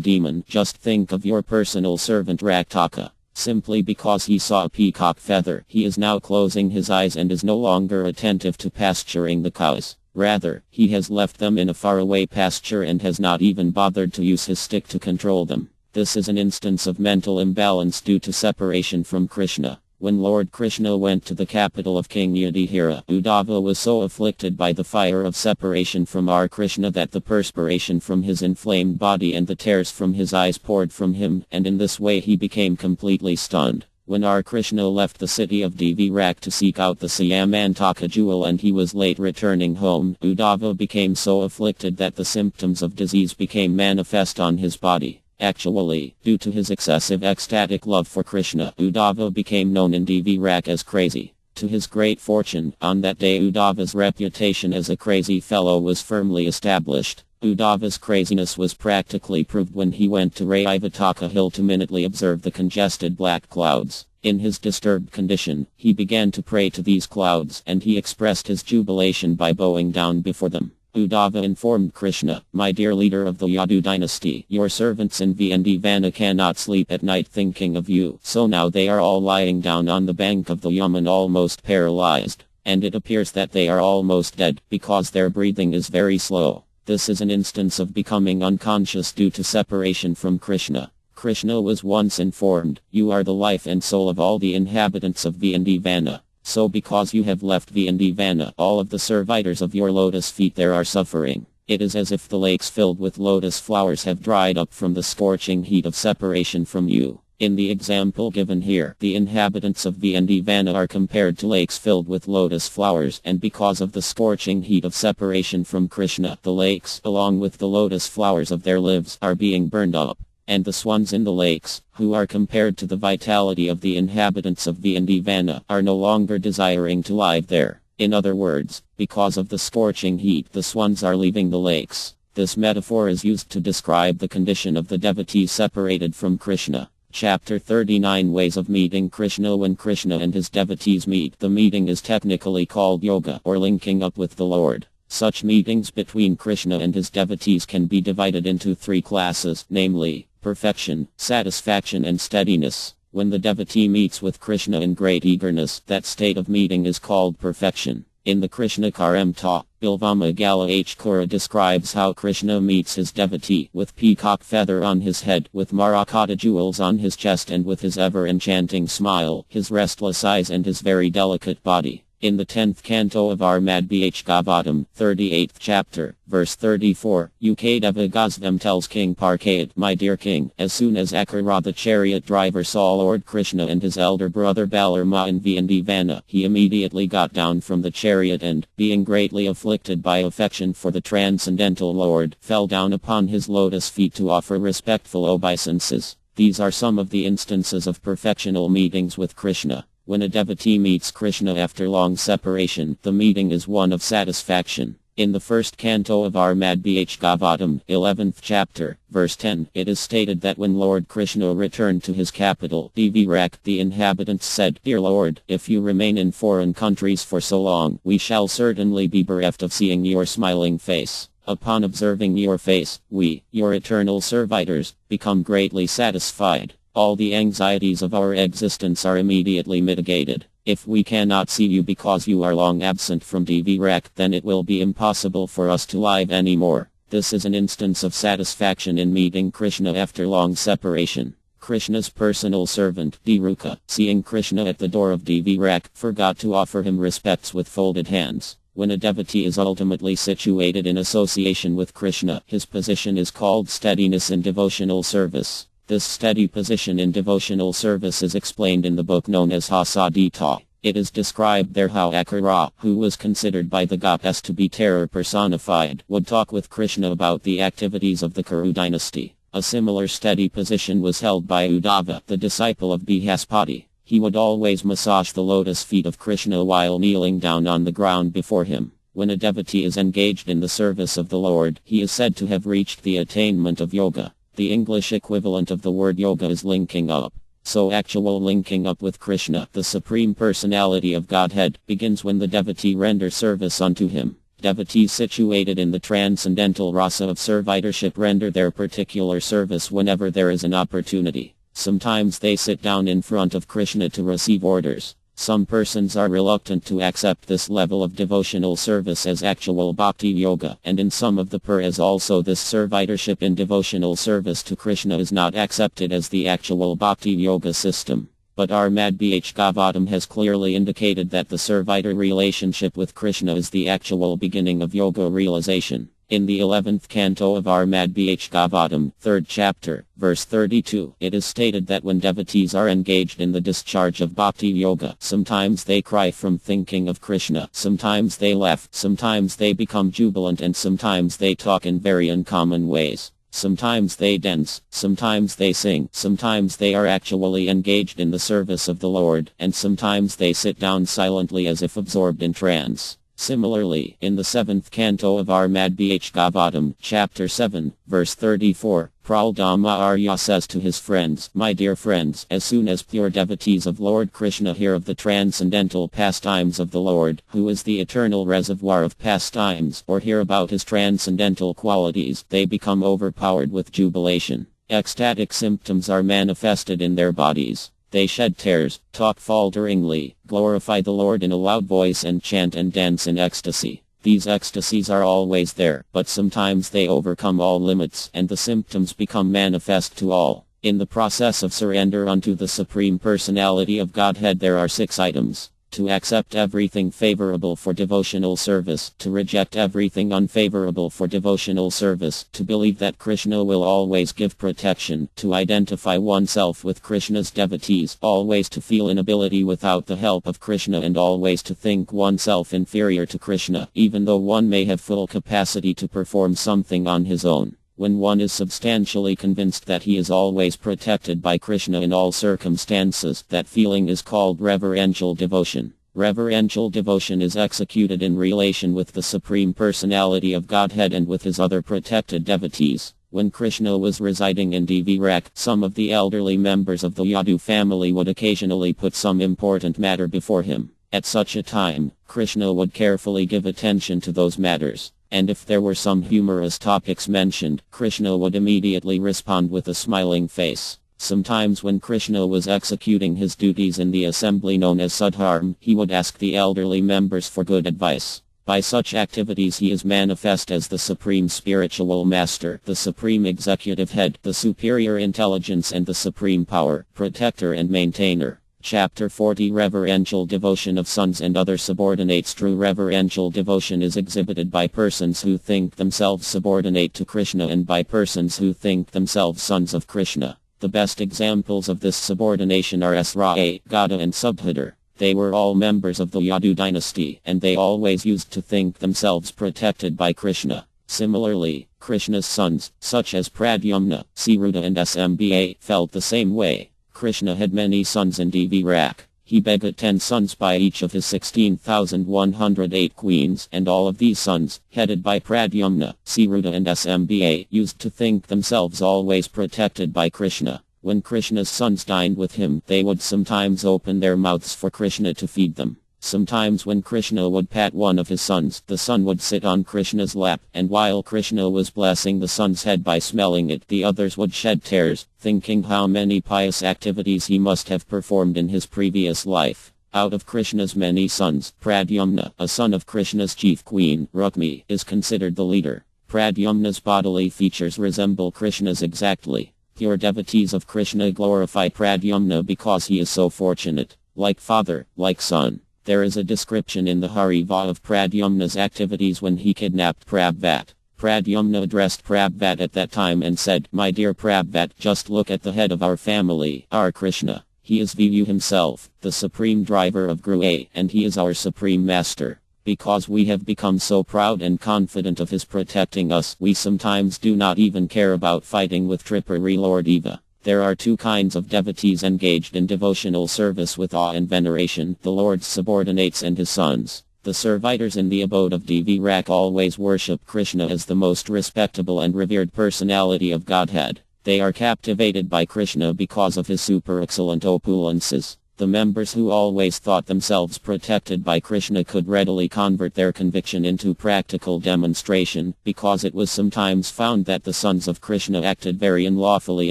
demon, just think of your personal servant Raktaka. Simply because he saw a peacock feather, he is now closing his eyes and is no longer attentive to pasturing the cows. Rather, he has left them in a faraway pasture and has not even bothered to use his stick to control them. This is an instance of mental imbalance due to separation from Krishna. When Lord Krishna went to the capital of King Yudhishthira, Uddhava was so afflicted by the fire of separation from our Krishna that the perspiration from his inflamed body and the tears from his eyes poured from him, and in this way he became completely stunned. When our Krishna left the city of Dvirak to seek out the Syamantaka jewel and he was late returning home, Uddhava became so afflicted that the symptoms of disease became manifest on his body. Actually, due to his excessive ecstatic love for Krishna, Uddhava became known in Dvirak as crazy. To his great fortune, on that day Uddhava's reputation as a crazy fellow was firmly established. Uddhava's craziness was practically proved when he went to Raivataka hill to minutely observe the congested black clouds. In his disturbed condition, he began to pray to these clouds, and he expressed his jubilation by bowing down before them. Uddhava informed Krishna, my dear leader of the Yadu dynasty, your servants in Vana cannot sleep at night thinking of you, so now they are all lying down on the bank of the Yaman almost paralyzed, and it appears that they are almost dead, because their breathing is very slow. This is an instance of becoming unconscious due to separation from Krishna. Krishna was once informed, you are the life and soul of all the inhabitants of Vana. So because you have left Vana, all of the servitors of your lotus feet there are suffering. It is as if the lakes filled with lotus flowers have dried up from the scorching heat of separation from you. In the example given here, the inhabitants of Vana are compared to lakes filled with lotus flowers, and because of the scorching heat of separation from Krishna, the lakes, along with the lotus flowers of their lives, are being burned up. And the swans in the lakes, who are compared to the vitality of the inhabitants of Vana, are no longer desiring to live there. In other words, because of the scorching heat, the swans are leaving the lakes. This metaphor is used to describe the condition of the devotees separated from Krishna. Chapter 39 Ways of Meeting Krishna. When Krishna and his devotees meet, the meeting is technically called yoga, or linking up with the Lord. Such meetings between Krishna and his devotees can be divided into three classes, namely, perfection, satisfaction and steadiness. When the devotee meets with Krishna in great eagerness, that state of meeting is called perfection. In the Krishna Karamta, Bilvama Gala H. Kura describes how Krishna meets his devotee with peacock feather on his head, with Marakata jewels on his chest, and with his ever-enchanting smile, his restless eyes and his very delicate body. In the 10th canto of our Madhbh Gavatam, 38th chapter, verse 34, Ukadeva Gosvam tells King Parkayat, "My dear king, as soon as Akara the chariot driver saw Lord Krishna and his elder brother Balarama in Vana, he immediately got down from the chariot and, being greatly afflicted by affection for the transcendental Lord, fell down upon his lotus feet to offer respectful obeisances." These are some of the instances of perfectional meetings with Krishna. When a devotee meets Krishna after long separation, the meeting is one of satisfaction. In the first canto of our Madhbh Gavatam, 11th chapter, verse 10, it is stated that when Lord Krishna returned to his capital, Dvirak, the inhabitants said, "Dear Lord, if you remain in foreign countries for so long, we shall certainly be bereft of seeing your smiling face. Upon observing your face, we, your eternal servitors, become greatly satisfied. All the anxieties of our existence are immediately mitigated. If we cannot see you because you are long absent from Dvirak, then it will be impossible for us to live anymore." This is an instance of satisfaction in meeting Krishna after long separation. Krishna's personal servant, Dhiruka, seeing Krishna at the door of Dvirak, forgot to offer him respects with folded hands. When a devotee is ultimately situated in association with Krishna, his position is called steadiness in devotional service. This steady position in devotional service is explained in the book known as Hasadita. It is described there how Akara, who was considered by the Gopas to be terror personified, would talk with Krishna about the activities of the Kuru dynasty. A similar steady position was held by Uddhava, the disciple of Brihaspati. He would always massage the lotus feet of Krishna while kneeling down on the ground before him. When a devotee is engaged in the service of the Lord, he is said to have reached the attainment of yoga. The English equivalent of the word yoga is linking up. So actual linking up with Krishna, the Supreme Personality of Godhead, begins when the devotee renders service unto him. Devotees situated in the transcendental rasa of servitorship render their particular service whenever there is an opportunity. Sometimes they sit down in front of Krishna to receive orders. Some persons are reluctant to accept this level of devotional service as actual bhakti yoga, and in some of the puras also this servitorship in devotional service to Krishna is not accepted as the actual bhakti yoga system. But our Madhbh Gavatam has clearly indicated that the servitor relationship with Krishna is the actual beginning of yoga realization. In the 11th canto of our Madhbh Gavatam, 3rd chapter, verse 32, it is stated that when devotees are engaged in the discharge of bhakti yoga, sometimes they cry from thinking of Krishna, sometimes they laugh, sometimes they become jubilant, and sometimes they talk in very uncommon ways. Sometimes they dance, sometimes they sing, sometimes they are actually engaged in the service of the Lord, and sometimes they sit down silently as if absorbed in trance. Similarly, in the 7th canto of our Madhbh Gavatam, chapter 7, verse 34, Praldama Arya says to his friends, "My dear friends, as soon as pure devotees of Lord Krishna hear of the transcendental pastimes of the Lord, who is the eternal reservoir of pastimes, or hear about his transcendental qualities, they become overpowered with jubilation. Ecstatic symptoms are manifested in their bodies. They shed tears, talk falteringly, glorify the Lord in a loud voice, and chant and dance in ecstasy. These ecstasies are always there, but sometimes they overcome all limits, and the symptoms become manifest to all. In the process of surrender unto the Supreme Personality of Godhead there are 6 items. to accept everything favorable for devotional service, to reject everything unfavorable for devotional service, to believe that Krishna will always give protection, to identify oneself with Krishna's devotees, always to feel inability without the help of Krishna, and always to think oneself inferior to Krishna, even though one may have full capacity to perform something on his own. When one is substantially convinced that he is always protected by Krishna in all circumstances, that feeling is called reverential devotion. Reverential devotion is executed in relation with the Supreme Personality of Godhead and with his other protected devotees. When Krishna was residing in Dvirak, some of the elderly members of the Yadu family would occasionally put some important matter before him. At such a time, Krishna would carefully give attention to those matters. And if there were some humorous topics mentioned, Krishna would immediately respond with a smiling face. Sometimes when Krishna was executing his duties in the assembly known as Sudharma, he would ask the elderly members for good advice. By such activities he is manifest as the Supreme Spiritual Master, the Supreme Executive Head, the Superior Intelligence and the Supreme Power, Protector and Maintainer. Chapter 40 Reverential Devotion of Sons and Other Subordinates. True reverential devotion is exhibited by persons who think themselves subordinate to Krishna and by persons who think themselves sons of Krishna. The best examples of this subordination are Asra, Gada and Subhadar. They were all members of the Yadu dynasty, and they always used to think themselves protected by Krishna. Similarly, Krishna's sons, such as Pradyumna, Siruda and Samba, felt the same way. Krishna had many sons in Dvirak. He begot 10 sons by each of his 16,108 queens, and all of these sons, headed by Pradyumna, Siruda and Samba, used to think themselves always protected by Krishna. When Krishna's sons dined with him, they would sometimes open their mouths for Krishna to feed them. Sometimes when Krishna would pat one of his sons, the son would sit on Krishna's lap, and while Krishna was blessing the son's head by smelling it, the others would shed tears, thinking how many pious activities he must have performed in his previous life. Out of Krishna's many sons, Pradyumna, a son of Krishna's chief queen, Rukmi, is considered the leader. Pradyumna's bodily features resemble Krishna's exactly. Pure devotees of Krishna glorify Pradyumna because he is so fortunate. Like father, like son. There is a description in the Hariva of Pradyumna's activities when he kidnapped Prabhat. Pradyumna addressed Prabhat at that time and said, "My dear Prabhat, just look at the head of our family, our Krishna. He is Viju himself, the supreme driver of Guru, and he is our supreme master. Because we have become so proud and confident of his protecting us, we sometimes do not even care about fighting with Tripuri Lord Eva." There are two kinds of devotees engaged in devotional service with awe and veneration, the Lord's subordinates and his sons. The servitors in the abode of Dvirak always worship Krishna as the most respectable and revered personality of Godhead. They are captivated by Krishna because of his super excellent opulences. The members who always thought themselves protected by Krishna could readily convert their conviction into practical demonstration, because it was sometimes found that the sons of Krishna acted very unlawfully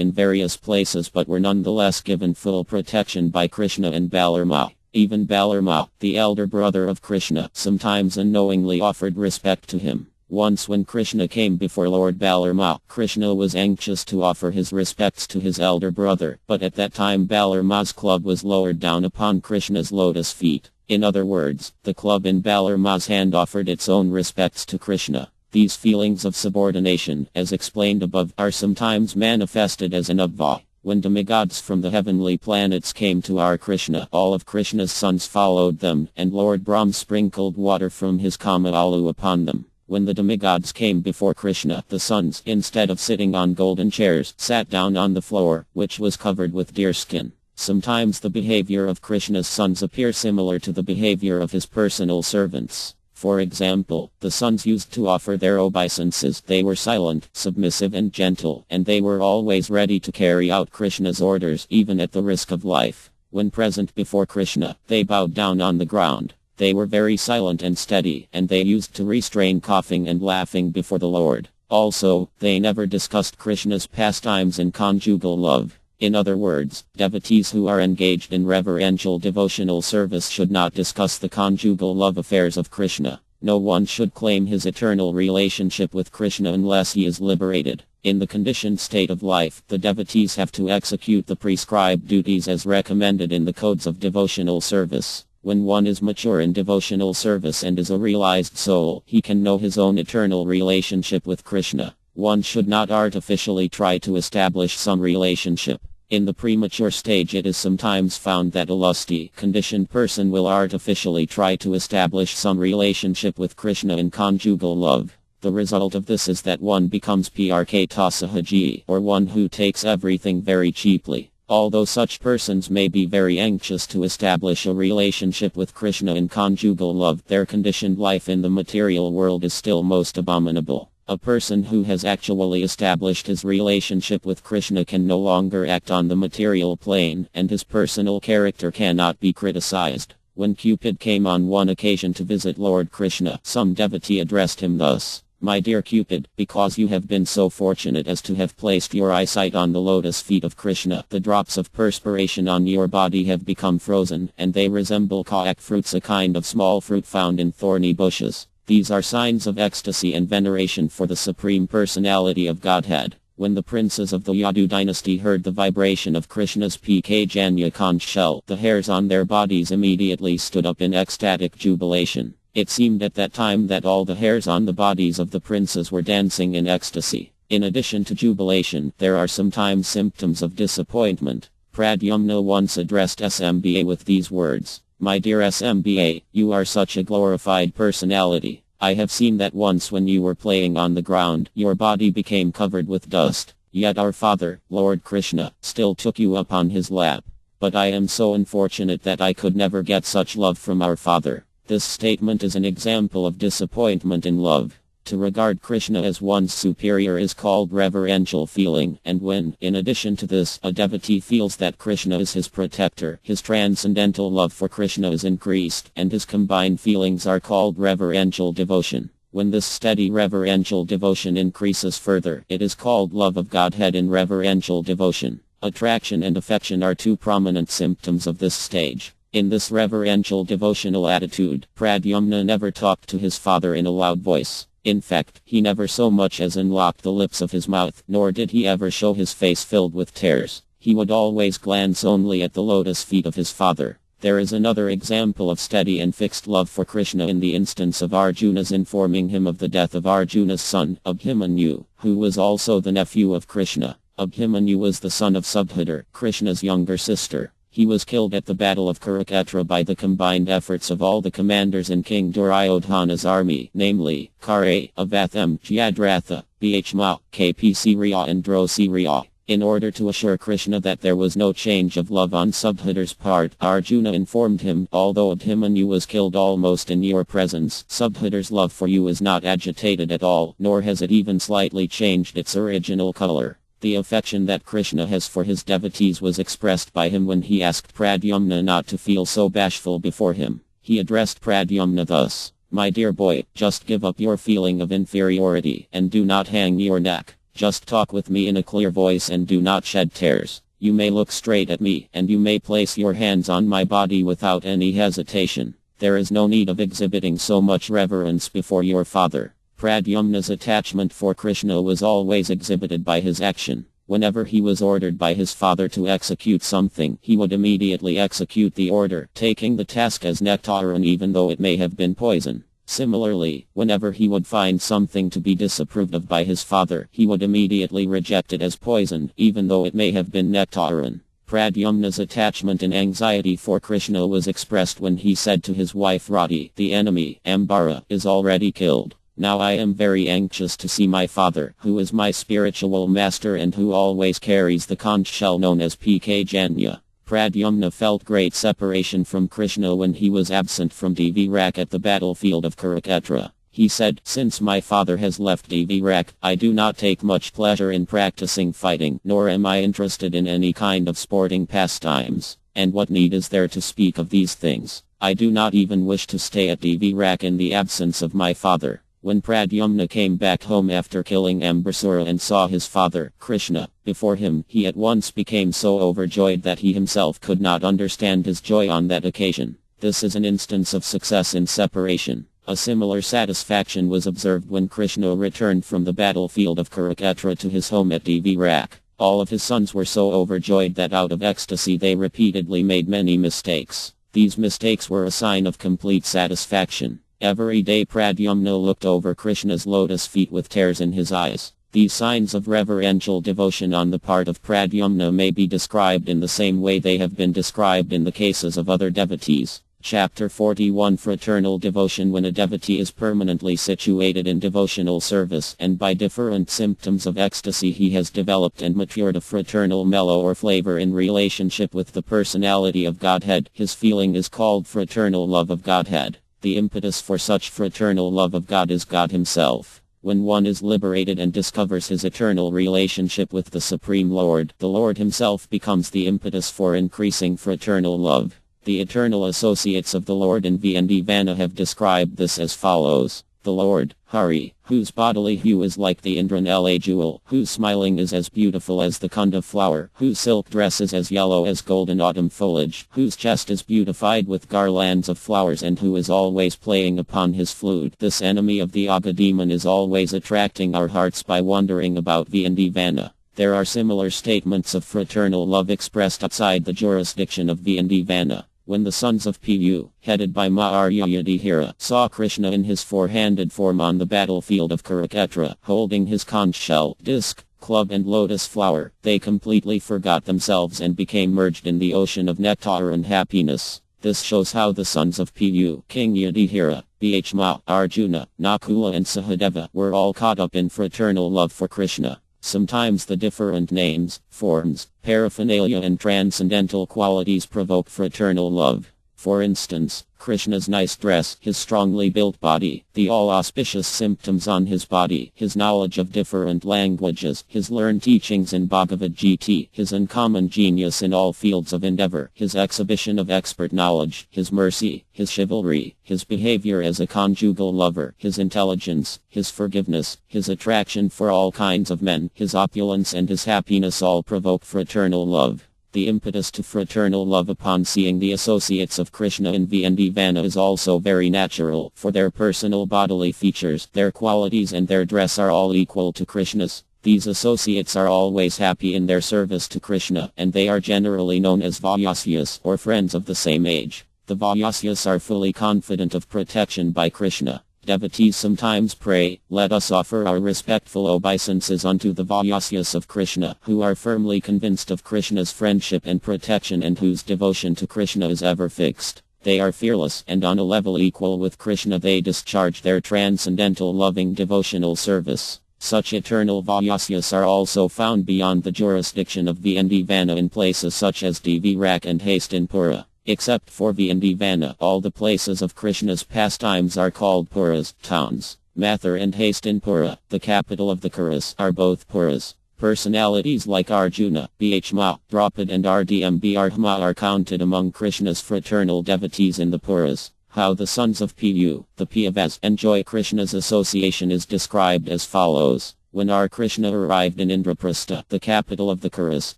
in various places but were nonetheless given full protection by Krishna and Balarama. Even Balarama, the elder brother of Krishna, sometimes unknowingly offered respect to him. Once when Krishna came before Lord Balarama, Krishna was anxious to offer his respects to his elder brother, but at that time Balarama's club was lowered down upon Krishna's lotus feet. In other words, the club in Balarama's hand offered its own respects to Krishna. These feelings of subordination, as explained above, are sometimes manifested as an abha. When demigods from the heavenly planets came to our Krishna, all of Krishna's sons followed them, and Lord Brahm sprinkled water from his Kamalu upon them. When the demigods came before Krishna, the sons, instead of sitting on golden chairs, sat down on the floor, which was covered with deerskin. Sometimes the behavior of Krishna's sons appear similar to the behavior of his personal servants. For example, the sons used to offer their obeisances. They were silent, submissive and gentle, and they were always ready to carry out Krishna's orders, even at the risk of life. When present before Krishna, they bowed down on the ground. They were very silent and steady, and they used to restrain coughing and laughing before the Lord. Also, they never discussed Krishna's pastimes in conjugal love. In other words, devotees who are engaged in reverential devotional service should not discuss the conjugal love affairs of Krishna. No one should claim his eternal relationship with Krishna unless he is liberated. In the conditioned state of life, the devotees have to execute the prescribed duties as recommended in the codes of devotional service. When one is mature in devotional service and is a realized soul, he can know his own eternal relationship with Krishna. One should not artificially try to establish some relationship. In the premature stage, it is sometimes found that a lusty, conditioned person will artificially try to establish some relationship with Krishna in conjugal love. The result of this is that one becomes prktasahaji, or one who takes everything very cheaply. Although such persons may be very anxious to establish a relationship with Krishna in conjugal love, their conditioned life in the material world is still most abominable. A person who has actually established his relationship with Krishna can no longer act on the material plane, and his personal character cannot be criticized. When Cupid came on one occasion to visit Lord Krishna, some devotee addressed him thus: "My dear Cupid, because you have been so fortunate as to have placed your eyesight on the lotus feet of Krishna, the drops of perspiration on your body have become frozen, and they resemble kaak fruits, a kind of small fruit found in thorny bushes. These are signs of ecstasy and veneration for the Supreme Personality of Godhead." When the princes of the Yadu dynasty heard the vibration of Krishna's Janya conch shell, the hairs on their bodies immediately stood up in ecstatic jubilation. It seemed at that time that all the hairs on the bodies of the princes were dancing in ecstasy. In addition to jubilation, there are sometimes symptoms of disappointment. Pradyumna once addressed SMBA with these words: "My dear SMBA, you are such a glorified personality. I have seen that once when you were playing on the ground, your body became covered with dust. Yet our father, Lord Krishna, still took you up on his lap. But I am so unfortunate that I could never get such love from our father." This statement is an example of disappointment in love. To regard Krishna as one's superior is called reverential feeling, and when, in addition to this, a devotee feels that Krishna is his protector, his transcendental love for Krishna is increased, and his combined feelings are called reverential devotion. When this steady reverential devotion increases further, it is called love of Godhead in reverential devotion. Attraction and affection are two prominent symptoms of this stage. In this reverential devotional attitude, Pradyumna never talked to his father in a loud voice. In fact, he never so much as unlocked the lips of his mouth, nor did he ever show his face filled with tears. He would always glance only at the lotus feet of his father. There is another example of steady and fixed love for Krishna in the instance of Arjuna's informing him of the death of Arjuna's son, Abhimanyu, who was also the nephew of Krishna. Abhimanyu was the son of Subhadra, Krishna's younger sister. He was killed at the Battle of Kurukshetra by the combined efforts of all the commanders in King Duryodhana's army, namely, Kare, Avatham, Jyadratha, Bhishma, Kapsirya and Drosirya. In order to assure Krishna that there was no change of love on Subhadra's part, Arjuna informed him, "Although Abhimanyu was killed almost in your presence, Subhadra's love for you is not agitated at all, nor has it even slightly changed its original color." The affection that Krishna has for his devotees was expressed by him when he asked Pradyumna not to feel so bashful before him. He addressed Pradyumna thus: "My dear boy, just give up your feeling of inferiority, and do not hang your neck. Just talk with me in a clear voice and do not shed tears. You may look straight at me, and you may place your hands on my body without any hesitation. There is no need of exhibiting so much reverence before your father." Pradyumna's attachment for Krishna was always exhibited by his action. Whenever he was ordered by his father to execute something, he would immediately execute the order, taking the task as nectar even though it may have been poison. Similarly, whenever he would find something to be disapproved of by his father, he would immediately reject it as poison, even though it may have been nectar. Pradyumna's attachment and anxiety for Krishna was expressed when he said to his wife Rati, "The enemy, Ambara, is already killed. Now I am very anxious to see my father, who is my spiritual master and who always carries the conch shell known as Janya." Pradyumna felt great separation from Krishna when he was absent from Dvirak at the battlefield of Kurukshetra. He said, "Since my father has left Dvirak, I do not take much pleasure in practicing fighting, nor am I interested in any kind of sporting pastimes. And what need is there to speak of these things? I do not even wish to stay at Dvirak in the absence of my father." When Pradyumna came back home after killing Ambasura and saw his father, Krishna, before him, he at once became so overjoyed that he himself could not understand his joy on that occasion. This is an instance of success in separation. A similar satisfaction was observed when Krishna returned from the battlefield of Kurukshetra to his home at Dvirak. All of his sons were so overjoyed that out of ecstasy they repeatedly made many mistakes. These mistakes were a sign of complete satisfaction. Every day Pradyumna looked over Krishna's lotus feet with tears in his eyes. These signs of reverential devotion on the part of Pradyumna may be described in the same way they have been described in the cases of other devotees. Chapter 41 Fraternal Devotion. When a devotee is permanently situated in devotional service and by different symptoms of ecstasy he has developed and matured a fraternal mellow or flavor in relationship with the personality of Godhead, his feeling is called fraternal love of Godhead. The impetus for such fraternal love of God is God himself. When one is liberated and discovers his eternal relationship with the Supreme Lord, the Lord himself becomes the impetus for increasing fraternal love. The eternal associates of the Lord in Vana have described this as follows. The Lord, Hari, whose bodily hue is like the Indranela jewel, whose smiling is as beautiful as the Kunda flower, whose silk dress is as yellow as golden autumn foliage, whose chest is beautified with garlands of flowers and who is always playing upon his flute. This enemy of the Aga demon is always attracting our hearts by wandering about Vana. There are similar statements of fraternal love expressed outside the jurisdiction of Vana. When the sons of Pu, headed by Maharya Yudhishthira, saw Krishna in his four-handed form on the battlefield of Kurukshetra, holding his conch shell, disc, club and lotus flower, they completely forgot themselves and became merged in the ocean of nectar and happiness. This shows how the sons of Pu, King Yudhishthira, Bhishma, Arjuna, Nakula and Sahadeva were all caught up in fraternal love for Krishna. Sometimes the different names, forms, paraphernalia and transcendental qualities provoke fraternal love. For instance, Krishna's nice dress, his strongly built body, the all-auspicious symptoms on his body, his knowledge of different languages, his learned teachings in Bhagavad Gita, his uncommon genius in all fields of endeavor, his exhibition of expert knowledge, his mercy, his chivalry, his behavior as a conjugal lover, his intelligence, his forgiveness, his attraction for all kinds of men, his opulence and his happiness all provoke fraternal love. The impetus to fraternal love upon seeing the associates of Krishna in Vana is also very natural, for their personal bodily features, their qualities and their dress are all equal to Krishna's. These associates are always happy in their service to Krishna, and they are generally known as Vaisyas, or friends of the same age. The Vaisyas are fully confident of protection by Krishna. Devotees sometimes pray, "Let us offer our respectful obeisances unto the Vaisyas of Krishna, who are firmly convinced of Krishna's friendship and protection and whose devotion to Krishna is ever fixed. They are fearless, and on a level equal with Krishna they discharge their transcendental loving devotional service." Such eternal Vaisyas are also found beyond the jurisdiction of Vana in places such as Dvirak and Hastinpura. Except for Vana, all the places of Krishna's pastimes are called Puras, towns. Mathur and Hastinpura, the capital of the Kuras, are both Puras. Personalities like Arjuna, Bhishma, Draupadi and Rdmbharma are counted among Krishna's fraternal devotees in the Puras. How the sons of Pu, the Pandavas, enjoy Krishna's association is described as follows. When our Krishna arrived in Indraprastha, the capital of the Kuras,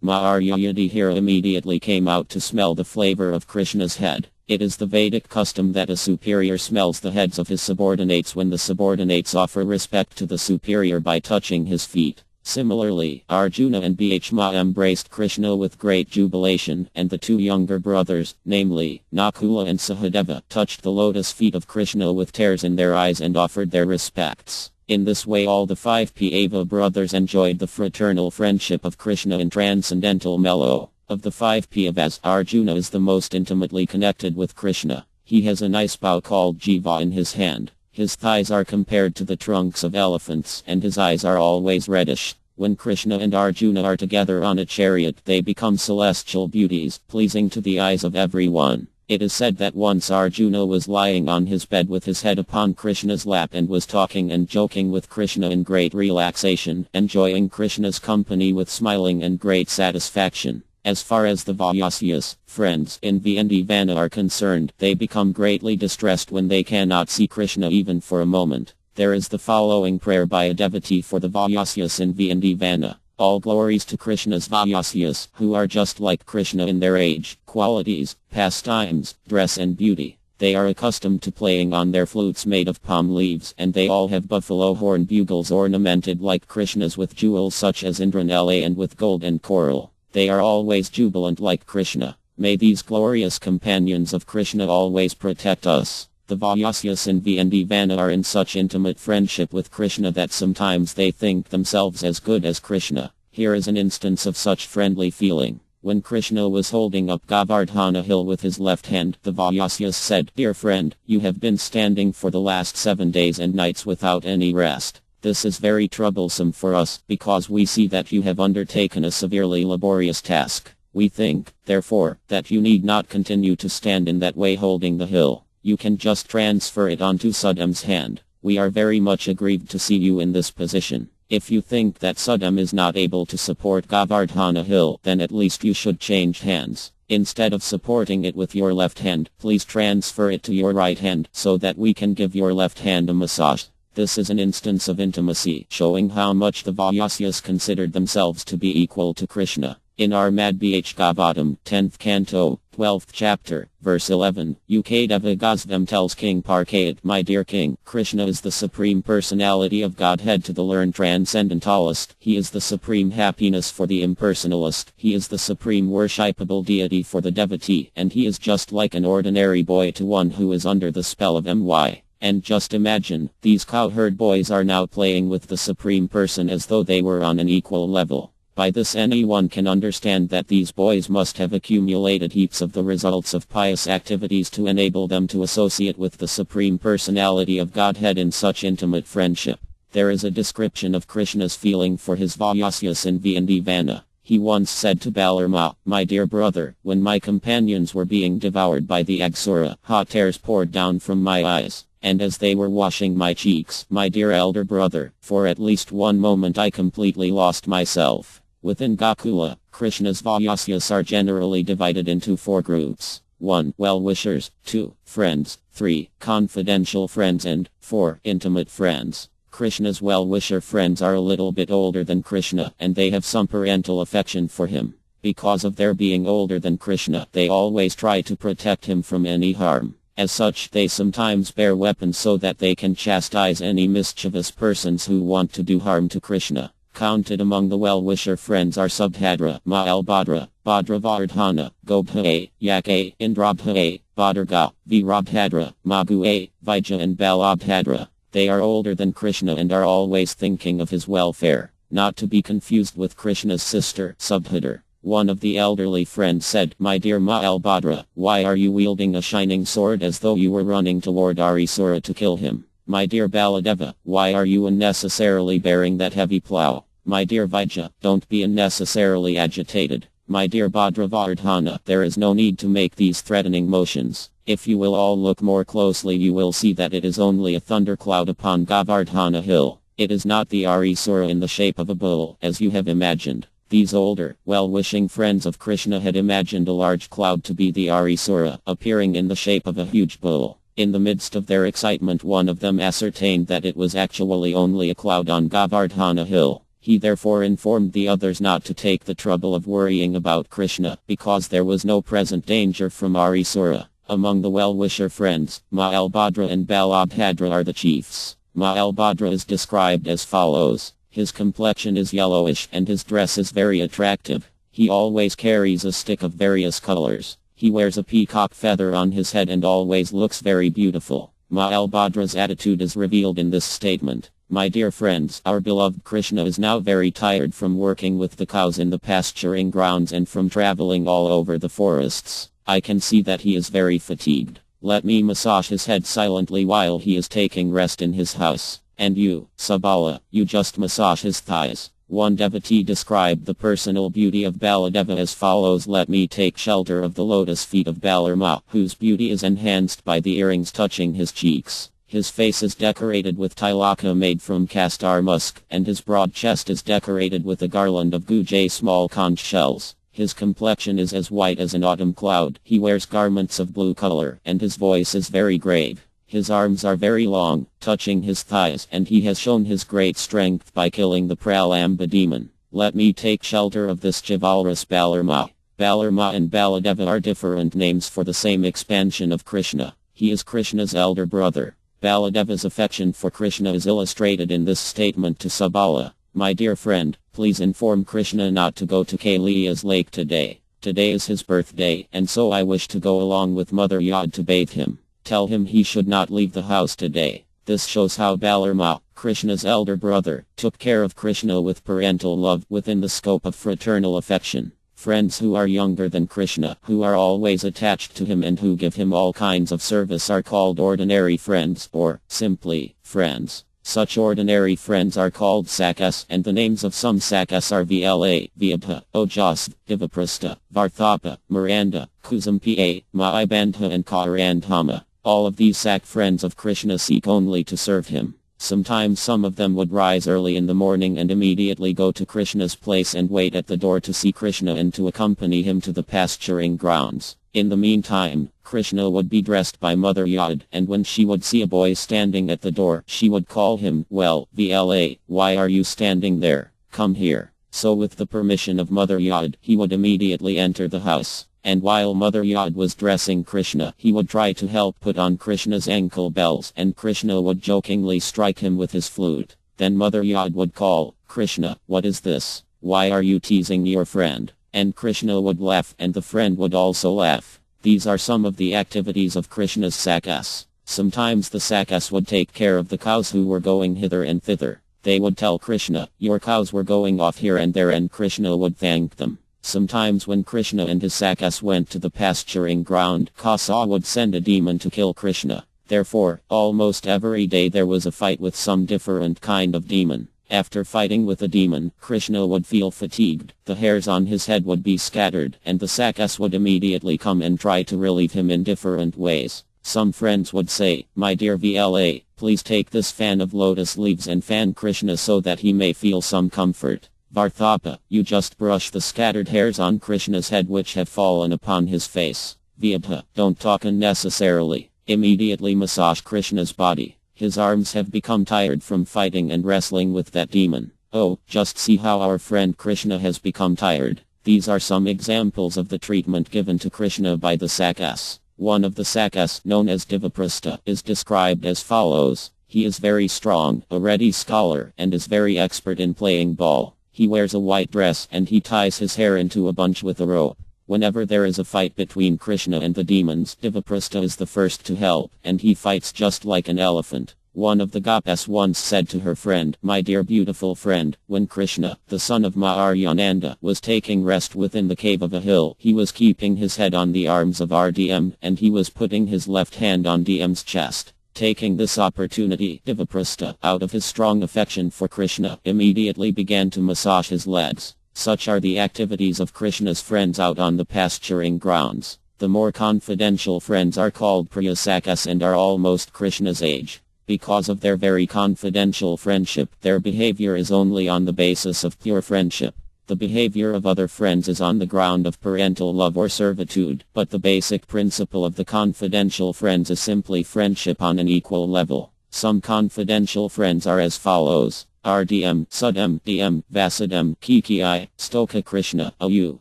Maharya Yudhishthira immediately came out to smell the flavor of Krishna's head. It is the Vedic custom that a superior smells the heads of his subordinates when the subordinates offer respect to the superior by touching his feet. Similarly, Arjuna and Bhishma embraced Krishna with great jubilation, and the two younger brothers, namely, Nakula and Sahadeva, touched the lotus feet of Krishna with tears in their eyes and offered their respects. In this way all the 5 Pandava brothers enjoyed the fraternal friendship of Krishna in transcendental mellow. Of the 5 Pandavas, Arjuna is the most intimately connected with Krishna. He has a nice bow called Jiva in his hand. His thighs are compared to the trunks of elephants, and his eyes are always reddish. When Krishna and Arjuna are together on a chariot, they become celestial beauties, pleasing to the eyes of everyone. It is said that once Arjuna was lying on his bed with his head upon Krishna's lap and was talking and joking with Krishna in great relaxation, enjoying Krishna's company with smiling and great satisfaction. As far as the Vaisyas, friends in Vana are concerned, they become greatly distressed when they cannot see Krishna even for a moment. There is the following prayer by a devotee for the Vaisyas in Vana. All glories to Krishna's Vaisyas, who are just like Krishna in their age, qualities, pastimes, dress and beauty. They are accustomed to playing on their flutes made of palm leaves, and they all have buffalo horn bugles ornamented like Krishna's with jewels such as Indranela and with gold and coral. They are always jubilant like Krishna. May these glorious companions of Krishna always protect us. The Vaisyas and VND Vana are in such intimate friendship with Krishna that sometimes they think themselves as good as Krishna. Here is an instance of such friendly feeling. When Krishna was holding up Govardhana hill with his left hand, the Vaisyas said, "Dear friend, you have been standing for the last 7 days and nights without any rest. This is very troublesome for us, because we see that you have undertaken a severely laborious task. We think, therefore, that you need not continue to stand in that way holding the hill. You can just transfer it onto Sudam's hand. We are very much aggrieved to see you in this position. If you think that Sudam is not able to support Govardhana hill, then at least you should change hands. Instead of supporting it with your left hand, please transfer it to your right hand, so that we can give your left hand a massage." This is an instance of intimacy, showing how much the Vaisyas considered themselves to be equal to Krishna. In our Madbh Gavatam, 10th Canto, 12th Chapter, verse 11, Ukadeva Gosvam tells King Parkayat, "My dear king, Krishna is the Supreme Personality of Godhead to the learned Transcendentalist. He is the supreme happiness for the impersonalist. He is the supreme worshipable deity for the devotee, and he is just like an ordinary boy to one who is under the spell of my. And just imagine, these cowherd boys are now playing with the Supreme Person as though they were on an equal level. By this anyone can understand that these boys must have accumulated heaps of the results of pious activities to enable them to associate with the Supreme Personality of Godhead in such intimate friendship." There is a description of Krishna's feeling for his Vaisyas in VND Vana. He once said to Balarama, "My dear brother, when my companions were being devoured by the Aghasura, hot tears poured down from my eyes. And as they were washing my cheeks, my dear elder brother, for at least one moment I completely lost myself." Within Gokula, Krishna's Vaisyas are generally divided into 4 groups. 1. Well-wishers, 2. Friends, 3. Confidential friends, and 4. Intimate friends. Krishna's well-wisher friends are a little bit older than Krishna, and they have some parental affection for him. Because of their being older than Krishna, they always try to protect him from any harm. As such, they sometimes bear weapons so that they can chastise any mischievous persons who want to do harm to Krishna. Counted among the well-wisher friends are Subhadra, Mahalbhadra, Bhadravardhana, Gobha, Yaka, Indrabha, Bhadarga, Virabhadra, Magua, Vijaya and Balabhadra. They are older than Krishna and are always thinking of his welfare, not to be confused with Krishna's sister, Subhadra. One of the elderly friends said, "My dear Mahalbhadra, why are you wielding a shining sword as though you were running toward Arisura to kill him? My dear Baladeva, why are you unnecessarily bearing that heavy plow? My dear Vijaya, don't be unnecessarily agitated. My dear Bhadravardhana, there is no need to make these threatening motions. If you will all look more closely you will see that it is only a thundercloud upon Govardhana hill. It is not the Arisura in the shape of a bull, as you have imagined." These older, well-wishing friends of Krishna had imagined a large cloud to be the Arisura, appearing in the shape of a huge bull. In the midst of their excitement one of them ascertained that it was actually only a cloud on Govardhana hill. He therefore informed the others not to take the trouble of worrying about Krishna, because there was no present danger from Arisura. Among the well-wisher friends, Mahalbhadra and Balabhadra are the chiefs. Mahalbhadra is described as follows. His complexion is yellowish and his dress is very attractive. He always carries a stick of various colors. He wears a peacock feather on his head and always looks very beautiful. Mahalbhadra's attitude is revealed in this statement. "My dear friends, our beloved Krishna is now very tired from working with the cows in the pasturing grounds and from traveling all over the forests. I can see that he is very fatigued. Let me massage his head silently while he is taking rest in his house. And you, Sabala, you just massage his thighs." One devotee described the personal beauty of Baladeva as follows: "Let me take shelter of the lotus feet of Balarama, whose beauty is enhanced by the earrings touching his cheeks. His face is decorated with tilaka made from castor musk, and his broad chest is decorated with a garland of gujay small conch shells. His complexion is as white as an autumn cloud. He wears garments of blue color, and his voice is very grave. His arms are very long, touching his thighs, and he has shown his great strength by killing the Pralamba demon. Let me take shelter of this chivalrous Balarama." Balarama and Baladeva are different names for the same expansion of Krishna. He is Krishna's elder brother. Baladeva's affection for Krishna is illustrated in this statement to Sabala. "My dear friend, please inform Krishna not to go to Kailaya's lake today. Today is his birthday, and so I wish to go along with Mother Yod to bathe him. Tell him he should not leave the house today. This shows how Balarama, Krishna's elder brother, took care of Krishna with parental love within the scope of fraternal affection. Friends who are younger than Krishna, who are always attached to him and who give him all kinds of service are called ordinary friends, or, simply, friends. Such ordinary friends are called Sakas, and the names of some Sakas are Vla, Vyabha, Ojas, Divaprastha, Varthapa, Miranda, Kuzampa, Maibandha and Karandhama. All of these Sak friends of Krishna seek only to serve him. Sometimes some of them would rise early in the morning and immediately go to Krishna's place and wait at the door to see Krishna and to accompany him to the pasturing grounds. In the meantime, Krishna would be dressed by Mother Yod, and when she would see a boy standing at the door, she would call him, "Well, Vla, why are you standing there? Come here." So with the permission of Mother Yod, he would immediately enter the house. And while Mother Yod was dressing Krishna, he would try to help put on Krishna's ankle bells, and Krishna would jokingly strike him with his flute. Then Mother Yod would call, "Krishna, what is this? Why are you teasing your friend?" And Krishna would laugh, and the friend would also laugh. These are some of the activities of Krishna's Sakas. Sometimes the Sakas would take care of the cows who were going hither and thither. They would tell Krishna, "Your cows were going off here and there," and Krishna would thank them. Sometimes when Krishna and his Sakas went to the pasturing ground, Kasa would send a demon to kill Krishna. Therefore, almost every day there was a fight with some different kind of demon. After fighting with a demon, Krishna would feel fatigued, the hairs on his head would be scattered, and the Sakas would immediately come and try to relieve him in different ways. Some friends would say, "My dear Vla, please take this fan of lotus leaves and fan Krishna so that he may feel some comfort." Varthapa, you just brush the scattered hairs on Krishna's head which have fallen upon his face. Vyabha, don't talk unnecessarily. Immediately massage Krishna's body. His arms have become tired from fighting and wrestling with that demon. Oh, just see how our friend Krishna has become tired. These are some examples of the treatment given to Krishna by the Sakas. One of the Sakas, known as Divaprastha, is described as follows. He is very strong, a ready scholar, and is very expert in playing ball. He wears a white dress and he ties his hair into a bunch with a rope. Whenever there is a fight between Krishna and the demons, Divaprastha is the first to help, and he fights just like an elephant. One of the Gopas once said to her friend, "My dear beautiful friend, when Krishna, the son of Maharyananda, was taking rest within the cave of a hill, he was keeping his head on the arms of RDM, and he was putting his left hand on DM's chest." Taking this opportunity, Divaprastha, out of his strong affection for Krishna, immediately began to massage his legs. Such are the activities of Krishna's friends out on the pasturing grounds. The more confidential friends are called Priya Sakas and are almost Krishna's age. Because of their very confidential friendship, their behavior is only on the basis of pure friendship. The behavior of other friends is on the ground of parental love or servitude, but the basic principle of the confidential friends is simply friendship on an equal level. Some confidential friends are as follows. RDM, Sudem, DM, Vasudem, Kiki, Stoka Krishna, Au,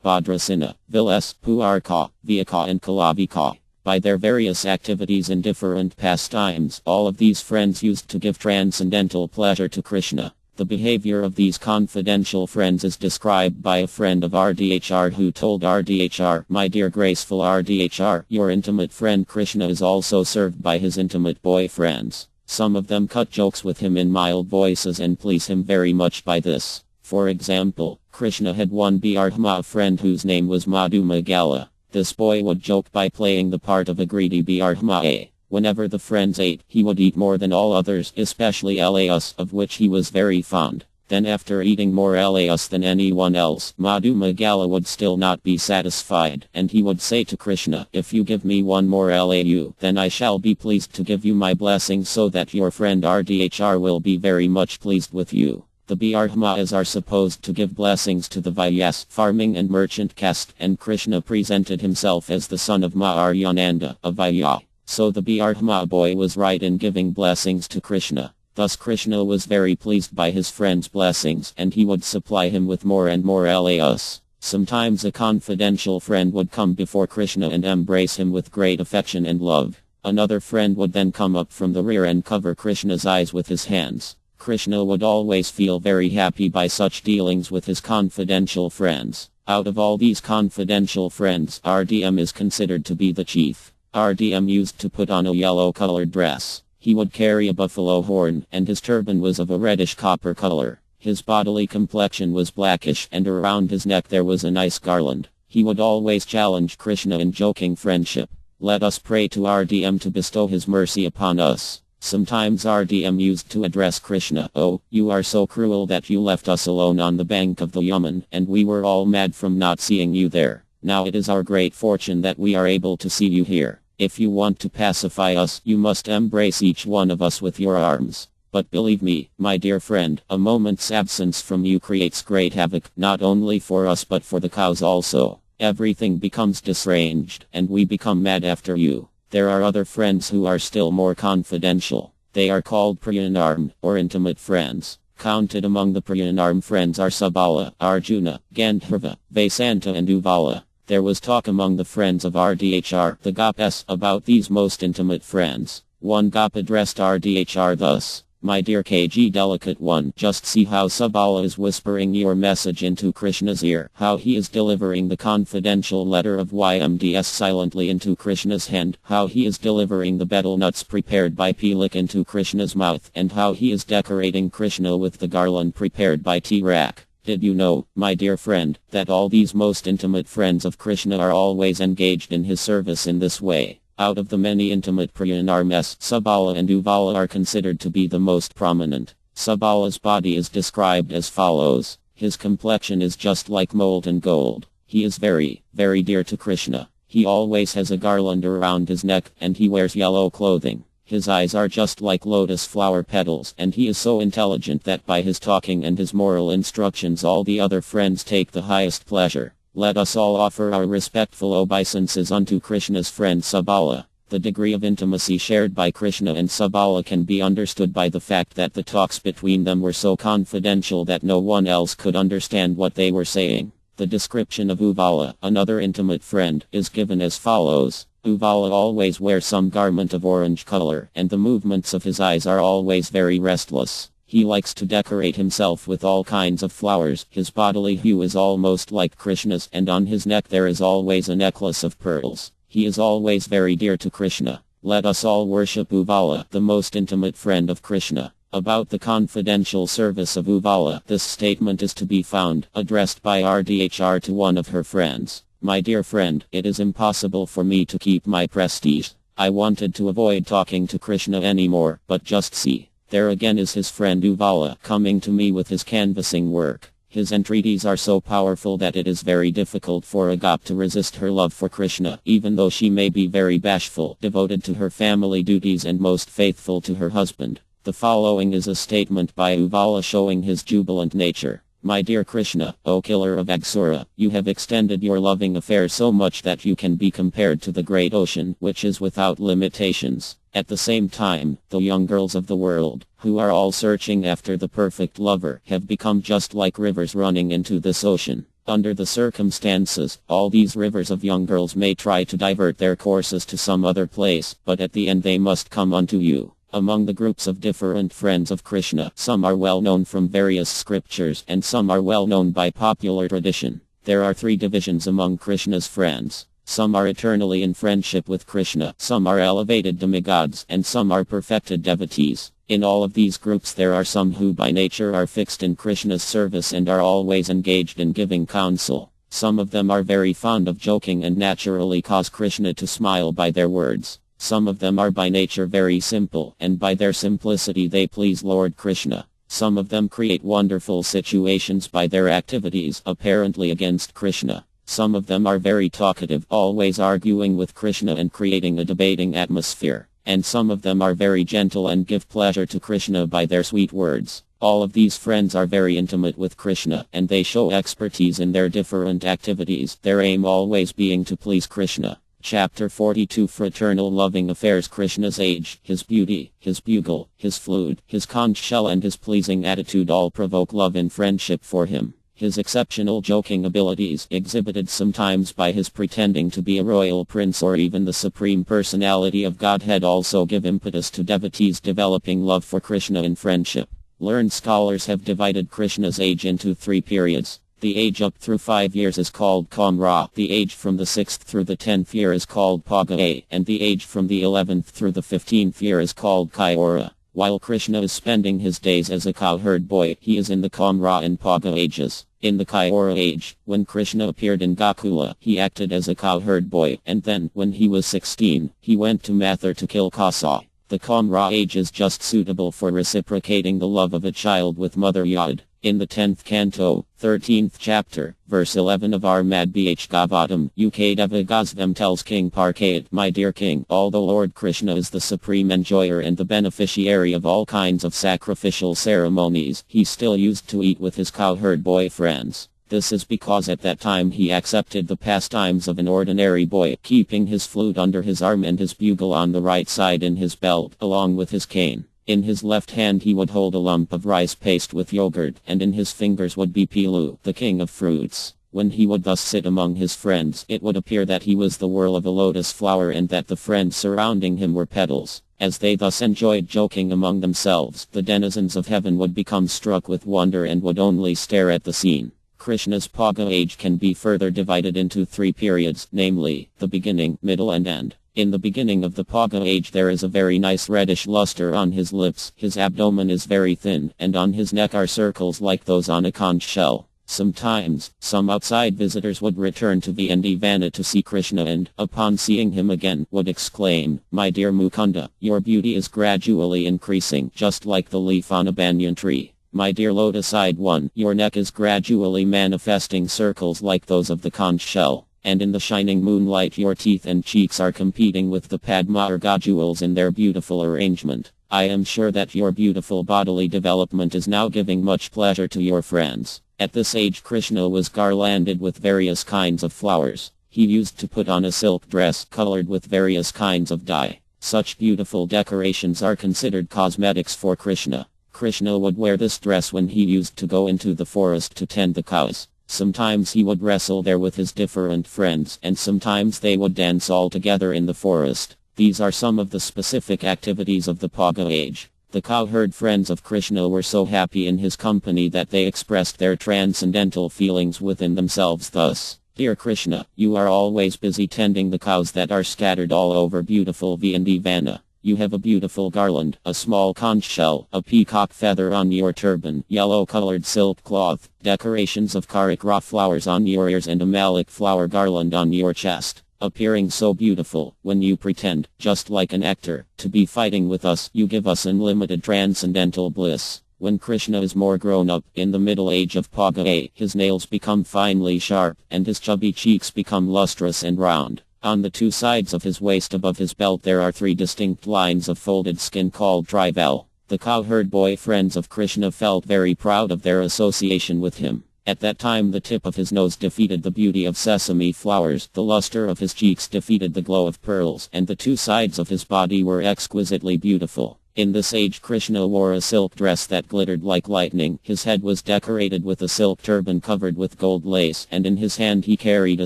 Bhadrasena, Vilas, Puarka, Vyaka and Kalavika. By their various activities in different pastimes, all of these friends used to give transcendental pleasure to Krishna. The behavior of these confidential friends is described by a friend of RDHR who told RDHR, "My dear graceful RDHR, your intimate friend Krishna is also served by his intimate boyfriends. Some of them cut jokes with him in mild voices and please him very much by this. For example, Krishna had one Bhardhma friend whose name was Madhumagala. This boy would joke by playing the part of a greedy Bhardhma. Whenever the friends ate, he would eat more than all others, especially Laus, of which he was very fond. Then after eating more Laus than anyone else, Madhumagala would still not be satisfied, and he would say to Krishna, "If you give me one more Lau, then I shall be pleased to give you my blessing so that your friend RDHR will be very much pleased with you." The Bhardhmas are supposed to give blessings to the Vyas, farming and merchant caste, and Krishna presented himself as the son of Maharyananda, a Vya. So the Bhardhma boy was right in giving blessings to Krishna. Thus Krishna was very pleased by his friend's blessings, and he would supply him with more and more Laus. Sometimes a confidential friend would come before Krishna and embrace him with great affection and love. Another friend would then come up from the rear and cover Krishna's eyes with his hands. Krishna would always feel very happy by such dealings with his confidential friends. Out of all these confidential friends, RDM is considered to be the chief. RDM used to put on a yellow-colored dress. He would carry a buffalo horn, and his turban was of a reddish copper color. His bodily complexion was blackish, and around his neck there was a nice garland. He would always challenge Krishna in joking friendship. Let us pray to RDM to bestow his mercy upon us. Sometimes RDM used to address Krishna, "Oh, you are so cruel that you left us alone on the bank of the Yaman, and we were all mad from not seeing you there. Now it is our great fortune that we are able to see you here. If you want to pacify us, you must embrace each one of us with your arms. But believe me, my dear friend, a moment's absence from you creates great havoc, not only for us but for the cows also. Everything becomes disarranged, and we become mad after you." There are other friends who are still more confidential. They are called Priyanarm, or intimate friends. Counted among the Priyanarm friends are Subala, Arjuna, Gandharva, Vasanta and Uvala. There was talk among the friends of RDHR, the Gopas, about these most intimate friends. One Gop addressed RDHR thus: "My dear KG delicate one, just see how Subala is whispering your message into Krishna's ear, how he is delivering the confidential letter of YMDS silently into Krishna's hand, how he is delivering the betel nuts prepared by Pilik into Krishna's mouth, and how he is decorating Krishna with the garland prepared by T-Rak. Did you know, my dear friend, that all these most intimate friends of Krishna are always engaged in his service in this way? Out of the many intimate Priyanarmas, Subala and Uvala are considered to be the most prominent. Subala's body is described as follows: his complexion is just like molten gold. He is very, very dear to Krishna. He always has a garland around his neck, and he wears yellow clothing. His eyes are just like lotus flower petals, and he is so intelligent that by his talking and his moral instructions all the other friends take the highest pleasure. Let us all offer our respectful obeisances unto Krishna's friend Subala." The degree of intimacy shared by Krishna and Subala can be understood by the fact that the talks between them were so confidential that no one else could understand what they were saying. The description of Uvala, another intimate friend, is given as follows: "Uvala always wears some garment of orange color, and the movements of his eyes are always very restless. He likes to decorate himself with all kinds of flowers. His bodily hue is almost like Krishna's, and on his neck there is always a necklace of pearls. He is always very dear to Krishna. Let us all worship Uvala, the most intimate friend of Krishna." About the confidential service of Uvala, this statement is to be found, addressed by RDHR to one of her friends: "My dear friend, it is impossible for me to keep my prestige. I wanted to avoid talking to Krishna anymore, but just see. There again is his friend Uvala, coming to me with his canvassing work. His entreaties are so powerful that it is very difficult for a Gop to resist her love for Krishna, even though she may be very bashful, devoted to her family duties and most faithful to her husband." The following is a statement by Uvala showing his jubilant nature: "My dear Krishna, O killer of Agsura, you have extended your loving affair so much that you can be compared to the great ocean, which is without limitations. At the same time, the young girls of the world, who are all searching after the perfect lover, have become just like rivers running into this ocean. Under the circumstances, all these rivers of young girls may try to divert their courses to some other place, but at the end they must come unto you. Among the groups of different friends of Krishna, some are well known from various scriptures, and some are well known by popular tradition. There are three divisions among Krishna's friends. Some are eternally in friendship with Krishna, some are elevated demigods, and some are perfected devotees. In all of these groups there are some who by nature are fixed in Krishna's service and are always engaged in giving counsel. Some of them are very fond of joking and naturally cause Krishna to smile by their words. Some of them are by nature very simple, and by their simplicity they please Lord Krishna. Some of them create wonderful situations by their activities, apparently against Krishna. Some of them are very talkative, always arguing with Krishna and creating a debating atmosphere. And some of them are very gentle and give pleasure to Krishna by their sweet words. All of these friends are very intimate with Krishna, and they show expertise in their different activities, their aim always being to please Krishna. Chapter 42 Fraternal Loving Affairs. Krishna's age, his beauty, his bugle, his flute, his conch shell and his pleasing attitude all provoke love and friendship for him. His exceptional joking abilities, exhibited sometimes by his pretending to be a royal prince or even the supreme personality of Godhead, also give impetus to devotees developing love for Krishna and friendship. Learned scholars have divided Krishna's age into three periods. The age up through 5 years is called Kamra. The age from the 6th through the 10th year is called Paga. And the age from the 11th through the 15th year is called Kyora. While Krishna is spending his days as a cowherd boy, he is in the Kamra and Paga ages. In the Kyora age, when Krishna appeared in Gokula, he acted as a cowherd boy, and then, when he was 16, he went to Mathur to kill Kasa. The Kamra age is just suitable for reciprocating the love of a child with Mother Yod. In the 10th canto, 13th chapter, verse 11 of Armad Bh Gavatam, Ukdeva Gosvam tells King Parkayat, my dear king, although Lord Krishna is the supreme enjoyer and the beneficiary of all kinds of sacrificial ceremonies, he still used to eat with his cowherd boy friends. This is because at that time he accepted the pastimes of an ordinary boy, keeping his flute under his arm and his bugle on the right side in his belt, along with his cane. In his left hand he would hold a lump of rice paste with yogurt, and in his fingers would be Pilu, the king of fruits. When he would thus sit among his friends, it would appear that he was the whirl of a lotus flower and that the friends surrounding him were petals. As they thus enjoyed joking among themselves, the denizens of heaven would become struck with wonder and would only stare at the scene. Krishna's Paga age can be further divided into 3 periods, namely, the beginning, middle and end. In the beginning of the Paga age there is a very nice reddish luster on his lips, his abdomen is very thin, and on his neck are circles like those on a conch shell. Sometimes, some outside visitors would return to VND Vana to see Krishna and, upon seeing him again, would exclaim, my dear Mukunda, your beauty is gradually increasing, just like the leaf on a banyan tree. My dear lotus-eyed one, your neck is gradually manifesting circles like those of the conch shell. And in the shining moonlight your teeth and cheeks are competing with the Padma Arga jewels in their beautiful arrangement. I am sure that your beautiful bodily development is now giving much pleasure to your friends. At this age Krishna was garlanded with various kinds of flowers. He used to put on a silk dress colored with various kinds of dye. Such beautiful decorations are considered cosmetics for Krishna. Krishna would wear this dress when he used to go into the forest to tend the cows. Sometimes he would wrestle there with his different friends, and sometimes they would dance all together in the forest. These are some of the specific activities of the Paga age. The cowherd friends of Krishna were so happy in his company that they expressed their transcendental feelings within themselves thus. Dear Krishna, you are always busy tending the cows that are scattered all over beautiful VND Vana. You have a beautiful garland, a small conch shell, a peacock feather on your turban, yellow-colored silk cloth, decorations of karikra flowers on your ears and a malik flower garland on your chest. Appearing so beautiful, when you pretend, just like an actor, to be fighting with us, you give us unlimited transcendental bliss. When Krishna is more grown up, in the middle age of Paga, his nails become finely sharp, and his chubby cheeks become lustrous and round. On the 2 sides of his waist above his belt there are 3 distinct lines of folded skin called trivel. The cowherd boy friends of Krishna felt very proud of their association with him. At that time the tip of his nose defeated the beauty of sesame flowers, the luster of his cheeks defeated the glow of pearls, and the 2 sides of his body were exquisitely beautiful. In this age Krishna wore a silk dress that glittered like lightning, his head was decorated with a silk turban covered with gold lace, and in his hand he carried a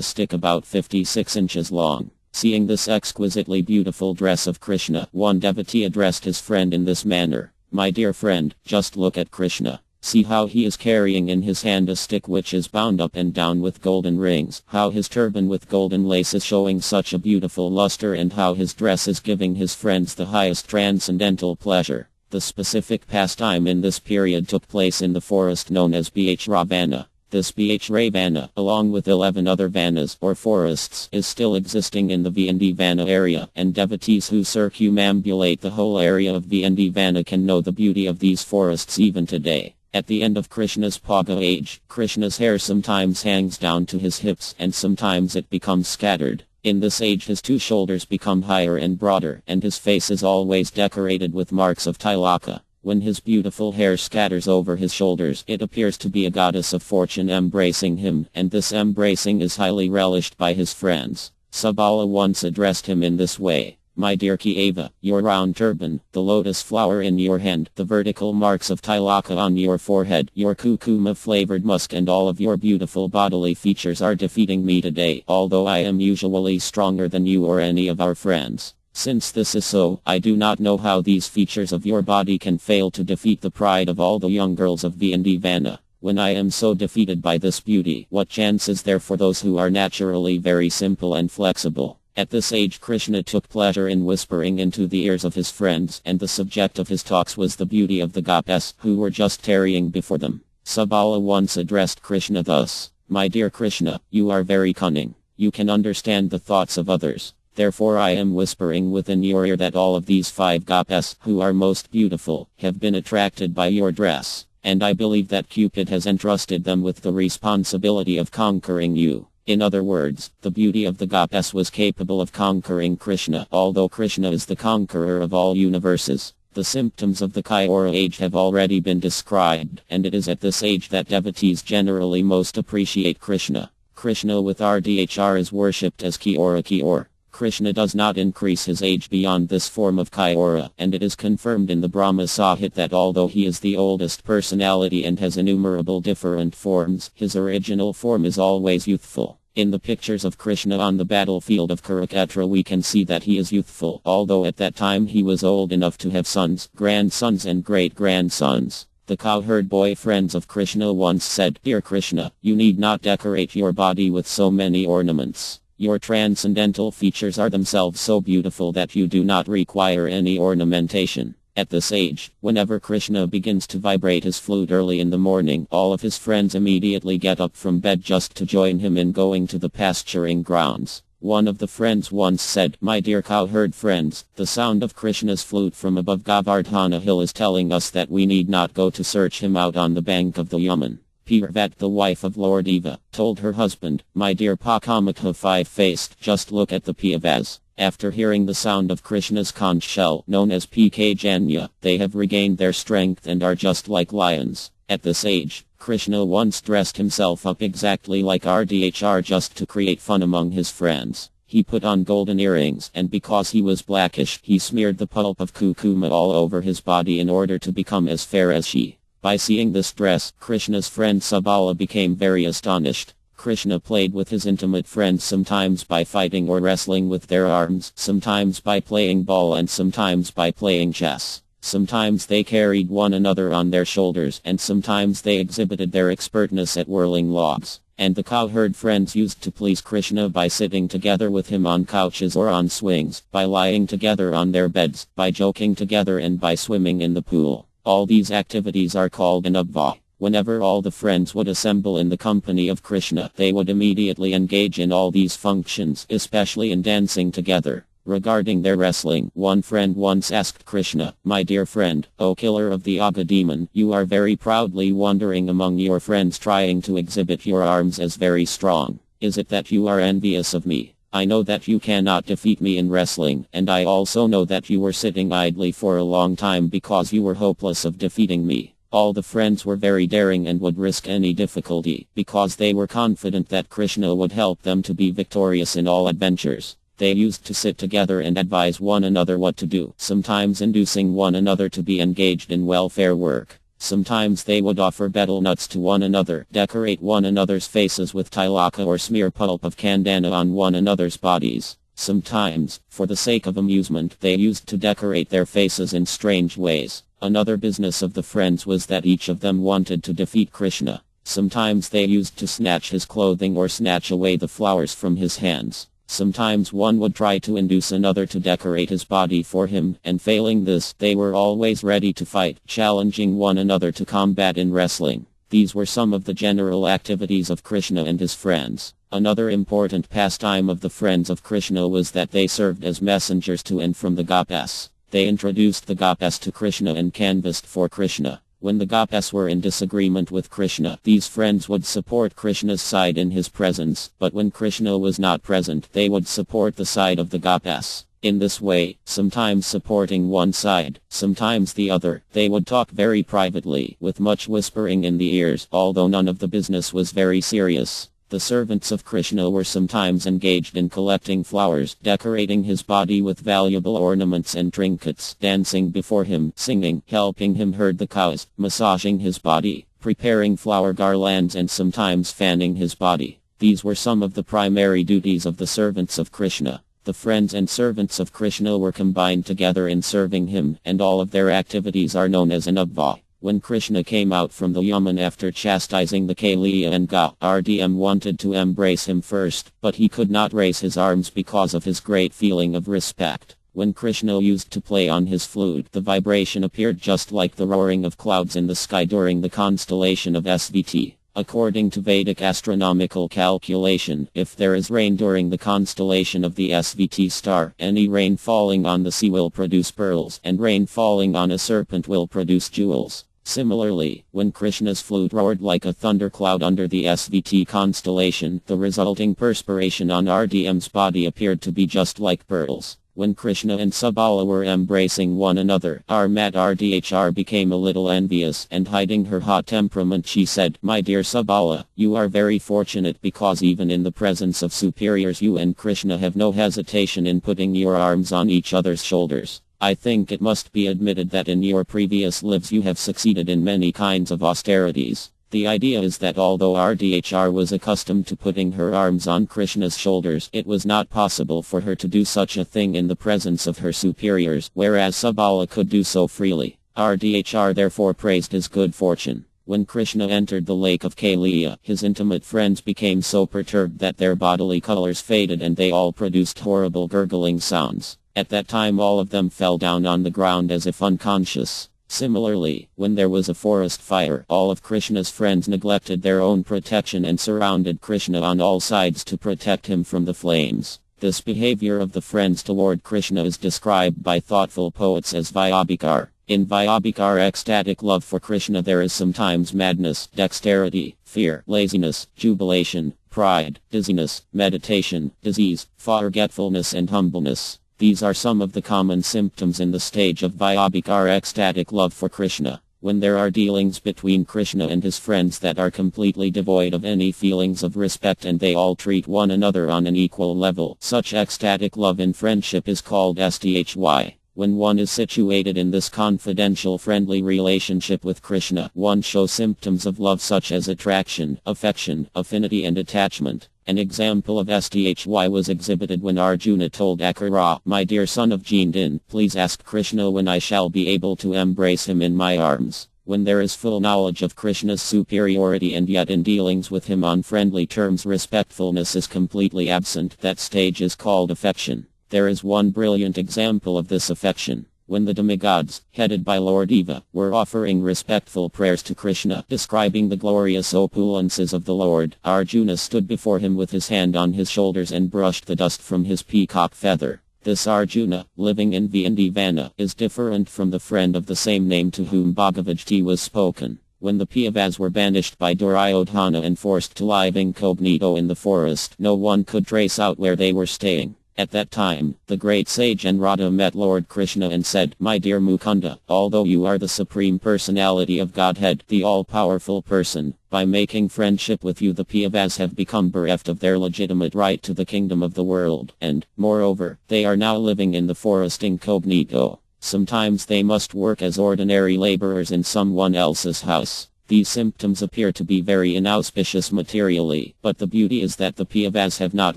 stick about 56 inches long. Seeing this exquisitely beautiful dress of Krishna, one devotee addressed his friend in this manner. My dear friend, just look at Krishna. See how he is carrying in his hand a stick which is bound up and down with golden rings, how his turban with golden lace is showing such a beautiful luster, and how his dress is giving his friends the highest transcendental pleasure. The specific pastime in this period took place in the forest known as Bh Ravana. This Bh Ravana, along with 11 other vanas or forests, is still existing in the VND Vana area, and devotees who circumambulate the whole area of VND Vana can know the beauty of these forests even today. At the end of Krishna's Paga age, Krishna's hair sometimes hangs down to his hips and sometimes it becomes scattered. In this age his 2 shoulders become higher and broader, and his face is always decorated with marks of tilaka. When his beautiful hair scatters over his shoulders, it appears to be a goddess of fortune embracing him, and this embracing is highly relished by his friends. Subala once addressed him in this way. My dear Kieva, your round turban, the lotus flower in your hand, the vertical marks of tilaka on your forehead, your kukuma-flavored musk and all of your beautiful bodily features are defeating me today, although I am usually stronger than you or any of our friends. Since this is so, I do not know how these features of your body can fail to defeat the pride of all the young girls of VND Vana. When I am so defeated by this beauty, what chance is there for those who are naturally very simple and flexible? At this age Krishna took pleasure in whispering into the ears of his friends, and the subject of his talks was the beauty of the goddess, who were just tarrying before them. Sabala once addressed Krishna thus: "My dear Krishna, you are very cunning. You can understand the thoughts of others. Therefore I am whispering within your ear that all of these 5 goddesses, who are most beautiful, have been attracted by your dress. And I believe that Cupid has entrusted them with the responsibility of conquering you." In other words, the beauty of the goddess was capable of conquering Krishna, although Krishna is the conqueror of all universes. The symptoms of the Kaura age have already been described, and it is at this age that devotees generally most appreciate Krishna. Krishna with Rdhr is worshipped as Kiora. Krishna does not increase his age beyond this form of Kaura, and it is confirmed in the Brahma Sahit that although he is the oldest personality and has innumerable different forms, his original form is always youthful. In the pictures of Krishna on the battlefield of Kurukshetra we can see that he is youthful, although at that time he was old enough to have sons, grandsons and great-grandsons. The cowherd boyfriends of Krishna once said, "Dear Krishna, you need not decorate your body with so many ornaments. Your transcendental features are themselves so beautiful that you do not require any ornamentation." At this age, whenever Krishna begins to vibrate his flute early in the morning, all of his friends immediately get up from bed just to join him in going to the pasturing grounds. One of the friends once said, "My dear cowherd friends, the sound of Krishna's flute from above Govardhana hill is telling us that we need not go to search him out on the bank of the Yaman." Pirvat, the wife of Lord Eva, told her husband, "My dear Pakamakha 5-faced, just look at the Piyavas." After hearing the sound of Krishna's conch shell, known as PK Janya, they have regained their strength and are just like lions. At this age, Krishna once dressed himself up exactly like Rdhr just to create fun among his friends. He put on golden earrings, and because he was blackish, he smeared the pulp of kukuma all over his body in order to become as fair as she. By seeing this dress, Krishna's friend Sabala became very astonished. Krishna played with his intimate friends sometimes by fighting or wrestling with their arms, sometimes by playing ball and sometimes by playing chess. Sometimes they carried one another on their shoulders and sometimes they exhibited their expertness at whirling logs. And the cowherd friends used to please Krishna by sitting together with him on couches or on swings, by lying together on their beds, by joking together and by swimming in the pool. All these activities are called anubhava. Whenever all the friends would assemble in the company of Krishna, they would immediately engage in all these functions, especially in dancing together. Regarding their wrestling, one friend once asked Krishna, "My dear friend, O killer of the Aga demon, you are very proudly wandering among your friends trying to exhibit your arms as very strong. Is it that you are envious of me? I know that you cannot defeat me in wrestling, and I also know that you were sitting idly for a long time because you were hopeless of defeating me." All the friends were very daring and would risk any difficulty, because they were confident that Krishna would help them to be victorious in all adventures. They used to sit together and advise one another what to do, sometimes inducing one another to be engaged in welfare work. Sometimes they would offer betel nuts to one another, decorate one another's faces with tilaka or smear pulp of candana on one another's bodies. Sometimes, for the sake of amusement, they used to decorate their faces in strange ways. Another business of the friends was that each of them wanted to defeat Krishna. Sometimes they used to snatch his clothing or snatch away the flowers from his hands. Sometimes one would try to induce another to decorate his body for him, and failing this, they were always ready to fight, challenging one another to combat in wrestling. These were some of the general activities of Krishna and his friends. Another important pastime of the friends of Krishna was that they served as messengers to and from the goddess. They introduced the goddess to Krishna and canvassed for Krishna. When the goddess were in disagreement with Krishna, these friends would support Krishna's side in his presence, but when Krishna was not present, they would support the side of the goddess. In this way, sometimes supporting one side, sometimes the other, they would talk very privately, with much whispering in the ears, although none of the business was very serious. The servants of Krishna were sometimes engaged in collecting flowers, decorating his body with valuable ornaments and trinkets, dancing before him, singing, helping him herd the cows, massaging his body, preparing flower garlands and sometimes fanning his body. These were some of the primary duties of the servants of Krishna. The friends and servants of Krishna were combined together in serving him, and all of their activities are known as anubhava. When Krishna came out from the Yaman after chastising the Kaliya and Rdm wanted to embrace him first, but he could not raise his arms because of his great feeling of respect. When Krishna used to play on his flute, the vibration appeared just like the roaring of clouds in the sky during the constellation of SVT. According to Vedic astronomical calculation, if there is rain during the constellation of the SVT star, any rain falling on the sea will produce pearls, and rain falling on a serpent will produce jewels. Similarly, when Krishna's flute roared like a thundercloud under the SVT constellation, the resulting perspiration on RDM's body appeared to be just like pearls. When Krishna and Subala were embracing one another, our Mat RDHR became a little envious, and hiding her hot temperament she said, "My dear Subala, you are very fortunate because even in the presence of superiors you and Krishna have no hesitation in putting your arms on each other's shoulders. I think it must be admitted that in your previous lives you have succeeded in many kinds of austerities." The idea is that although RDHR was accustomed to putting her arms on Krishna's shoulders, it was not possible for her to do such a thing in the presence of her superiors, whereas Subala could do so freely. RDHR therefore praised his good fortune. When Krishna entered the lake of Kaliya, his intimate friends became so perturbed that their bodily colors faded and they all produced horrible gurgling sounds. At that time all of them fell down on the ground as if unconscious. Similarly, when there was a forest fire, all of Krishna's friends neglected their own protection and surrounded Krishna on all sides to protect him from the flames. This behavior of the friends toward Krishna is described by thoughtful poets as Vyabhikar. In Vyabhikar ecstatic love for Krishna there is sometimes madness, dexterity, fear, laziness, jubilation, pride, dizziness, meditation, disease, forgetfulness and humbleness. These are some of the common symptoms in the stage of Vyabhikar ecstatic love for Krishna. When there are dealings between Krishna and his friends that are completely devoid of any feelings of respect and they all treat one another on an equal level, such ecstatic love in friendship is called STHY. When one is situated in this confidential friendly relationship with Krishna, one shows symptoms of love such as attraction, affection, affinity and attachment. An example of STHY was exhibited when Arjuna told Akira, "My dear son of Jindin, please ask Krishna when I shall be able to embrace him in my arms." When there is full knowledge of Krishna's superiority and yet in dealings with him on friendly terms respectfulness is completely absent, that stage is called affection. There is one brilliant example of this affection. When the demigods, headed by Lord Eva, were offering respectful prayers to Krishna, describing the glorious opulences of the Lord, Arjuna stood before him with his hand on his shoulders and brushed the dust from his peacock feather. This Arjuna, living in Vana, is different from the friend of the same name to whom Bhagavad Gita was spoken. When the Pandavas were banished by Duryodhana and forced to live incognito in the forest, no one could trace out where they were staying. At that time, the great sage Anrada met Lord Krishna and said, "My dear Mukunda, although you are the Supreme Personality of Godhead, the all-powerful person, by making friendship with you the Pandavas have become bereft of their legitimate right to the kingdom of the world, and, moreover, they are now living in the forest incognito. Sometimes they must work as ordinary laborers in someone else's house. These symptoms appear to be very inauspicious materially, but the beauty is that the Pandavas have not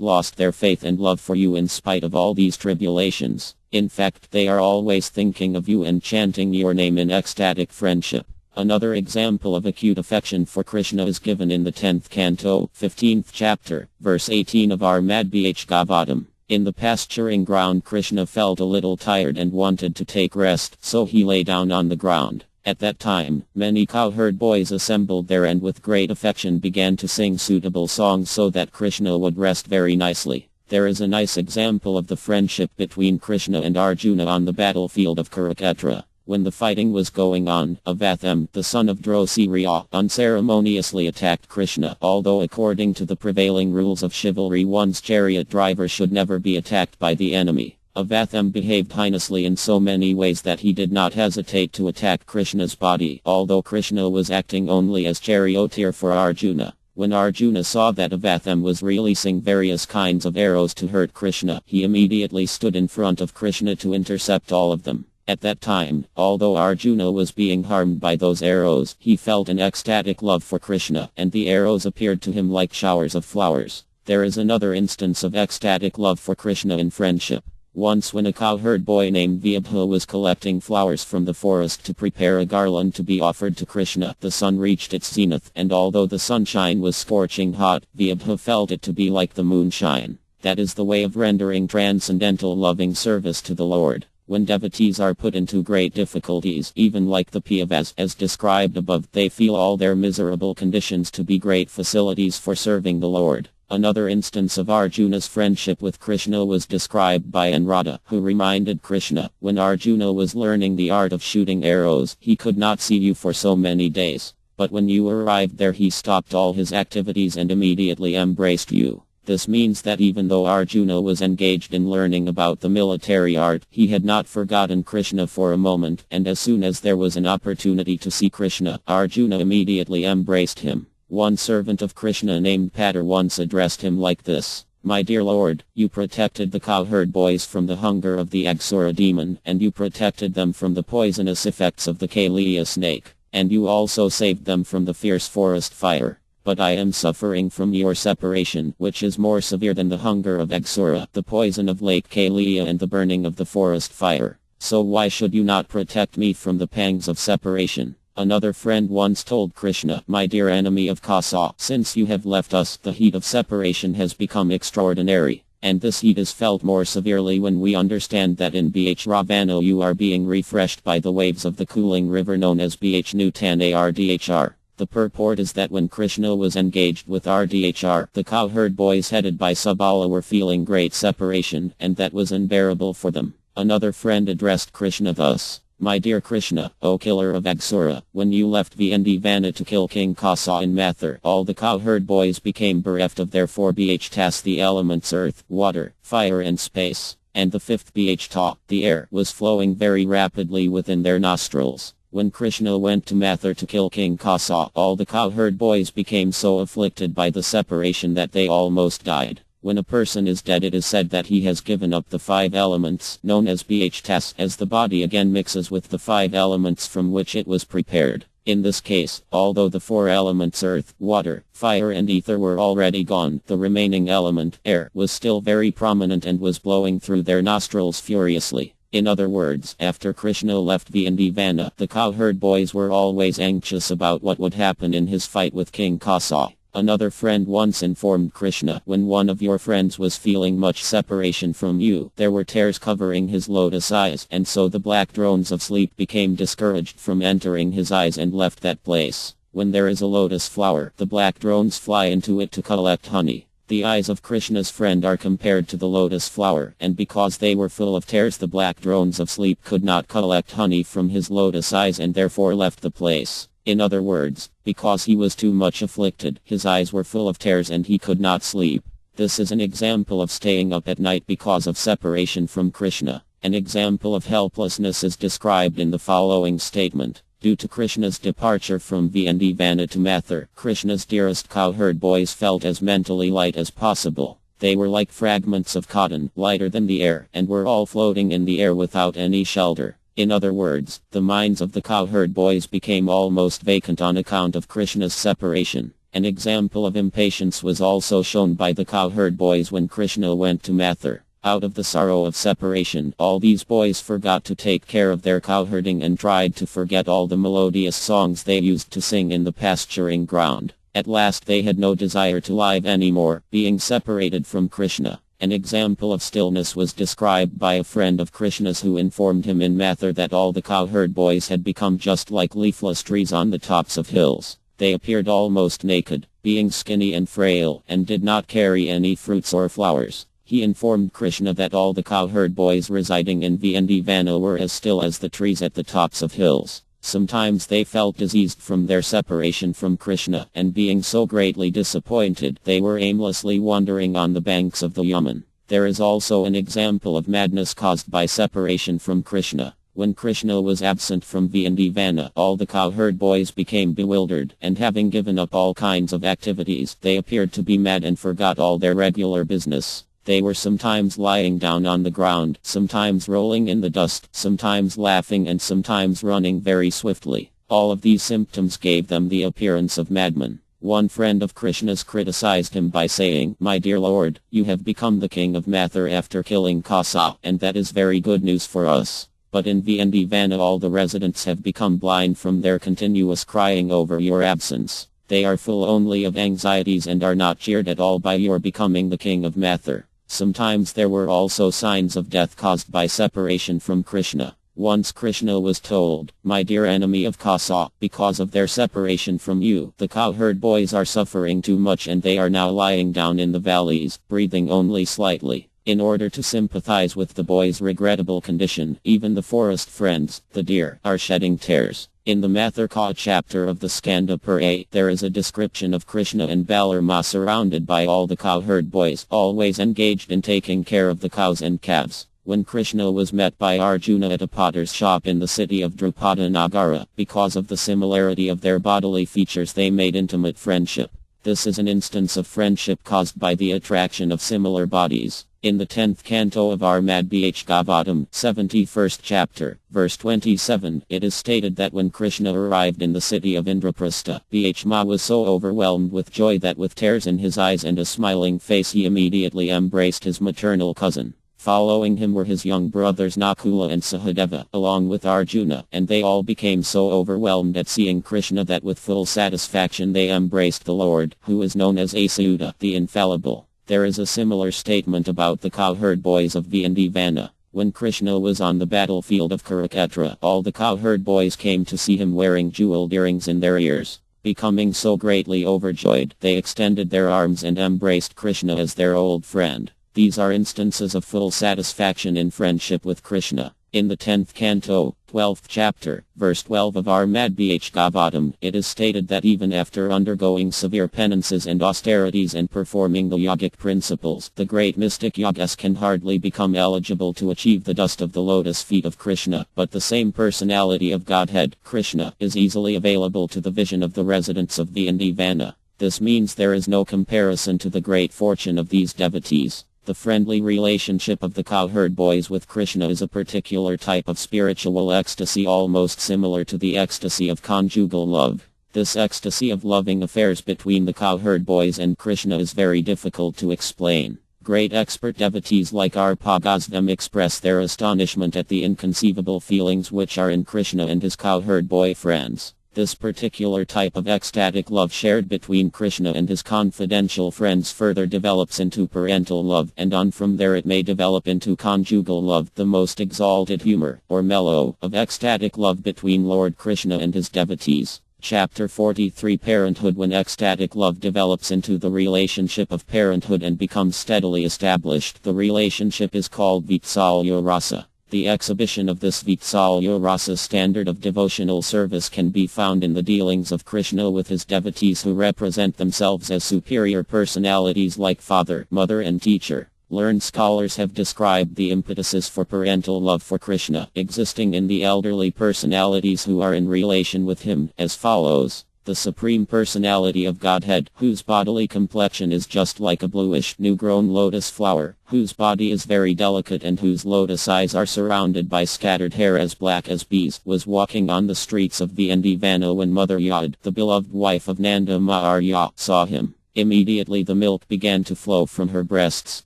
lost their faith and love for you in spite of all these tribulations. In fact, they are always thinking of you and chanting your name in ecstatic friendship." Another example of acute affection for Krishna is given in the 10th canto, 15th chapter, verse 18 of our Madhbh Gavatam. In the pasturing ground Krishna felt a little tired and wanted to take rest, so he lay down on the ground. At that time, many cowherd boys assembled there and with great affection began to sing suitable songs so that Krishna would rest very nicely. There is a nice example of the friendship between Krishna and Arjuna on the battlefield of Kurukshetra. When the fighting was going on, Avatham, the son of Drosirya, unceremoniously attacked Krishna. Although according to the prevailing rules of chivalry one's chariot driver should never be attacked by the enemy, Avatham behaved heinously in so many ways that he did not hesitate to attack Krishna's body, although Krishna was acting only as charioteer for Arjuna. When Arjuna saw that Avatham was releasing various kinds of arrows to hurt Krishna, he immediately stood in front of Krishna to intercept all of them. At that time, although Arjuna was being harmed by those arrows, he felt an ecstatic love for Krishna, and the arrows appeared to him like showers of flowers. There is another instance of ecstatic love for Krishna in friendship. Once when a cowherd boy named Vyabha was collecting flowers from the forest to prepare a garland to be offered to Krishna, the sun reached its zenith, and although the sunshine was scorching hot, Vyabha felt it to be like the moonshine. That is the way of rendering transcendental loving service to the Lord. When devotees are put into great difficulties, even like the Piyavas as described above, they feel all their miserable conditions to be great facilities for serving the Lord. Another instance of Arjuna's friendship with Krishna was described by Anrada, who reminded Krishna, when Arjuna was learning the art of shooting arrows, he could not see you for so many days. But when you arrived there he stopped all his activities and immediately embraced you. This means that even though Arjuna was engaged in learning about the military art, he had not forgotten Krishna for a moment, and as soon as there was an opportunity to see Krishna, Arjuna immediately embraced him. One servant of Krishna named Padar once addressed him like this: "My dear Lord, you protected the cowherd boys from the hunger of the Aghasura demon, and you protected them from the poisonous effects of the Kaliya snake, and you also saved them from the fierce forest fire. But I am suffering from your separation, which is more severe than the hunger of Aghasura, the poison of Lake Kaliya and the burning of the forest fire. So why should you not protect me from the pangs of separation?" Another friend once told Krishna, "My dear enemy of Kasa, since you have left us, the heat of separation has become extraordinary. And this heat is felt more severely when we understand that in Bh Ravana you are being refreshed by the waves of the cooling river known as Bh Nutan Ardhr. The purport is that when Krishna was engaged with Rdhr, the cowherd boys headed by Subala were feeling great separation, and that was unbearable for them. Another friend addressed Krishna thus: "My dear Krishna, O killer of Aghasura, when you left Vana to kill King Kasa in Mathur, all the cowherd boys became bereft of their 4 bhtas, the elements earth, water, fire and space, and the 5th bhta, the air, was flowing very rapidly within their nostrils. When Krishna went to Mathur to kill King Kasa, all the cowherd boys became so afflicted by the separation that they almost died. When a person is dead it is said that he has given up the 5 elements, known as bhtas, as the body again mixes with the 5 elements from which it was prepared. In this case, although the 4 elements earth, water, fire and ether were already gone, the remaining element, air, was still very prominent and was blowing through their nostrils furiously. In other words, after Krishna left Vana, the cowherd boys were always anxious about what would happen in his fight with King Kasa. Another friend once informed Krishna, when one of your friends was feeling much separation from you, there were tears covering his lotus eyes, and so the black drones of sleep became discouraged from entering his eyes and left that place. When there is a lotus flower, the black drones fly into it to collect honey. The eyes of Krishna's friend are compared to the lotus flower, and because they were full of tears the black drones of sleep could not collect honey from his lotus eyes and therefore left the place. In other words, because he was too much afflicted, his eyes were full of tears and he could not sleep. This is an example of staying up at night because of separation from Krishna. An example of helplessness is described in the following statement. Due to Krishna's departure from Vana to Mathur, Krishna's dearest cowherd boys felt as mentally light as possible. They were like fragments of cotton, lighter than the air, and were all floating in the air without any shelter. In other words, the minds of the cowherd boys became almost vacant on account of Krishna's separation. An example of impatience was also shown by the cowherd boys when Krishna went to Mathur. Out of the sorrow of separation, all these boys forgot to take care of their cowherding and tried to forget all the melodious songs they used to sing in the pasturing ground. At last they had no desire to live anymore, being separated from Krishna. An example of stillness was described by a friend of Krishna's who informed him in Mathur that all the cowherd boys had become just like leafless trees on the tops of hills. They appeared almost naked, being skinny and frail, and did not carry any fruits or flowers. He informed Krishna that all the cowherd boys residing in Vana were as still as the trees at the tops of hills. Sometimes they felt diseased from their separation from Krishna, and being so greatly disappointed, they were aimlessly wandering on the banks of the Yaman. There is also an example of madness caused by separation from Krishna. When Krishna was absent from Vana, all the cowherd boys became bewildered, and having given up all kinds of activities, they appeared to be mad and forgot all their regular business. They were sometimes lying down on the ground, sometimes rolling in the dust, sometimes laughing and sometimes running very swiftly. All of these symptoms gave them the appearance of madmen. One friend of Krishna's criticized him by saying, "My dear Lord, you have become the king of Mathur after killing Kasa, and that is very good news for us. But in Vana all the residents have become blind from their continuous crying over your absence. They are full only of anxieties and are not cheered at all by your becoming the king of Mathur." Sometimes there were also signs of death caused by separation from Krishna. Once Krishna was told, "My dear enemy of Kasa, because of their separation from you, the cowherd boys are suffering too much and they are now lying down in the valleys, breathing only slightly." In order to sympathize with the boys' regrettable condition, even the forest friends, the deer, are shedding tears. In the Mathurka chapter of the Skanda Purana, there is a description of Krishna and Balarama surrounded by all the cowherd boys, always engaged in taking care of the cows and calves. When Krishna was met by Arjuna at a potter's shop in the city of Drupada Nagara, because of the similarity of their bodily features they made intimate friendship. This is an instance of friendship caused by the attraction of similar bodies. In the 10th canto of Armad Bhagavatam, 71st chapter, verse 27, it is stated that when Krishna arrived in the city of Indraprastha, Bhima was so overwhelmed with joy that with tears in his eyes and a smiling face he immediately embraced his maternal cousin. Following him were his young brothers Nakula and Sahadeva, along with Arjuna, and they all became so overwhelmed at seeing Krishna that with full satisfaction they embraced the Lord, who is known as Achyuta, the Infallible. There is a similar statement about the cowherd boys of Vana. When Krishna was on the battlefield of Kurukshetra, all the cowherd boys came to see him wearing jeweled earrings in their ears. Becoming so greatly overjoyed, they extended their arms and embraced Krishna as their old friend. These are instances of full satisfaction in friendship with Krishna. In the 10th canto, 12th chapter, verse 12 of Armad Bhagavatam, it is stated that even after undergoing severe penances and austerities and performing the yogic principles, the great mystic yogas can hardly become eligible to achieve the dust of the lotus feet of Krishna, but the same personality of Godhead, Krishna, is easily available to the vision of the residents of Vana. This means there is no comparison to the great fortune of these devotees. The friendly relationship of the cowherd boys with Krishna is a particular type of spiritual ecstasy almost similar to the ecstasy of conjugal love. This ecstasy of loving affairs between the cowherd boys and Krishna is very difficult to explain. Great expert devotees like Arpagosvam express their astonishment at the inconceivable feelings which are in Krishna and his cowherd boy friends. This particular type of ecstatic love shared between Krishna and his confidential friends further develops into parental love, and on from there it may develop into conjugal love, the most exalted humor, or mellow, of ecstatic love between Lord Krishna and his devotees. Chapter 43 Parenthood. When ecstatic love develops into the relationship of parenthood and becomes steadily established, the relationship is called Vatsalya Rasa. The exhibition of this Vatsalya Rasa standard of devotional service can be found in the dealings of Krishna with his devotees who represent themselves as superior personalities like father, mother and teacher. Learned scholars have described the impetuses for parental love for Krishna existing in the elderly personalities who are in relation with him as follows. The Supreme Personality of Godhead, whose bodily complexion is just like a bluish, new-grown lotus flower, whose body is very delicate and whose lotus eyes are surrounded by scattered hair as black as bees, was walking on the streets of Vana when Mother Yad, the beloved wife of Nanda Maharya, saw him. Immediately the milk began to flow from her breasts,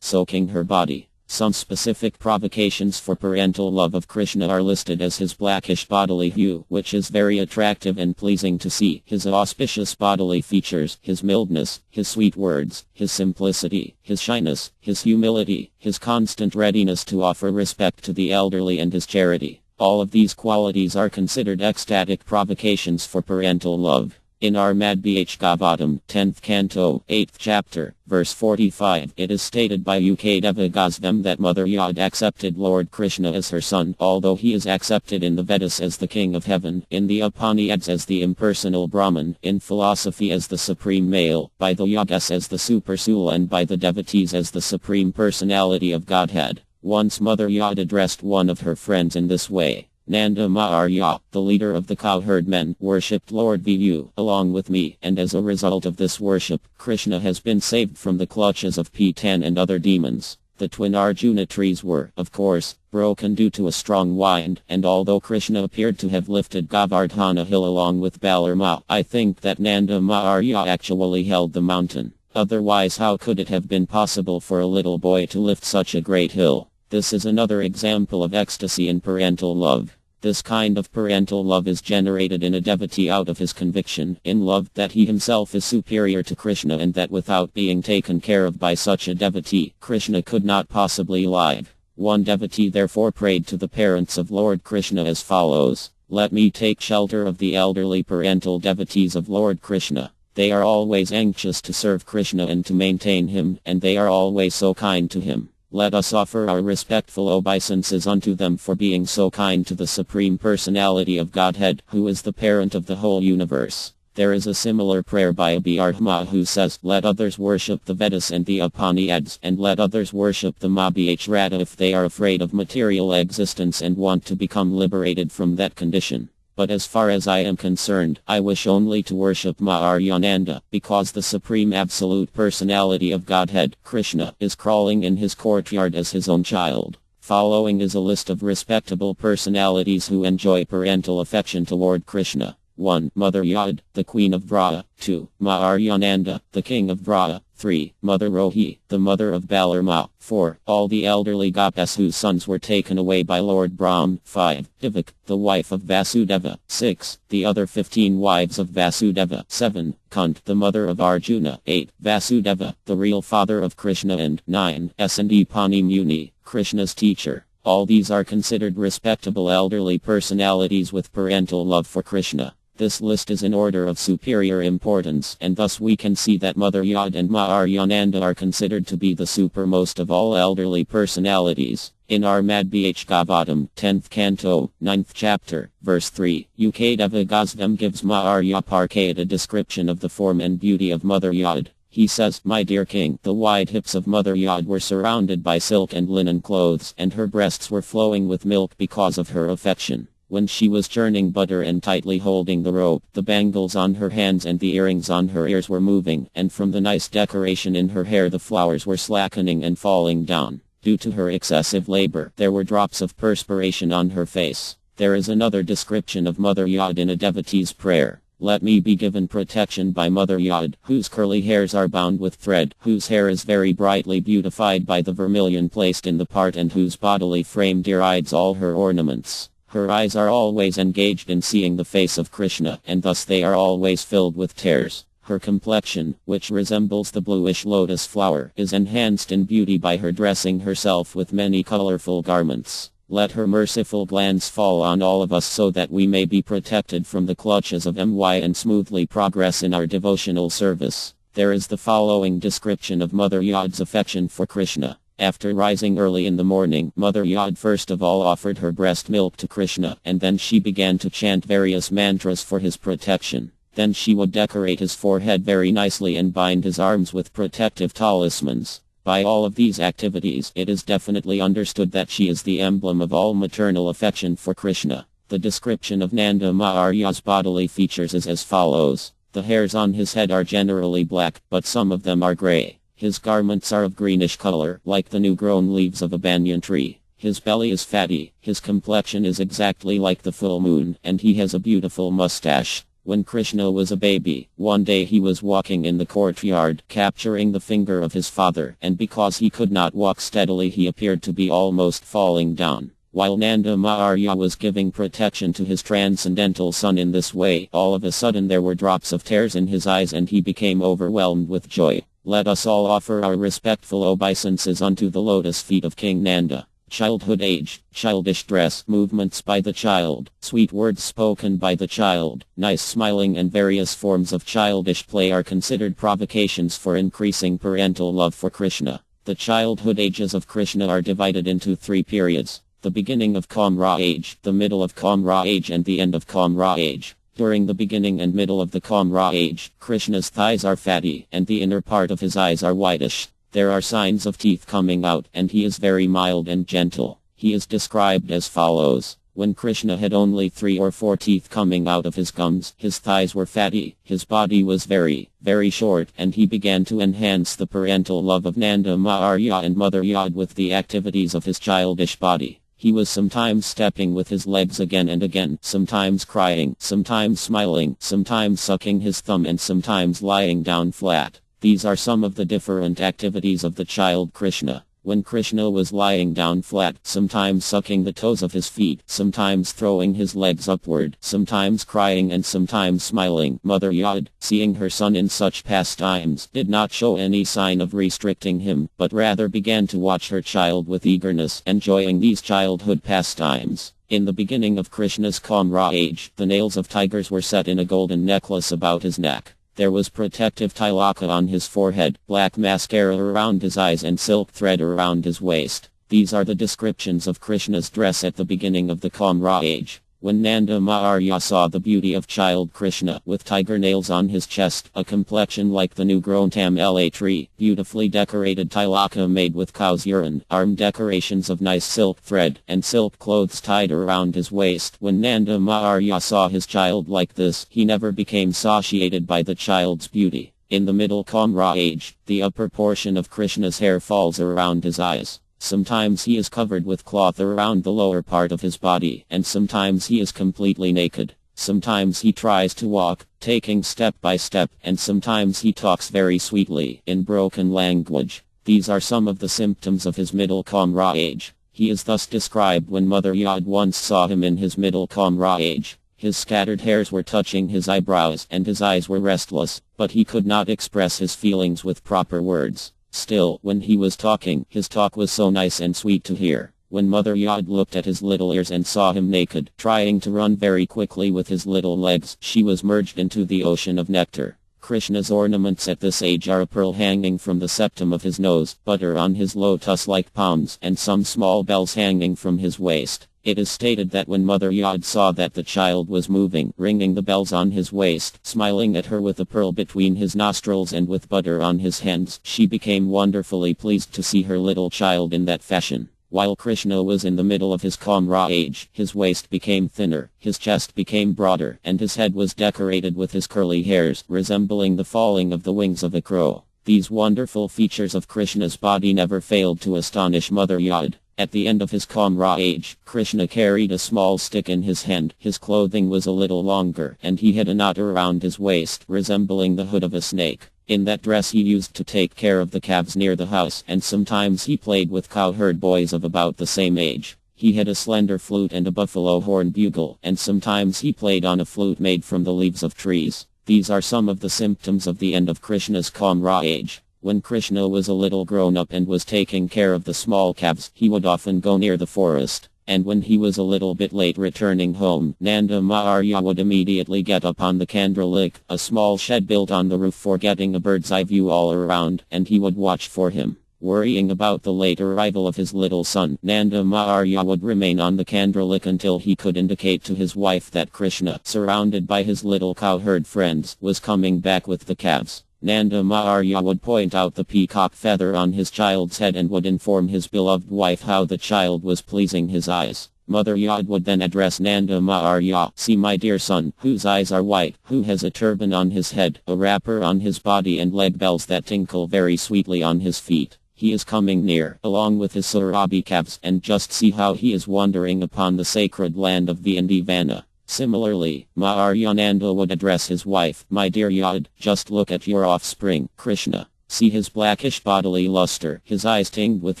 soaking her body. Some specific provocations for parental love of Krishna are listed as his blackish bodily hue, which is very attractive and pleasing to see, his auspicious bodily features, his mildness, his sweet words, his simplicity, his shyness, his humility, his constant readiness to offer respect to the elderly and his charity. All of these qualities are considered ecstatic provocations for parental love. In Armad Bhagavatam, 10th canto, 8th chapter, verse 45, it is stated by Ukadeva Gosvam that Mother Yad accepted Lord Krishna as her son, although he is accepted in the Vedas as the king of heaven, in the Upanishads as the impersonal Brahman, in philosophy as the supreme male, by the Yogas as the Supersula and by the devotees as the supreme personality of Godhead. Once Mother Yad addressed one of her friends in this way. Nanda Maharya, the leader of the cowherd men, worshipped Lord Vivu, along with me, and as a result of this worship, Krishna has been saved from the clutches of P10 and other demons. The twin Arjuna trees were, of course, broken due to a strong wind, and although Krishna appeared to have lifted Govardhana hill along with Balarama, I think that Nanda Maharya actually held the mountain. Otherwise, how could it have been possible for a little boy to lift such a great hill? This is another example of ecstasy in parental love. This kind of parental love is generated in a devotee out of his conviction, in love, that he himself is superior to Krishna and that without being taken care of by such a devotee, Krishna could not possibly live. One devotee therefore prayed to the parents of Lord Krishna as follows: "Let me take shelter of the elderly parental devotees of Lord Krishna. They are always anxious to serve Krishna and to maintain him, and they are always so kind to him. Let us offer our respectful obeisances unto them for being so kind to the Supreme Personality of Godhead, who is the parent of the whole universe." There is a similar prayer by Abhidharma who says, "Let others worship the Vedas and the Upanishads, and let others worship the Mahabharata if they are afraid of material existence and want to become liberated from that condition. But as far as I am concerned, I wish only to worship Maharyananda, because the Supreme Absolute Personality of Godhead, Krishna, is crawling in his courtyard as his own child." Following is a list of respectable personalities who enjoy parental affection toward Krishna. 1. Mother Yad, the Queen of Brahma. 2. Maharyananda, the King of Brahma. 3. Mother Rohi, the mother of Balarama. 4. All the elderly gopis whose sons were taken away by Lord Brahm. 5. Devak, the wife of Vasudeva. 6. The other 15 wives of Vasudeva. 7. Kunt, the mother of Arjuna. 8. Vasudeva, the real father of Krishna. And 9. Sandipani Muni, Krishna's teacher. All these are considered respectable elderly personalities with parental love for Krishna. This list is in order of superior importance, and thus we can see that Mother Yad and Maharyananda are considered to be the supermost of all elderly personalities. In our Madhbh Gavatam, 10th Canto, 9th Chapter, verse 3, Ukadeva Gosvam gives Maharya Parkate a description of the form and beauty of Mother Yad. He says, "My dear king, the wide hips of Mother Yad were surrounded by silk and linen clothes, and her breasts were flowing with milk because of her affection. When she was churning butter and tightly holding the rope, the bangles on her hands and the earrings on her ears were moving, and from the nice decoration in her hair the flowers were slackening and falling down. Due to her excessive labor, there were drops of perspiration on her face." There is another description of Mother Yad in a devotee's prayer. "Let me be given protection by Mother Yad, whose curly hairs are bound with thread, whose hair is very brightly beautified by the vermilion placed in the part, and whose bodily frame derides all her ornaments. Her eyes are always engaged in seeing the face of Krishna, and thus they are always filled with tears. Her complexion, which resembles the bluish lotus flower, is enhanced in beauty by her dressing herself with many colorful garments. Let her merciful glance fall on all of us so that we may be protected from the clutches of my and smoothly progress in our devotional service." There is the following description of Mother Yad's affection for Krishna. After rising early in the morning, Mother Yad first of all offered her breast milk to Krishna, and then she began to chant various mantras for his protection. Then she would decorate his forehead very nicely and bind his arms with protective talismans. By all of these activities, it is definitely understood that she is the emblem of all maternal affection for Krishna. The description of Nanda Maharya's bodily features is as follows. The hairs on his head are generally black, but some of them are gray. His garments are of greenish color, like the new-grown leaves of a banyan tree. His belly is fatty, his complexion is exactly like the full moon, and he has a beautiful mustache. When Krishna was a baby, one day he was walking in the courtyard, capturing the finger of his father, and because he could not walk steadily he appeared to be almost falling down. While Nanda Maharya was giving protection to his transcendental son in this way, all of a sudden there were drops of tears in his eyes and he became overwhelmed with joy. Let us all offer our respectful obeisances unto the lotus feet of King Nanda. Childhood age, childish dress, movements by the child, sweet words spoken by the child, nice smiling and various forms of childish play are considered provocations for increasing parental love for Krishna. The childhood ages of Krishna are divided into 3 periods. The beginning of Kamra age, the middle of Kamra age and the end of Kamra age. During the beginning and middle of the Kamra age, Krishna's thighs are fatty, and the inner part of his eyes are whitish. There are signs of teeth coming out, and he is very mild and gentle. He is described as follows. When Krishna had only 3 or 4 teeth coming out of his gums, his thighs were fatty, his body was very, very short, and he began to enhance the parental love of Nanda Maharya and Mother Yad with the activities of his childish body. He was sometimes stepping with his legs again and again, sometimes crying, sometimes smiling, sometimes sucking his thumb, and sometimes lying down flat. These are some of the different activities of the child Krishna. When Krishna was lying down flat, sometimes sucking the toes of his feet, sometimes throwing his legs upward, sometimes crying and sometimes smiling, Mother Yad, seeing her son in such pastimes, did not show any sign of restricting him, but rather began to watch her child with eagerness, enjoying these childhood pastimes. In the beginning of Krishna's Kamra age, the nails of tigers were set in a golden necklace about his neck. There was protective tilaka on his forehead, black mascara around his eyes, and silk thread around his waist. These are the descriptions of Krishna's dress at the beginning of the Kamra age. When Nanda Maharya saw the beauty of child Krishna, with tiger nails on his chest, a complexion like the new-grown tamla tree, beautifully decorated tilaka made with cow's urine, arm decorations of nice silk thread, and silk clothes tied around his waist. When Nanda Maharya saw his child like this, he never became satiated by the child's beauty. In the middle Kamra age, the upper portion of Krishna's hair falls around his eyes. Sometimes he is covered with cloth around the lower part of his body, and sometimes he is completely naked. Sometimes he tries to walk, taking step by step, and sometimes he talks very sweetly, in broken language. These are some of the symptoms of his middle Kamra age. He is thus described when Mother Yad once saw him in his middle Kamra age. His scattered hairs were touching his eyebrows, and his eyes were restless, but he could not express his feelings with proper words. Still, when he was talking, his talk was so nice and sweet to hear. When Mother Yad looked at his little ears and saw him naked, trying to run very quickly with his little legs, she was merged into the ocean of nectar. Krishna's ornaments at this age are a pearl hanging from the septum of his nose, butter on his lotus-like palms, and some small bells hanging from his waist. It is stated that when Mother Yad saw that the child was moving, ringing the bells on his waist, smiling at her with a pearl between his nostrils and with butter on his hands, she became wonderfully pleased to see her little child in that fashion. While Krishna was in the middle of his Kamra age, his waist became thinner, his chest became broader, and his head was decorated with his curly hairs, resembling the falling of the wings of a crow. These wonderful features of Krishna's body never failed to astonish Mother Yad. At the end of his Kamra age, Krishna carried a small stick in his hand. His clothing was a little longer, and he had a knot around his waist, resembling the hood of a snake. In that dress he used to take care of the calves near the house, and sometimes he played with cowherd boys of about the same age. He had a slender flute and a buffalo horn bugle, and sometimes he played on a flute made from the leaves of trees. These are some of the symptoms of the end of Krishna's Kamra age. When Krishna was a little grown up and was taking care of the small calves, he would often go near the forest. And when he was a little bit late returning home, Nanda Maharya would immediately get up on the Kandralik, a small shed built on the roof for getting a bird's eye view all around, and he would watch for him. Worrying about the late arrival of his little son, Nanda Maharya would remain on the Kandralik until he could indicate to his wife that Krishna, surrounded by his little cowherd friends, was coming back with the calves. Nanda Maharya would point out the peacock feather on his child's head and would inform his beloved wife how the child was pleasing his eyes. Mother Yad would then address Nanda Maharya, "See my dear son, whose eyes are white, who has a turban on his head, a wrapper on his body and leg bells that tinkle very sweetly on his feet. He is coming near, along with his Surabi calves, and just see how he is wandering upon the sacred land of Vindhyavana." Similarly, Maharyananda would address his wife, "My dear Yad, just look at your offspring, Krishna. See his blackish bodily luster, his eyes tinged with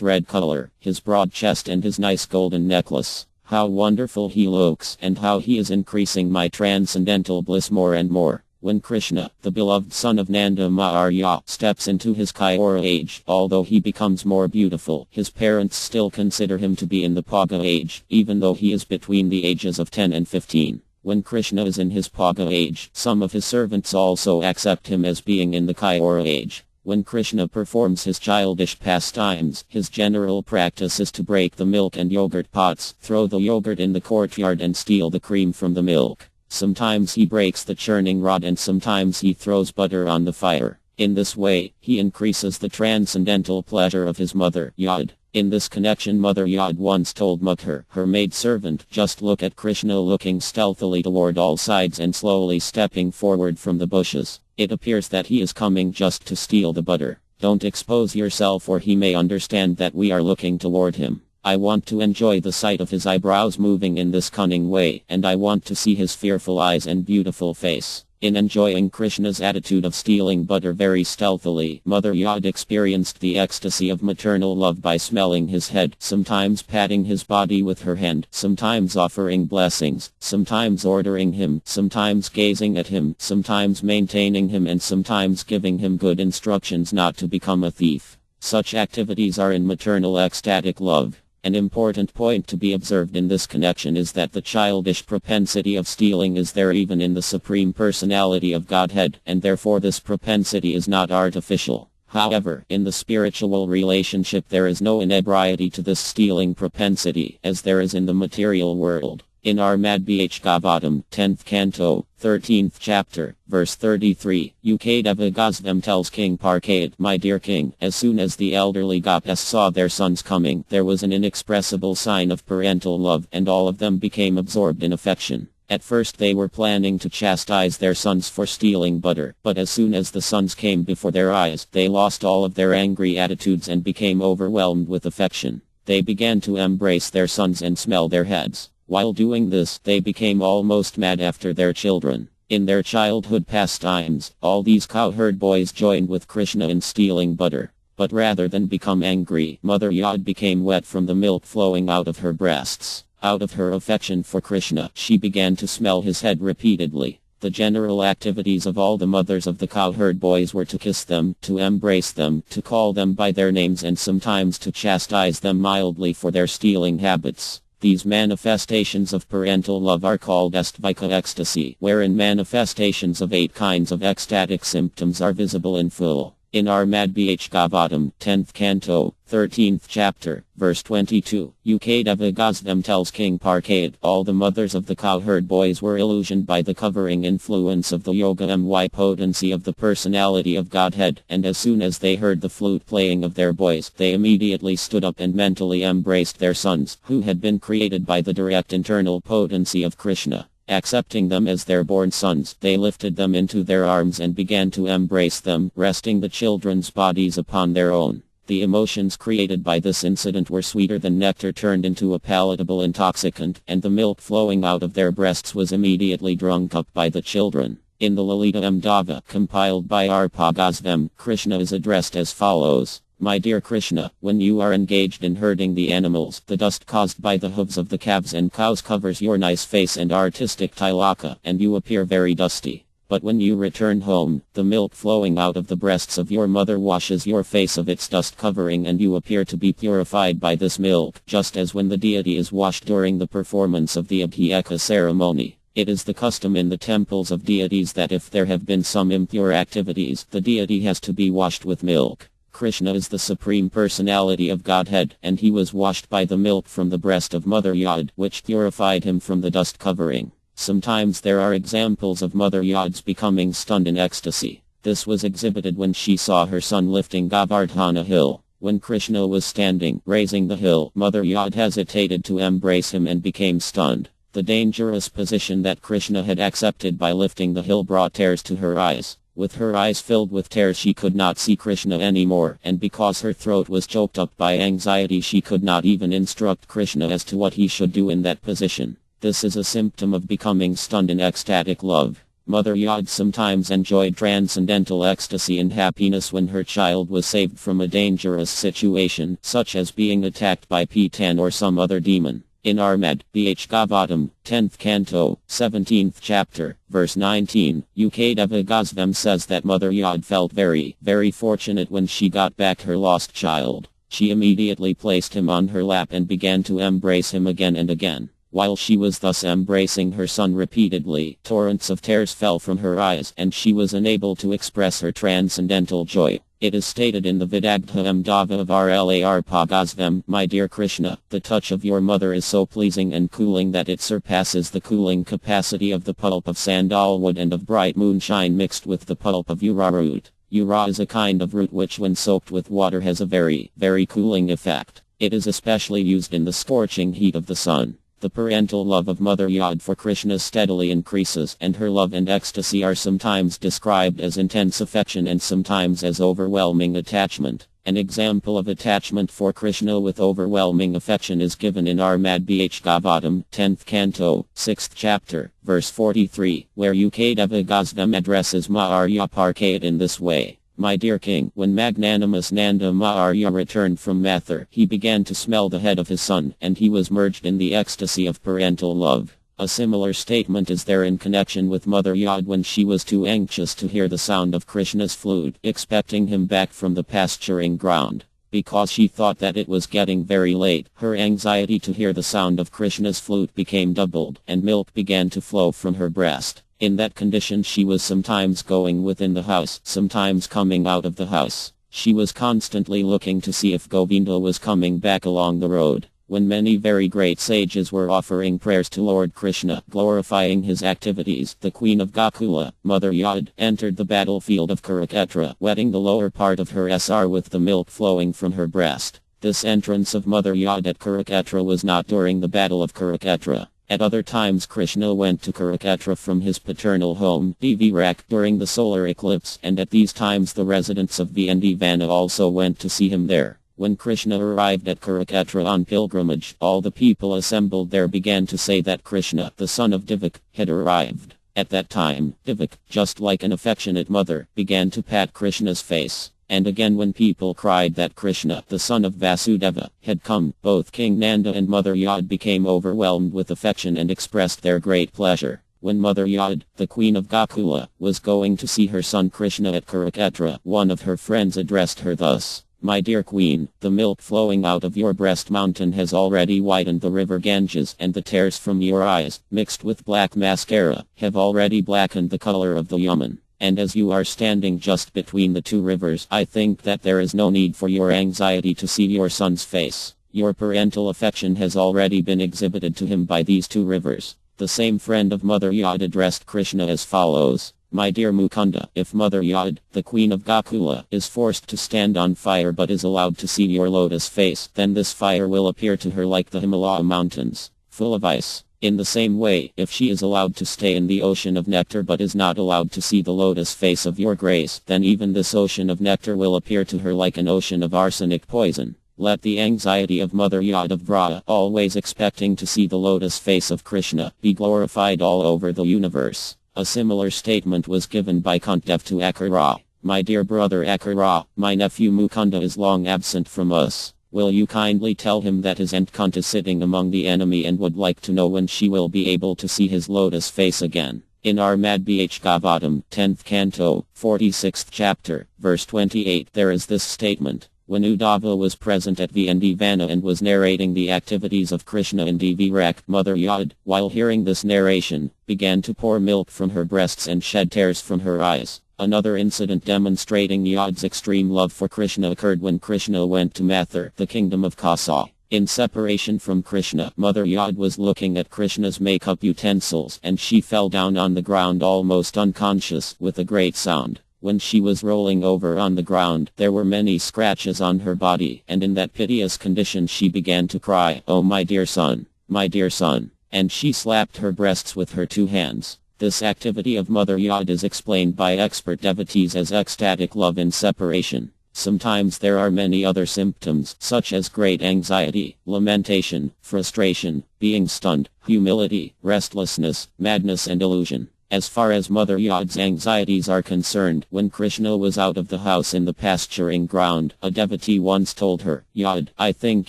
red color, his broad chest and his nice golden necklace. How wonderful he looks, and how he is increasing my transcendental bliss more and more." When Krishna, the beloved son of Nanda Maharya, steps into his Kaura age, although he becomes more beautiful, his parents still consider him to be in the Paga age, even though he is between the ages of 10 and 15. When Krishna is in his Paga age, some of his servants also accept him as being in the Kaura age. When Krishna performs his childish pastimes, his general practice is to break the milk and yogurt pots, throw the yogurt in the courtyard and steal the cream from the milk. Sometimes he breaks the churning rod and sometimes he throws butter on the fire. In this way, he increases the transcendental pleasure of his mother, Yod. In this connection, Mother Yod once told Mukher, her maidservant, just look at Krishna looking stealthily toward all sides and slowly stepping forward from the bushes. It appears that he is coming just to steal the butter. Don't expose yourself or he may understand that we are looking toward him. I want to enjoy the sight of his eyebrows moving in this cunning way, and I want to see his fearful eyes and beautiful face. In enjoying Krishna's attitude of stealing butter very stealthily, Mother Yod experienced the ecstasy of maternal love by smelling his head, sometimes patting his body with her hand, sometimes offering blessings, sometimes ordering him, sometimes gazing at him, sometimes maintaining him, and sometimes giving him good instructions not to become a thief. Such activities are in maternal ecstatic love. An important point to be observed in this connection is that the childish propensity of stealing is there even in the Supreme Personality of Godhead, and therefore this propensity is not artificial. However, in the spiritual relationship there is no inebriety to this stealing propensity, as there is in the material world. In Armad Bhgavatam, 10th Canto, 13th Chapter, verse 33, Ukadeva Gosvam tells King Parkayat, my dear king, as soon as the elderly Gopas saw their sons coming, there was an inexpressible sign of parental love, and all of them became absorbed in affection. At first they were planning to chastise their sons for stealing butter, but as soon as the sons came before their eyes, they lost all of their angry attitudes and became overwhelmed with affection. They began to embrace their sons and smell their heads. While doing this, they became almost mad after their children. In their childhood pastimes, all these cowherd boys joined with Krishna in stealing butter. But rather than become angry, Mother Yod became wet from the milk flowing out of her breasts. Out of her affection for Krishna, she began to smell his head repeatedly. The general activities of all the mothers of the cowherd boys were to kiss them, to embrace them, to call them by their names, and sometimes to chastise them mildly for their stealing habits. These manifestations of parental love are called estvika ecstasy, wherein manifestations of 8 kinds of ecstatic symptoms are visible in full. In Armad Bhgavatam, 10th Canto, 13th Chapter, verse 22, Ukadeva Gosvam tells King Parkayat, all the mothers of the cowherd boys were illusioned by the covering influence of the yoga my potency of the personality of Godhead, and as soon as they heard the flute playing of their boys, they immediately stood up and mentally embraced their sons, who had been created by the direct internal potency of Krishna. Accepting them as their born sons, they lifted them into their arms and began to embrace them, resting the children's bodies upon their own. The emotions created by this incident were sweeter than nectar turned into a palatable intoxicant, and the milk flowing out of their breasts was immediately drunk up by the children. In the Lalita Amdava, compiled by Arpa Gosvam, Krishna is addressed as follows. My dear Krishna, when you are engaged in herding the animals, the dust caused by the hooves of the calves and cows covers your nice face and artistic tilaka, and you appear very dusty. But when you return home, the milk flowing out of the breasts of your mother washes your face of its dust covering, and you appear to be purified by this milk, just as when the deity is washed during the performance of the Abhyeka ceremony. It is the custom in the temples of deities that if there have been some impure activities, the deity has to be washed with milk. Krishna is the Supreme Personality of Godhead, and he was washed by the milk from the breast of Mother Yod, which purified him from the dust covering. Sometimes there are examples of Mother Yod's becoming stunned in ecstasy. This was exhibited when she saw her son lifting Govardhana hill. When Krishna was standing, raising the hill, Mother Yod hesitated to embrace him and became stunned. The dangerous position that Krishna had accepted by lifting the hill brought tears to her eyes. With her eyes filled with tears she could not see Krishna anymore, and because her throat was choked up by anxiety she could not even instruct Krishna as to what he should do in that position. This is a symptom of becoming stunned in ecstatic love. Mother Yod sometimes enjoyed transcendental ecstasy and happiness when her child was saved from a dangerous situation, such as being attacked by P10 or some other demon. In Armad Bhgavatam, 10th Canto, 17th Chapter, verse 19, Ukadeva Gosvam says that Mother Yod felt very, very fortunate when she got back her lost child. She immediately placed him on her lap and began to embrace him again and again. While she was thus embracing her son repeatedly, torrents of tears fell from her eyes, and she was unable to express her transcendental joy. It is stated in the Vidagdha Amdava of Rlar Gosvam, my dear Krishna, the touch of your mother is so pleasing and cooling that it surpasses the cooling capacity of the pulp of sandalwood and of bright moonshine mixed with the pulp of arrowroot. Ura is a kind of root which when soaked with water has a very, very cooling effect. It is especially used in the scorching heat of the sun. The parental love of Mother Yod for Krishna steadily increases, and her love and ecstasy are sometimes described as intense affection and sometimes as overwhelming attachment. An example of attachment for Krishna with overwhelming affection is given in our Madhya Bhagavatam, 10th canto, 6th chapter, verse 43, where Ukadeva Gosvam addresses Maharya Parkayat in this way. My dear king, when magnanimous Nanda Maharya returned from Mathur, he began to smell the head of his son, and he was merged in the ecstasy of parental love. A similar statement is there in connection with Mother Yod when she was too anxious to hear the sound of Krishna's flute, expecting him back from the pasturing ground. Because she thought that it was getting very late, her anxiety to hear the sound of Krishna's flute became doubled, and milk began to flow from her breast. In that condition she was sometimes going within the house, sometimes coming out of the house. She was constantly looking to see if Govinda was coming back along the road. When many very great sages were offering prayers to Lord Krishna, glorifying his activities, the Queen of Gokula, Mother Yod, entered the battlefield of Kurukshetra, wetting the lower part of her sr with the milk flowing from her breast. This entrance of Mother Yod at Kurukshetra was not during the battle of Kurukshetra. At other times Krishna went to Kurukshetra from his paternal home, Dvirak, during the solar eclipse, and at these times the residents of Vana also went to see him there. When Krishna arrived at Kurukshetra on pilgrimage, all the people assembled there began to say that Krishna, the son of Divak, had arrived. At that time, Divak, just like an affectionate mother, began to pat Krishna's face. And again when people cried that Krishna, the son of Vasudeva, had come, both King Nanda and Mother Yod became overwhelmed with affection and expressed their great pleasure. When Mother Yod, the Queen of Gokula, was going to see her son Krishna at Kurukshetra, one of her friends addressed her thus. My dear Queen, the milk flowing out of your breast mountain has already widened the river Ganges, and the tears from your eyes, mixed with black mascara, have already blackened the color of the Yaman. And as you are standing just between the two rivers, I think that there is no need for your anxiety to see your son's face. Your parental affection has already been exhibited to him by these two rivers. The same friend of Mother Yod addressed Krishna as follows. My dear Mukunda, if Mother Yod, the Queen of Gokula, is forced to stand on fire but is allowed to see your lotus face, then this fire will appear to her like the Himalaya mountains, full of ice. In the same way, if she is allowed to stay in the ocean of nectar but is not allowed to see the lotus face of your grace, then even this ocean of nectar will appear to her like an ocean of arsenic poison. Let the anxiety of Mother Yod of Vraja, always expecting to see the lotus face of Krishna, be glorified all over the universe. A similar statement was given by Kuntdev to Akara. My dear brother Akara, my nephew Mukunda is long absent from us. Will you kindly tell him that his Aunt Kunt is sitting among the enemy and would like to know when she will be able to see his lotus face again? In our Madhya Bhagavatam, 10th canto, 46th chapter, verse 28, there is this statement. When Uddhava was present at Vana and was narrating the activities of Krishna in Dvirak, Mother Yod, while hearing this narration, began to pour milk from her breasts and shed tears from her eyes. Another incident demonstrating Yod's extreme love for Krishna occurred when Krishna went to Mathur, the kingdom of Kasa. In separation from Krishna, Mother Yod was looking at Krishna's makeup utensils and she fell down on the ground almost unconscious with a great sound. When she was rolling over on the ground, there were many scratches on her body, and in that piteous condition she began to cry, "Oh my dear son, my dear son," and she slapped her breasts with her two hands. This activity of Mother Yod is explained by expert devotees as ecstatic love in separation. Sometimes there are many other symptoms, such as great anxiety, lamentation, frustration, being stunned, humility, restlessness, madness and illusion. As far as Mother Yod's anxieties are concerned, when Krishna was out of the house in the pasturing ground, a devotee once told her, Yod, I think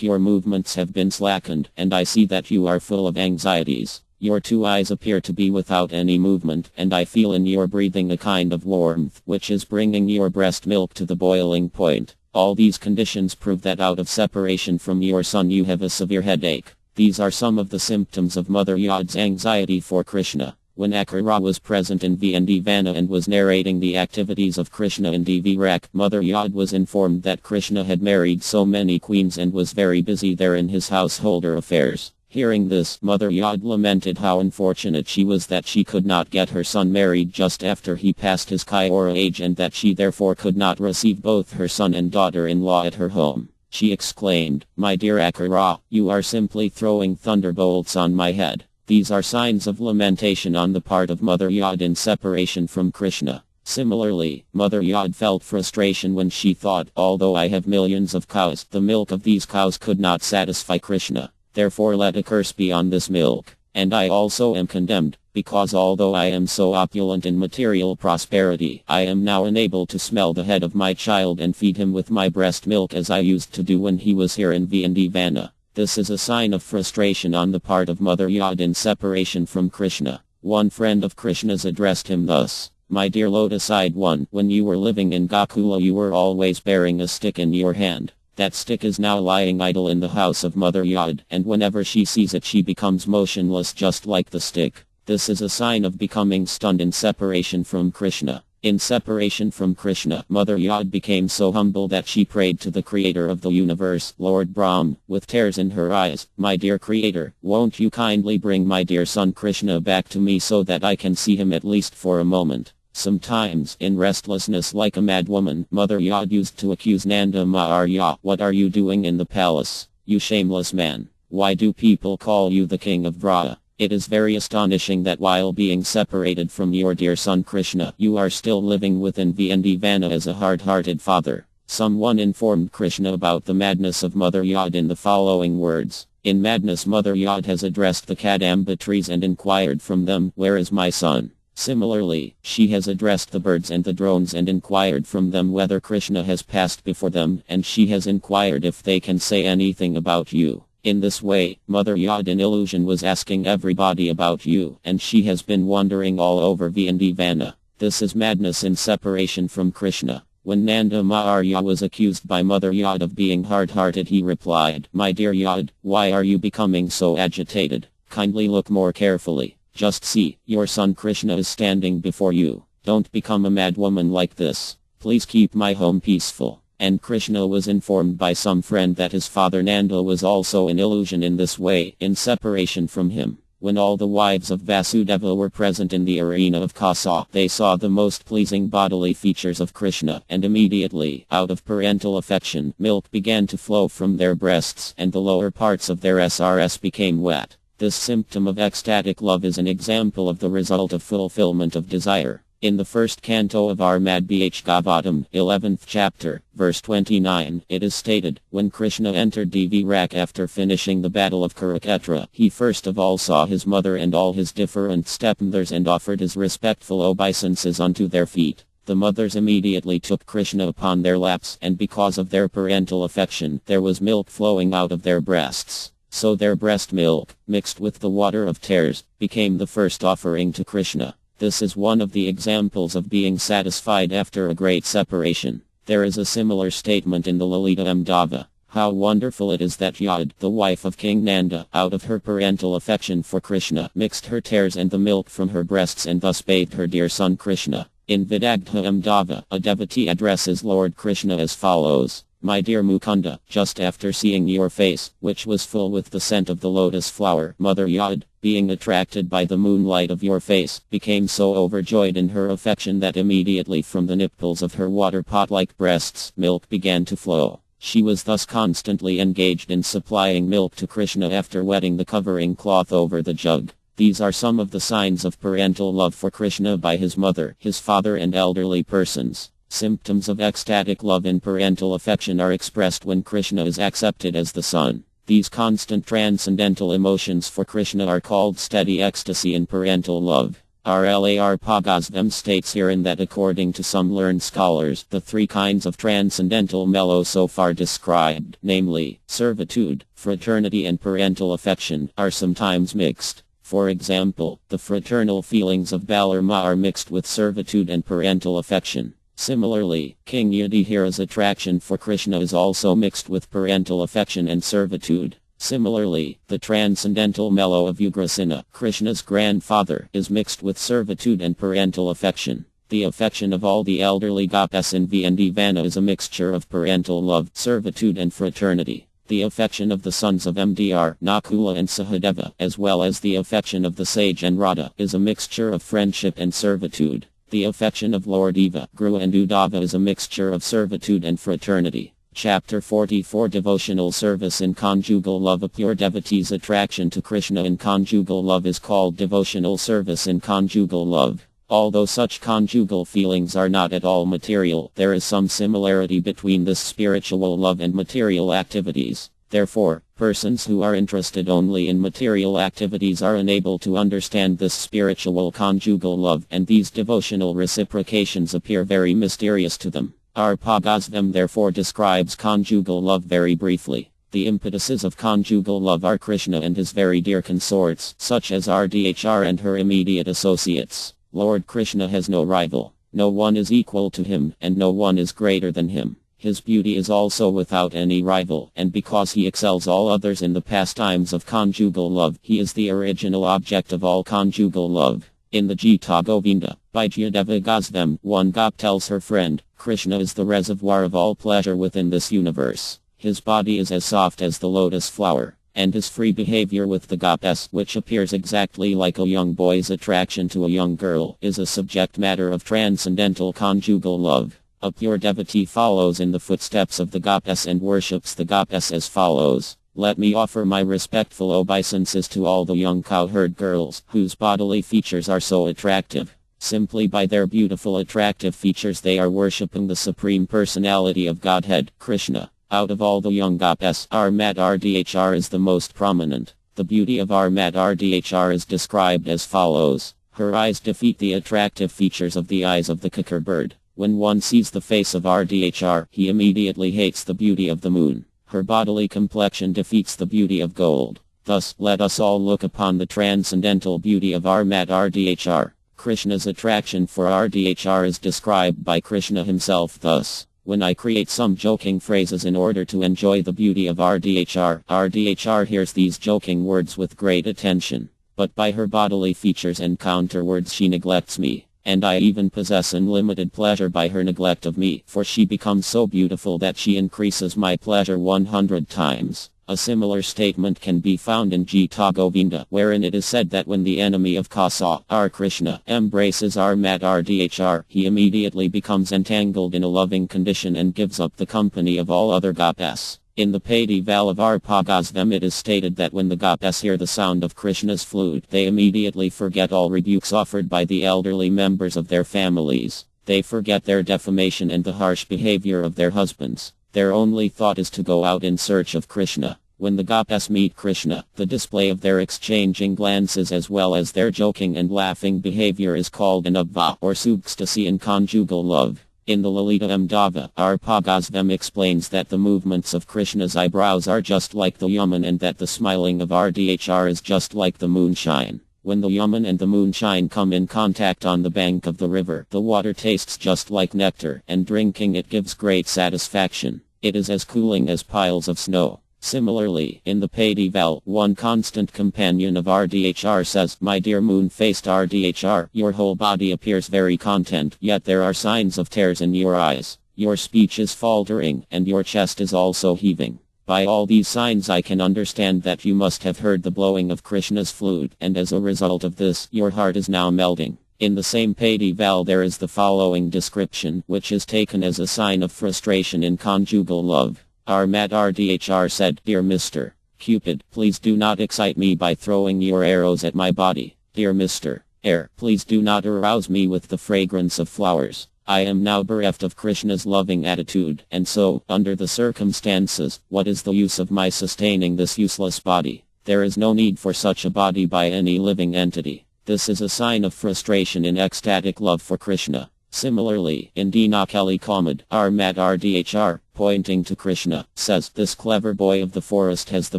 your movements have been slackened, and I see that you are full of anxieties. Your two eyes appear to be without any movement, and I feel in your breathing a kind of warmth, which is bringing your breast milk to the boiling point. All these conditions prove that out of separation from your son you have a severe headache. These are some of the symptoms of Mother Yod's anxiety for Krishna. When Akara was present in Vana and was narrating the activities of Krishna in Dvirak, Mother Yod was informed that Krishna had married so many queens and was very busy there in his householder affairs. Hearing this, Mother Yod lamented how unfortunate she was that she could not get her son married just after he passed his Kiora age, and that she therefore could not receive both her son and daughter-in-law at her home. She exclaimed, "My dear Akira, you are simply throwing thunderbolts on my head." These are signs of lamentation on the part of Mother Yod in separation from Krishna. Similarly, Mother Yod felt frustration when she thought, although I have millions of cows, the milk of these cows could not satisfy Krishna. Therefore let a curse be on this milk. And I also am condemned, because although I am so opulent in material prosperity, I am now unable to smell the head of my child and feed him with my breast milk as I used to do when he was here in Vrindavan. This is a sign of frustration on the part of Mother Yod in separation from Krishna. One friend of Krishna's addressed him thus: "My dear lotus-eyed one, when you were living in Gokula you were always bearing a stick in your hand. That stick is now lying idle in the house of Mother Yod, and whenever she sees it she becomes motionless just like the stick. This is a sign of becoming stunned in separation from Krishna. In separation from Krishna, Mother Yod became so humble that she prayed to the creator of the universe, Lord Brahm, with tears in her eyes, "My dear creator, won't you kindly bring my dear son Krishna back to me so that I can see him at least for a moment?" Sometimes, in restlessness like a mad woman, Mother Yod used to accuse Nanda Maharya, "What are you doing in the palace? You shameless man. Why do people call you the king of Vrata? It is very astonishing that while being separated from your dear son Krishna, you are still living within Vrindavan as a hard-hearted father." Someone informed Krishna about the madness of Mother Yod in the following words: "In madness Mother Yod has addressed the Kadamba trees and inquired from them, 'Where is my son?' Similarly, she has addressed the birds and the drones and inquired from them whether Krishna has passed before them, and she has inquired if they can say anything about you. In this way, Mother Yod in illusion was asking everybody about you, and she has been wandering all over Vrindavan. This is madness in separation from Krishna." When Nanda Maharya was accused by Mother Yod of being hard-hearted, he replied, "My dear Yod, why are you becoming so agitated? Kindly look more carefully. Just see, your son Krishna is standing before you. Don't become a mad woman like this. Please keep my home peaceful." And Krishna was informed by some friend that his father Nanda was also in illusion in this way, in separation from him. When all the wives of Vasudeva were present in the arena of Kasa, they saw the most pleasing bodily features of Krishna, and immediately, out of parental affection, milk began to flow from their breasts, and the lower parts of their SRS became wet. This symptom of ecstatic love is an example of the result of fulfillment of desire. In the first canto of Armad Bhagavatam, 11th chapter, verse 29, it is stated, "When Krishna entered Dvirak after finishing the battle of Kurukshetra, he first of all saw his mother and all his different stepmothers and offered his respectful obeisances unto their feet. The mothers immediately took Krishna upon their laps, and because of their parental affection, there was milk flowing out of their breasts. So their breast milk, mixed with the water of tears, became the first offering to Krishna. This is one of the examples of being satisfied after a great separation." There is a similar statement in the Lalita Amdava. "How wonderful it is that Yod, the wife of King Nanda, out of her parental affection for Krishna, mixed her tears and the milk from her breasts and thus bathed her dear son Krishna." In Vidagdha Amdava, a devotee addresses Lord Krishna as follows: "My dear Mukunda, just after seeing your face, which was full with the scent of the lotus flower, Mother Yod, being attracted by the moonlight of your face, became so overjoyed in her affection that immediately from the nipples of her water pot-like breasts, milk began to flow. She was thus constantly engaged in supplying milk to Krishna after wetting the covering cloth over the jug." These are some of the signs of parental love for Krishna by his mother, his father and elderly persons. Symptoms of ecstatic love and parental affection are expressed when Krishna is accepted as the son. These constant transcendental emotions for Krishna are called steady ecstasy in parental love. RLAR Pagazvam states herein that according to some learned scholars, the three kinds of transcendental mellow so far described, namely, servitude, fraternity and parental affection, are sometimes mixed. For example, the fraternal feelings of Balarama are mixed with servitude and parental affection. Similarly, King Yudhishthira's attraction for Krishna is also mixed with parental affection and servitude. Similarly, the transcendental mellow of Ugrasena, Krishna's grandfather, is mixed with servitude and parental affection. The affection of all the elderly gopis in Vrindavan is a mixture of parental love, servitude and fraternity. The affection of the sons of Mdr, Nakula and Sahadeva, as well as the affection of the sage and Radha, is a mixture of friendship and servitude. The affection of Lord Eva, Gru and Uddhava is a mixture of servitude and fraternity. Chapter 44 Devotional Service in Conjugal Love. A pure devotee's attraction to Krishna in conjugal love is called devotional service in conjugal love. Although such conjugal feelings are not at all material, there is some similarity between this spiritual love and material activities. Therefore, persons who are interested only in material activities are unable to understand this spiritual conjugal love, and these devotional reciprocations appear very mysterious to them. Our Bhagavatam therefore describes conjugal love very briefly. The impetuses of conjugal love are Krishna and his very dear consorts, such as Rdhr and her immediate associates. Lord Krishna has no rival. No one is equal to him, and no one is greater than him. His beauty is also without any rival, and because he excels all others in the pastimes of conjugal love, he is the original object of all conjugal love. In the Gita Govinda, by Jyadeva Goswami, one gop tells her friend, Krishna is the reservoir of all pleasure within this universe. His body is as soft as the lotus flower, and his free behavior with the goddess, which appears exactly like a young boy's attraction to a young girl, is a subject matter of transcendental conjugal love. A pure devotee follows in the footsteps of the goddess and worships the goddess as follows. Let me offer my respectful obeisances to all the young cowherd girls, whose bodily features are so attractive. Simply by their beautiful attractive features they are worshipping the Supreme Personality of Godhead, Krishna. Out of all the young goddess, Rdhr is the most prominent. The beauty of Rdhr is described as follows. Her eyes defeat the attractive features of the eyes of the cuckoo bird. When one sees the face of Rdhr, he immediately hates the beauty of the moon. Her bodily complexion defeats the beauty of gold. Thus, let us all look upon the transcendental beauty of Rdhr. Krishna's attraction for Rdhr is described by Krishna himself thus. When I create some joking phrases in order to enjoy the beauty of Rdhr hears these joking words with great attention. But by her bodily features and counterwords she neglects me, and I even possess unlimited pleasure by her neglect of me, for she becomes so beautiful that she increases my pleasure 100 times. A similar statement can be found in Gita Govinda, wherein it is said that when the enemy of Kasa, Krishna, embraces Rdhr, he immediately becomes entangled in a loving condition and gives up the company of all other gopas. In the Padi Val of Bhagavatam it is stated that when the gopas hear the sound of Krishna's flute, they immediately forget all rebukes offered by the elderly members of their families. They forget their defamation and the harsh behavior of their husbands. Their only thought is to go out in search of Krishna. When the gopas meet Krishna, the display of their exchanging glances as well as their joking and laughing behavior is called anubhava or sukstasy in conjugal love. In the Lalita Amdava, our Bhagavatam explains that the movements of Krishna's eyebrows are just like the Yaman and that the smiling of Rdhr is just like the moonshine. When the Yaman and the moonshine come in contact on the bank of the river, the water tastes just like nectar, and drinking it gives great satisfaction. It is as cooling as piles of snow. Similarly, in the Padi Val, one constant companion of Rdhr says, My dear moon-faced Rdhr, your whole body appears very content, yet there are signs of tears in your eyes. Your speech is faltering, and your chest is also heaving. By all these signs I can understand that you must have heard the blowing of Krishna's flute, and as a result of this, your heart is now melting. In the same Padi Val there is the following description, which is taken as a sign of frustration in conjugal love. Rdhr said, Dear Mr. Cupid, please do not excite me by throwing your arrows at my body. Dear Mr. Air, please do not arouse me with the fragrance of flowers. I am now bereft of Krishna's loving attitude, and so, under the circumstances, what is the use of my sustaining this useless body? There is no need for such a body by any living entity. This is a sign of frustration in ecstatic love for Krishna. Similarly, in Dinakali Kamad, Rdhr, pointing to Krishna, says, This clever boy of the forest has the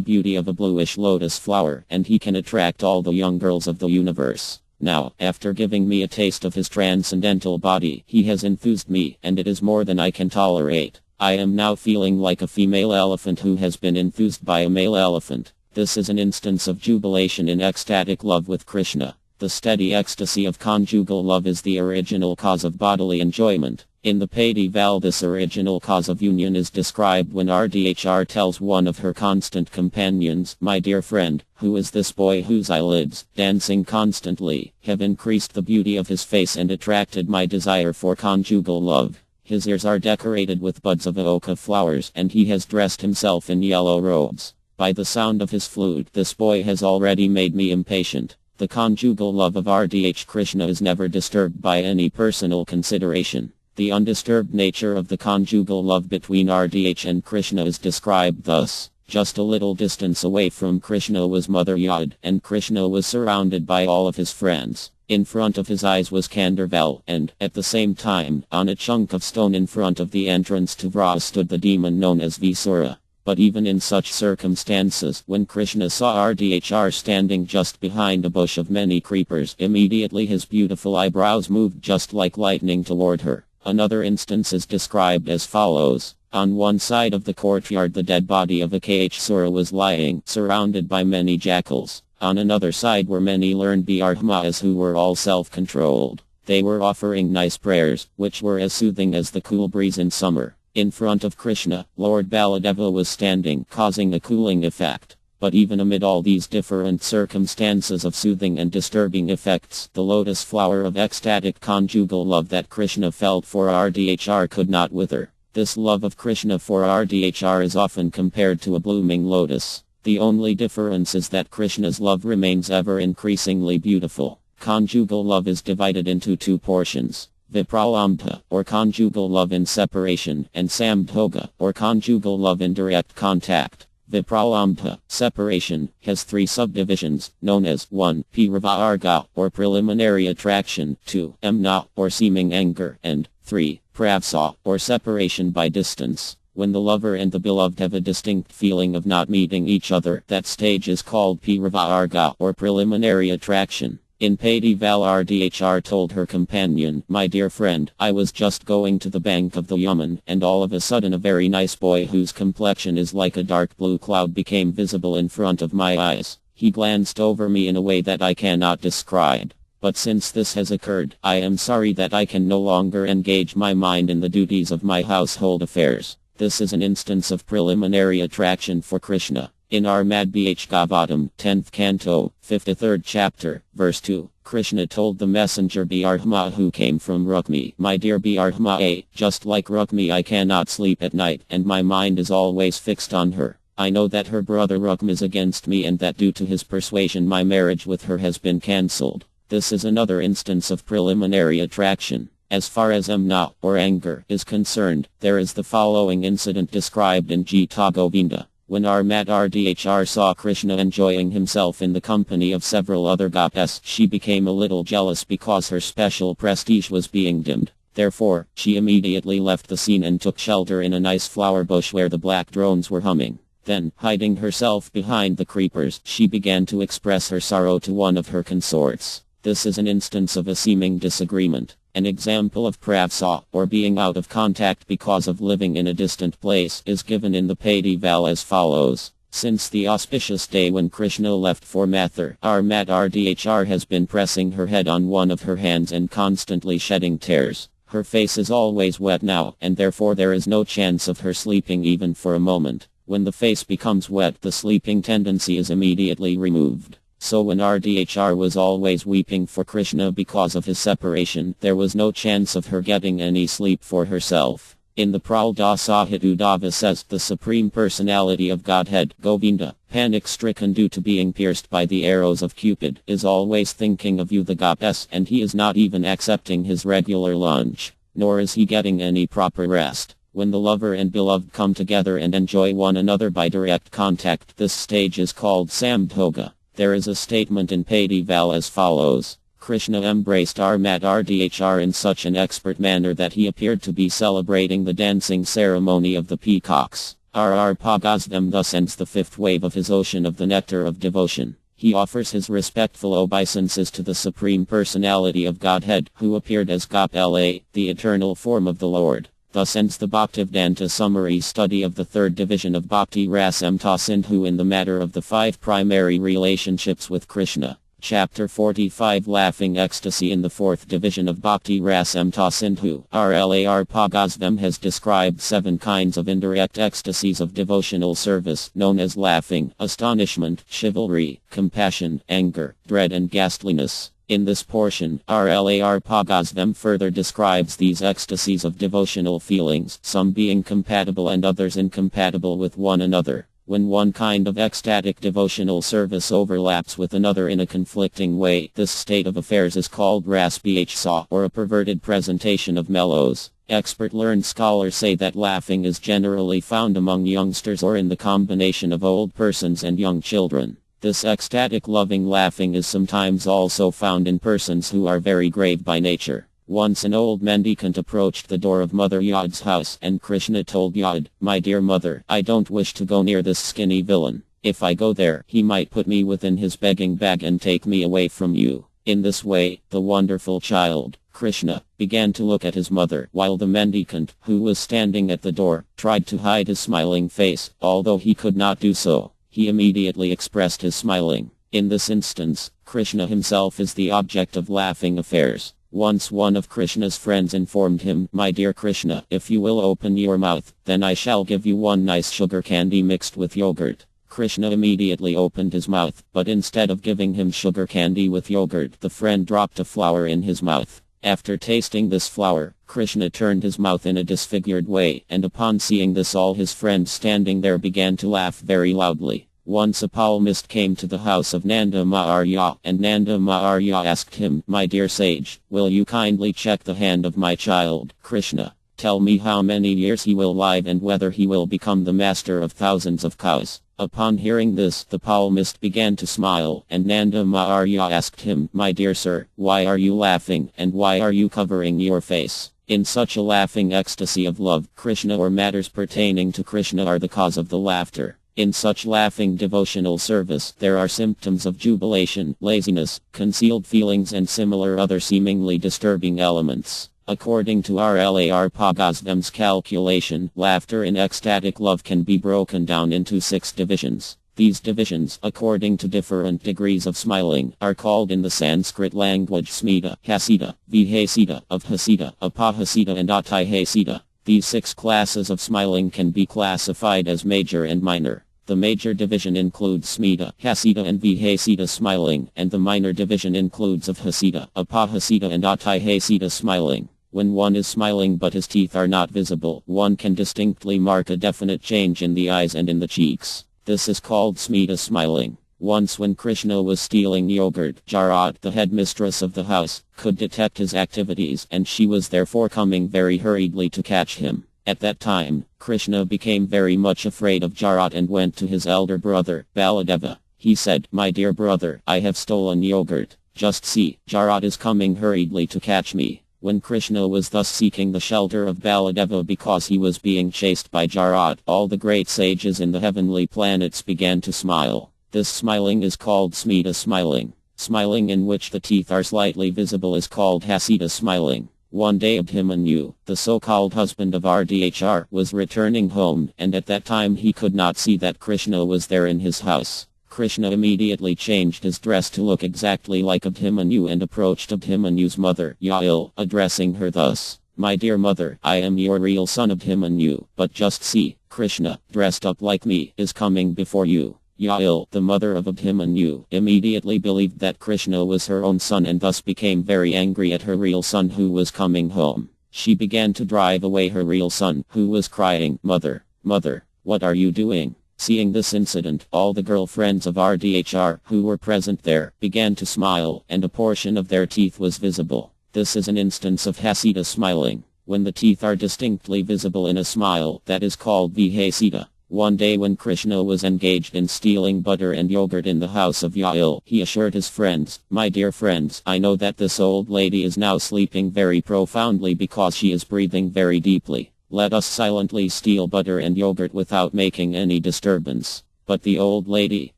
beauty of a bluish lotus flower, and he can attract all the young girls of the universe. Now, after giving me a taste of his transcendental body, he has enthused me, and it is more than I can tolerate. I am now feeling like a female elephant who has been enthused by a male elephant. This is an instance of jubilation in ecstatic love with Krishna. The steady ecstasy of conjugal love is the original cause of bodily enjoyment. In the Padi-Val, this original cause of union is described when RDHR tells one of her constant companions, "My dear friend, who is this boy whose eyelids, dancing constantly, have increased the beauty of his face and attracted my desire for conjugal love? His ears are decorated with buds of aoka flowers, and he has dressed himself in yellow robes. By the sound of his flute, this boy has already made me impatient." The conjugal love of RDH Krishna is never disturbed by any personal consideration. The undisturbed nature of the conjugal love between RDH and Krishna is described thus. Just a little distance away from Krishna was Mother Yad, and Krishna was surrounded by all of his friends. In front of his eyes was Kandarval, and, at the same time, on a chunk of stone in front of the entrance to Vraja stood the demon known as Visura. But even in such circumstances, when Krishna saw RDHR standing just behind a bush of many creepers, immediately his beautiful eyebrows moved just like lightning toward her. Another instance is described as follows. On one side of the courtyard the dead body of Akasura was lying, surrounded by many jackals. On another side were many learned Brahmas who were all self-controlled. They were offering nice prayers, which were as soothing as the cool breeze in summer. In front of Krishna, Lord Baladeva was standing, causing a cooling effect. But even amid all these different circumstances of soothing and disturbing effects, the lotus flower of ecstatic conjugal love that Krishna felt for RDHR could not wither. This love of Krishna for RDHR is often compared to a blooming lotus. The only difference is that Krishna's love remains ever increasingly beautiful. Conjugal love is divided into two portions. Vipralambha, or conjugal love in separation, and Sambhoga, or conjugal love in direct contact. Vipralambha, separation, has three subdivisions, known as 1. Piravarga, or preliminary attraction, 2. Emna, or seeming anger, and 3. Pravsa, or separation by distance. When the lover and the beloved have a distinct feeling of not meeting each other, that stage is called Piravarga, or preliminary attraction. In Padi-Val, RDHR told her companion, "My dear friend, I was just going to the bank of the Yaman, and all of a sudden a very nice boy whose complexion is like a dark blue cloud became visible in front of my eyes. He glanced over me in a way that I cannot describe. But since this has occurred, I am sorry that I can no longer engage my mind in the duties of my household affairs." This is an instance of preliminary attraction for Krishna. In Armad Bh Gavatam, 10th Canto, 53rd Chapter, Verse 2, Krishna told the messenger Brahma who came from Rukmi, "My dear Brahma, just like Rukmi I cannot sleep at night, and my mind is always fixed on her. I know that her brother Rukmi is against me and that due to his persuasion my marriage with her has been cancelled." This is another instance of preliminary attraction. As far as Emna, or anger, is concerned, there is the following incident described in Gita Govinda. When Armat RDHR saw Krishna enjoying himself in the company of several other gopas, she became a little jealous because her special prestige was being dimmed. Therefore, she immediately left the scene and took shelter in a nice flower bush where the black drones were humming. Then, hiding herself behind the creepers, she began to express her sorrow to one of her consorts. This is an instance of a seeming disagreement. An example of pravsa, or being out of contact because of living in a distant place, is given in the Padi-Val as follows. Since the auspicious day when Krishna left for Mathur, Armat RDHR has been pressing her head on one of her hands and constantly shedding tears. Her face is always wet now, and therefore there is no chance of her sleeping even for a moment. When the face becomes wet, the sleeping tendency is immediately removed. So when RDHR was always weeping for Krishna because of his separation, there was no chance of her getting any sleep for herself. In the Pralda Sahit Uddhava says, the Supreme Personality of Godhead, Govinda, panic-stricken due to being pierced by the arrows of Cupid, is always thinking of you the goddess, and he is not even accepting his regular lunch, nor is he getting any proper rest. When the lover and beloved come together and enjoy one another by direct contact, this stage is called Sambhoga. There is a statement in Padi-Val as follows. Krishna embraced Armat RDHR in such an expert manner that he appeared to be celebrating the dancing ceremony of the peacocks. RR Pagasvam thus ends the fifth wave of his ocean of the nectar of devotion. He offers his respectful obeisances to the Supreme Personality of Godhead, who appeared as Gopala, the eternal form of the Lord. Thus ends the Bhaktivedanta summary study of the third division of Bhakti Rasamrita Sindhu in the matter of the 5 primary relationships with Krishna. Chapter 45 Laughing Ecstasy. In the fourth division of Bhakti Rasamta Sindhu, RLAR Pagazvam has described 7 kinds of indirect ecstasies of devotional service, known as laughing, astonishment, chivalry, compassion, anger, dread and ghastliness. In this portion, RLAR Pagazvam further describes these ecstasies of devotional feelings, some being compatible and others incompatible with one another. When one kind of ecstatic devotional service overlaps with another in a conflicting way, this state of affairs is called rasbhsa, or a perverted presentation of mellows. Expert learned scholars say that laughing is generally found among youngsters or in the combination of old persons and young children. This ecstatic loving laughing is sometimes also found in persons who are very grave by nature. Once an old mendicant approached the door of Mother Yod's house, and Krishna told Yod, "My dear mother, I don't wish to go near this skinny villain. If I go there, he might put me within his begging bag and take me away from you." In this way, the wonderful child, Krishna, began to look at his mother, while the mendicant, who was standing at the door, tried to hide his smiling face. Although he could not do so, he immediately expressed his smiling. In this instance, Krishna himself is the object of laughing affairs. Once one of Krishna's friends informed him, "My dear Krishna, if you will open your mouth, then I shall give you one nice sugar candy mixed with yogurt." Krishna immediately opened his mouth, but instead of giving him sugar candy with yogurt, the friend dropped a flower in his mouth. After tasting this flower, Krishna turned his mouth in a disfigured way, and upon seeing this all his friends standing there began to laugh very loudly. Once a palmist came to the house of Nanda Maharya, and Nanda Maharya asked him, "My dear sage, will you kindly check the hand of my child, Krishna? Tell me how many years he will live and whether he will become the master of thousands of cows." Upon hearing this, the palmist began to smile, and Nanda Maharya asked him, "My dear sir, why are you laughing, and why are you covering your face?" In such a laughing ecstasy of love, Krishna or matters pertaining to Krishna are the cause of the laughter. In such laughing devotional service, there are symptoms of jubilation, laziness, concealed feelings and similar other seemingly disturbing elements. According to RLAR Pagazvam's calculation, laughter in ecstatic love can be broken down into 6 divisions. These divisions, according to different degrees of smiling, are called in the Sanskrit language smita, hasita, vihasita, avhasita, apahasita and atihasita. These 6 classes of smiling can be classified as major and minor. The major division includes smita, hasita and vihasita smiling, and the minor division includes avhasita, apahasita and atihasita smiling. When one is smiling but his teeth are not visible, one can distinctly mark a definite change in the eyes and in the cheeks. This is called smita smiling. Once when Krishna was stealing yogurt, Jarat, the headmistress of the house, could detect his activities and she was therefore coming very hurriedly to catch him. At that time, Krishna became very much afraid of Jarat and went to his elder brother, Baladeva. He said, "My dear brother, I have stolen yogurt. Just see, Jarat is coming hurriedly to catch me." When Krishna was thus seeking the shelter of Baladeva because he was being chased by Jarat, all the great sages in the heavenly planets began to smile. This smiling is called smita smiling. Smiling in which the teeth are slightly visible is called hasita smiling. One day Abhimanyu, the so-called husband of Rdhr, was returning home, and at that time he could not see that Krishna was there in his house. Krishna immediately changed his dress to look exactly like Abhimanyu and approached Abhimanyu's mother, Yael, addressing her thus, "My dear mother, I am your real son Abhimanyu, but just see, Krishna, dressed up like me, is coming before you." Yael, the mother of Abhimanyu, immediately believed that Krishna was her own son and thus became very angry at her real son who was coming home. She began to drive away her real son, who was crying, "Mother, mother, what are you doing?" Seeing this incident, all the girlfriends of Rdhr, who were present there, began to smile, and a portion of their teeth was visible. This is an instance of hasita smiling. When the teeth are distinctly visible in a smile, that is called vihasita. One day when Krishna was engaged in stealing butter and yogurt in the house of Yael, he assured his friends, "My dear friends, I know that this old lady is now sleeping very profoundly because she is breathing very deeply. Let us silently steal butter and yogurt without making any disturbance." But the old lady,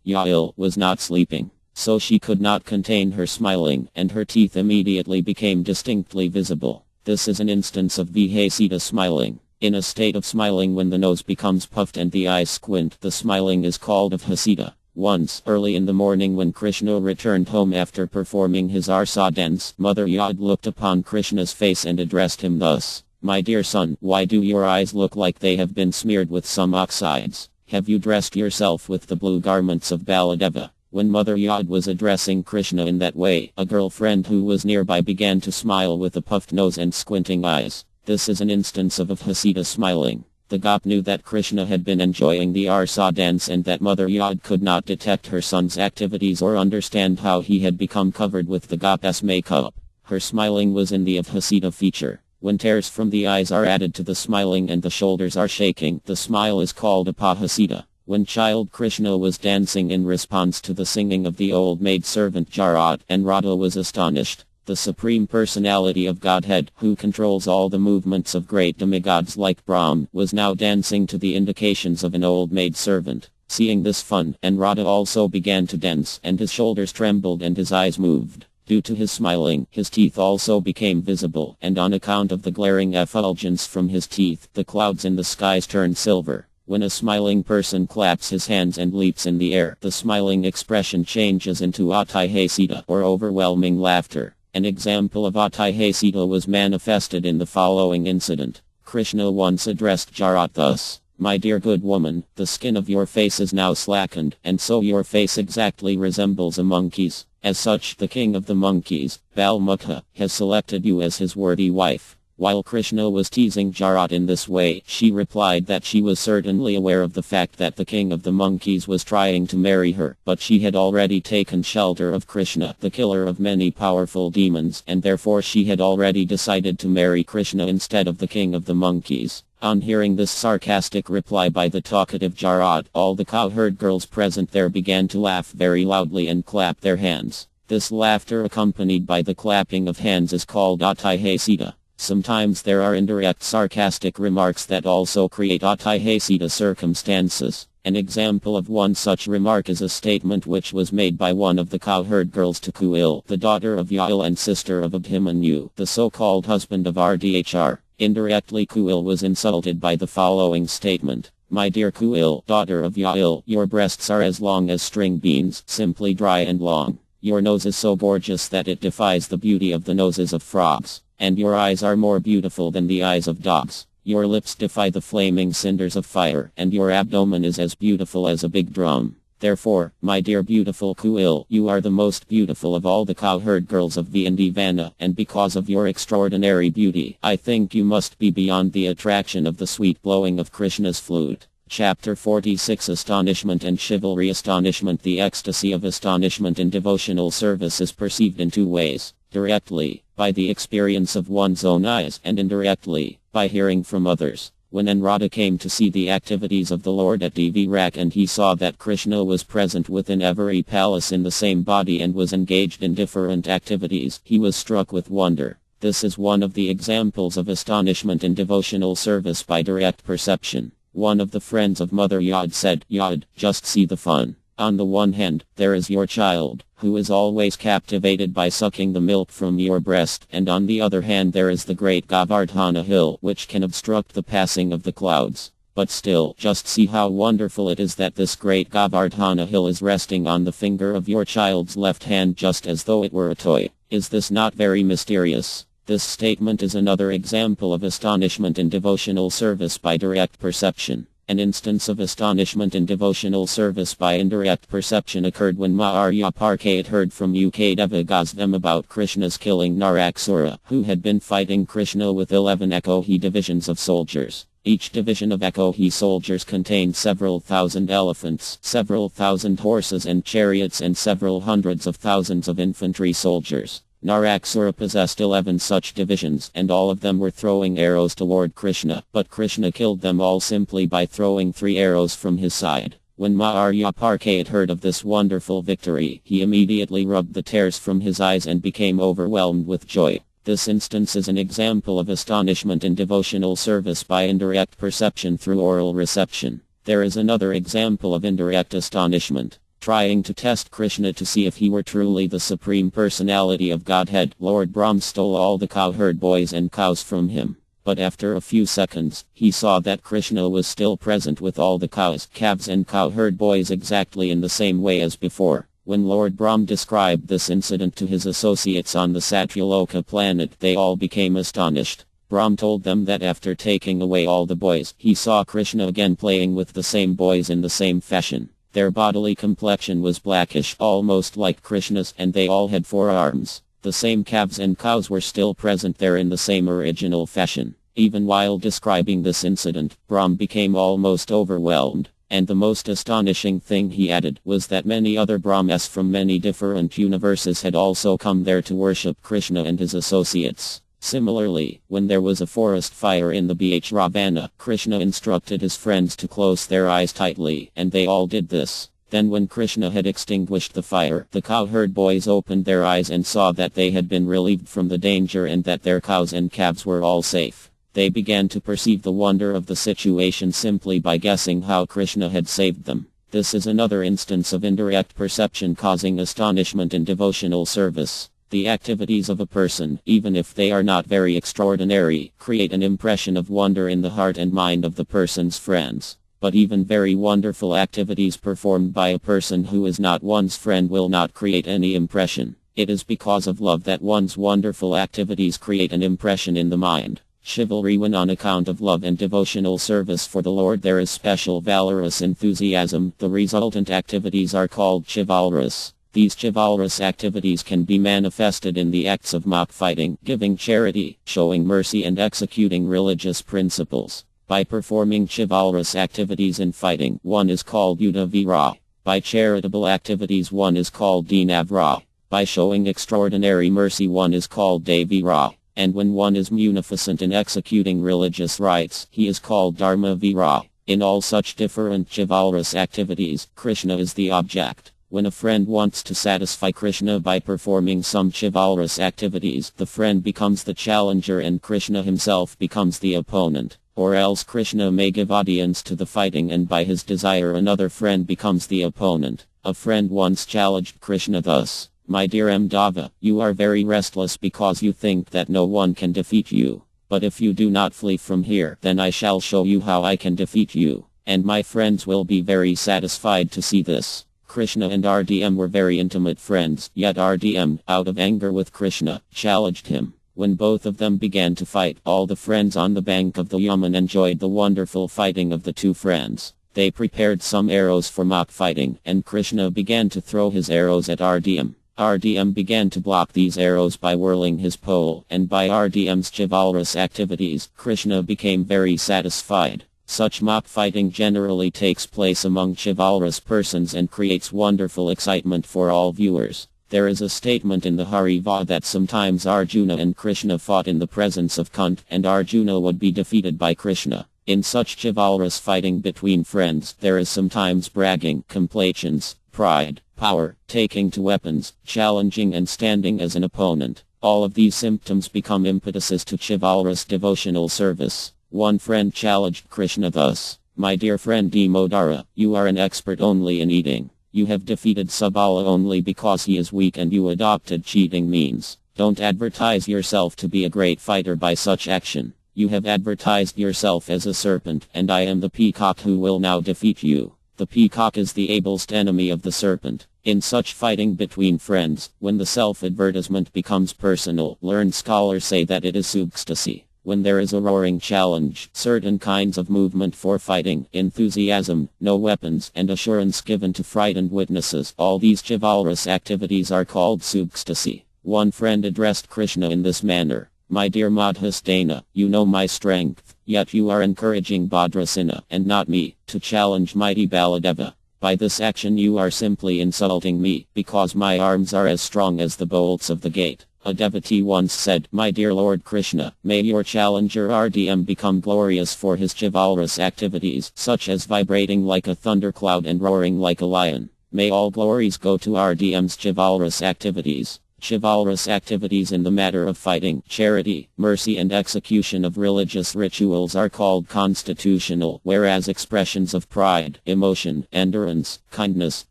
Yael, was not sleeping, so she could not contain her smiling, and her teeth immediately became distinctly visible. This is an instance of vihasita smiling. In a state of smiling when the nose becomes puffed and the eyes squint, the smiling is called avhasita. Once, early in the morning when Krishna returned home after performing his Arsa dance, Mother Yod looked upon Krishna's face and addressed him thus: "My dear son, why do your eyes look like they have been smeared with some oxides? Have you dressed yourself with the blue garments of Baladeva?" When Mother Yod was addressing Krishna in that way, a girlfriend who was nearby began to smile with a puffed nose and squinting eyes. This is an instance of Hasita smiling. The gop knew that Krishna had been enjoying the Arsa dance and that Mother Yod could not detect her son's activities or understand how he had become covered with the gop's makeup. Her smiling was in the Hasita feature. When tears from the eyes are added to the smiling and the shoulders are shaking, the smile is called Apahasita. When child Krishna was dancing in response to the singing of the old maid servant Jarat, and Radha was astonished. The Supreme Personality of Godhead, who controls all the movements of great demigods like Brahm, was now dancing to the indications of an old maid servant. Seeing this fun, and Radha also began to dance, and his shoulders trembled and his eyes moved. Due to his smiling, his teeth also became visible, and on account of the glaring effulgence from his teeth, the clouds in the skies turned silver. When a smiling person claps his hands and leaps in the air, the smiling expression changes into Atihasita, or overwhelming laughter. An example of Atihasita was manifested in the following incident. Krishna once addressed Jarat thus: "My dear good woman, the skin of your face is now slackened, and so your face exactly resembles a monkey's. As such, the king of the monkeys, Balmukha, has selected you as his worthy wife." While Krishna was teasing Jarat in this way, she replied that she was certainly aware of the fact that the king of the monkeys was trying to marry her, but she had already taken shelter of Krishna, the killer of many powerful demons, and therefore she had already decided to marry Krishna instead of the king of the monkeys. On hearing this sarcastic reply by the talkative Jarat, all the cowherd girls present there began to laugh very loudly and clap their hands. This laughter accompanied by the clapping of hands is called Atihasita. Sometimes there are indirect sarcastic remarks that also create Atihasita circumstances. An example of one such remark is a statement which was made by one of the cowherd girls to Kuil, the daughter of Yael and sister of Abhimanyu, the so-called husband of Rdhr. Indirectly Kuil was insulted by the following statement: "My dear Kuil, daughter of Yael, your breasts are as long as string beans, simply dry and long. Your nose is so gorgeous that it defies the beauty of the noses of frogs. And your eyes are more beautiful than the eyes of dogs. Your lips defy the flaming cinders of fire, and your abdomen is as beautiful as a big drum. Therefore, my dear beautiful Kuil, you are the most beautiful of all the cowherd girls of Vandivana, and because of your extraordinary beauty, I think you must be beyond the attraction of the sweet blowing of Krishna's flute." Chapter 46 Astonishment and Chivalry. Astonishment. The ecstasy of astonishment in devotional service is perceived in two ways: directly, by the experience of one's own eyes, and indirectly, by hearing from others. When Radha came to see the activities of the Lord at Dvirak and he saw that Krishna was present within every palace in the same body and was engaged in different activities, he was struck with wonder. This is one of the examples of astonishment in devotional service by direct perception. One of the friends of Mother Yod said, "Yod, just see the fun. On the one hand, there is your child, who is always captivated by sucking the milk from your breast, and on the other hand there is the great Govardhana hill, which can obstruct the passing of the clouds. But still, just see how wonderful it is that this great Govardhana hill is resting on the finger of your child's left hand just as though it were a toy. Is this not very mysterious?" This statement is another example of astonishment in devotional service by direct perception. An instance of astonishment in devotional service by indirect perception occurred when Maharya Parkayat heard from Ukadeva Gosvem about Krishna's killing Naraksura, who had been fighting Krishna with 11 Ekohi divisions of soldiers. Each division of Ekohi soldiers contained several thousand elephants, several thousand horses and chariots, and several hundreds of thousands of infantry soldiers. Naraksura possessed 11 such divisions, and all of them were throwing arrows toward Krishna, but Krishna killed them all simply by throwing 3 arrows from his side. When Maharya Parkayat heard of this wonderful victory, he immediately rubbed the tears from his eyes and became overwhelmed with joy. This instance is an example of astonishment in devotional service by indirect perception through oral reception. There is another example of indirect astonishment. Trying to test Krishna to see if he were truly the Supreme Personality of Godhead, Lord Brahm stole all the cowherd boys and cows from him. But after a few seconds, he saw that Krishna was still present with all the cows, calves and cowherd boys exactly in the same way as before. When Lord Brahm described this incident to his associates on the Satyaloka planet, they all became astonished. Brahm told them that after taking away all the boys, he saw Krishna again playing with the same boys in the same fashion. Their bodily complexion was blackish, almost like Krishna's, and they all had 4 arms. The same calves and cows were still present there in the same original fashion. Even while describing this incident, Brahm became almost overwhelmed. And the most astonishing thing, he added, was that many other Brahmas from many different universes had also come there to worship Krishna and his associates. Similarly, when there was a forest fire in the beach Ravana, Krishna instructed his friends to close their eyes tightly, and they all did this. Then when Krishna had extinguished the fire, the cowherd boys opened their eyes and saw that they had been relieved from the danger and that their cows and calves were all safe. They began to perceive the wonder of the situation simply by guessing how Krishna had saved them. This is another instance of indirect perception causing astonishment in devotional service. The activities of a person, even if they are not very extraordinary, create an impression of wonder in the heart and mind of the person's friends. But even very wonderful activities performed by a person who is not one's friend will not create any impression. It is because of love that one's wonderful activities create an impression in the mind. Chivalry. When on account of love and devotional service for the Lord there is special valorous enthusiasm, the resultant activities are called chivalrous. These chivalrous activities can be manifested in the acts of mock fighting, giving charity, showing mercy and executing religious principles. By performing chivalrous activities in fighting, one is called Yudhavira. By charitable activities one is called Dinavra. By showing extraordinary mercy one is called Devira. And when one is munificent in executing religious rites, he is called Dharmavira. In all such different chivalrous activities, Krishna is the object. When a friend wants to satisfy Krishna by performing some chivalrous activities, the friend becomes the challenger and Krishna himself becomes the opponent. Or else Krishna may give audience to the fighting and by his desire another friend becomes the opponent. A friend once challenged Krishna thus: "My dear Amdava, you are very restless because you think that no one can defeat you. But if you do not flee from here, then I shall show you how I can defeat you. And my friends will be very satisfied to see this." Krishna and RDM were very intimate friends, yet RDM, out of anger with Krishna, challenged him. When both of them began to fight, all the friends on the bank of the Yaman enjoyed the wonderful fighting of the two friends. They prepared some arrows for mock fighting, and Krishna began to throw his arrows at RDM. RDM began to block these arrows by whirling his pole, and by RDM's chivalrous activities, Krishna became very satisfied. Such mock fighting generally takes place among chivalrous persons and creates wonderful excitement for all viewers. There is a statement in the Hariva that sometimes Arjuna and Krishna fought in the presence of Kunt, and Arjuna would be defeated by Krishna. In such chivalrous fighting between friends, there is sometimes bragging, complaisance, pride, power, taking to weapons, challenging and standing as an opponent. All of these symptoms become impetuses to chivalrous devotional service. One friend challenged Krishna thus: "My dear friend Damodara, you are an expert only in eating. You have defeated Subala only because he is weak and you adopted cheating means. Don't advertise yourself to be a great fighter by such action. You have advertised yourself as a serpent, and I am the peacock who will now defeat you." The peacock is the ablest enemy of the serpent. In such fighting between friends, when the self-advertisement becomes personal, learned scholars say that it is substasy. When there is a roaring challenge, certain kinds of movement for fighting, enthusiasm, no weapons, and assurance given to frightened witnesses, all these chivalrous activities are called substasy. One friend addressed Krishna in this manner: "My dear Madhusdana, you know my strength, yet you are encouraging Bhadrasena, and not me, to challenge mighty Baladeva. By this action you are simply insulting me, because my arms are as strong as the bolts of the gate." A devotee once said, "My dear Lord Krishna, may your challenger RDM become glorious for his chivalrous activities, such as vibrating like a thundercloud and roaring like a lion. May all glories go to RDM's chivalrous activities." Chivalrous activities in the matter of fighting, charity, mercy and execution of religious rituals are called constitutional, whereas expressions of pride, emotion, endurance, kindness,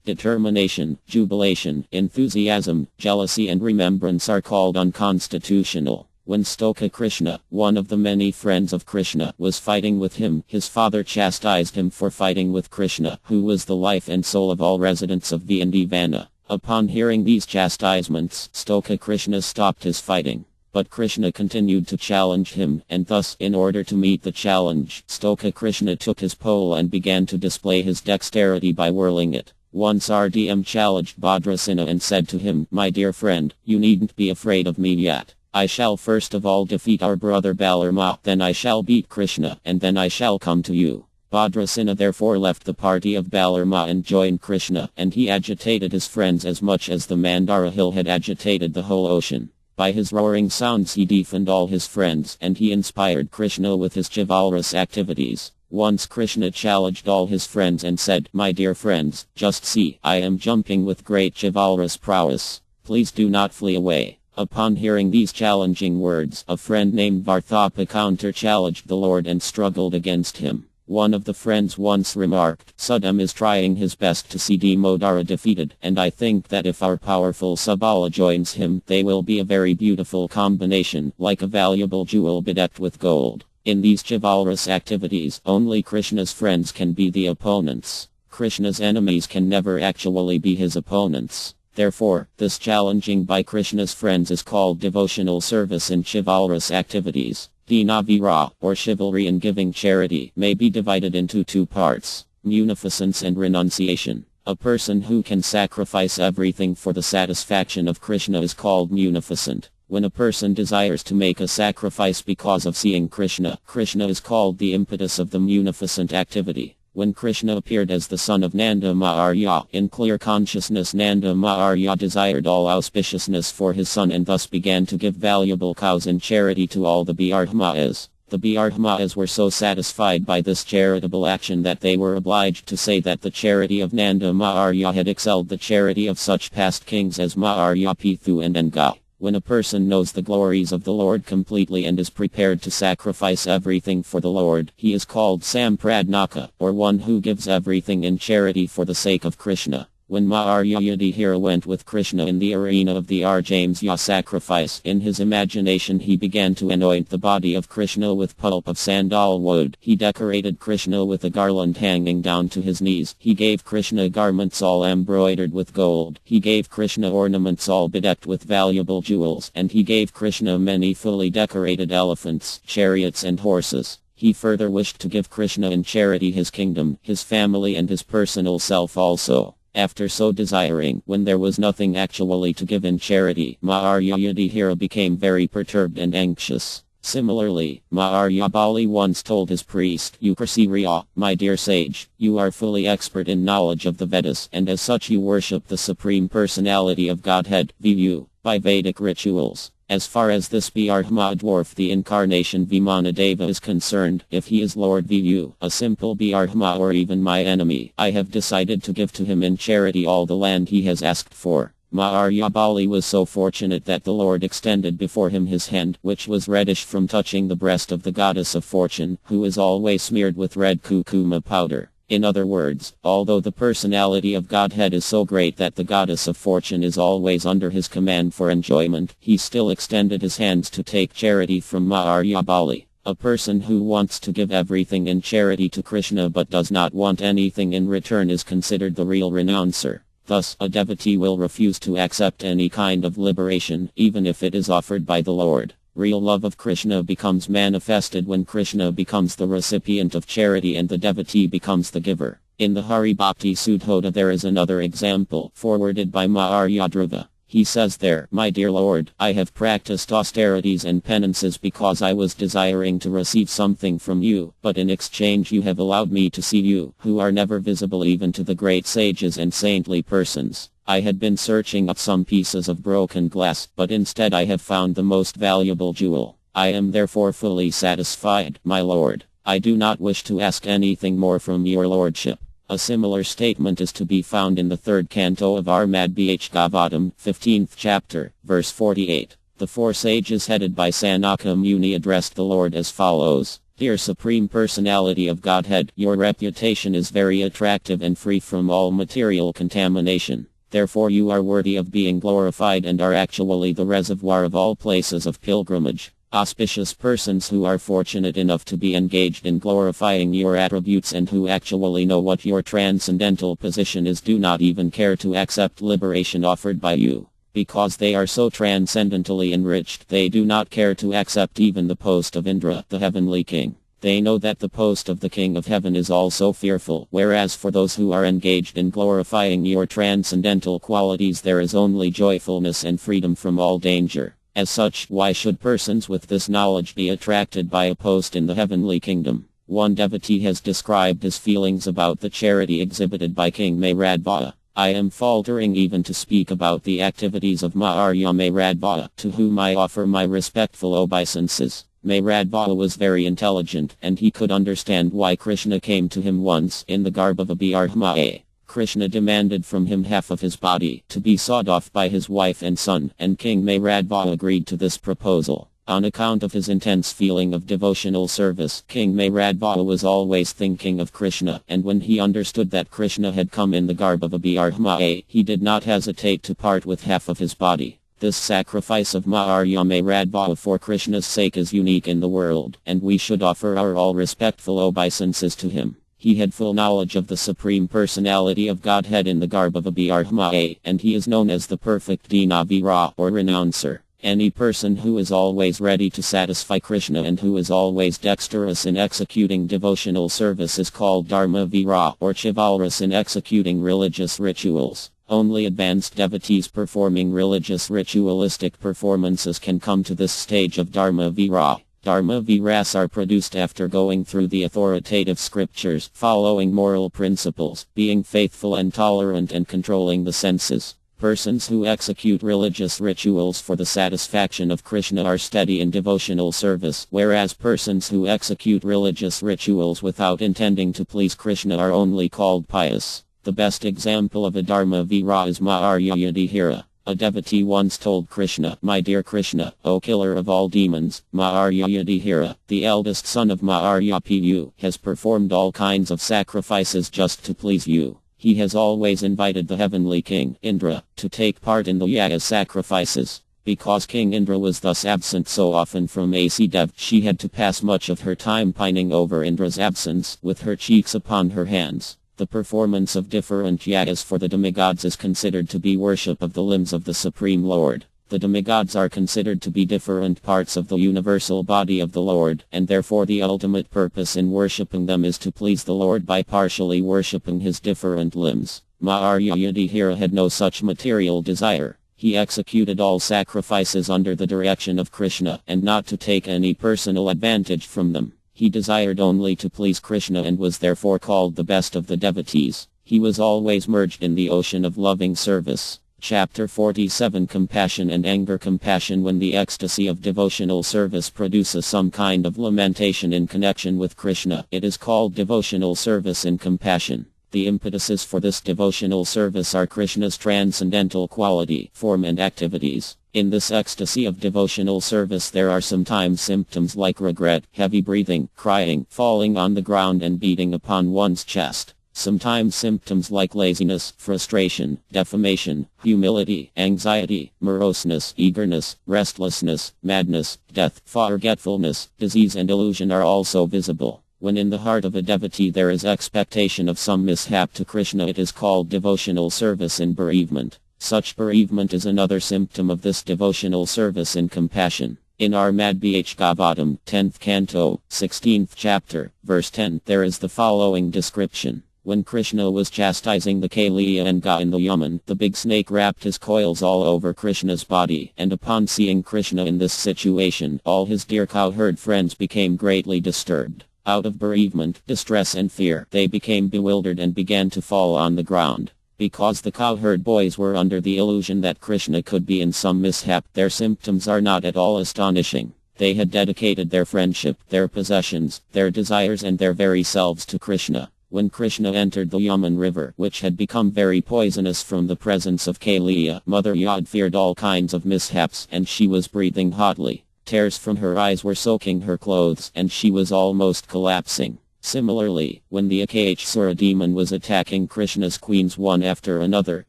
determination, jubilation, enthusiasm, jealousy and remembrance are called unconstitutional. When Stoka Krishna, one of the many friends of Krishna, was fighting with him, his father chastised him for fighting with Krishna, who was the life and soul of all residents of Vana. Upon hearing these chastisements, Stoka Krishna stopped his fighting. But Krishna continued to challenge him, and thus, in order to meet the challenge, Stoka Krishna took his pole and began to display his dexterity by whirling it. Once RDM challenged Bhadrasena and said to him, "My dear friend, you needn't be afraid of me yet. I shall first of all defeat our brother Balarama, then I shall beat Krishna, and then I shall come to you." Bhadrasena therefore left the party of Balarama and joined Krishna, and he agitated his friends as much as the Mandara hill had agitated the whole ocean. By his roaring sounds he deafened all his friends, and he inspired Krishna with his chivalrous activities. Once Krishna challenged all his friends and said, "My dear friends, just see, I am jumping with great chivalrous prowess. Please do not flee away." Upon hearing these challenging words, a friend named Varthapa counter-challenged the Lord and struggled against him. One of the friends once remarked, "Sudam is trying his best to see Damodara defeated, and I think that if our powerful Subala joins him, they will be a very beautiful combination, like a valuable jewel bedecked with gold." In these chivalrous activities, only Krishna's friends can be the opponents. Krishna's enemies can never actually be his opponents. Therefore, this challenging by Krishna's friends is called devotional service in chivalrous activities. Dinavira, or chivalry in giving charity, may be divided into two parts: munificence and renunciation. A person who can sacrifice everything for the satisfaction of Krishna is called munificent. When a person desires to make a sacrifice because of seeing Krishna, Krishna is called the impetus of the munificent activity. When Krishna appeared as the son of Nanda Maharya, in clear consciousness Nanda Maharya desired all auspiciousness for his son and thus began to give valuable cows in charity to all the Bhardhmayas. The Bhardhmayas were so satisfied by this charitable action that they were obliged to say that the charity of Nanda Maharya had excelled the charity of such past kings as Maharya Pithu and Enga. When a person knows the glories of the Lord completely and is prepared to sacrifice everything for the Lord, he is called Sampradnaka, or one who gives everything in charity for the sake of Krishna. When Maharya Yudhishthira went with Krishna in the arena of the Arjamesya sacrifice, in his imagination he began to anoint the body of Krishna with pulp of sandal wood. He decorated Krishna with a garland hanging down to his knees. He gave Krishna garments all embroidered with gold. He gave Krishna ornaments all bedecked with valuable jewels. And he gave Krishna many fully decorated elephants, chariots and horses. He further wished to give Krishna in charity his kingdom, his family and his personal self also. After so desiring, when there was nothing actually to give in charity, Maharya Yudhishthira became very perturbed and anxious. Similarly, Maharya Bali once told his priest, "Ukrasiriya, my dear sage, you are fully expert in knowledge of the Vedas, and as such you worship the Supreme Personality of Godhead, Vivu, by Vedic rituals. As far as this Bhardhma dwarf the incarnation Vimanadeva is concerned, if he is Lord Vivu, a simple Bhardhma or even my enemy, I have decided to give to him in charity all the land he has asked for." Maharya Bali was so fortunate that the Lord extended before him his hand, which was reddish from touching the breast of the goddess of fortune, who is always smeared with red kukuma powder. In other words, although the personality of Godhead is so great that the goddess of fortune is always under his command for enjoyment, he still extended his hands to take charity from Maharya Bali. A person who wants to give everything in charity to Krishna but does not want anything in return is considered the real renouncer. Thus, a devotee will refuse to accept any kind of liberation, even if it is offered by the Lord. Real love of Krishna becomes manifested when Krishna becomes the recipient of charity and the devotee becomes the giver. In the Hari Bhakti Sudhota there is another example, forwarded by Maharya Dhruva. He says there, "My dear Lord, I have practiced austerities and penances because I was desiring to receive something from you, but in exchange you have allowed me to see you, who are never visible even to the great sages and saintly persons. I had been searching up some pieces of broken glass, but instead I have found the most valuable jewel. I am therefore fully satisfied, my Lord. I do not wish to ask anything more from your Lordship." A similar statement is to be found in the third canto of Armad Bhagavatam, 15th chapter, verse 48. The four sages headed by Sanaka Muni addressed the Lord as follows: "Dear Supreme Personality of Godhead, your reputation is very attractive and free from all material contamination. Therefore you are worthy of being glorified and are actually the reservoir of all places of pilgrimage. Auspicious persons who are fortunate enough to be engaged in glorifying your attributes and who actually know what your transcendental position is do not even care to accept liberation offered by you. Because they are so transcendentally enriched, they do not care to accept even the post of Indra, the heavenly king. They know that the post of the King of Heaven is also fearful, whereas for those who are engaged in glorifying your transcendental qualities there is only joyfulness and freedom from all danger. As such, why should persons with this knowledge be attracted by a post in the heavenly kingdom? One devotee has described his feelings about the charity exhibited by King Mayradvaya. I am faltering even to speak about the activities of Maharya Mayradvaya, to whom I offer my respectful obeisances. Mayradvaya was very intelligent, and he could understand why Krishna came to him once in the garb of a Brahmana. Krishna demanded from him half of his body to be sawed off by his wife and son, and King Mayradvaya agreed to this proposal. On account of his intense feeling of devotional service, King Mayradvaya was always thinking of Krishna, and when he understood that Krishna had come in the garb of a Brahmana, he did not hesitate to part with half of his body. This sacrifice of Maharya Mayradvaya for Krishna's sake is unique in the world, and we should offer our all respectful obeisances to him. He had full knowledge of the Supreme Personality of Godhead in the garb of a Brahmana, and he is known as the perfect Dinavira, or renouncer. Any person who is always ready to satisfy Krishna and who is always dexterous in executing devotional service is called Dharmavira, or chivalrous in executing religious rituals. Only advanced devotees performing religious ritualistic performances can come to this stage of Dharmavira. Dharmaviras are produced after going through the authoritative scriptures, following moral principles, being faithful and tolerant and controlling the senses. Persons who execute religious rituals for the satisfaction of Krishna are steady in devotional service, whereas persons who execute religious rituals without intending to please Krishna are only called pious. The best example of a Dharmavira is Maharya Yudhishthira. A devotee once told Krishna, "My dear Krishna, O killer of all demons, Maharya Yudhishthira, the eldest son of Maharya Pu, has performed all kinds of sacrifices just to please you. He has always invited the heavenly king, Indra, to take part in the yaga sacrifices. Because King Indra was thus absent so often from Dev, she had to pass much of her time pining over Indra's absence, with her cheeks upon her hands. The performance of different yagas for the demigods is considered to be worship of the limbs of the Supreme Lord. The demigods are considered to be different parts of the universal body of the Lord, and therefore the ultimate purpose in worshipping them is to please the Lord by partially worshipping his different limbs. Maharya Yudhishthira had no such material desire. He executed all sacrifices under the direction of Krishna, and not to take any personal advantage from them. He desired only to please Krishna and was therefore called the best of the devotees. He was always merged in the ocean of loving service. Chapter 47 Compassion and Anger. Compassion. When the ecstasy of devotional service produces some kind of lamentation in connection with Krishna, it is called devotional service in compassion. The impetuses for this devotional service are Krishna's transcendental quality, form and activities. In this ecstasy of devotional service there are sometimes symptoms like regret, heavy breathing, crying, falling on the ground and beating upon one's chest. Sometimes symptoms like laziness, frustration, defamation, humility, anxiety, moroseness, eagerness, restlessness, madness, death, forgetfulness, disease and illusion are also visible. When in the heart of a devotee there is expectation of some mishap to Krishna, it is called devotional service in bereavement. Such bereavement is another symptom of this devotional service in compassion. In Armad Bh Gavatam, 10th Canto, 16th Chapter, verse 10, there is the following description. When Krishna was chastising the Kaliya and Ga in the Yaman, the big snake wrapped his coils all over Krishna's body, and upon seeing Krishna in this situation, all his dear cowherd friends became greatly disturbed. Out of bereavement, distress and fear, they became bewildered and began to fall on the ground. Because the cowherd boys were under the illusion that Krishna could be in some mishap, their symptoms are not at all astonishing. They had dedicated their friendship, their possessions, their desires and their very selves to Krishna. When Krishna entered the Yaman river, which had become very poisonous from the presence of Kaliya, Mother Yad feared all kinds of mishaps, and she was breathing hotly. Tears from her eyes were soaking her clothes, and she was almost collapsing. Similarly, when the Akshasura demon was attacking Krishna's queens one after another,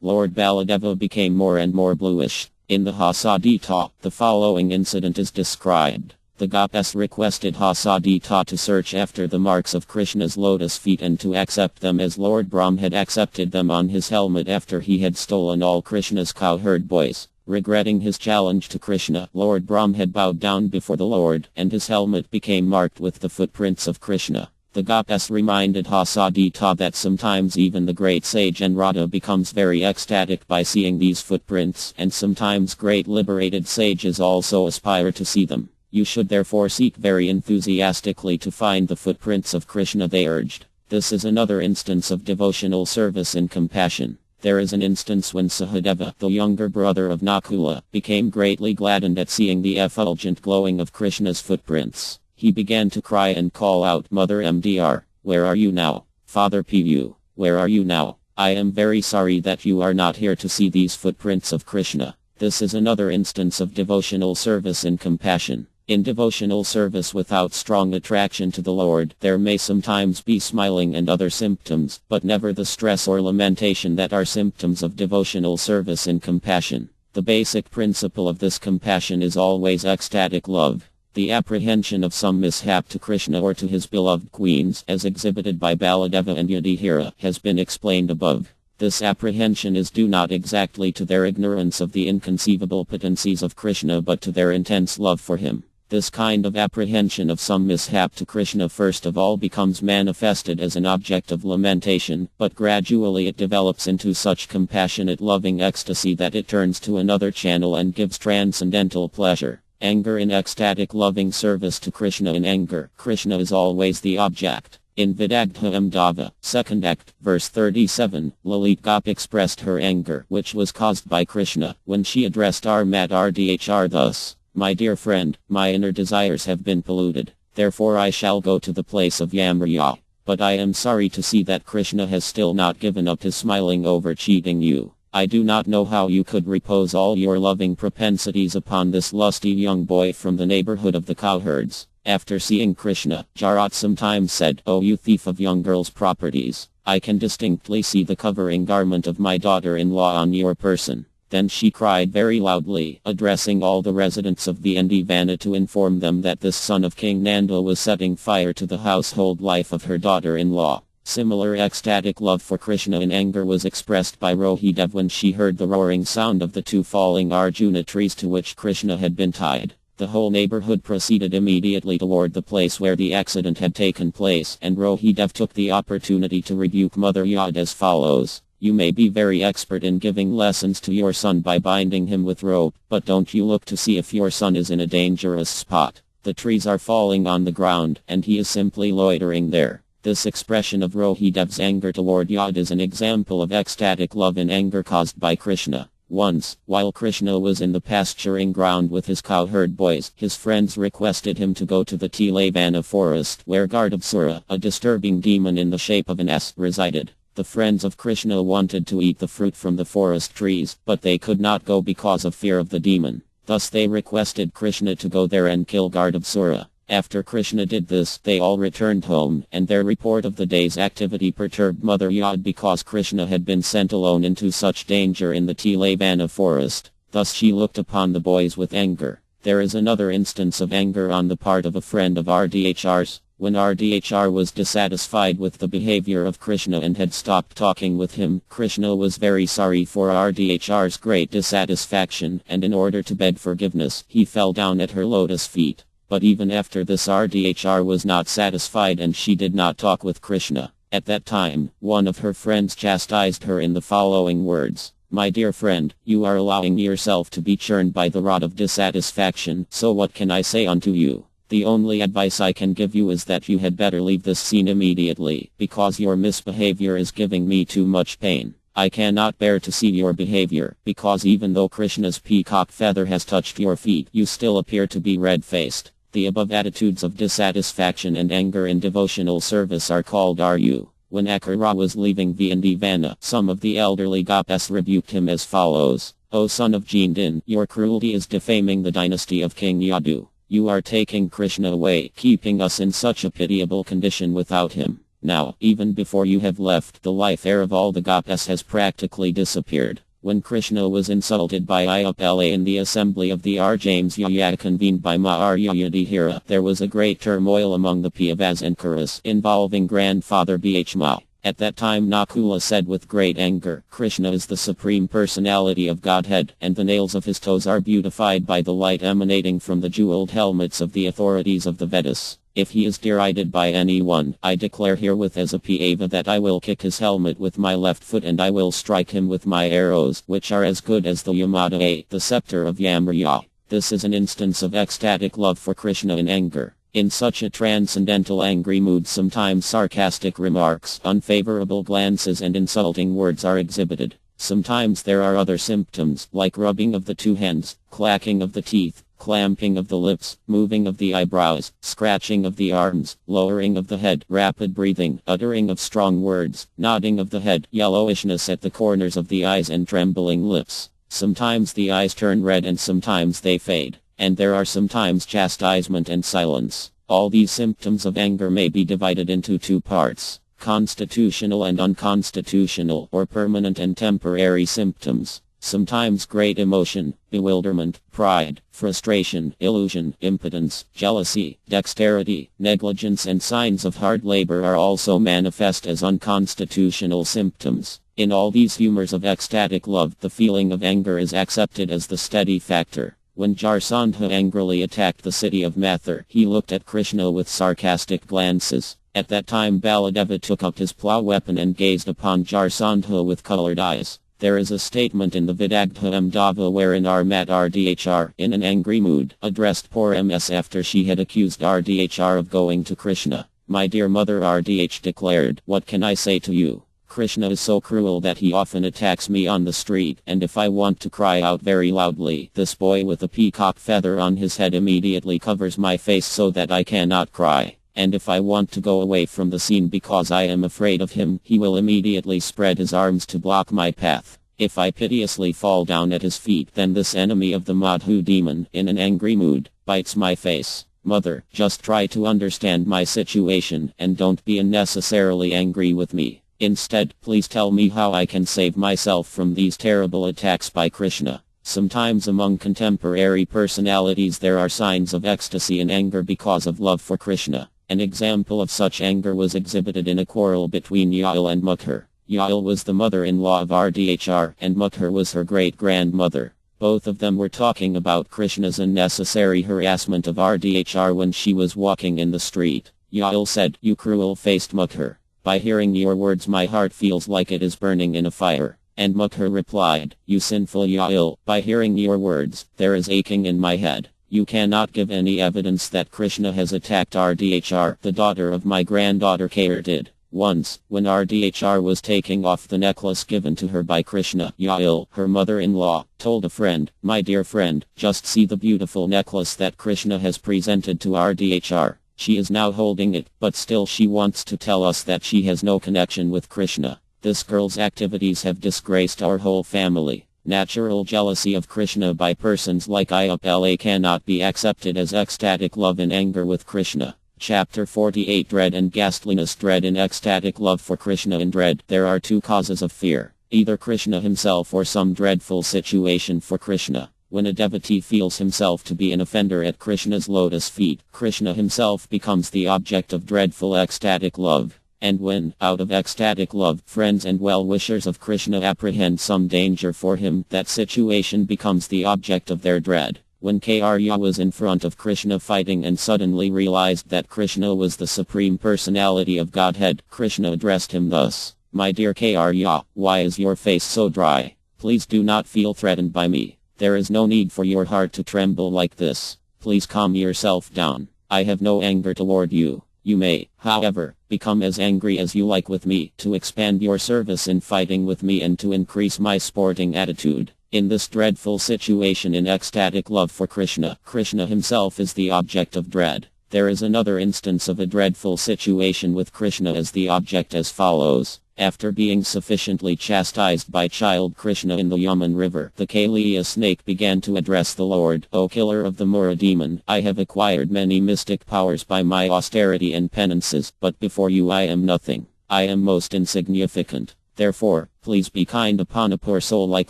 Lord Baladeva became more and more bluish. In the Hasadita, the following incident is described. The goddess requested Hasadita to search after the marks of Krishna's lotus feet and to accept them as Lord Brahm had accepted them on his helmet after he had stolen all Krishna's cowherd boys. Regretting his challenge to Krishna, Lord Brahm had bowed down before the Lord, and his helmet became marked with the footprints of Krishna. The goddess reminded Hasadita that sometimes even the great sage Anrada becomes very ecstatic by seeing these footprints, and sometimes great liberated sages also aspire to see them. You should therefore seek very enthusiastically to find the footprints of Krishna, they urged. This is another instance of devotional service and compassion. There is an instance when Sahadeva, the younger brother of Nakula, became greatly gladdened at seeing the effulgent glowing of Krishna's footprints. He began to cry and call out, "Mother MDR, where are you now? Father PU, where are you now? I am very sorry that you are not here to see these footprints of Krishna." This is another instance of devotional service and compassion. In devotional service without strong attraction to the Lord, there may sometimes be smiling and other symptoms, but never the stress or lamentation that are symptoms of devotional service and compassion. The basic principle of this compassion is always ecstatic love. The apprehension of some mishap to Krishna or to his beloved queens, as exhibited by Baladeva and Yudhishthira, has been explained above. This apprehension is due not exactly to their ignorance of the inconceivable potencies of Krishna but to their intense love for him. This kind of apprehension of some mishap to Krishna first of all becomes manifested as an object of lamentation, but gradually it develops into such compassionate loving ecstasy that it turns to another channel and gives transcendental pleasure. Anger in ecstatic loving service to Krishna. In anger, Krishna is always the object. In Vidagdha Amdava, 2nd Act, verse 37, Lalit Gop expressed her anger, which was caused by Krishna, when she addressed Armat Rdhr thus: "My dear friend, my inner desires have been polluted, therefore I shall go to the place of Yamriya. But I am sorry to see that Krishna has still not given up his smiling over cheating you. I do not know how you could repose all your loving propensities upon this lusty young boy from the neighborhood of the cowherds." After seeing Krishna, Jarat sometimes said, "Oh, you thief of young girls' properties, I can distinctly see the covering garment of my daughter-in-law on your person." Then she cried very loudly, addressing all the residents of the Ndivana to inform them that this son of King Nanda was setting fire to the household life of her daughter-in-law. Similar ecstatic love for Krishna in anger was expressed by Rohidev when she heard the roaring sound of the two falling Arjuna trees to which Krishna had been tied. The whole neighborhood proceeded immediately toward the place where the accident had taken place, and Rohidev took the opportunity to rebuke Mother Yad as follows: "You may be very expert in giving lessons to your son by binding him with rope, but don't you look to see if your son is in a dangerous spot. The trees are falling on the ground, and he is simply loitering there." This expression of Rohidev's anger toward Yad is an example of ecstatic love and anger caused by Krishna. Once, while Krishna was in the pasturing ground with his cowherd boys, his friends requested him to go to the Tilavana forest where Gardabsura, a disturbing demon in the shape of an S, resided. The friends of Krishna wanted to eat the fruit from the forest trees, but they could not go because of fear of the demon. Thus they requested Krishna to go there and kill Gardabsura. After Krishna did this, they all returned home, and their report of the day's activity perturbed Mother Yad because Krishna had been sent alone into such danger in the Tilavana forest. Thus she looked upon the boys with anger. There is another instance of anger on the part of a friend of RDHR's. When RDHR was dissatisfied with the behavior of Krishna and had stopped talking with him, Krishna was very sorry for RDHR's great dissatisfaction, and in order to beg forgiveness, he fell down at her lotus feet. But even after this RDHR was not satisfied and she did not talk with Krishna. At that time, one of her friends chastised her in the following words: "My dear friend, you are allowing yourself to be churned by the rod of dissatisfaction, so what can I say unto you? The only advice I can give you is that you had better leave this scene immediately, because your misbehavior is giving me too much pain. I cannot bear to see your behavior, because even though Krishna's peacock feather has touched your feet, you still appear to be red-faced." The above attitudes of dissatisfaction and anger in devotional service are called Aryu. When Akara was leaving Ndivana, some of the elderly Gopis rebuked him as follows: "O son of Jindin, your cruelty is defaming the dynasty of King Yadu. You are taking Krishna away, keeping us in such a pitiable condition without him. Now, even before you have left, the life air of all the gopas has practically disappeared. When Krishna was insulted by Ayapala in the assembly of the Arjames Yaya convened by Maharya Yudhishthira, there was a great turmoil among the Pandavas and Kauravas involving grandfather Bhishma. At that time Nakula said with great anger, Krishna is the supreme personality of Godhead, and the nails of his toes are beautified by the light emanating from the jeweled helmets of the authorities of the Vedas. If he is derided by anyone, I declare herewith as a Pava that I will kick his helmet with my left foot and I will strike him with my arrows, which are as good as the Yamada, the scepter of Yamarya. This is an instance of ecstatic love for Krishna in anger. In such a transcendental angry mood sometimes sarcastic remarks, unfavorable glances and insulting words are exhibited. Sometimes there are other symptoms, like rubbing of the two hands, clacking of the teeth, clamping of the lips, moving of the eyebrows, scratching of the arms, lowering of the head, rapid breathing, uttering of strong words, nodding of the head, yellowishness at the corners of the eyes and trembling lips. Sometimes the eyes turn red and sometimes they fade, and there are sometimes chastisement and silence. All these symptoms of anger may be divided into two parts: constitutional and unconstitutional, or permanent and temporary symptoms. Sometimes great emotion, bewilderment, pride, frustration, illusion, impotence, jealousy, dexterity, negligence and signs of hard labor are also manifest as unconstitutional symptoms. In all these humors of ecstatic love, the feeling of anger is accepted as the steady factor. When Jarasandha angrily attacked the city of Mathur, he looked at Krishna with sarcastic glances. At that time Baladeva took up his plough weapon and gazed upon Jarasandha with colored eyes. There is a statement in the Vidagdha Amdava wherein Armat Rdhr, in an angry mood, addressed poor Ms after she had accused Rdhr of going to Krishna. My dear mother, Rdh declared, what can I say to you? Krishna is so cruel that he often attacks me on the street, and if I want to cry out very loudly, this boy with a peacock feather on his head immediately covers my face so that I cannot cry. And if I want to go away from the scene because I am afraid of him, he will immediately spread his arms to block my path. If I piteously fall down at his feet, then this enemy of the Madhu demon, in an angry mood, bites my face. Mother, just try to understand my situation, and don't be unnecessarily angry with me. Instead, please tell me how I can save myself from these terrible attacks by Krishna. Sometimes among contemporary personalities there are signs of ecstasy and anger because of love for Krishna. An example of such anger was exhibited in a quarrel between Yael and Mukhar. Yael was the mother-in-law of Rdhr, and Mukhar was her great-grandmother. Both of them were talking about Krishna's unnecessary harassment of Rdhr when she was walking in the street. Yael said, "You cruel-faced Mukhar. By hearing your words my heart feels like it is burning in a fire." And Mukhar replied, "You sinful Yael, by hearing your words, there is aching in my head. You cannot give any evidence that Krishna has attacked Rdhr, the daughter of my granddaughter Kair did." Once, when Rdhr was taking off the necklace given to her by Krishna, Yael, her mother-in-law, told a friend, "My dear friend, just see the beautiful necklace that Krishna has presented to Rdhr. She is now holding it, but still she wants to tell us that she has no connection with Krishna. This girl's activities have disgraced our whole family." Natural jealousy of Krishna by persons like Ayapala cannot be accepted as ecstatic love and anger with Krishna. Chapter 48 Dread and Ghastliness. Dread in ecstatic love for Krishna. In dread, there are two causes of fear, either Krishna himself or some dreadful situation for Krishna. When a devotee feels himself to be an offender at Krishna's lotus feet, Krishna himself becomes the object of dreadful ecstatic love. And when, out of ecstatic love, friends and well-wishers of Krishna apprehend some danger for him, that situation becomes the object of their dread. When Karya was in front of Krishna fighting and suddenly realized that Krishna was the Supreme Personality of Godhead, Krishna addressed him thus, "My dear Karya, why is your face so dry? Please do not feel threatened by me. There is no need for your heart to tremble like this. Please calm yourself down. I have no anger toward you. You may, however, become as angry as you like with me, to expand your service in fighting with me and to increase my sporting attitude." In this dreadful situation in ecstatic love for Krishna, Krishna himself is the object of dread. There is another instance of a dreadful situation with Krishna as the object as follows. After being sufficiently chastised by child Krishna in the Yaman river, the Kaliya snake began to address the Lord, O killer of the Mura demon, I have acquired many mystic powers by my austerity and penances, but before you I am nothing. I am most insignificant. Therefore, please be kind upon a poor soul like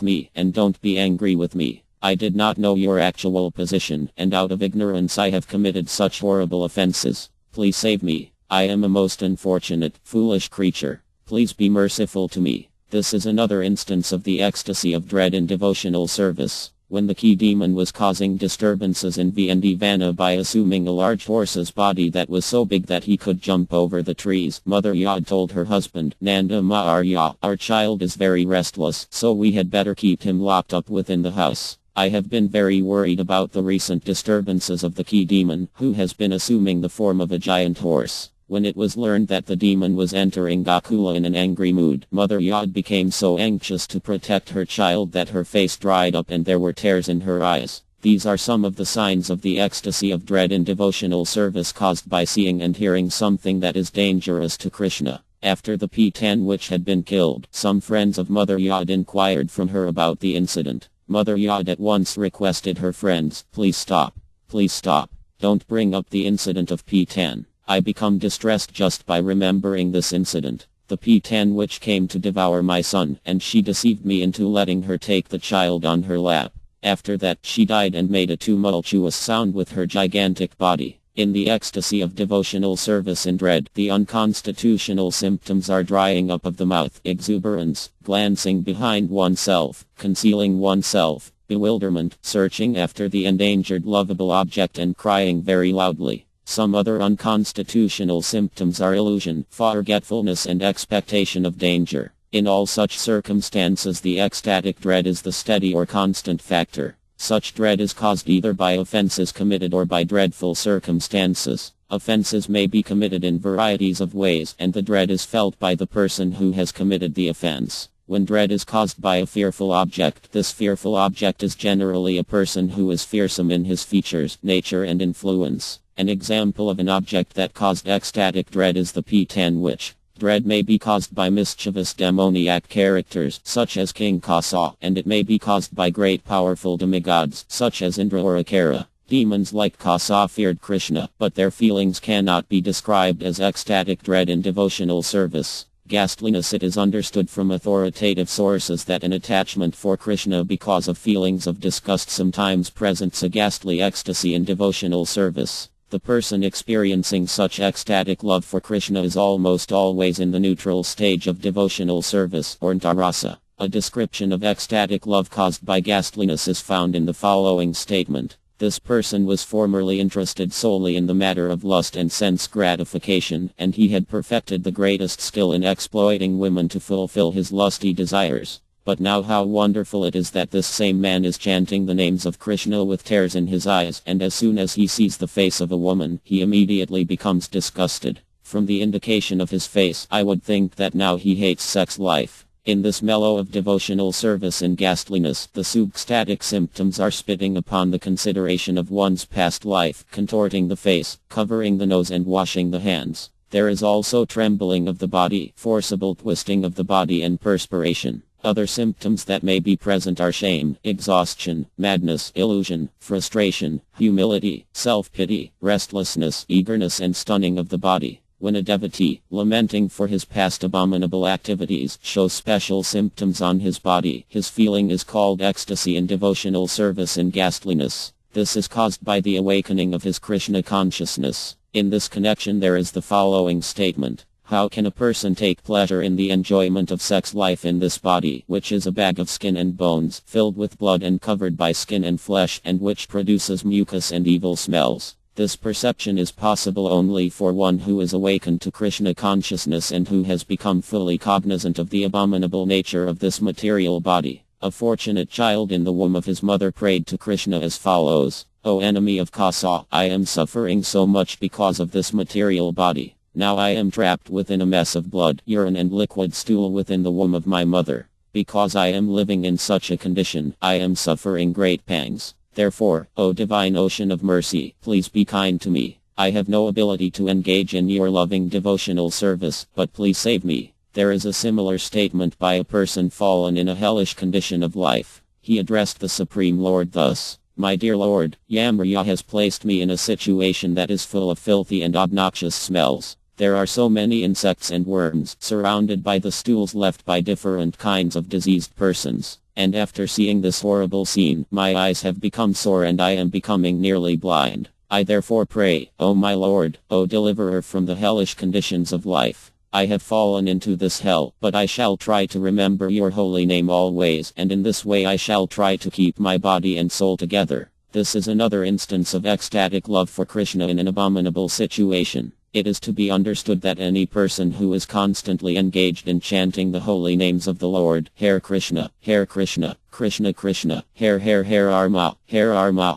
me, and don't be angry with me. I did not know your actual position, and out of ignorance I have committed such horrible offenses. Please save me. I am a most unfortunate, foolish creature. Please be merciful to me. This is another instance of the ecstasy of dread in devotional service. When the key demon was causing disturbances in VND Vana by assuming a large horse's body that was so big that he could jump over the trees, Mother Yod told her husband, Nanda Maharya, our child is very restless, so we had better keep him locked up within the house. I have been very worried about the recent disturbances of the key demon, who has been assuming the form of a giant horse. When it was learned that the demon was entering Gokula in an angry mood, Mother Yod became so anxious to protect her child that her face dried up and there were tears in her eyes. These are some of the signs of the ecstasy of dread in devotional service caused by seeing and hearing something that is dangerous to Krishna. After the P10 which had been killed, some friends of Mother Yod inquired from her about the incident. Mother Yod at once requested her friends, please stop. Please stop. Don't bring up the incident of P10. I become distressed just by remembering this incident. The P10 which came to devour my son, and she deceived me into letting her take the child on her lap. After that she died and made a tumultuous sound with her gigantic body. In the ecstasy of devotional service and dread, the unconstitutional symptoms are drying up of the mouth, exuberance, glancing behind oneself, concealing oneself, bewilderment, searching after the endangered lovable object and crying very loudly. Some other unconstitutional symptoms are illusion, forgetfulness and expectation of danger. In all such circumstances the ecstatic dread is the steady or constant factor. Such dread is caused either by offenses committed or by dreadful circumstances. Offenses may be committed in varieties of ways, and the dread is felt by the person who has committed the offense. When dread is caused by a fearful object, this fearful object is generally a person who is fearsome in his features, nature and influence. An example of an object that caused ecstatic dread is the P10 witch. Dread may be caused by mischievous demoniac characters, such as King Kasa, and it may be caused by great powerful demigods, such as Indra or Akara. Demons like Kasa feared Krishna, but their feelings cannot be described as ecstatic dread in devotional service. Ghastliness. It is understood from authoritative sources that an attachment for Krishna because of feelings of disgust sometimes presents a ghastly ecstasy in devotional service. The person experiencing such ecstatic love for Krishna is almost always in the neutral stage of devotional service, or ntarasa. A description of ecstatic love caused by ghastliness is found in the following statement. This person was formerly interested solely in the matter of lust and sense gratification, and he had perfected the greatest skill in exploiting women to fulfill his lusty desires. But now how wonderful it is that this same man is chanting the names of Krishna with tears in his eyes, and as soon as he sees the face of a woman, he immediately becomes disgusted. From the indication of his face, I would think that now he hates sex life. In this mellow of devotional service and ghastliness, the substatic symptoms are spitting upon the consideration of one's past life, contorting the face, covering the nose and washing the hands. There is also trembling of the body, forcible twisting of the body and perspiration. Other symptoms that may be present are shame, exhaustion, madness, illusion, frustration, humility, self-pity, restlessness, eagerness and stunning of the body. When a devotee, lamenting for his past abominable activities, shows special symptoms on his body, his feeling is called ecstasy in devotional service and ghastliness. This is caused by the awakening of his Krishna consciousness. In this connection there is the following statement. How can a person take pleasure in the enjoyment of sex life in this body, which is a bag of skin and bones, filled with blood and covered by skin and flesh, and which produces mucus and evil smells? This perception is possible only for one who is awakened to Krishna consciousness and who has become fully cognizant of the abominable nature of this material body. A fortunate child in the womb of his mother prayed to Krishna as follows. O enemy of Kasa, I am suffering so much because of this material body. Now I am trapped within a mess of blood, urine and liquid stool within the womb of my mother. Because I am living in such a condition, I am suffering great pangs. Therefore, O divine ocean of mercy, please be kind to me. I have no ability to engage in your loving devotional service, but please save me. There is a similar statement by a person fallen in a hellish condition of life. He addressed the Supreme Lord thus: "My dear Lord, Yamriya has placed me in a situation that is full of filthy and obnoxious smells. There are so many insects and worms, surrounded by the stools left by different kinds of diseased persons. And after seeing this horrible scene, my eyes have become sore and I am becoming nearly blind. I therefore pray, O my Lord, O deliverer from the hellish conditions of life. I have fallen into this hell, but I shall try to remember your holy name always, and in this way I shall try to keep my body and soul together." This is another instance of ecstatic love for Krishna in an abominable situation. It is to be understood that any person who is constantly engaged in chanting the holy names of the Lord, Hare Krishna, Krishna Krishna, Hare Arma,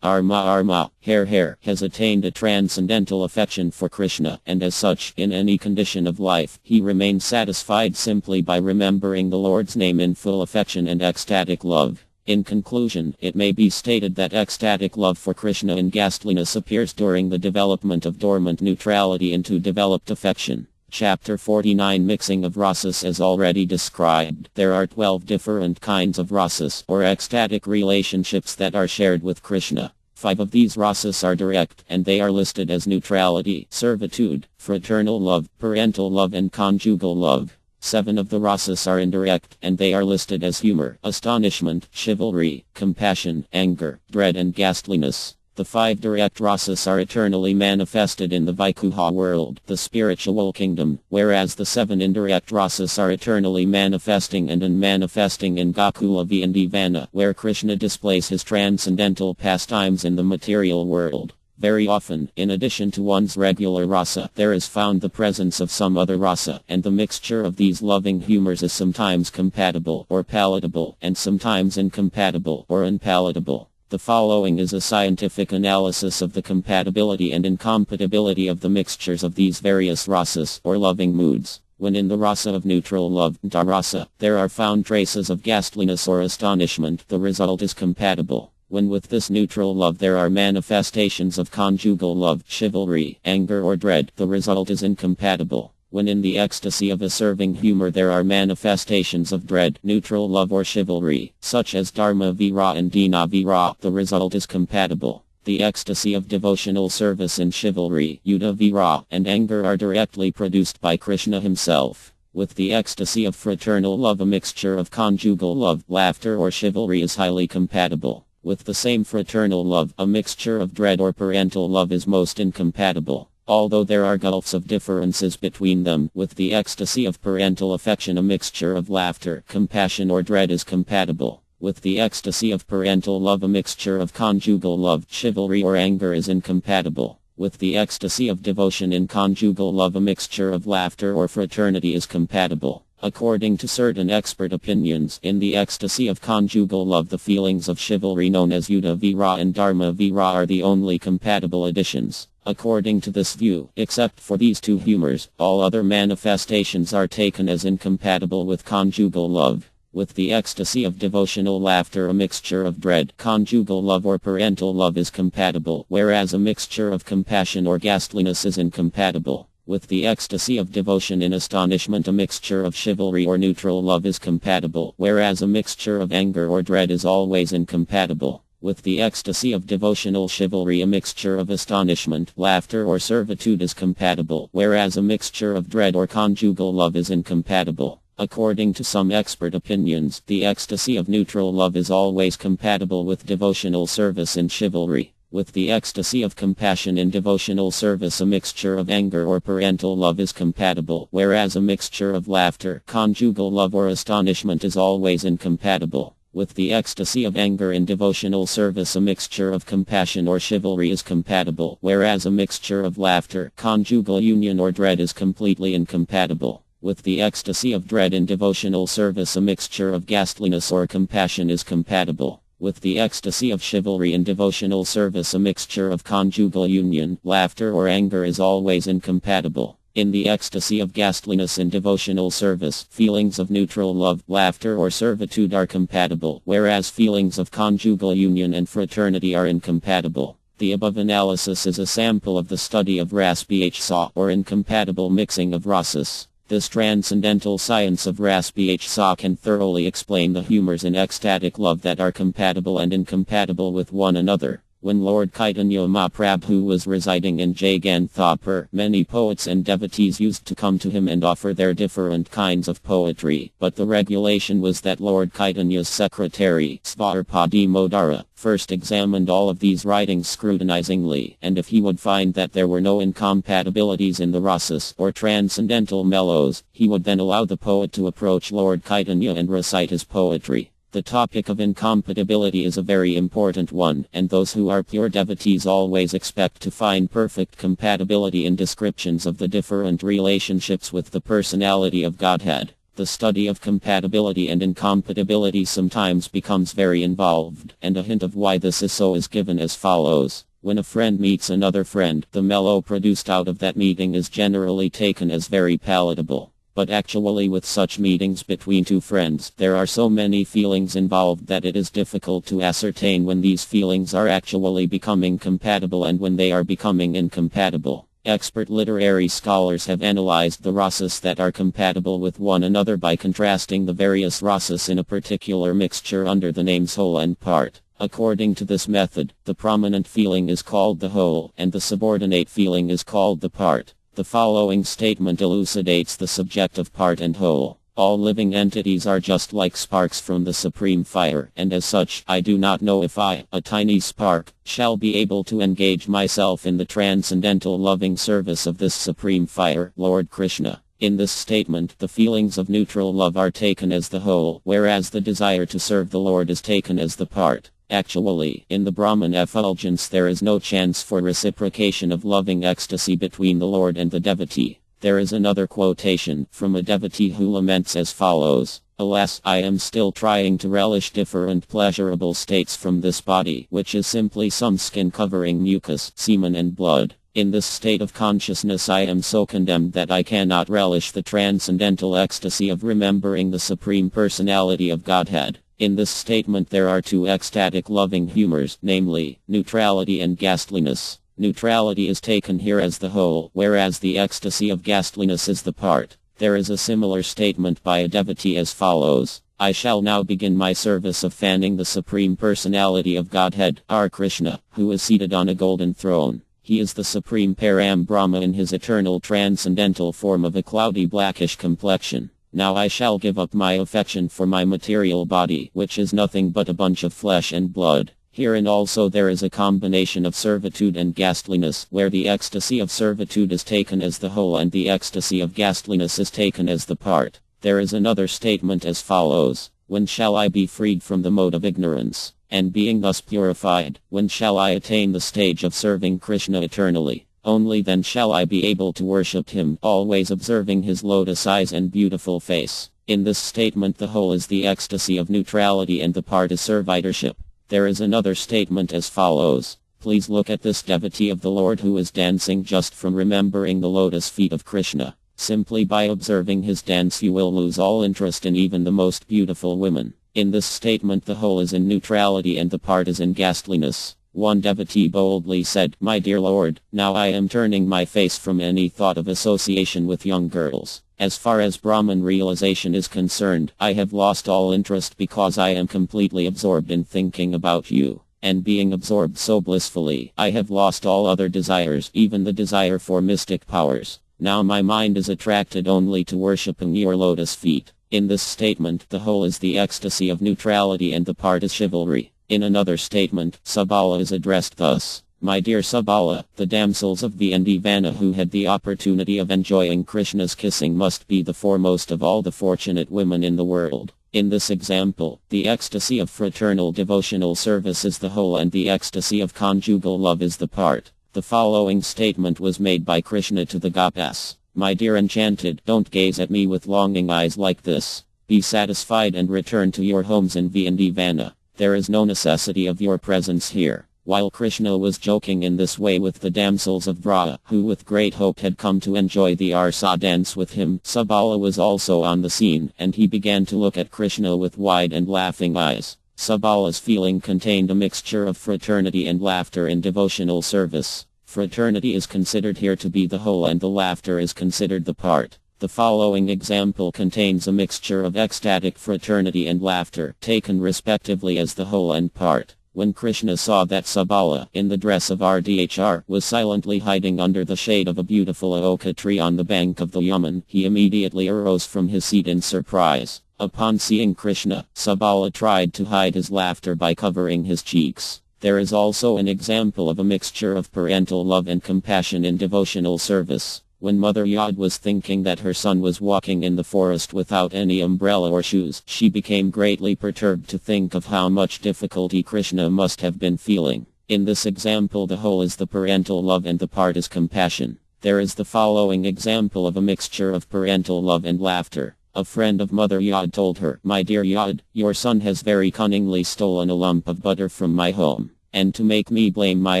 Arma, Hare, has attained a transcendental affection for Krishna, and as such, in any condition of life, he remains satisfied simply by remembering the Lord's name in full affection and ecstatic love. In conclusion, it may be stated that ecstatic love for Krishna in ghastliness appears during the development of dormant neutrality into developed affection. Chapter 49 Mixing of Rasas. As already described, there are 12 different kinds of rasas, or ecstatic relationships that are shared with Krishna. 5 of these rasas are direct, and they are listed as neutrality, servitude, fraternal love, parental love and conjugal love. 7 of the rasas are indirect, and they are listed as humor, astonishment, chivalry, compassion, anger, dread and ghastliness. The 5 direct rasas are eternally manifested in the Vaikuha world, the spiritual kingdom, whereas the 7 indirect rasas are eternally manifesting and unmanifesting in Gokula Vrindavan, where Krishna displays his transcendental pastimes in the material world. Very often, in addition to one's regular rasa, there is found the presence of some other rasa, and the mixture of these loving humors is sometimes compatible or palatable, and sometimes incompatible or unpalatable. The following is a scientific analysis of the compatibility and incompatibility of the mixtures of these various rasas, or loving moods. When in the rasa of neutral love, darasa, there are found traces of ghastliness or astonishment, the result is compatible. When with this neutral love there are manifestations of conjugal love, chivalry, anger or dread, the result is incompatible. When in the ecstasy of a serving humor there are manifestations of dread, neutral love or chivalry, such as dharma vira and dina vira, the result is compatible. The ecstasy of devotional service and chivalry, yuddha vira, and anger are directly produced by Krishna himself. With the ecstasy of fraternal love, a mixture of conjugal love, laughter or chivalry is highly compatible. With the same fraternal love, a mixture of dread or parental love is most incompatible. Although there are gulfs of differences between them, with the ecstasy of parental affection a mixture of laughter, compassion or dread is compatible. With the ecstasy of parental love a mixture of conjugal love, chivalry or anger is incompatible. With the ecstasy of devotion in conjugal love a mixture of laughter or fraternity is compatible. According to certain expert opinions, in the ecstasy of conjugal love the feelings of chivalry known as yuddha vira and dharma vira are the only compatible additions. According to this view, except for these 2 humors, all other manifestations are taken as incompatible with conjugal love. With the ecstasy of devotional laughter a mixture of dread, conjugal love or parental love is compatible, whereas a mixture of compassion or ghastliness is incompatible. With the ecstasy of devotion in astonishment a mixture of chivalry or neutral love is compatible, whereas a mixture of anger or dread is always incompatible. With the ecstasy of devotional chivalry a mixture of astonishment, laughter or servitude is compatible, whereas a mixture of dread or conjugal love is incompatible. According to some expert opinions, the ecstasy of neutral love is always compatible with devotional service and chivalry. With the ecstasy of compassion in devotional service a mixture of anger or parental love is compatible, whereas a mixture of laughter, conjugal love or astonishment is always incompatible. With the ecstasy of anger in devotional service a mixture of compassion or chivalry is compatible, whereas a mixture of laughter, conjugal union or dread is completely incompatible. With the ecstasy of dread in devotional service a mixture of ghastliness or compassion is compatible. With the ecstasy of chivalry in devotional service a mixture of conjugal union, laughter or anger is always incompatible. In the ecstasy of ghastliness in devotional service, feelings of neutral love, laughter or servitude are compatible, whereas feelings of conjugal union and fraternity are incompatible. The above analysis is a sample of the study of ras bhsa, or incompatible mixing of rasas. This transcendental science of ras bhsa can thoroughly explain the humors in ecstatic love that are compatible and incompatible with one another. When Lord Chaitanya Mahaprabhu was residing in Jagannathapur, many poets and devotees used to come to him and offer their different kinds of poetry, but the regulation was that Lord Chaitanya's secretary, Svarpadi Modara, first examined all of these writings scrutinizingly, and if he would find that there were no incompatibilities in the rasas, or transcendental mellows, he would then allow the poet to approach Lord Chaitanya and recite his poetry. The topic of incompatibility is a very important one, and those who are pure devotees always expect to find perfect compatibility in descriptions of the different relationships with the personality of Godhead. The study of compatibility and incompatibility sometimes becomes very involved, and a hint of why this is so is given as follows. When a friend meets another friend, the mellow produced out of that meeting is generally taken as very palatable. But actually with such meetings between two friends, there are so many feelings involved that it is difficult to ascertain when these feelings are actually becoming compatible and when they are becoming incompatible. Expert literary scholars have analyzed the rasas that are compatible with one another by contrasting the various rasas in a particular mixture under the names whole and part. According to this method, the prominent feeling is called the whole, and the subordinate feeling is called the part. The following statement elucidates the subject of part and whole. All living entities are just like sparks from the supreme fire, and as such, I do not know if I, a tiny spark, shall be able to engage myself in the transcendental loving service of this supreme fire, Lord Krishna. In this statement, the feelings of neutral love are taken as the whole, whereas the desire to serve the Lord is taken as the part. Actually, in the Brahman effulgence there is no chance for reciprocation of loving ecstasy between the Lord and the devotee. There is another quotation from a devotee who laments as follows: "Alas, I am still trying to relish different pleasurable states from this body, which is simply some skin covering mucus, semen and blood. In this state of consciousness I am so condemned that I cannot relish the transcendental ecstasy of remembering the Supreme Personality of Godhead." In this statement there are two ecstatic loving humors, namely, neutrality and ghastliness. Neutrality is taken here as the whole, whereas the ecstasy of ghastliness is the part. There is a similar statement by a devotee as follows: "I shall now begin my service of fanning the Supreme Personality of Godhead, our Krishna, who is seated on a golden throne. He is the Supreme Param Brahma in his eternal transcendental form of a cloudy blackish complexion. Now I shall give up my affection for my material body, which is nothing but a bunch of flesh and blood." Herein also there is a combination of servitude and ghastliness, where the ecstasy of servitude is taken as the whole and the ecstasy of ghastliness is taken as the part. There is another statement as follows: "When shall I be freed from the mode of ignorance? And being thus purified, when shall I attain the stage of serving Krishna eternally? Only then shall I be able to worship him, always observing his lotus eyes and beautiful face." In this statement the whole is the ecstasy of neutrality and the part is servitorship. There is another statement as follows: "Please look at this devotee of the Lord who is dancing just from remembering the lotus feet of Krishna. Simply by observing his dance you will lose all interest in even the most beautiful women." In this statement the whole is in neutrality and the part is in ghastliness. One devotee boldly said, "My dear Lord, now I am turning my face from any thought of association with young girls. As far as Brahman realization is concerned, I have lost all interest because I am completely absorbed in thinking about you. And being absorbed so blissfully, I have lost all other desires, even the desire for mystic powers. Now my mind is attracted only to worshipping your lotus feet." In this statement, the whole is the ecstasy of neutrality and the part is chivalry. In another statement, Sabala is addressed thus: "My dear Sabala, the damsels of Vrindavan who had the opportunity of enjoying Krishna's kissing must be the foremost of all the fortunate women in the world." In this example, the ecstasy of fraternal devotional service is the whole and the ecstasy of conjugal love is the part. The following statement was made by Krishna to the Gopas: "My dear enchanted, don't gaze at me with longing eyes like this. Be satisfied and return to your homes in Vrindavan. There is no necessity of your presence here." While Krishna was joking in this way with the damsels of Vraja, who with great hope had come to enjoy the Arsa dance with him, Sabala was also on the scene, and he began to look at Krishna with wide and laughing eyes. Sabala's feeling contained a mixture of fraternity and laughter in devotional service. Fraternity is considered here to be the whole and the laughter is considered the part. The following example contains a mixture of ecstatic fraternity and laughter, taken respectively as the whole and part. When Krishna saw that Sabala, in the dress of Rdhr, was silently hiding under the shade of a beautiful oak tree on the bank of the Yaman, he immediately arose from his seat in surprise. Upon seeing Krishna, Sabala tried to hide his laughter by covering his cheeks. There is also an example of a mixture of parental love and compassion in devotional service. When Mother Yod was thinking that her son was walking in the forest without any umbrella or shoes, she became greatly perturbed to think of how much difficulty Krishna must have been feeling. In this example, the whole is the parental love and the part is compassion. There is the following example of a mixture of parental love and laughter. A friend of Mother Yod told her, "My dear Yod, your son has very cunningly stolen a lump of butter from my home. And to make me blame my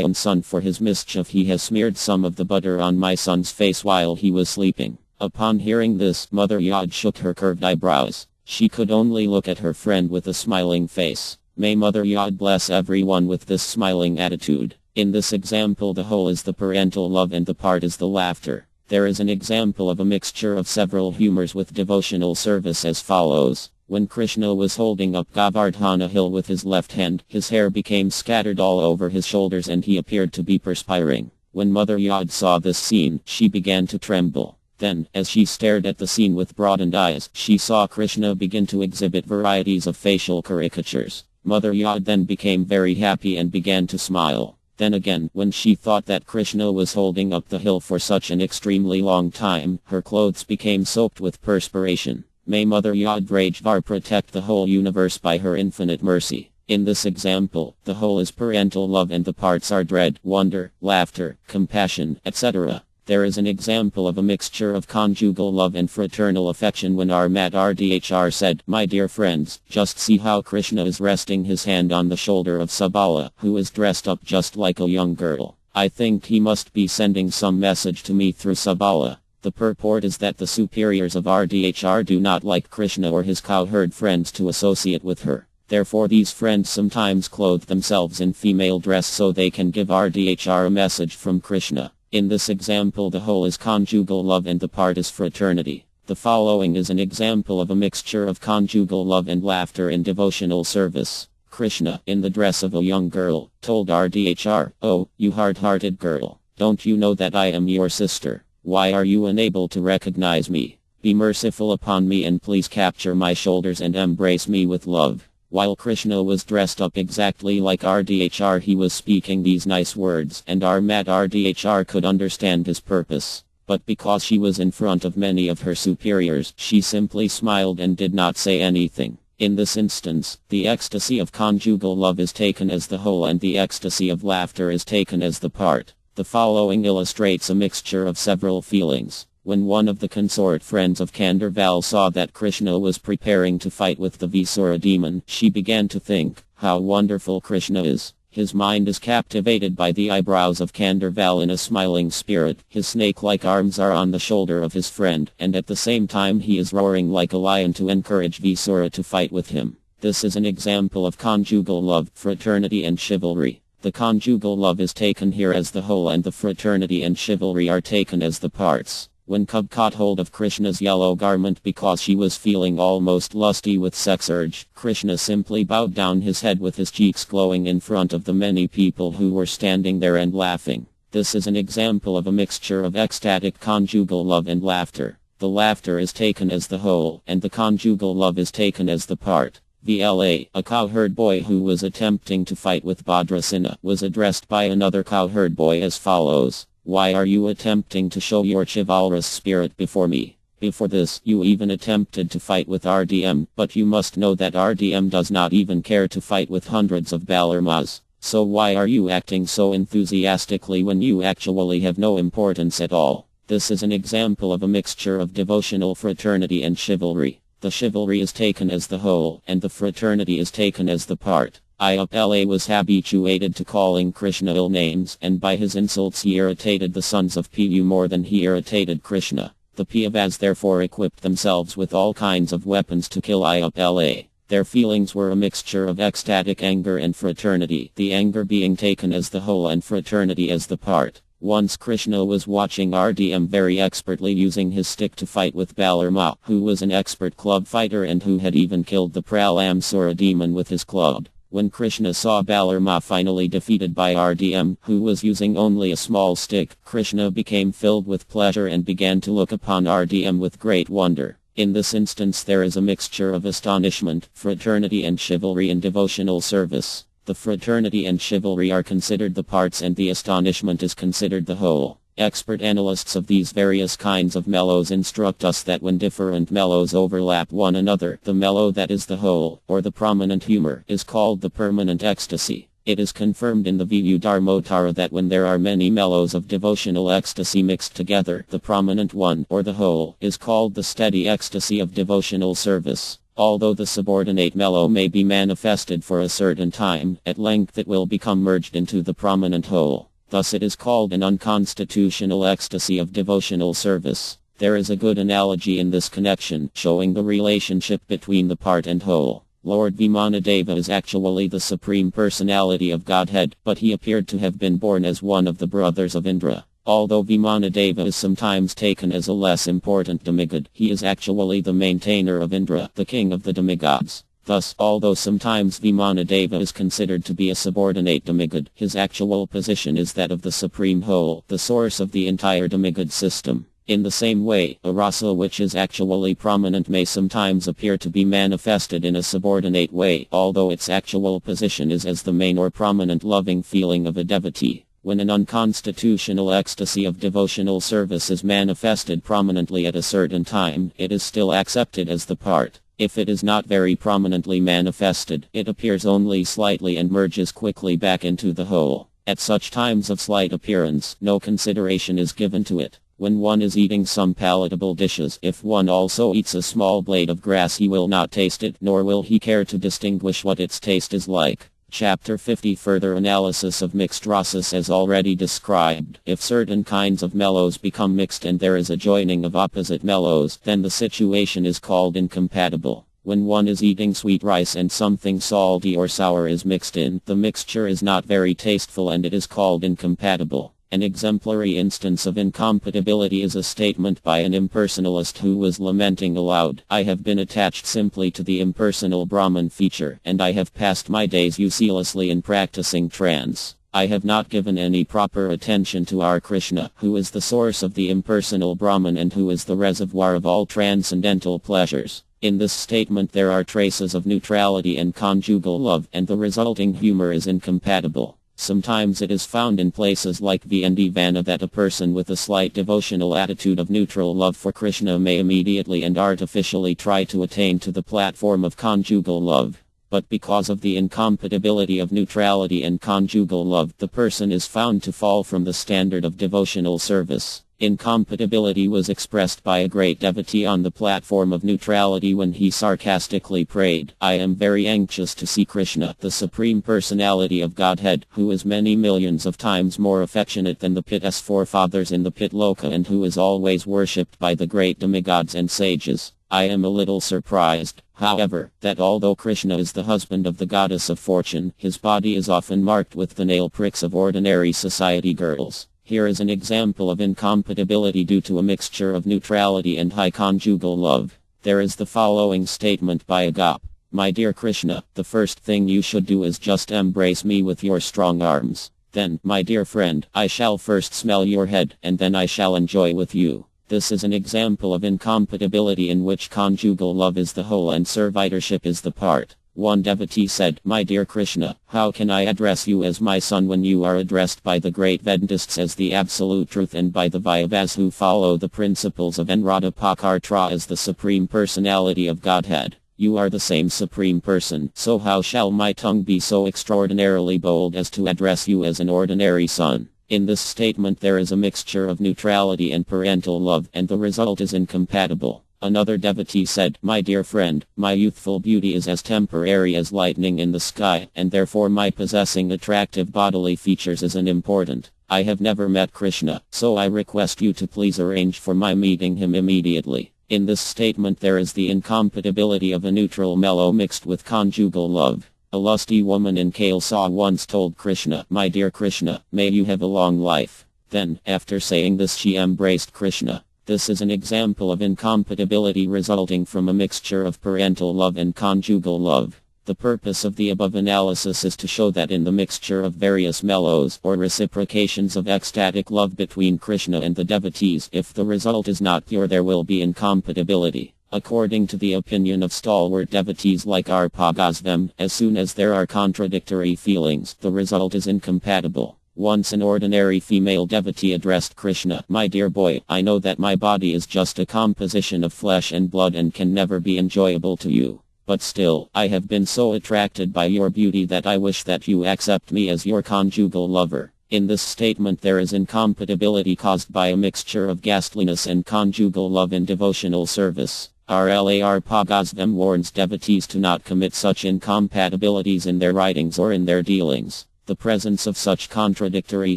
own son for his mischief, he has smeared some of the butter on my son's face while he was sleeping." Upon hearing this, Mother Yod shook her curved eyebrows. She could only look at her friend with a smiling face. May Mother Yod bless everyone with this smiling attitude. In this example, the whole is the parental love and the part is the laughter. There is an example of a mixture of several humors with devotional service as follows. When Krishna was holding up Govardhana hill with his left hand, his hair became scattered all over his shoulders and he appeared to be perspiring. When Mother Yod saw this scene, she began to tremble. Then, as she stared at the scene with broadened eyes, she saw Krishna begin to exhibit varieties of facial caricatures. Mother Yod then became very happy and began to smile. Then again, when she thought that Krishna was holding up the hill for such an extremely long time, her clothes became soaked with perspiration. May Mother Yadvrajvar protect the whole universe by her infinite mercy. In this example, the whole is parental love and the parts are dread, wonder, laughter, compassion, etc. There is an example of a mixture of conjugal love and fraternal affection when our Mat Rdhr said, "My dear friends, just see how Krishna is resting his hand on the shoulder of Sabala, who is dressed up just like a young girl. I think he must be sending some message to me through Sabala." The purport is that the superiors of Rdhr do not like Krishna or his cowherd friends to associate with her. Therefore these friends sometimes clothe themselves in female dress so they can give Rdhr a message from Krishna. In this example, the whole is conjugal love and the part is fraternity. The following is an example of a mixture of conjugal love and laughter in devotional service. Krishna, in the dress of a young girl, told Rdhr, "Oh, you hard-hearted girl, don't you know that I am your sister? Why are you unable to recognize me? Be merciful upon me and please capture my shoulders and embrace me with love." While Krishna was dressed up exactly like Rdhr, he was speaking these nice words, and our Mat Rdhr could understand his purpose. But because she was in front of many of her superiors, she simply smiled and did not say anything. In this instance, the ecstasy of conjugal love is taken as the whole and the ecstasy of laughter is taken as the part. The following illustrates a mixture of several feelings. When one of the consort friends of Kandarval saw that Krishna was preparing to fight with the Visura demon, she began to think, "How wonderful Krishna is. His mind is captivated by the eyebrows of Kandarval in a smiling spirit, his snake-like arms are on the shoulder of his friend, and at the same time he is roaring like a lion to encourage Visura to fight with him." This is an example of conjugal love, fraternity and chivalry. The conjugal love is taken here as the whole and the fraternity and chivalry are taken as the parts. When Cub caught hold of Krishna's yellow garment because she was feeling almost lusty with sex urge, Krishna simply bowed down his head with his cheeks glowing in front of the many people who were standing there and laughing. This is an example of a mixture of ecstatic conjugal love and laughter. The laughter is taken as the whole, and the conjugal love is taken as the part. VLA, a cowherd boy who was attempting to fight with Bhadrasena, was addressed by another cowherd boy as follows. "Why are you attempting to show your chivalrous spirit before me? Before this, you even attempted to fight with RDM, but you must know that RDM does not even care to fight with hundreds of Balarmas. So why are you acting so enthusiastically when you actually have no importance at all?" This is an example of a mixture of devotional fraternity and chivalry. The chivalry is taken as the whole, and the fraternity is taken as the part. Iupla was habituated to calling Krishna ill names, and by his insults he irritated the sons of Pu more than he irritated Krishna. The Pandavas therefore equipped themselves with all kinds of weapons to kill Iupla. Their feelings were a mixture of ecstatic anger and fraternity, the anger being taken as the whole and fraternity as the part. Once Krishna was watching RDM very expertly using his stick to fight with Balarama, who was an expert club fighter and who had even killed the Pralamsura demon with his club. When Krishna saw Balarama finally defeated by RDM, who was using only a small stick, Krishna became filled with pleasure and began to look upon RDM with great wonder. In this instance there is a mixture of astonishment, fraternity and chivalry in devotional service. The fraternity and chivalry are considered the parts and the astonishment is considered the whole. Expert analysts of these various kinds of mellows instruct us that when different mellows overlap one another, the mellow that is the whole, or the prominent humor, is called the permanent ecstasy. It is confirmed in the Vivu Dharmotara that when there are many mellows of devotional ecstasy mixed together, the prominent one, or the whole, is called the steady ecstasy of devotional service. Although the subordinate mellow may be manifested for a certain time, at length it will become merged into the prominent whole. Thus it is called an unconstitutional ecstasy of devotional service. There is a good analogy in this connection, showing the relationship between the part and whole. Lord Vimanadeva is actually the Supreme Personality of Godhead, but he appeared to have been born as one of the brothers of Indra. Although Vimanadeva is sometimes taken as a less important demigod, he is actually the maintainer of Indra, the king of the demigods. Thus, although sometimes Vimanadeva is considered to be a subordinate demigod, his actual position is that of the supreme whole, the source of the entire demigod system. In the same way, a rasa which is actually prominent may sometimes appear to be manifested in a subordinate way, although its actual position is as the main or prominent loving feeling of a devotee. When an unconstitutional ecstasy of devotional service is manifested prominently at a certain time, it is still accepted as the part. If it is not very prominently manifested, it appears only slightly and merges quickly back into the whole. At such times of slight appearance, no consideration is given to it. When one is eating some palatable dishes, if one also eats a small blade of grass, he will not taste it, nor will he care to distinguish what its taste is like. Chapter 50 Further analysis of mixed rasas as already described. If certain kinds of mellows become mixed and there is a joining of opposite mellows, then the situation is called incompatible. When one is eating sweet rice and something salty or sour is mixed in, the mixture is not very tasteful and it is called incompatible. An exemplary instance of incompatibility is a statement by an impersonalist who was lamenting aloud, "I have been attached simply to the impersonal Brahman feature, and I have passed my days uselessly in practicing trance. I have not given any proper attention to our Krishna, who is the source of the impersonal Brahman and who is the reservoir of all transcendental pleasures." In this statement there are traces of neutrality and conjugal love, and the resulting humor is incompatible. Sometimes it is found in places like Vana that a person with a slight devotional attitude of neutral love for Krishna may immediately and artificially try to attain to the platform of conjugal love. But because of the incompatibility of neutrality and conjugal love, the person is found to fall from the standard of devotional service. Incompatibility was expressed by a great devotee on the platform of neutrality when he sarcastically prayed, "I am very anxious to see Krishna, the Supreme Personality of Godhead, who is many millions of times more affectionate than the Pit's forefathers in the Pitloka and who is always worshipped by the great demigods and sages. I am a little surprised, however, that although Krishna is the husband of the goddess of fortune, his body is often marked with the nail pricks of ordinary society girls." Here is an example of incompatibility due to a mixture of neutrality and high conjugal love. There is the following statement by a gop. "My dear Krishna, the first thing you should do is just embrace me with your strong arms. Then, my dear friend, I shall first smell your head, and then I shall enjoy with you." This is an example of incompatibility in which conjugal love is the whole and servitorship is the part. One devotee said, "My dear Krishna, how can I address you as my son when you are addressed by the great Vedantists as the absolute truth and by the Vaishnavas who follow the principles of Anradhapakartra as the Supreme Personality of Godhead? You are the same Supreme Person, so how shall my tongue be so extraordinarily bold as to address you as an ordinary son?" In this statement there is a mixture of neutrality and parental love, and the result is incompatible. Another devotee said, "My dear friend, my youthful beauty is as temporary as lightning in the sky, and therefore my possessing attractive bodily features is unimportant. I have never met Krishna, so I request you to please arrange for my meeting him immediately." In this statement there is the incompatibility of a neutral mellow mixed with conjugal love. A lusty woman in Kailasa once told Krishna, "My dear Krishna, may you have a long life." Then, after saying this, she embraced Krishna. This is an example of incompatibility resulting from a mixture of parental love and conjugal love. The purpose of the above analysis is to show that in the mixture of various mellows or reciprocations of ecstatic love between Krishna and the devotees, if the result is not pure, there will be incompatibility. According to the opinion of stalwart devotees like Arpagosvam, as soon as there are contradictory feelings, the result is incompatible. Once an ordinary female devotee addressed Krishna, "My dear boy, I know that my body is just a composition of flesh and blood and can never be enjoyable to you. But still, I have been so attracted by your beauty that I wish that you accept me as your conjugal lover." In this statement there is incompatibility caused by a mixture of ghastliness and conjugal love in devotional service. RLAR Pagosvam warns devotees to not commit such incompatibilities in their writings or in their dealings. The presence of such contradictory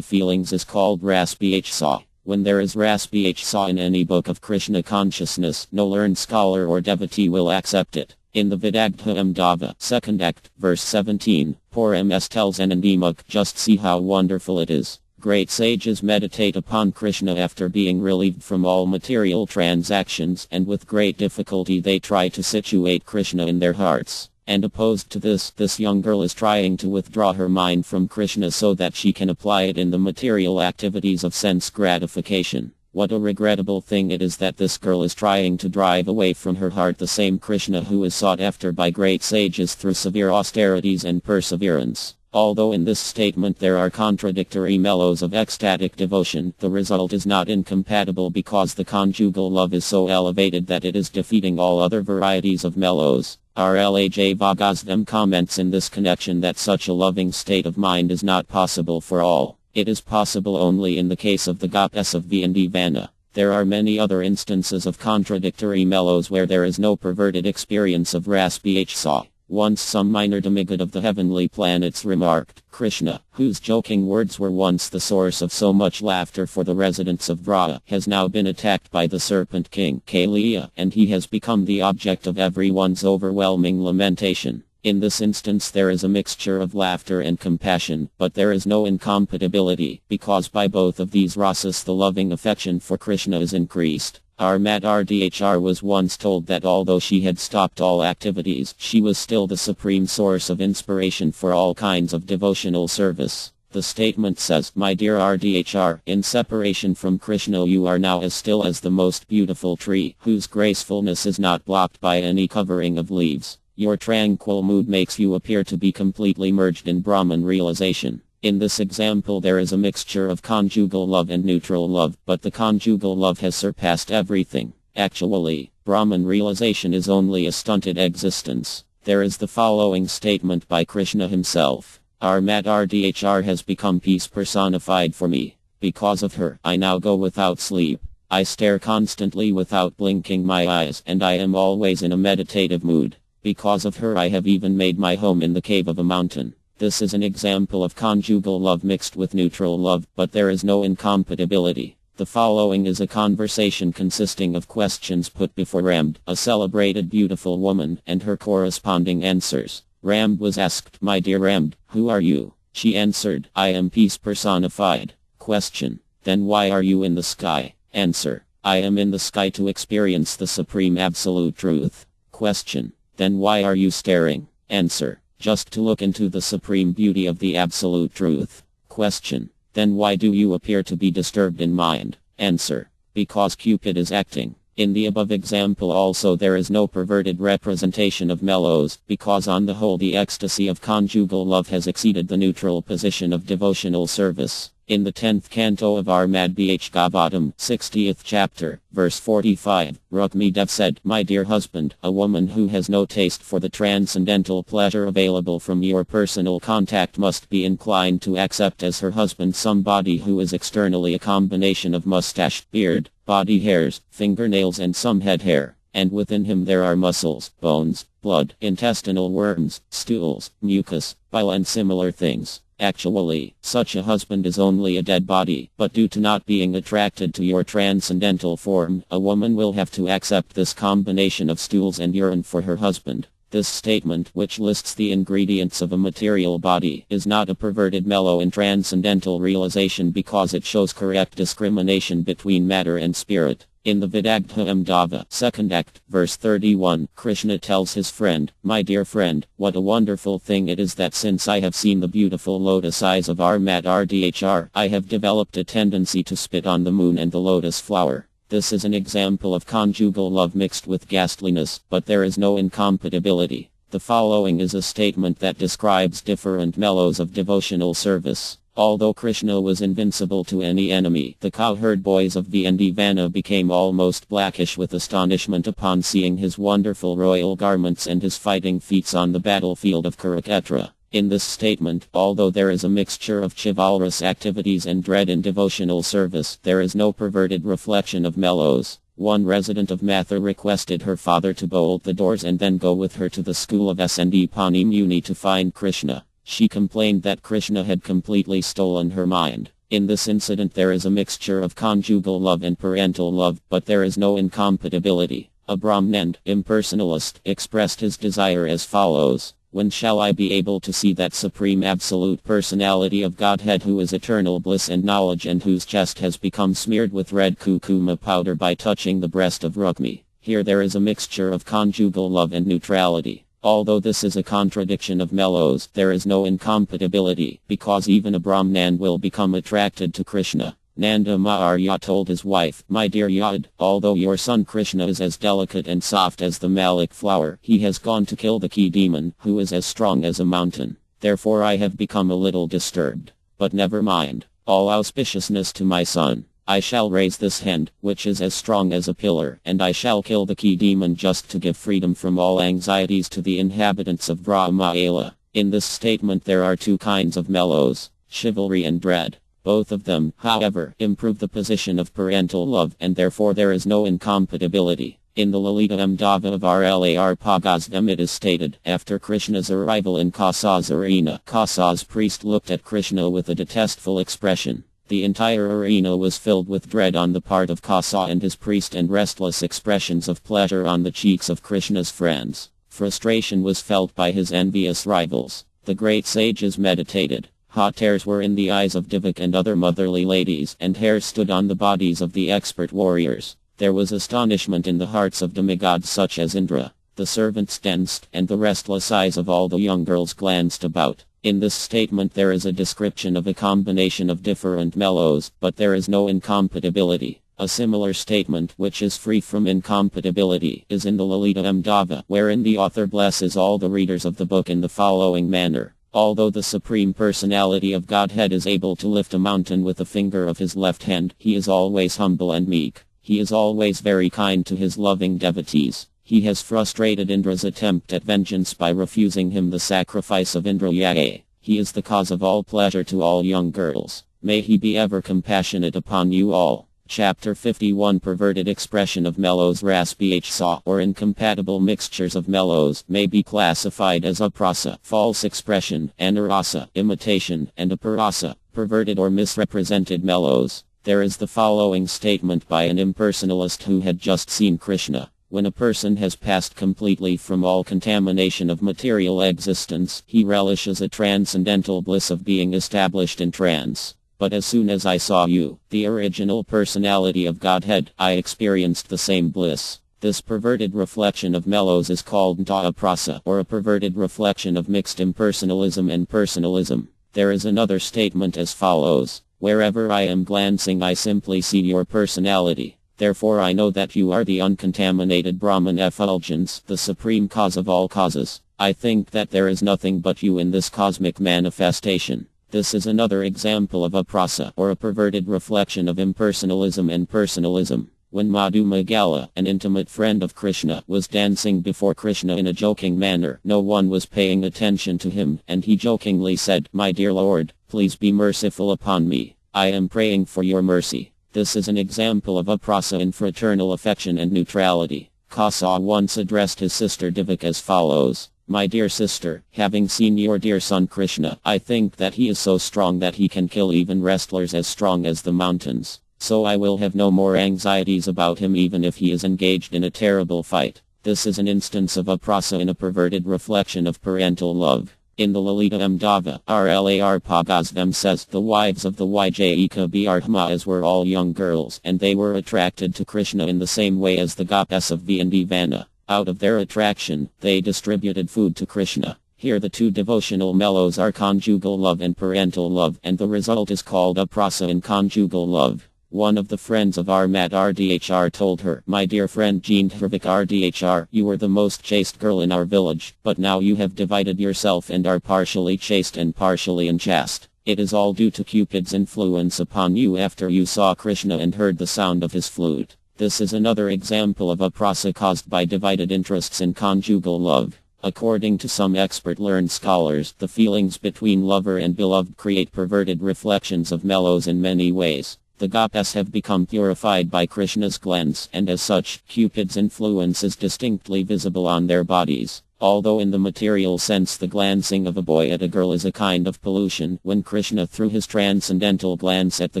feelings is called rasbhsa. When there is rasbhsa in any book of Krishna consciousness, no learned scholar or devotee will accept it. In the Vidagdha Ahmedava, 2nd Act, verse 17, poor MS tells Anandimuk, "Just see how wonderful it is. Great sages meditate upon Krishna after being relieved from all material transactions, and with great difficulty they try to situate Krishna in their hearts. And opposed to this young girl is trying to withdraw her mind from Krishna so that she can apply it in the material activities of sense gratification. What a regrettable thing it is that this girl is trying to drive away from her heart the same Krishna who is sought after by great sages through severe austerities and perseverance." Although in this statement there are contradictory mellows of ecstatic devotion, the result is not incompatible because the conjugal love is so elevated that it is defeating all other varieties of mellows. RLAJ Bhagosvam comments in this connection that such a loving state of mind is not possible for all. It is possible only in the case of the gopis of Vrindavan. There are many other instances of contradictory mellows where there is no perverted experience of rasbhsa. Once some minor demigod of the heavenly planets remarked, "Krishna, whose joking words were once the source of so much laughter for the residents of Vraja, has now been attacked by the serpent king, Kaliya, and he has become the object of everyone's overwhelming lamentation." In this instance there is a mixture of laughter and compassion, but there is no incompatibility, because by both of these rasas the loving affection for Krishna is increased. Our Rdhr was once told that although she had stopped all activities, she was still the supreme source of inspiration for all kinds of devotional service. The statement says, "My dear Rdhr, in separation from Krishna you are now as still as the most beautiful tree, whose gracefulness is not blocked by any covering of leaves. Your tranquil mood makes you appear to be completely merged in Brahman realization." In this example there is a mixture of conjugal love and neutral love, but the conjugal love has surpassed everything. Actually, Brahman realization is only a stunted existence. There is the following statement by Krishna himself. "Our Rdhr has become peace personified for me. Because of her, I now go without sleep. I stare constantly without blinking my eyes, and I am always in a meditative mood. Because of her I have even made my home in the cave of a mountain." This is an example of conjugal love mixed with neutral love, but there is no incompatibility. The following is a conversation consisting of questions put before Ramd, a celebrated beautiful woman, and her corresponding answers. Ramd was asked, "My dear Ramd, who are you?" She answered, "I am peace personified." Question: "Then why are you in the sky?" Answer: "I am in the sky to experience the supreme absolute truth." Question: "Then why are you staring?" Answer: "Just to look into the supreme beauty of the absolute truth." Question: "Then why do you appear to be disturbed in mind?" Answer: "Because Cupid is acting." In the above example also there is no perverted representation of mellows, because on the whole the ecstasy of conjugal love has exceeded the neutral position of devotional service. In the 10th canto of Armad Bhagavatam, 60th chapter, verse 45, Rukmidev said, "My dear husband, a woman who has no taste for the transcendental pleasure available from your personal contact must be inclined to accept as her husband somebody who is externally a combination of mustache, beard, body hairs, fingernails and some head hair, and within him there are muscles, bones, blood, intestinal worms, stools, mucus, bile and similar things. Actually, such a husband is only a dead body, but due to not being attracted to your transcendental form, a woman will have to accept this combination of stools and urine for her husband. This statement, which lists the ingredients of a material body, is not a perverted mellow in transcendental realization because it shows correct discrimination between matter and spirit. In the Vidagdha Amdava, 2nd Act, verse 31, Krishna tells his friend, "My dear friend, what a wonderful thing it is that since I have seen the beautiful lotus eyes of our Mat Rdhr, I have developed a tendency to spit on the moon and the lotus flower." This is an example of conjugal love mixed with ghastliness, but there is no incompatibility. The following is a statement that describes different mellows of devotional service. Although Krishna was invincible to any enemy, the cowherd boys of Vana became almost blackish with astonishment upon seeing his wonderful royal garments and his fighting feats on the battlefield of Kurukshetra. In this statement, although there is a mixture of chivalrous activities and dread in devotional service, there is no perverted reflection of mellows. One resident of Mathur requested her father to bolt the doors and then go with her to the school of Sandipani Muni to find Krishna. She complained that Krishna had completely stolen her mind. In this incident there is a mixture of conjugal love and parental love, but there is no incompatibility. A Brahman, impersonalist, expressed his desire as follows: "When shall I be able to see that supreme absolute personality of Godhead who is eternal bliss and knowledge and whose chest has become smeared with red kukuma powder by touching the breast of Rukmi?" Here there is a mixture of conjugal love and neutrality. Although this is a contradiction of mellows, there is no incompatibility, because even a Brahman will become attracted to Krishna. Nanda Maharya told his wife, "My dear Yad, although your son Krishna is as delicate and soft as the malik flower, he has gone to kill the key demon, who is as strong as a mountain. Therefore I have become a little disturbed. But never mind. All auspiciousness to my son. I shall raise this hand, which is as strong as a pillar, and I shall kill the key demon just to give freedom from all anxieties to the inhabitants of Brahmaela." In this statement there are two kinds of mellows, chivalry and dread. Both of them, however, improve the position of parental love, and therefore there is no incompatibility. In the Lalita Amdava of Rlar Pagasvam it is stated, after Krishna's arrival in Kausa's arena, Kausa's priest looked at Krishna with a detestful expression. The entire arena was filled with dread on the part of Kausa and his priest and restless expressions of pleasure on the cheeks of Krishna's friends. Frustration was felt by his envious rivals. The great sages meditated. Hot tears were in the eyes of Divak and other motherly ladies, and hairs stood on the bodies of the expert warriors. There was astonishment in the hearts of demigods such as Indra. The servants danced, and the restless eyes of all the young girls glanced about. In this statement there is a description of a combination of different mellows, but there is no incompatibility. A similar statement, which is free from incompatibility, is in the Lalita Amdava, wherein the author blesses all the readers of the book in the following manner. Although the Supreme Personality of Godhead is able to lift a mountain with the finger of his left hand, he is always humble and meek. He is always very kind to his loving devotees. He has frustrated Indra's attempt at vengeance by refusing him the sacrifice of Indrayaga. He is the cause of all pleasure to all young girls. May he be ever compassionate upon you all. Chapter 51 Perverted expression of mellows. Raspihsa, or incompatible mixtures of mellows, may be classified as aprasa, false expression, anurasa, imitation, and aparasa, perverted or misrepresented mellows. There is the following statement by an impersonalist who had just seen Krishna. When a person has passed completely from all contamination of material existence, he relishes a transcendental bliss of being established in trance. But as soon as I saw you, the original personality of Godhead, I experienced the same bliss. This perverted reflection of mellows is called Daaprasa, or a perverted reflection of mixed impersonalism and personalism. There is another statement as follows: "Wherever I am glancing I simply see your personality. Therefore I know that you are the uncontaminated Brahman effulgence, the supreme cause of all causes. I think that there is nothing but you in this cosmic manifestation." This is another example of aprasa, or a perverted reflection of impersonalism and personalism. When Madhu Magala, an intimate friend of Krishna, was dancing before Krishna in a joking manner, no one was paying attention to him, and he jokingly said, "My dear Lord, please be merciful upon me. I am praying for your mercy." This is an example of aprasa in fraternal affection and neutrality. Kausa once addressed his sister Divak as follows: My dear sister, having seen your dear son Krishna, I think that he is so strong that he can kill even wrestlers as strong as the mountains. So I will have no more anxieties about him even if he is engaged in a terrible fight. This is an instance of aprasa in a perverted reflection of parental love. In the Lalita Mdava, RLAR Pagazvam says the wives of the Yjeka Bhartmas were all young girls and they were attracted to Krishna in the same way as the goddess of Vindivana. Out of their attraction, they distributed food to Krishna. Here the two devotional mellows are conjugal love and parental love, and the result is called aprasa in conjugal love. One of the friends of Armat RDHR told her, "My dear friend Jean Hervik RDHR, you were the most chaste girl in our village, but now you have divided yourself and are partially chaste and partially unchaste. It is all due to Cupid's influence upon you after you saw Krishna and heard the sound of his flute." This is another example of aprasa caused by divided interests in conjugal love. According to some expert learned scholars, the feelings between lover and beloved create perverted reflections of mellows in many ways. The gopas have become purified by Krishna's glance, and as such, Cupid's influence is distinctly visible on their bodies. Although in the material sense the glancing of a boy at a girl is a kind of pollution, when Krishna threw his transcendental glance at the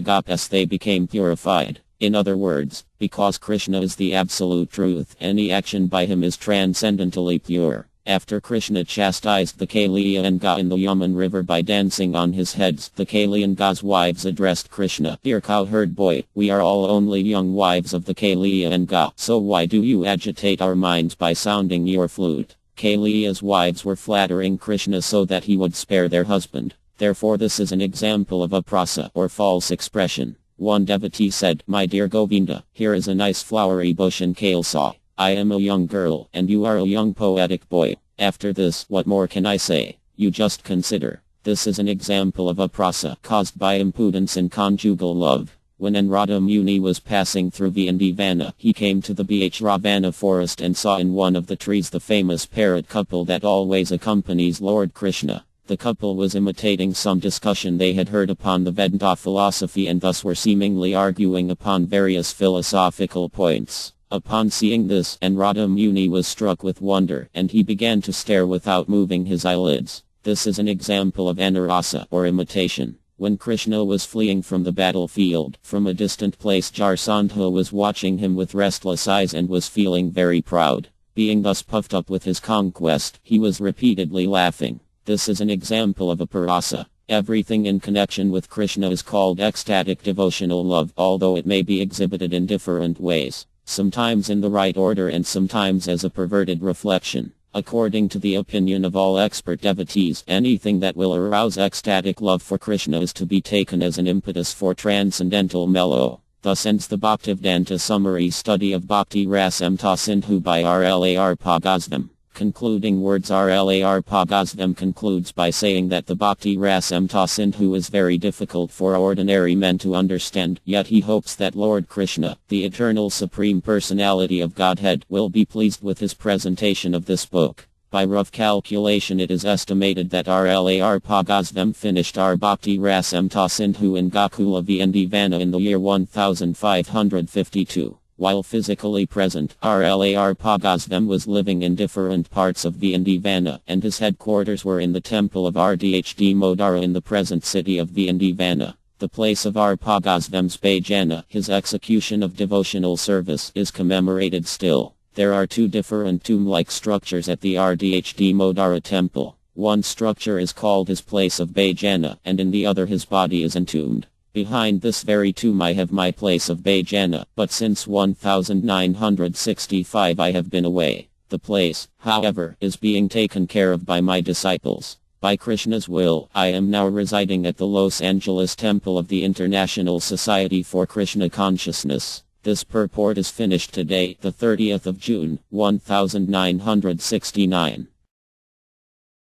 gopas they became purified. In other words, because Krishna is the absolute truth, any action by him is transcendentally pure. After Krishna chastised the Kali and Ga in the Yaman river by dancing on his heads, the Kali and Ga's wives addressed Krishna, "Dear cowherd boy, we are all only young wives of the Kali and Ga, so why do you agitate our minds by sounding your flute?" Kali's wives were flattering Krishna so that he would spare their husband. Therefore this is an example of aprasa, or false expression. One devotee said, "My dear Govinda, here is a nice flowery bush in Khalsa. I am a young girl, and you are a young poetic boy. After this, what more can I say? You just consider." This is an example of aprasa caused by impudence in conjugal love. When Narada Muni was passing through Vindivana, he came to the Ravana forest and saw in one of the trees the famous parrot couple that always accompanies Lord Krishna. The couple was imitating some discussion they had heard upon the Vedanta philosophy and thus were seemingly arguing upon various philosophical points. Upon seeing this, Narada Muni was struck with wonder, and he began to stare without moving his eyelids. This is an example of anurasa, or imitation. When Krishna was fleeing from the battlefield, from a distant place Jarasandha was watching him with restless eyes and was feeling very proud. Being thus puffed up with his conquest, he was repeatedly laughing. This is an example of aprasa. Everything in connection with Krishna is called ecstatic devotional love, although it may be exhibited in different ways. Sometimes in the right order and sometimes as a perverted reflection. According to the opinion of all expert devotees, anything that will arouse ecstatic love for Krishna is to be taken as an impetus for transcendental mellow. Thus ends the Bhaktivedanta summary study of Bhakti Rasamrita Sindhu by RLAR Pagazvam. Concluding words. RLAR Pagazvam concludes by saying that the Bhakti Rasamrita Sindhu is very difficult for ordinary men to understand, yet he hopes that Lord Krishna, the eternal Supreme Personality of Godhead, will be pleased with his presentation of this book. By rough calculation it is estimated that RLAR Pagazvam finished our Bhakti Rasamrita Sindhu in Gokula Vindivana in the year 1552. While physically present, RLAR Pagazvam was living in different parts of Vindivana, and his headquarters were in the temple of RDHD Modara in the present city of Vindivana. The place of R. Pagazvam's Bhajana, his execution of devotional service, is commemorated still. There are two different tomb-like structures at the RDHD Modara temple. One structure is called his place of Bhajana, and in the other his body is entombed. Behind this very tomb I have my place of Bhajana, but since 1965 I have been away. The place, however, is being taken care of by my disciples. By Krishna's will, I am now residing at the Los Angeles Temple of the International Society for Krishna Consciousness. This purport is finished today, the 30th of June, 1969.